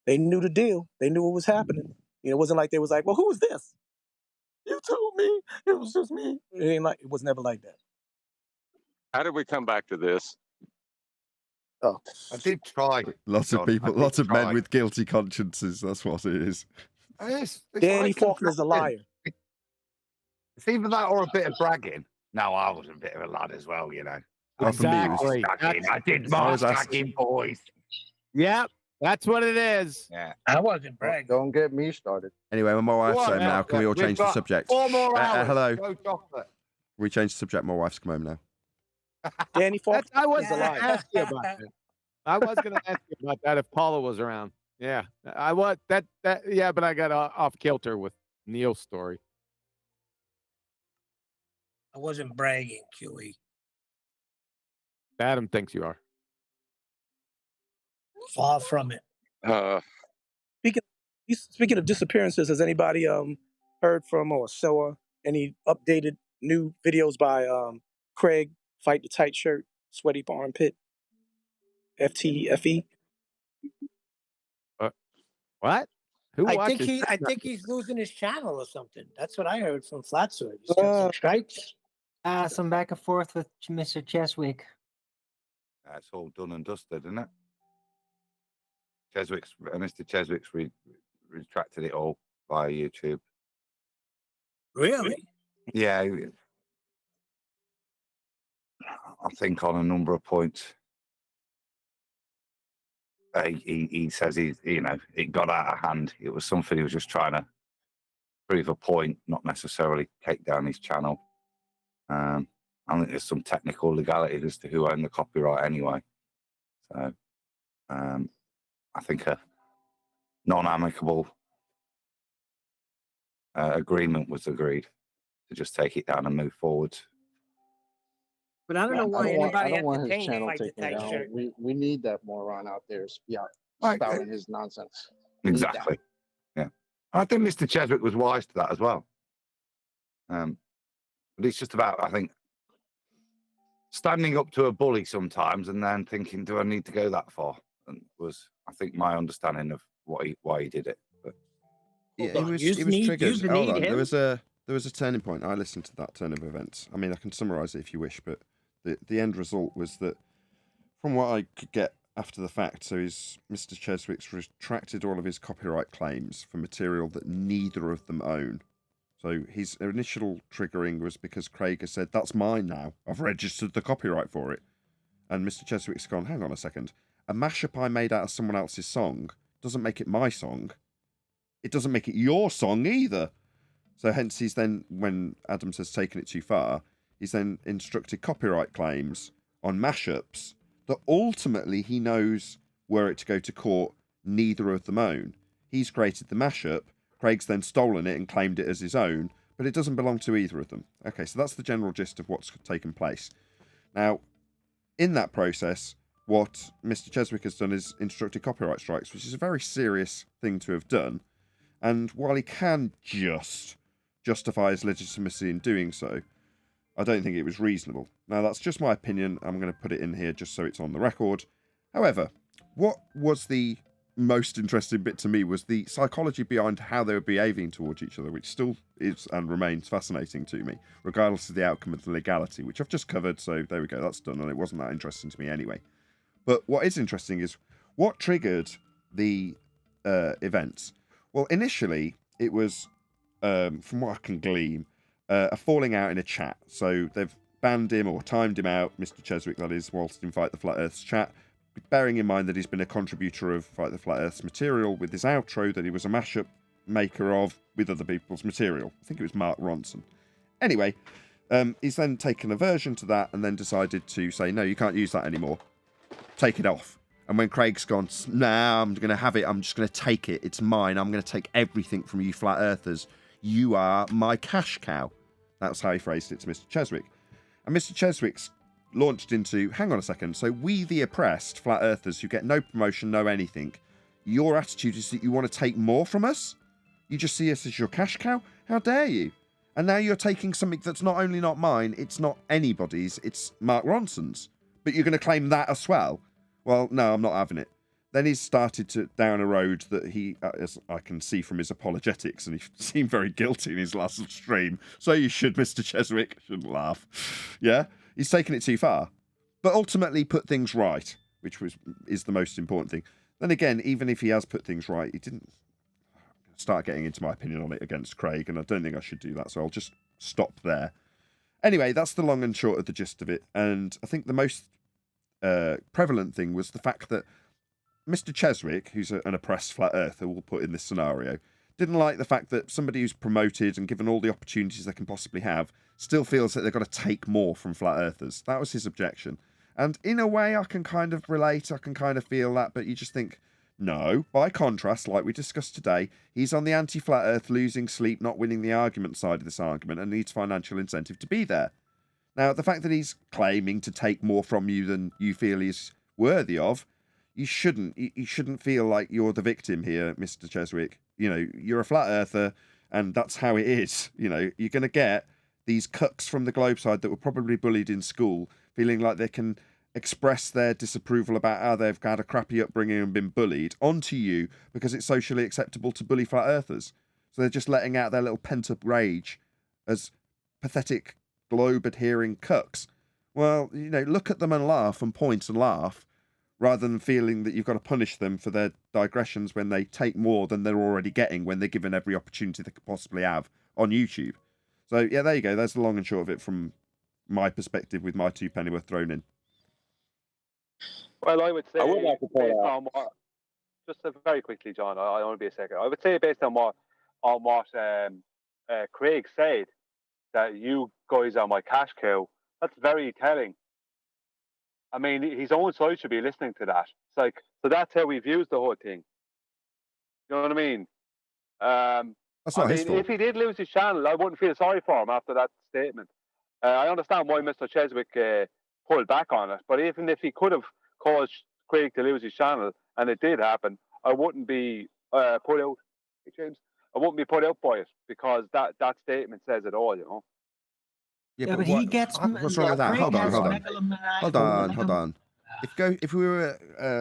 They knew the deal. They knew what was happening. You know, it wasn't like they was like, well, who was this? You told me. It was just me. It ain't like it was never like that. How did we come back to this? Oh, I did try. Lots of John, people, I did lots of men try. with guilty consciences. That's what it is. It's Danny like Faulkner's a liar. It's either that or a bit of bragging. No, I was a bit of a lad as well, you know. I did Exactly. my shagging. I did I my was asked- shagging, boys. Yep, that's what it is. Yeah. I wasn't bragging. Don't get me started. Anyway, my wife's Go on, home now. Can we all We've change the got subject? 4 more hours. Hello. Go chocolate. We change the subject. My wife's come home now. Danny Faulkner I was is a going to liar. ask you about that. I was going to ask you about that if Paula was around. Yeah, I was that. Yeah, but I got off kilter with Neil's story. I wasn't bragging, QE. Adam thinks you are. Far from it. Speaking of disappearances, has anybody heard from or saw any updated new videos by Craig, Fight the Tight Shirt, Sweaty Armpit, FTFE? What? Who I watches? think he's losing his channel or something. That's what I heard from Flat Sword. He's got some strikes. Some back and forth with Mr. Cheswick. That's all done and dusted, isn't it? Mr. Cheswick's retracted it all via YouTube. Really? Yeah. I think on a number of points. He says it got out of hand. It was something he was just trying to prove a point, not necessarily take down his channel. I think there's some technical legality as to who owned the copyright anyway. So I think a non-amicable agreement was agreed to just take it down and move forward. But I don't know why I anybody don't want his entertained channel Fight the taken Tight down. Shirt. We need that moron out there spouting his nonsense. We need that. Exactly. Yeah. I think Mr. Cheswick was wise to that as well. But it's just about, I think, standing up to a bully sometimes and then thinking, do I need to go that far? And was, I think, my understanding of why he did it. But Yeah, it was triggered. Hold on. There was a turning point. I listened to that turn of events. I mean, I can summarize it if you wish, but the end result was that, from what I could get after the fact, so Mr. Cheswick's retracted all of his copyright claims for material that neither of them own. So his initial triggering was because Craig has said, that's mine now. I've registered the copyright for it. And Mr. Cheswick's gone, hang on a second. A mashup I made out of someone else's song doesn't make it my song. It doesn't make it your song either. So hence he's then, when Adams has taken it too far, he's then instructed copyright claims on mashups that ultimately he knows, were it to go to court, neither of them own. He's created the mashup, Craig's then stolen it and claimed it as his own, but it doesn't belong to either of them. Okay, so that's the general gist of what's taken place. Now, in that process, what Mr. Cheswick has done is instructed copyright strikes, which is a very serious thing to have done. And while he can just justify his legitimacy in doing so, I don't think it was reasonable. Now, that's just my opinion. I'm going to put it in here just so it's on the record. However, what was the most interesting bit to me was the psychology behind how they were behaving towards each other, which still is and remains fascinating to me, regardless of the outcome of the legality, which I've just covered. So there we go, that's done, and it wasn't that interesting to me anyway. But what is interesting is what triggered the events. Well, initially, it was, from what I can glean, a falling out in a chat. So they've banned him or timed him out, Mr. Cheswick, that is, whilst in Fight the Flat Earth's chat, bearing in mind that he's been a contributor of Fight the Flat Earth's material with his outro that he was a mashup maker of with other people's material. I think it was Mark Ronson. Anyway, he's then taken a version to that and then decided to say, no, you can't use that anymore. Take it off. And when Craig's gone, nah, I'm going to have it. I'm just going to take it. It's mine. I'm going to take everything from you flat earthers. You are my cash cow. That's how he phrased it to Mr. Cheswick. And Mr. Cheswick's launched into, hang on a second, so we the oppressed flat earthers who get no promotion, no anything, your attitude is that you want to take more from us? You just see us as your cash cow? How dare you? And now you're taking something that's not only not mine, it's not anybody's, it's Mark Ronson's. But you're going to claim that as well? Well, no, I'm not having it. Then he's started to down a road that he, as I can see from his apologetics, and he seemed very guilty in his last stream. So you should, Mr. Cheswick. Shouldn't laugh. Yeah? He's taken it too far. But ultimately put things right, which is the most important thing. Then again, even if he has put things right, he didn't start getting into my opinion on it against Craig, and I don't think I should do that, so I'll just stop there. Anyway, that's the long and short of the gist of it, and I think the most prevalent thing was the fact that Mr. Cheswick, who's an oppressed flat earther, we'll put in this scenario, didn't like the fact that somebody who's promoted and given all the opportunities they can possibly have still feels that they've got to take more from flat earthers. That was his objection. And in a way, I can kind of relate, I can kind of feel that, but you just think, no, by contrast, like we discussed today, he's on the anti-flat earth, losing sleep, not winning the argument side of this argument, and needs financial incentive to be there. Now, the fact that he's claiming to take more from you than you feel he's worthy of, you shouldn't feel like you're the victim here, Mr. Cheswick. You know, you're a flat earther, and that's how it is. You know, you're going to get these cucks from the globe side that were probably bullied in school, feeling like they can express their disapproval about how they've had a crappy upbringing and been bullied onto you because it's socially acceptable to bully flat earthers. So they're just letting out their little pent-up rage as pathetic globe-adhering cucks. Well, you know, look at them and laugh and point and laugh, rather than feeling that you've got to punish them for their digressions when they take more than they're already getting when they're given every opportunity they could possibly have on YouTube. So, yeah, there you go. There's the long and short of it from my perspective with my 2 pennyworth thrown in. Well, I would say, I would like to point based out. on what, just very quickly, John, I want to be a second. I would say based on what Craig said, that you guys are my cash cow, that's very telling. I mean, his own side should be listening to that. It's like, so that's how he views the whole thing. You know what I mean? That's not his fault. If he did lose his channel, I wouldn't feel sorry for him after that statement. I understand why Mr. Cheswick pulled back on it, but even if he could have caused Craig to lose his channel, and it did happen, I wouldn't be put out. Hey, James, I wouldn't be put out by it because that statement says it all. You know. Yeah, but he gets. What's wrong with that? Hold on. If we were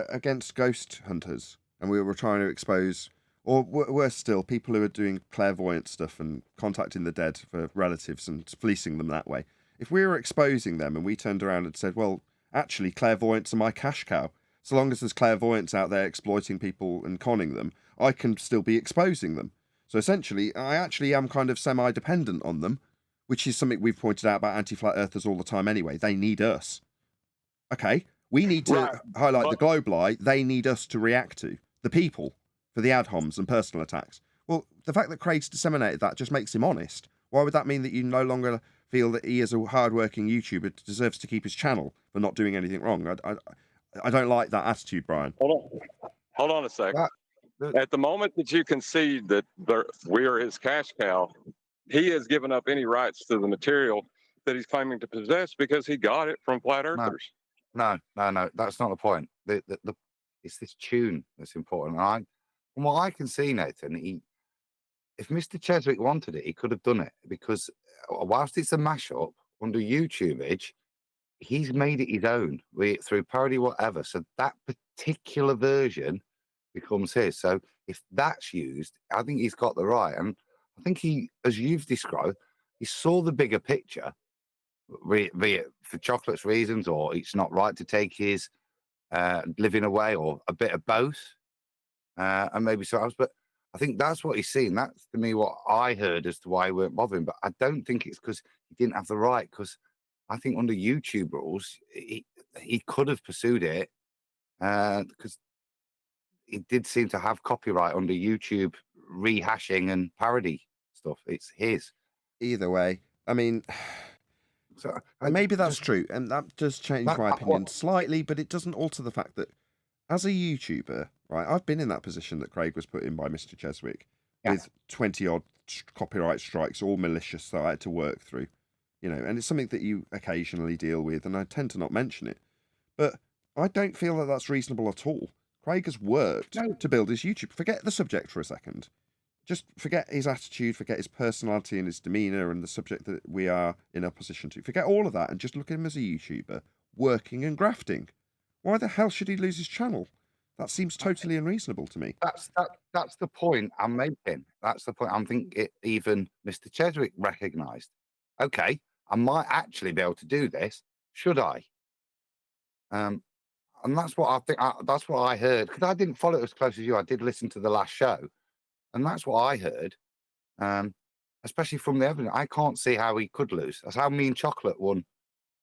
against ghost hunters and we were trying to expose, or worse still, people who are doing clairvoyant stuff and contacting the dead for relatives and fleecing them that way, if we were exposing them and we turned around and said, well, actually, clairvoyants are my cash cow. So long as there's clairvoyants out there exploiting people and conning them, I can still be exposing them. So essentially, I actually am kind of semi-dependent on them, which is something we've pointed out about anti-flat earthers all the time anyway. They need us. Okay, we need to highlight the globe lie. They need us to react to, the people, for the ad homs and personal attacks. Well, the fact that Craig's disseminated that just makes him honest. Why would that mean that you no longer feel that he, as a hard-working YouTuber, deserves to keep his channel for not doing anything wrong? I don't like that attitude, Brian. Hold on a second. At the moment that you concede that we are his cash cow, he has given up any rights to the material that he's claiming to possess because he got it from flat earthers. No, that's not the point. It's this tune that's important. From what I can see, Nathan, if Mr. Cheswick wanted it, he could have done it, because whilst it's a mashup under YouTubeage, he's made it his own through parody, whatever. So that particular version becomes his. So if that's used, I think he's got the right. And I think he, as you've described, he saw the bigger picture, be it for chocolate's reasons, or it's not right to take his living away, or a bit of both, and maybe something else. But I think that's what he's seen. That's, to me, what I heard as to why he weren't bothering. But I don't think it's because he didn't have the right, because I think under YouTube rules, he could have pursued it, because he did seem to have copyright under YouTube rehashing and parody stuff. It's his. Either way, I mean, so maybe that's true, and that does change my opinion slightly, but it doesn't alter the fact that as a YouTuber, right, I've been in that position that Craig was put in by Mr. Cheswick, with 20-odd copyright strikes, all malicious, that I had to work through, you know, and it's something that you occasionally deal with, and I tend to not mention it, but I don't feel that that's reasonable at all. Craig has worked to build his YouTube. Forget the subject for a second. Just forget his attitude, forget his personality and his demeanour and the subject that we are in opposition to. Forget all of that and just look at him as a YouTuber, working and grafting. Why the hell should he lose his channel? That seems totally unreasonable to me. That's the point I'm making. That's the point. I'm thinking even Mr. Cheswick recognised. Okay, I might actually be able to do this. Should I? And that's what I think. That's what I heard, because I didn't follow it as close as you. I did listen to the last show, and that's what I heard. Especially from the evidence, I can't see how he could lose. That's how me and Chocolate won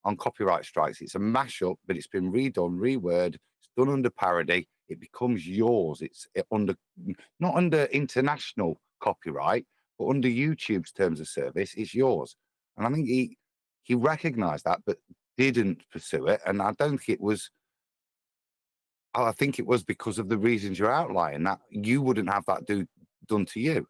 on copyright strikes. It's a mashup, but it's been redone, reworded. It's done under parody. It becomes yours. It's under, not under international copyright, but under YouTube's terms of service. It's yours. And I think he recognised that, but didn't pursue it. And I don't think it was. I think it was because of the reasons you're outlining, that you wouldn't have that done to you.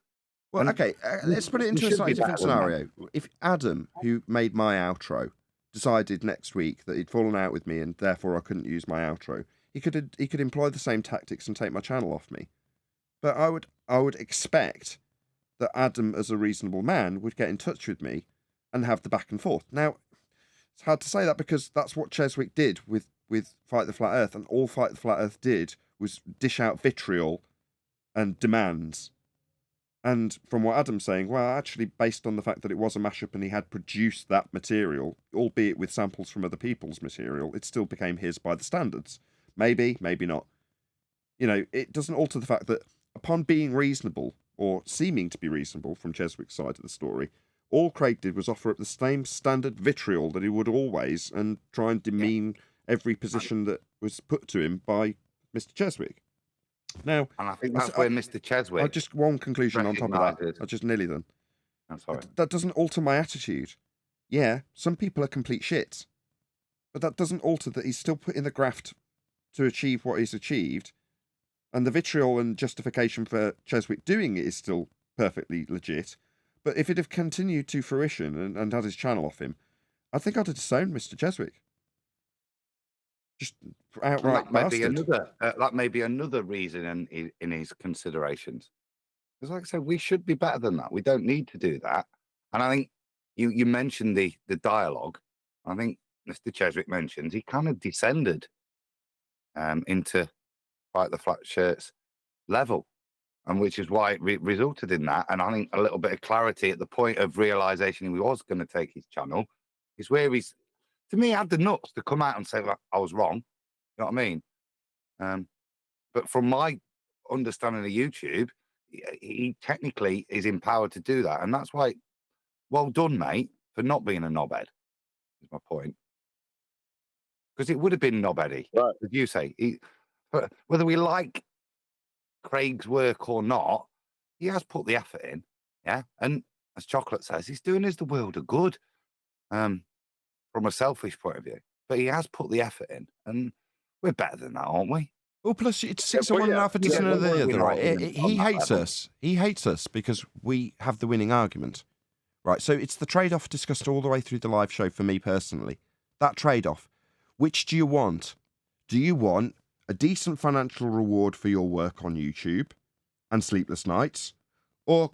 Well, okay, let's put it into a slightly different scenario. If Adam, who made my outro, decided next week that he'd fallen out with me and therefore I couldn't use my outro, he could employ the same tactics and take my channel off me. But I would expect that Adam, as a reasonable man, would get in touch with me and have the back and forth. Now, it's hard to say that because that's what Cheswick did with Fight the Flat Earth, and all Fight the Flat Earth did was dish out vitriol and demands. And from what Adam's saying, well, actually, based on the fact that it was a mashup and he had produced that material, albeit with samples from other people's material, it still became his by the standards. Maybe, maybe not. You know, it doesn't alter the fact that upon being reasonable, or seeming to be reasonable from Cheswick's side of the story, all Craig did was offer up the same standard vitriol that he would always and try and demean every position that was put to him by Mr. Cheswick. Now, and I think that's where Mr. Cheswick. Just one conclusion on top of that. I just nearly done. I'm sorry. That doesn't alter my attitude. Yeah, some people are complete shits, but that doesn't alter that he's still put in the graft to achieve what he's achieved, and the vitriol and justification for Cheswick doing it is still perfectly legit. But if it had continued to fruition and had his channel off him, I think I'd have disowned Mr. Cheswick. Just outright that may be another reason in his considerations. Because like I said, we should be better than that. We don't need to do that. And I think you mentioned the dialogue. I think Mr. Cheswick mentioned he kind of descended into Fight the Flat Shirts level, and which is why it resulted in that. And I think a little bit of clarity at the point of realization he was going to take his channel is where he's, to me, had the nuts to come out and say, well, I was wrong. You know what I mean? But from my understanding of YouTube, he technically is empowered to do that. And that's why, well done, mate, for not being a knobhead, is my point. Because it would have been knobheady, right, as you say. Whether we like Craig's work or not, he has put the effort in, yeah? And as Chocolate says, he's doing us the world of good. From a selfish point of view, but he has put the effort in, and we're better than that, aren't we? Well, plus it's 6 to 1 and a half to another other, right? He hates us. He hates us because we have the winning argument, right? So it's the trade-off discussed all the way through the live show for me personally. That trade-off. Which do you want? Do you want a decent financial reward for your work on YouTube and sleepless nights, or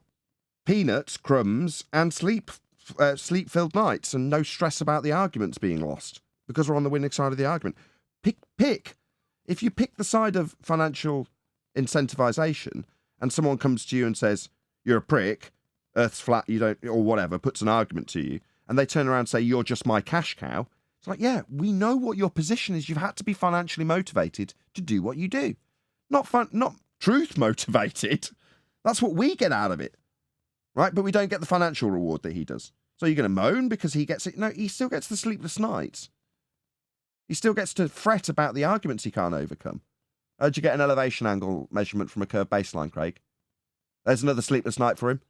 peanuts, crumbs, and sleep-filled nights and no stress about the arguments being lost because we're on the winning side of the argument? Pick. If you pick the side of financial incentivization and someone comes to you and says, you're a prick, Earth's flat, you don't, or whatever, puts an argument to you, and they turn around and say, you're just my cash cow, it's like, yeah, we know what your position is. You've had to be financially motivated to do what you do. Not truth motivated. That's what we get out of it. Right? But we don't get the financial reward that he does. So you're going to moan because he gets it? No, he still gets the sleepless nights. He still gets to fret about the arguments he can't overcome. Did you get an elevation angle measurement from a curved baseline, Craig? There's another sleepless night for him.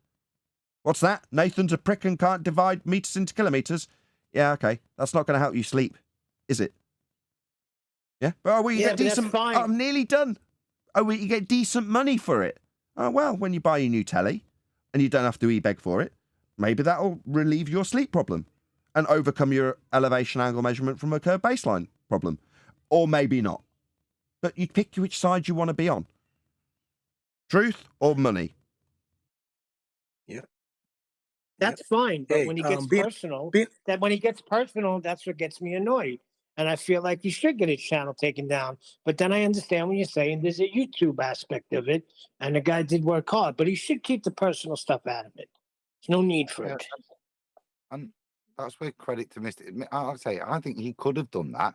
What's that? Nathan's a prick and can't divide meters into kilometers. Yeah, okay. That's not going to help you sleep, is it? Yeah? But you get decent... I'm nearly done. You get decent money for it. Oh, well, when you buy your new telly and you don't have to e-beg for it, maybe that'll relieve your sleep problem and overcome your elevation angle measurement from a curved baseline problem. Or maybe not. But you pick which side you want to be on. Truth or money? That's fine. But Hey, when he gets being personal, being when he gets personal, that's what gets me annoyed. And I feel like he should get his channel taken down. But then I understand what you're saying. There's a YouTube aspect of it, and the guy did work hard, but he should keep the personal stuff out of it. There's no need for Yeah, it. and that's where credit to Mr. I'd say I think he could have done that,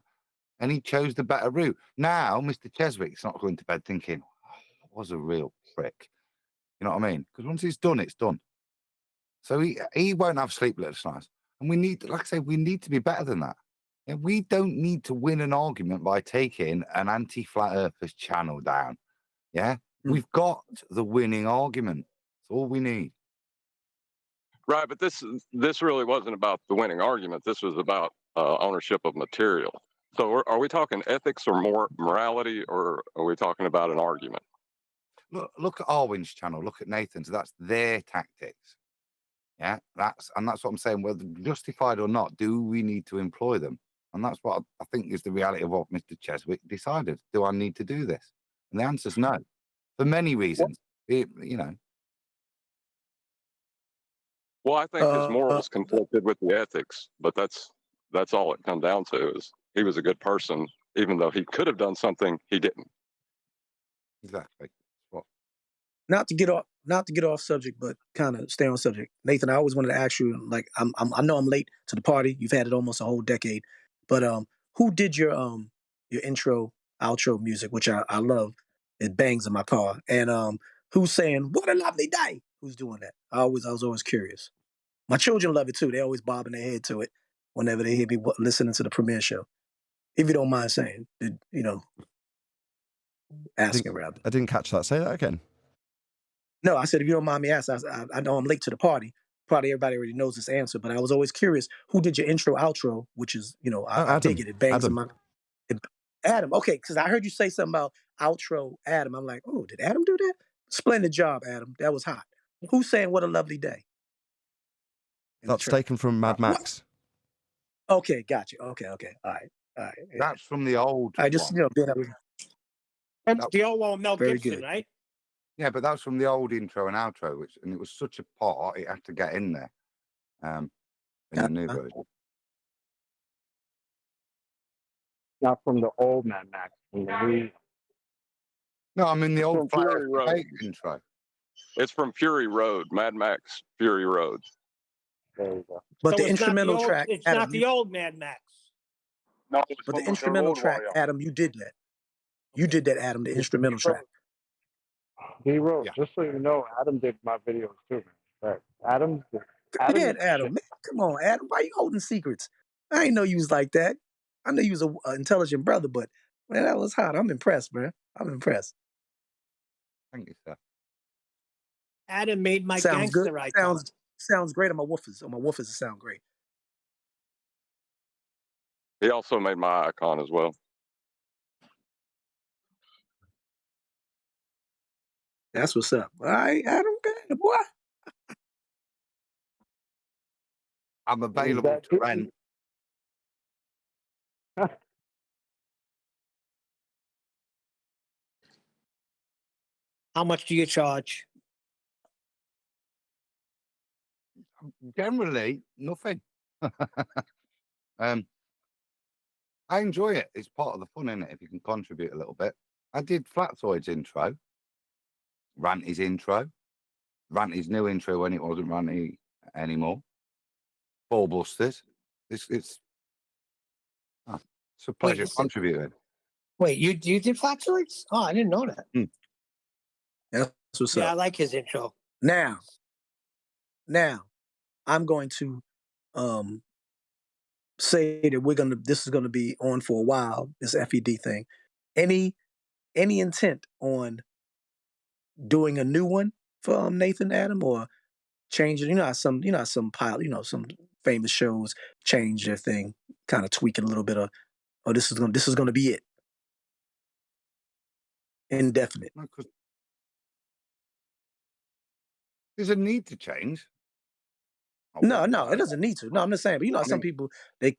and he chose the better route. Now, Mr. Cheswick's not going to bed thinking, oh, I was a real prick. You know what I mean? Because once it's done, it's done. So he won't have sleepless nights. And we need, like I say, we need to be better than that. And we don't need to win an argument by taking an anti-flat earthers channel down. Yeah? We've got the winning argument. That's all we need. Right, but this really wasn't about the winning argument. This was about ownership of material. So are we talking ethics or more morality, or are we talking about an argument? Look at Arwin's channel. Look at Nathan's. That's their tactics. Yeah, that's what I'm saying. Whether justified or not, do we need to employ them? And that's what I think is the reality of what Mr. Cheswick decided. Do I need to do this? And the answer is no, for many reasons. Well, I think his morals conflicted with the ethics, but that's all it comes down to. Is he was a good person, even though he could have done something he didn't. Exactly. not to get off subject, but kind of stay on subject. Nathan, I always wanted to ask you, like, I know I'm late to the party. You've had it almost a whole decade, but who did your intro, outro music, which I love. It bangs in my car. And who's saying "What a lovely day"? Who's doing that? I was always curious. My children love it too. They always bobbing their head to it whenever they hear me listening to the premiere show. If you don't mind saying, asking rather. I didn't catch that. Say that again. No, I said, if you don't mind me asking, I know I'm late to the party. Probably everybody already knows this answer, but I was always curious, who did your intro, outro, which is, I dig it. It bangs in my... Adam, okay, because I heard you say something about outro Adam. I'm like, oh, did Adam do that? Splendid job, Adam. That was hot. Who's saying "What a lovely day"? That's taken from Mad Max. Okay, got you. Okay. All right. Yeah. That's from the old I just, one. The old one, Mel Very Gibson, good. right? Yeah, but that's from the old intro and outro, and it was such a part, it had to get in there in the new version. Not from the old Mad Max. From the new. No, I mean the old From Flat Fury Earth Road. Debate intro. It's from Fury Road, Mad Max Fury Road. There you go. But So the it's not the instrumental old- track, It's Adam, not the old Mad Max. No, but the instrumental track, Adam, you did that. You did that, Adam, the instrumental track. He wrote, just so you know, Adam did my videos too, man. Right. Adam. Go ahead, Adam. Man, come on, Adam. Why you holding secrets? I didn't know you was like that. I know you was an intelligent brother, but man, that was hot. I'm impressed, man. I'm impressed. Thank you, sir. Adam made my Sounds good. gangster icon. Sounds great on my woofers. On my woofers, it sound great. He also made my icon as well. That's what's up. All right, Adam, good boy. I'm available to rent. How much do you charge? Generally, nothing. I enjoy it. It's part of the fun, isn't it? If you can contribute a little bit. I did Flatzoid's intro, Ranty's intro, Ranty's new intro when it wasn't Ranty anymore. Ballbusters. It's a pleasure contributing. Wait, you did Flatzoids? Oh, I didn't know that. That's what's Yeah, I up. like his intro. Now, I'm going to say that this is gonna be on for a while, this FED thing. Any intent on doing a new one for Nathan, Adam, or changing? You know how some some famous shows change their thing, kind of tweak it a little bit, or this is gonna be it. Indefinite. No, 'cause there's a need to change. No, it doesn't need to. No, I'm just saying, but how some people, they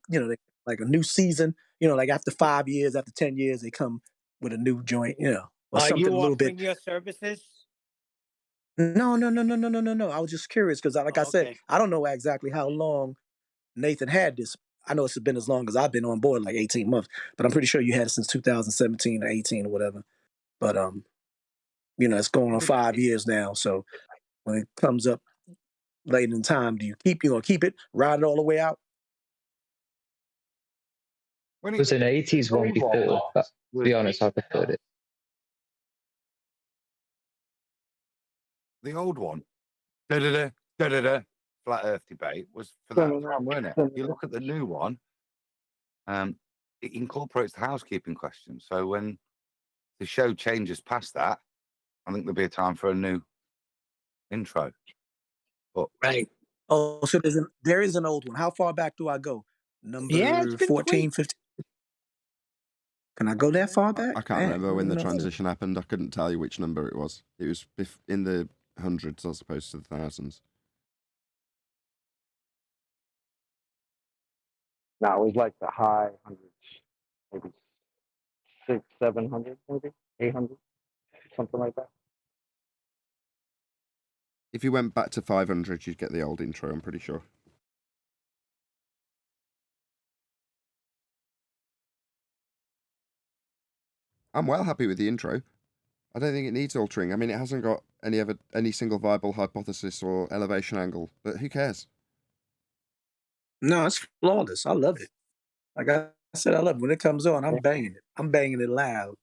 like a new season, like after 5 years, after 10 years, they come with a new joint, or Are something you a little offering bit. your services? No. I was just curious because, like I said, Okay. I don't know exactly how long Nathan had this. I know it's been as long as I've been on board, like 18 months, but I'm pretty sure you had it since 2017 or 18 or whatever. But it's going on 5 years now. So when it comes up late in time, you gonna keep it, ride it all the way out? It was an 80s one before, but to be honest, I preferred it. The old one, da-da-da, da-da-da, flat Earth debate was for that time, weren't it? You look at the new one, it incorporates the housekeeping question. So when the show changes past that, I think there'll be a time for a new intro. But Right. Oh, so there is an old one. How far back do I go? Yeah, it's Number been 14, 15? Can I go that far I back? can't remember when the No. transition happened. I couldn't tell you which number it was. It was in the hundreds as opposed to the thousands. No, it was like the high hundreds, maybe 700, maybe 800, something like that. If you went back to 500, you'd get the old intro, I'm pretty sure. I'm well happy with the intro. I don't think it needs altering. I mean, it hasn't got any single viable hypothesis or elevation angle, but who cares? No, it's flawless. I love it. Like I said, I love it. When it comes on, I'm banging it. I'm banging it loud.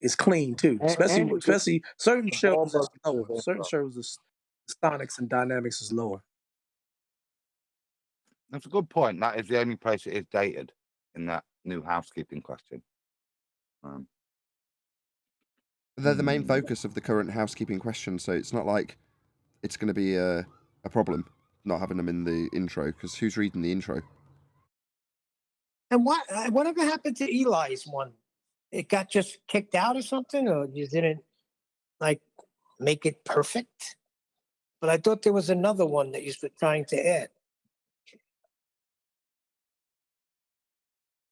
It's clean too. Especially certain shows is lower. Certain shows the sonics and dynamics is lower. that's a good point. That is the only place it is dated in that new housekeeping question. They're the main focus of the current housekeeping question, so it's not like it's going to be a problem not having them in the intro, because who's reading the intro? And whatever happened to Eli's one? It got just kicked out or something, or you didn't like make it perfect? But I thought there was another one that you were trying to add.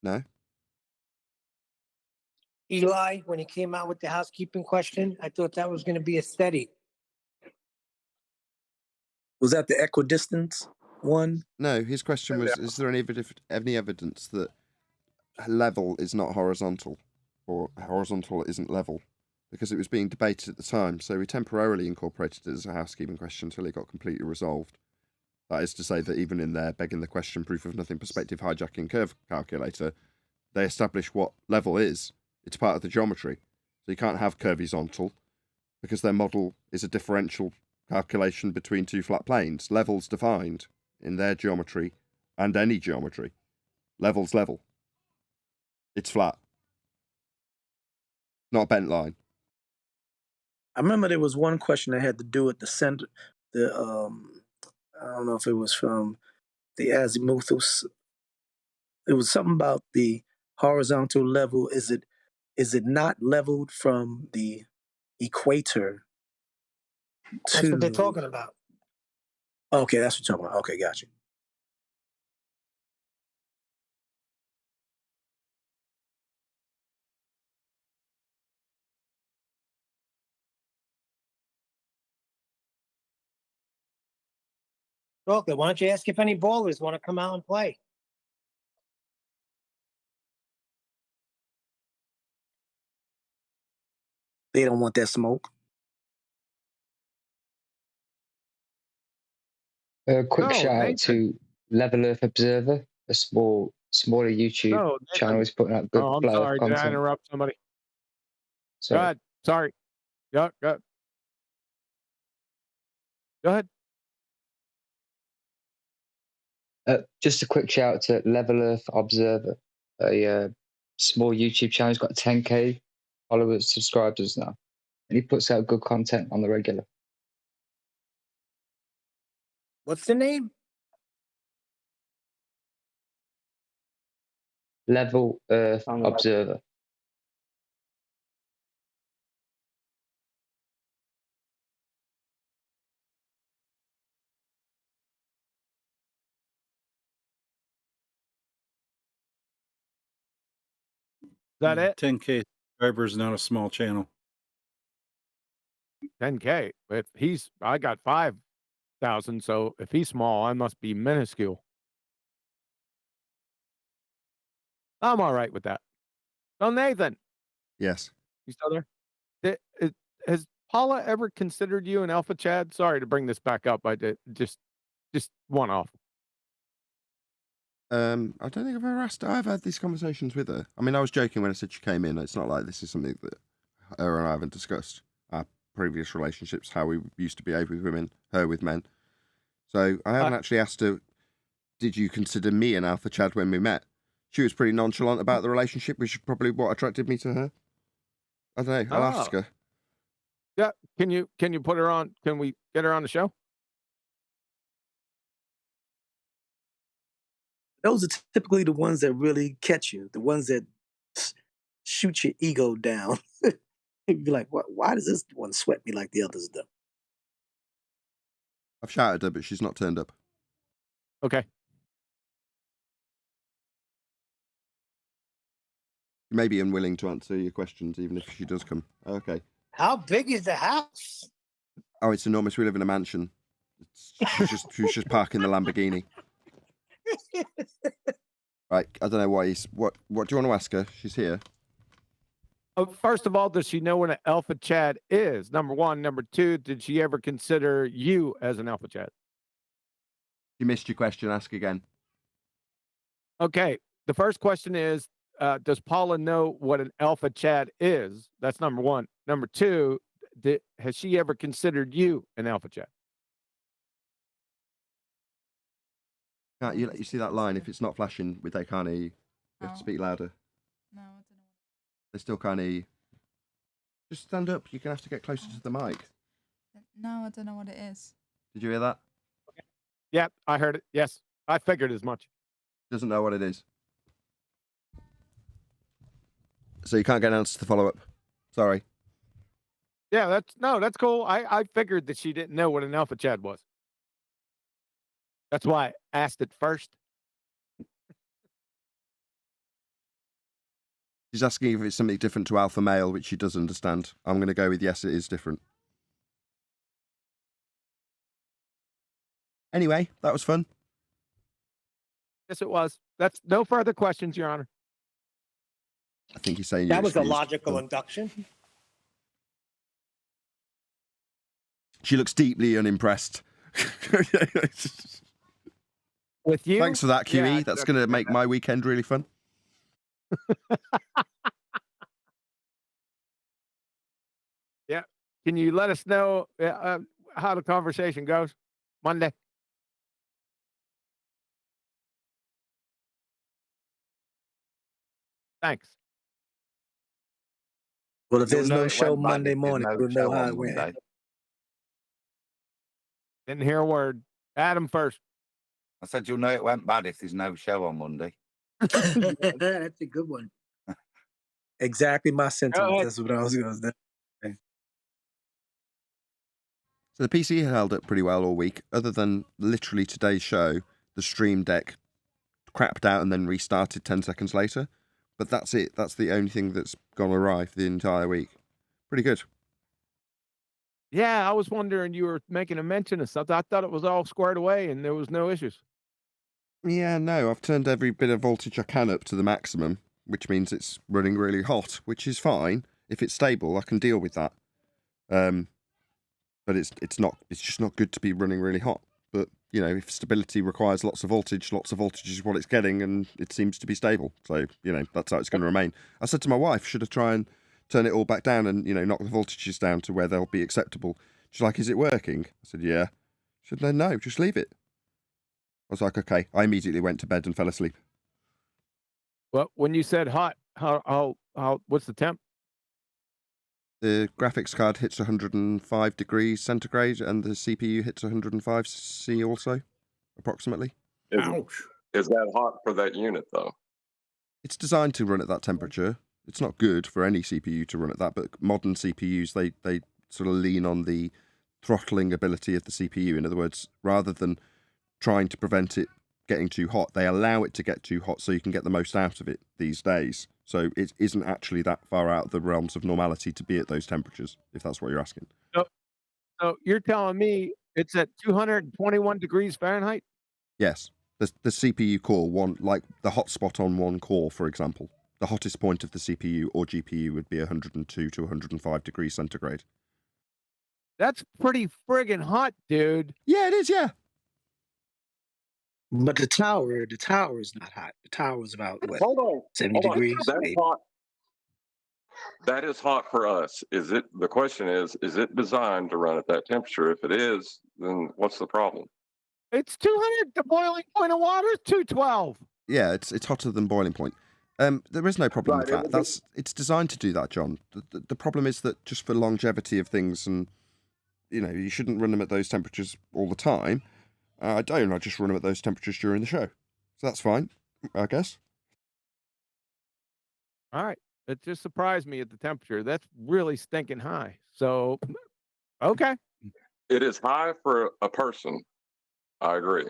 No? Eli, when he came out with the housekeeping question, I thought that was going to be a steady. Was that the equidistance one? No, his question was, is there any evidence that level is not horizontal, or horizontal isn't level? Because it was being debated at the time, so we temporarily incorporated it as a housekeeping question until it got completely resolved. That is to say that even in their begging the question proof of nothing perspective hijacking curve calculator, they establish what level is. It's part of the geometry. So you can't have curvizontal because their model is a differential calculation between two flat planes. Level's defined in their geometry and any geometry. Level's level. It's flat. Not a bent line. I remember there was one question that had to do with the center. I don't know if it was from the azimuthal. It was something about the horizontal level. Is it not leveled from the equator That's what they're to? talking about. Okay, that's what you're talking about. Okay, got you. Oakley, why don't you ask if any ballers want to come out and play? They don't want that smoke. A quick No, shout out Nathan. to Level Earth Observer, a smaller YouTube No, channel. Nathan. He's putting out good Oh, I'm flow of sorry. Did I content. interrupt somebody? So Go ahead. Sorry. Go ahead. Go ahead. just a quick shout out to Level Earth Observer, a small YouTube channel. He's got 10K followers, subscribers now, and he puts out good content on the regular. What's the name? Level Earth Observer. Is that it? 10K subscribers, not a small channel. 10K. I got 5,000. So if he's small, I must be minuscule. I'm all right with that. So Nathan, Yes. you still there? Has Paula ever considered you an alpha Chad? Sorry to bring this back up. I did just one off. I don't think I've ever asked her. I've had these conversations with her. I mean, I was joking when I said she came in. It's not like this is something that her and I haven't discussed. Our previous relationships, how we used to behave with women, her with men. So I haven't actually asked her, did you consider me an alpha Chad when we met? She was pretty nonchalant about the relationship, which is probably what attracted me to her. I don't know. I'll ask her. Yeah. Can you put her on? Can we get her on the show? Those are typically the ones that really catch you, the ones that shoot your ego down. You'd be like, why does this one sweat me like the others do? I've shouted her, but she's not turned up. Okay. She may be unwilling to answer your questions, even if she does come. Okay. How big is the house? Oh, it's enormous. We live in a mansion. She's just parking the Lamborghini. Right. I don't know why what do you want to ask her? She's here. First of all, does she know what an alpha Chad is? Number one. Number two, did she ever consider you as an alpha Chad? You missed your question. Ask again. Okay. The first question is, does Paula know what an alpha Chad is? That's number one. Number two, has she ever considered you an alpha Chad? You see that line? If it's not flashing, they can't hear you. You have to speak louder. No, I don't know. They still can't hear you. Just stand up. You're going to have to get closer to the mic. No, I don't know what it is. Did you hear that? Yeah, I heard it. Yes, I figured as much. Doesn't know what it is. So you can't get an answer to the follow-up. Sorry. Yeah, that's cool. I figured that she didn't know what an alpha Chad was. That's why I asked it first. She's asking if it's something different to alpha male, which she does understand. I'm going to go with yes, it is different. Anyway, that was fun. Yes, it was. That's no further questions, Your Honor. I think he's saying That you're was a excused. logical induction. She looks deeply unimpressed. With you? Thanks for that, QE. Yeah, That's going to make my weekend really fun. Yeah. Can you let us know how the conversation goes Monday? Thanks. Well, if You'll there's know no it show went bad Monday if there's morning, no we'll know show how on it went. Monday. Didn't hear a word. Adam first. I said you'll know it went bad if there's no show on Monday. That's a good one. Exactly my sentiment. That's what I was going to say. So the PC held up pretty well all week, other than literally today's show, the Stream Deck crapped out and then restarted 10 seconds later. But that's it. That's the only thing that's gone awry for the entire week. Pretty good. Yeah, I was wondering you were making a mention of something. I thought it was all squared away and there was no issues. Yeah, no, I've turned every bit of voltage I can up to the maximum, which means it's running really hot, which is fine. If it's stable, I can deal with that. But it's just not good to be running really hot. But, you know, if stability requires lots of voltage is what it's getting, and it seems to be stable. So, you know, that's how it's going to remain. I said to my wife, should I try and turn it all back down and, you know, knock the voltages down to where they'll be acceptable? She's like, is it working? I said, yeah. She said, no, just leave it. I was like, okay. I immediately went to bed and fell asleep. Well, when you said hot, how what's the temp? The graphics card hits 105 degrees centigrade, and the CPU hits 105 C also, approximately. Is that hot for that unit, though? It's designed to run at that temperature. It's not good for any CPU to run at that, but modern CPUs, they sort of lean on the throttling ability of the CPU. In other words, rather than trying to prevent it getting too hot, they allow it to get too hot so you can get the most out of it these days. So it isn't actually that far out of the realms of normality to be at those temperatures, if that's what you're asking. So you're telling me it's at 221 degrees Fahrenheit? Yes. The CPU core, like the hotspot on one core, for example. The hottest point of the CPU or GPU would be 102 to 105 degrees centigrade. That's pretty friggin' hot, dude. Yeah, it is, yeah. But the tower is not hot. The tower is about what? Hold on. 70 Hold on. degrees? That's maybe. hot. That is hot for us. The question is it designed to run at that temperature? If it is, then what's the problem? It's 200. The boiling point of water is 212. Yeah, it's hotter than boiling point. There is no problem with that. It's designed to do that, John. The problem is that just for longevity of things, and you shouldn't run them at those temperatures all the time. I just run them at those temperatures during the show, so that's fine, I guess. All right. It just surprised me at the temperature. That's really stinking high. So, okay. It is high for a person. I agree.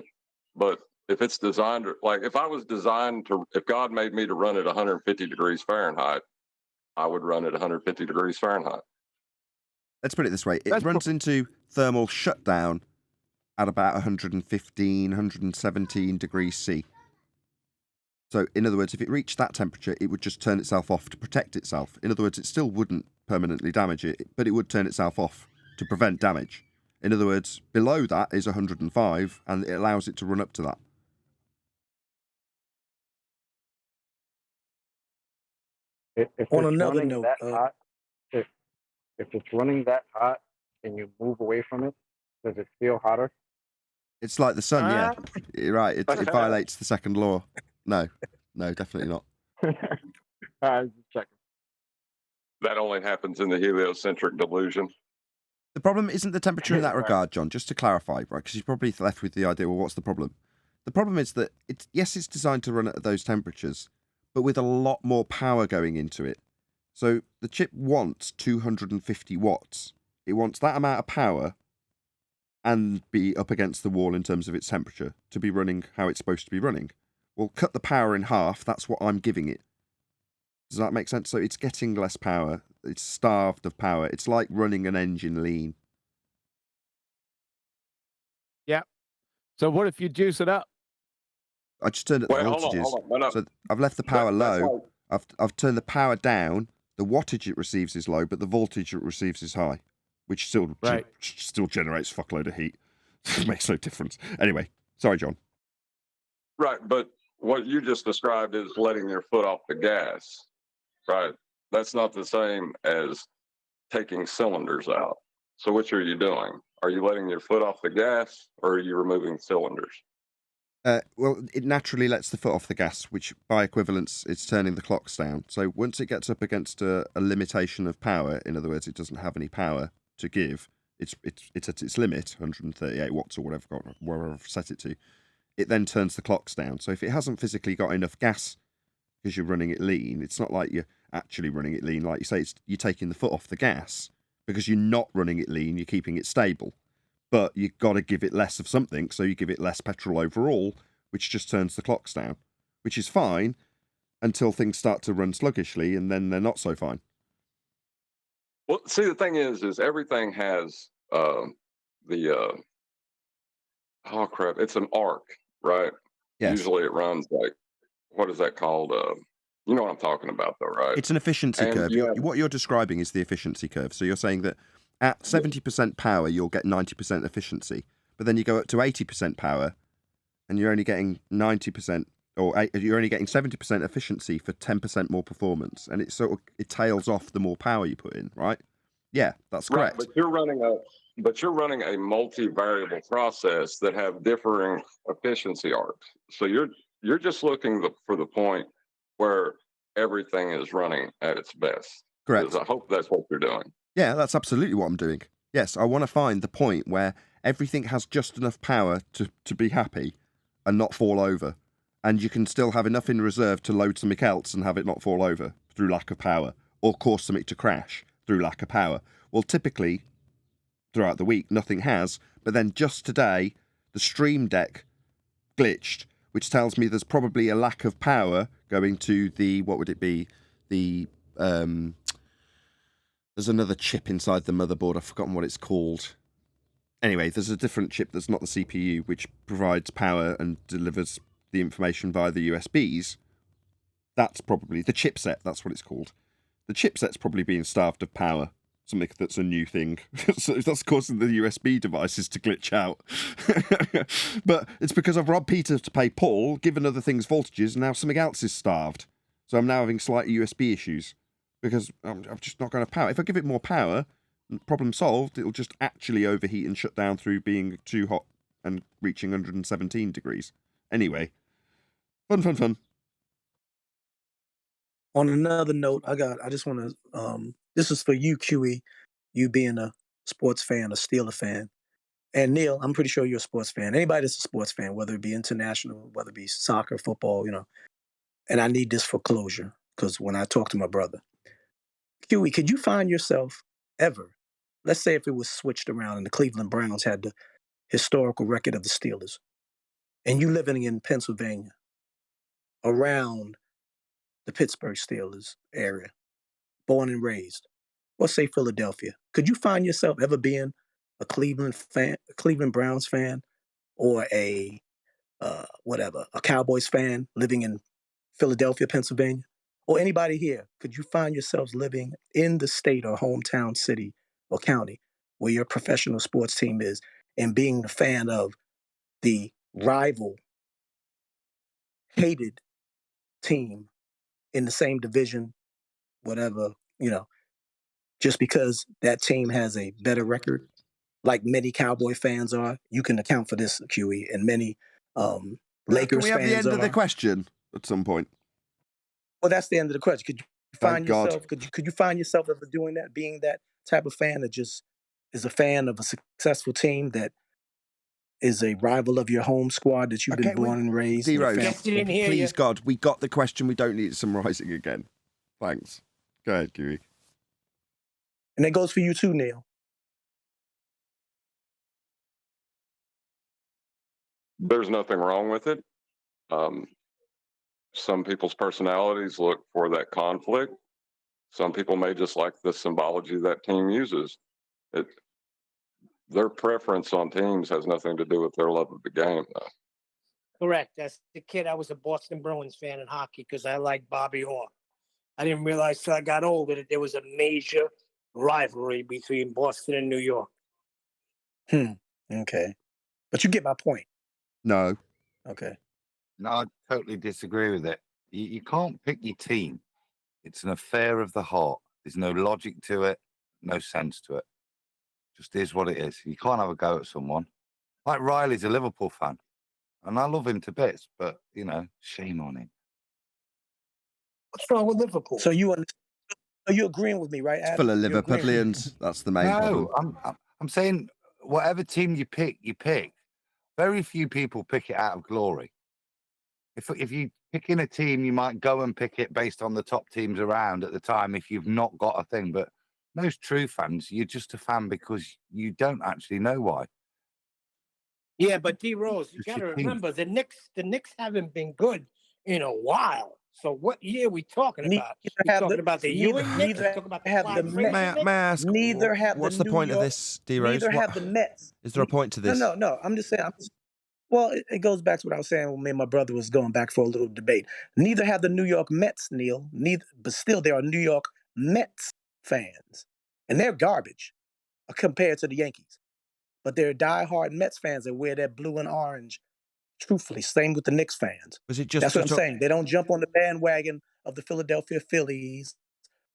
But if it's designed, if God made me to run at 150 degrees Fahrenheit, I would run at 150 degrees Fahrenheit. Let's put it this way. It runs into thermal shutdown at about 115, 117 degrees C. So, in other words, if it reached that temperature, it would just turn itself off to protect itself. In other words, it still wouldn't permanently damage it, but it would turn itself off to prevent damage. In other words, below that is 105, and it allows it to run up to that. If On it's another running note, that hot, if it's running that hot and you move away from it, does it feel hotter? It's like the sun, yeah. You're right. It violates the second law. No, definitely not. Just checking. That only happens in the heliocentric delusion. The problem isn't the temperature in that regard, John, just to clarify, right? Because you're probably left with the idea, well, what's the problem? The problem is that, it's designed to run at those temperatures, but with a lot more power going into it. So the chip wants 250 watts. It wants that amount of power and be up against the wall in terms of its temperature to be running how it's supposed to be running. Well, cut the power in half. That's what I'm giving it. Does that make sense? So it's getting less power. It's starved of power. It's like running an engine lean. Yeah. So what if you juice it up? I just turned up the voltages. Hold on. So I've left the power low. I've turned the power down. The wattage it receives is low, but the voltage it receives is high, which still generates a fuckload of heat. It makes no difference. Anyway, sorry, John. Right, but what you just described is letting your foot off the gas, right? That's not the same as taking cylinders out. So which are you doing? Are you letting your foot off the gas, or are you removing cylinders? Well, it naturally lets the foot off the gas, which by equivalence, it's turning the clocks down. So once it gets up against a limitation of power, in other words, it doesn't have any power to give, it's at its limit, 138 watts or whatever I've set it to, it then turns the clocks down. So if it hasn't physically got enough gas because you're running it lean, it's not like you're actually running it lean. Like you say, you're taking the foot off the gas because you're not running it lean, you're keeping it stable. But you've got to give it less of something, so you give it less petrol overall, which just turns the clocks down, which is fine until things start to run sluggishly, and then they're not so fine. Well, see, the thing is everything has it's an arc, right? Yes. Usually it runs like, what is that called? You know what I'm talking about, though, right? It's an efficiency curve. What you're describing is the efficiency curve. So you're saying that at 70% power, you'll get 90% efficiency. But then you go up to 80% power, and you're only getting 90%, or you're only getting 70% efficiency for 10% more performance. And it tails off the more power you put in, right? Yeah, that's correct. Right, but you're running a multivariable process that have differing efficiency arcs. So you're just looking for the point where everything is running at its best. Correct. I hope that's what you're doing. Yeah, that's absolutely what I'm doing. Yes, I want to find the point where everything has just enough power to be happy and not fall over. And you can still have enough in reserve to load something else and have it not fall over through lack of power, or cause something to crash through lack of power. Well, typically, throughout the week, nothing has. But then just today, the Stream Deck glitched, which tells me there's probably a lack of power going to the, what would it be, the there's another chip inside the motherboard. I've forgotten what it's called. Anyway, there's a different chip that's not the CPU, which provides power and delivers the information via the USBs. That's probably the chipset. That's what it's called. The chipset's probably being starved of power. Something that's a new thing. So that's causing the USB devices to glitch out. But it's because I've robbed Peter to pay Paul, given other things voltages, and now something else is starved. So I'm now having slight USB issues because I'm just not going to power. If I give it more power, problem solved, it'll just actually overheat and shut down through being too hot and reaching 117 degrees. Anyway, fun. On another note, I just want to, this is for you, QE, you being a sports fan, a Steeler fan. And Neil, I'm pretty sure you're a sports fan. Anybody that's a sports fan, whether it be international, whether it be soccer, football, and I need this for closure, because when I talk to my brother, QE, could you find yourself ever, let's say if it was switched around and the Cleveland Browns had the historical record of the Steelers, and you living in Pennsylvania, around the Pittsburgh Steelers area, born and raised, or say Philadelphia, could you find yourself ever being a Cleveland Browns fan, or a Cowboys fan living in Philadelphia, Pennsylvania? Or anybody here, could you find yourselves living in the state or hometown city or county where your professional sports team is, and being a fan of the rival, hated team in the same division, whatever, just because that team has a better record, like many Cowboy fans are? You can account for this, QE, and many Lakers fans. Can we have the end of the are. question at some point? Well, that's the end of the question. Could you find Thank God. yourself? Could you find yourself ever doing that, being that type of fan that just is a fan of a successful team that is a rival of your home squad that you've been born and raised? D-Rose, in? please, God, we got the question. We don't need it summarising again. Thanks. Go ahead, QE. And that goes for you too, Neil. There's nothing wrong with it. Some people's personalities look for that conflict. Some people may just like the symbology that team uses. Their preference on teams has nothing to do with their love of the game, though. Correct. As a kid, I was a Boston Bruins fan in hockey because I liked Bobby Orr. I didn't realize till I got older that there was a major rivalry between Boston and New York. Okay. But you get my point. No. Okay. No, I totally disagree with it. You can't pick your team. It's an affair of the heart. There's no logic to it, no sense to it. Just is what it is. You can't have a go at someone. Like Riley's a Liverpool fan, and I love him to bits, but, shame on him. What's wrong with Liverpool? So you agreeing with me, right, It's Adam? full of You agreeing with me? Liverpudlians. That's the main problem. No, I'm saying whatever team you pick, you pick. Very few people pick it out of glory. If you pick in a team, you might go and pick it based on the top teams around at the time if you've not got a thing. But most true fans, you're just a fan because you don't actually know why. Yeah, but D Rose, you Just got to your team. remember the Knicks haven't been good in a while. So what year are we talking about? We talking about the Ewing Knicks? We talking about the Clyde Frazier May I ask, Neither have what's the the New point of York- this, D-Rose? Neither have the Mets. Is there a point to this? No. I'm just saying. Well, it goes back to what I was saying when me and my brother was going back for a little debate. Neither have the New York Mets, Neil. But still, there are New York Mets fans, and they're garbage compared to the Yankees. But they're diehard Mets fans that wear that blue and orange. Truthfully, same with the Knicks fans. Was it just That's what I'm to- saying. They don't jump on the bandwagon of the Philadelphia Phillies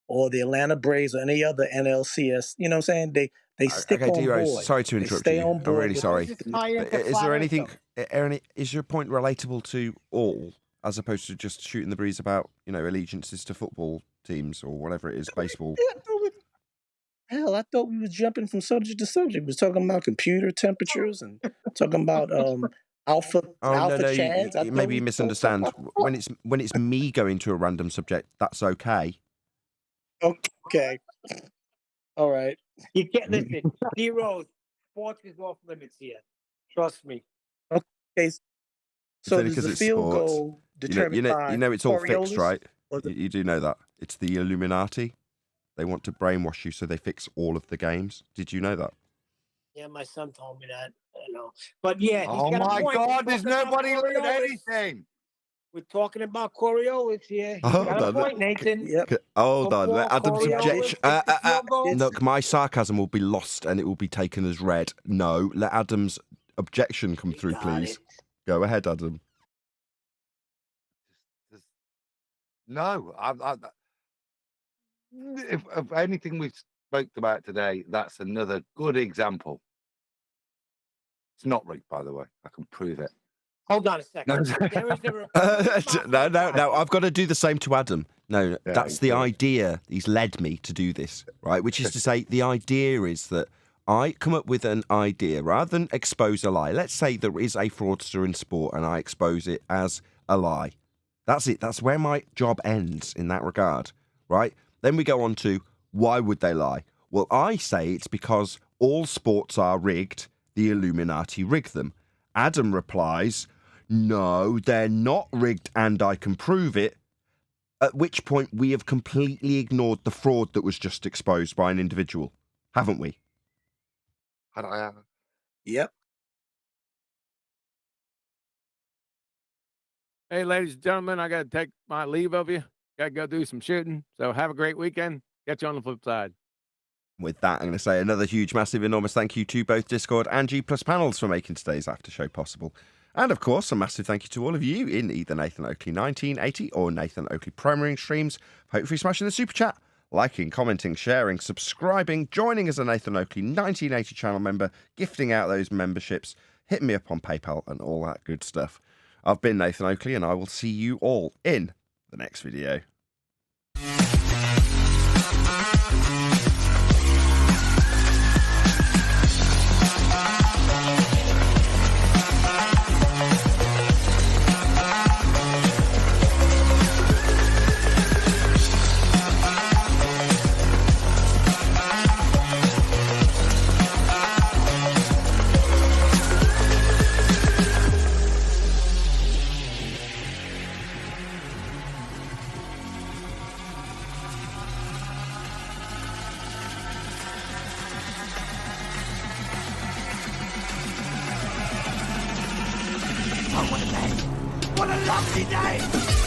or the Atlanta Braves or any other NLCS. You know what I'm saying? They stick Okay, on D-Rose, board. sorry to They interrupt stay you. on I'm board really with- sorry. Is Is there anything? Is your point relatable to all, as opposed to just shooting the breeze about allegiances to football teams or whatever it is, baseball? Hell, I thought we was jumping from subject to subject. We was talking about computer temperatures and talking about alpha chads. I thought Maybe we you was misunderstand. When it's me going to a random subject, that's okay. Okay. All right. You can't listen. D Rose, sports is off limits here. Trust me. Okay. It's So only does 'cause the it's field sports. goal determined by it's all fixed, Coriolis? right? You do know that. It's the Illuminati. They want to brainwash you so they fix all of the games. Did you know that? Yeah, my son told me that. I know. But yeah, he's Oh got a my point. God, We're there's talking about nobody learned Coriolis. anything. We're talking about Coriolis here. He's Hold got a on. point, Nathan. Hold on. Let Adam's Coriolis objection. gets the field goal. Look, my sarcasm will be lost and it will be taken as read. No, let Adam's objection come through, please. Go ahead, Adam. No, if anything we've spoke about today, that's another good example. It's not rigged, by the way. I can prove it. Hold on a second. There is a No. I've got to do the same to Adam. No, Yeah, that's the idea. He's led me to do this, right? Which is to say, the idea is that I come up with an idea rather than expose a lie. Let's say there is a fraudster in sport and I expose it as a lie. That's it. That's where my job ends in that regard, right? Then we go on to why would they lie? Well, I say it's because all sports are rigged. The Illuminati rig them. Adam replies, no, they're not rigged and I can prove it. At which point we have completely ignored the fraud that was just exposed by an individual, haven't we? Yep. Hey, ladies and gentlemen, I got to take my leave of you. Got to go do some shooting. So have a great weekend. Catch you on the flip side. With that, I'm going to say another huge, massive, enormous thank you to both Discord and G Plus panels for making today's after show possible. And of course, a massive thank you to all of you in either Nathan Oakley 1980 or Nathan Oakley Primary streams. Hopefully smashing the super chat, liking, commenting, sharing, subscribing, joining as a Nathan Oakley 1980 channel member, gifting out those memberships, hitting me up on PayPal and all that good stuff. I've been Nathan Oakley and I will see you all in the next video. What a lovely day!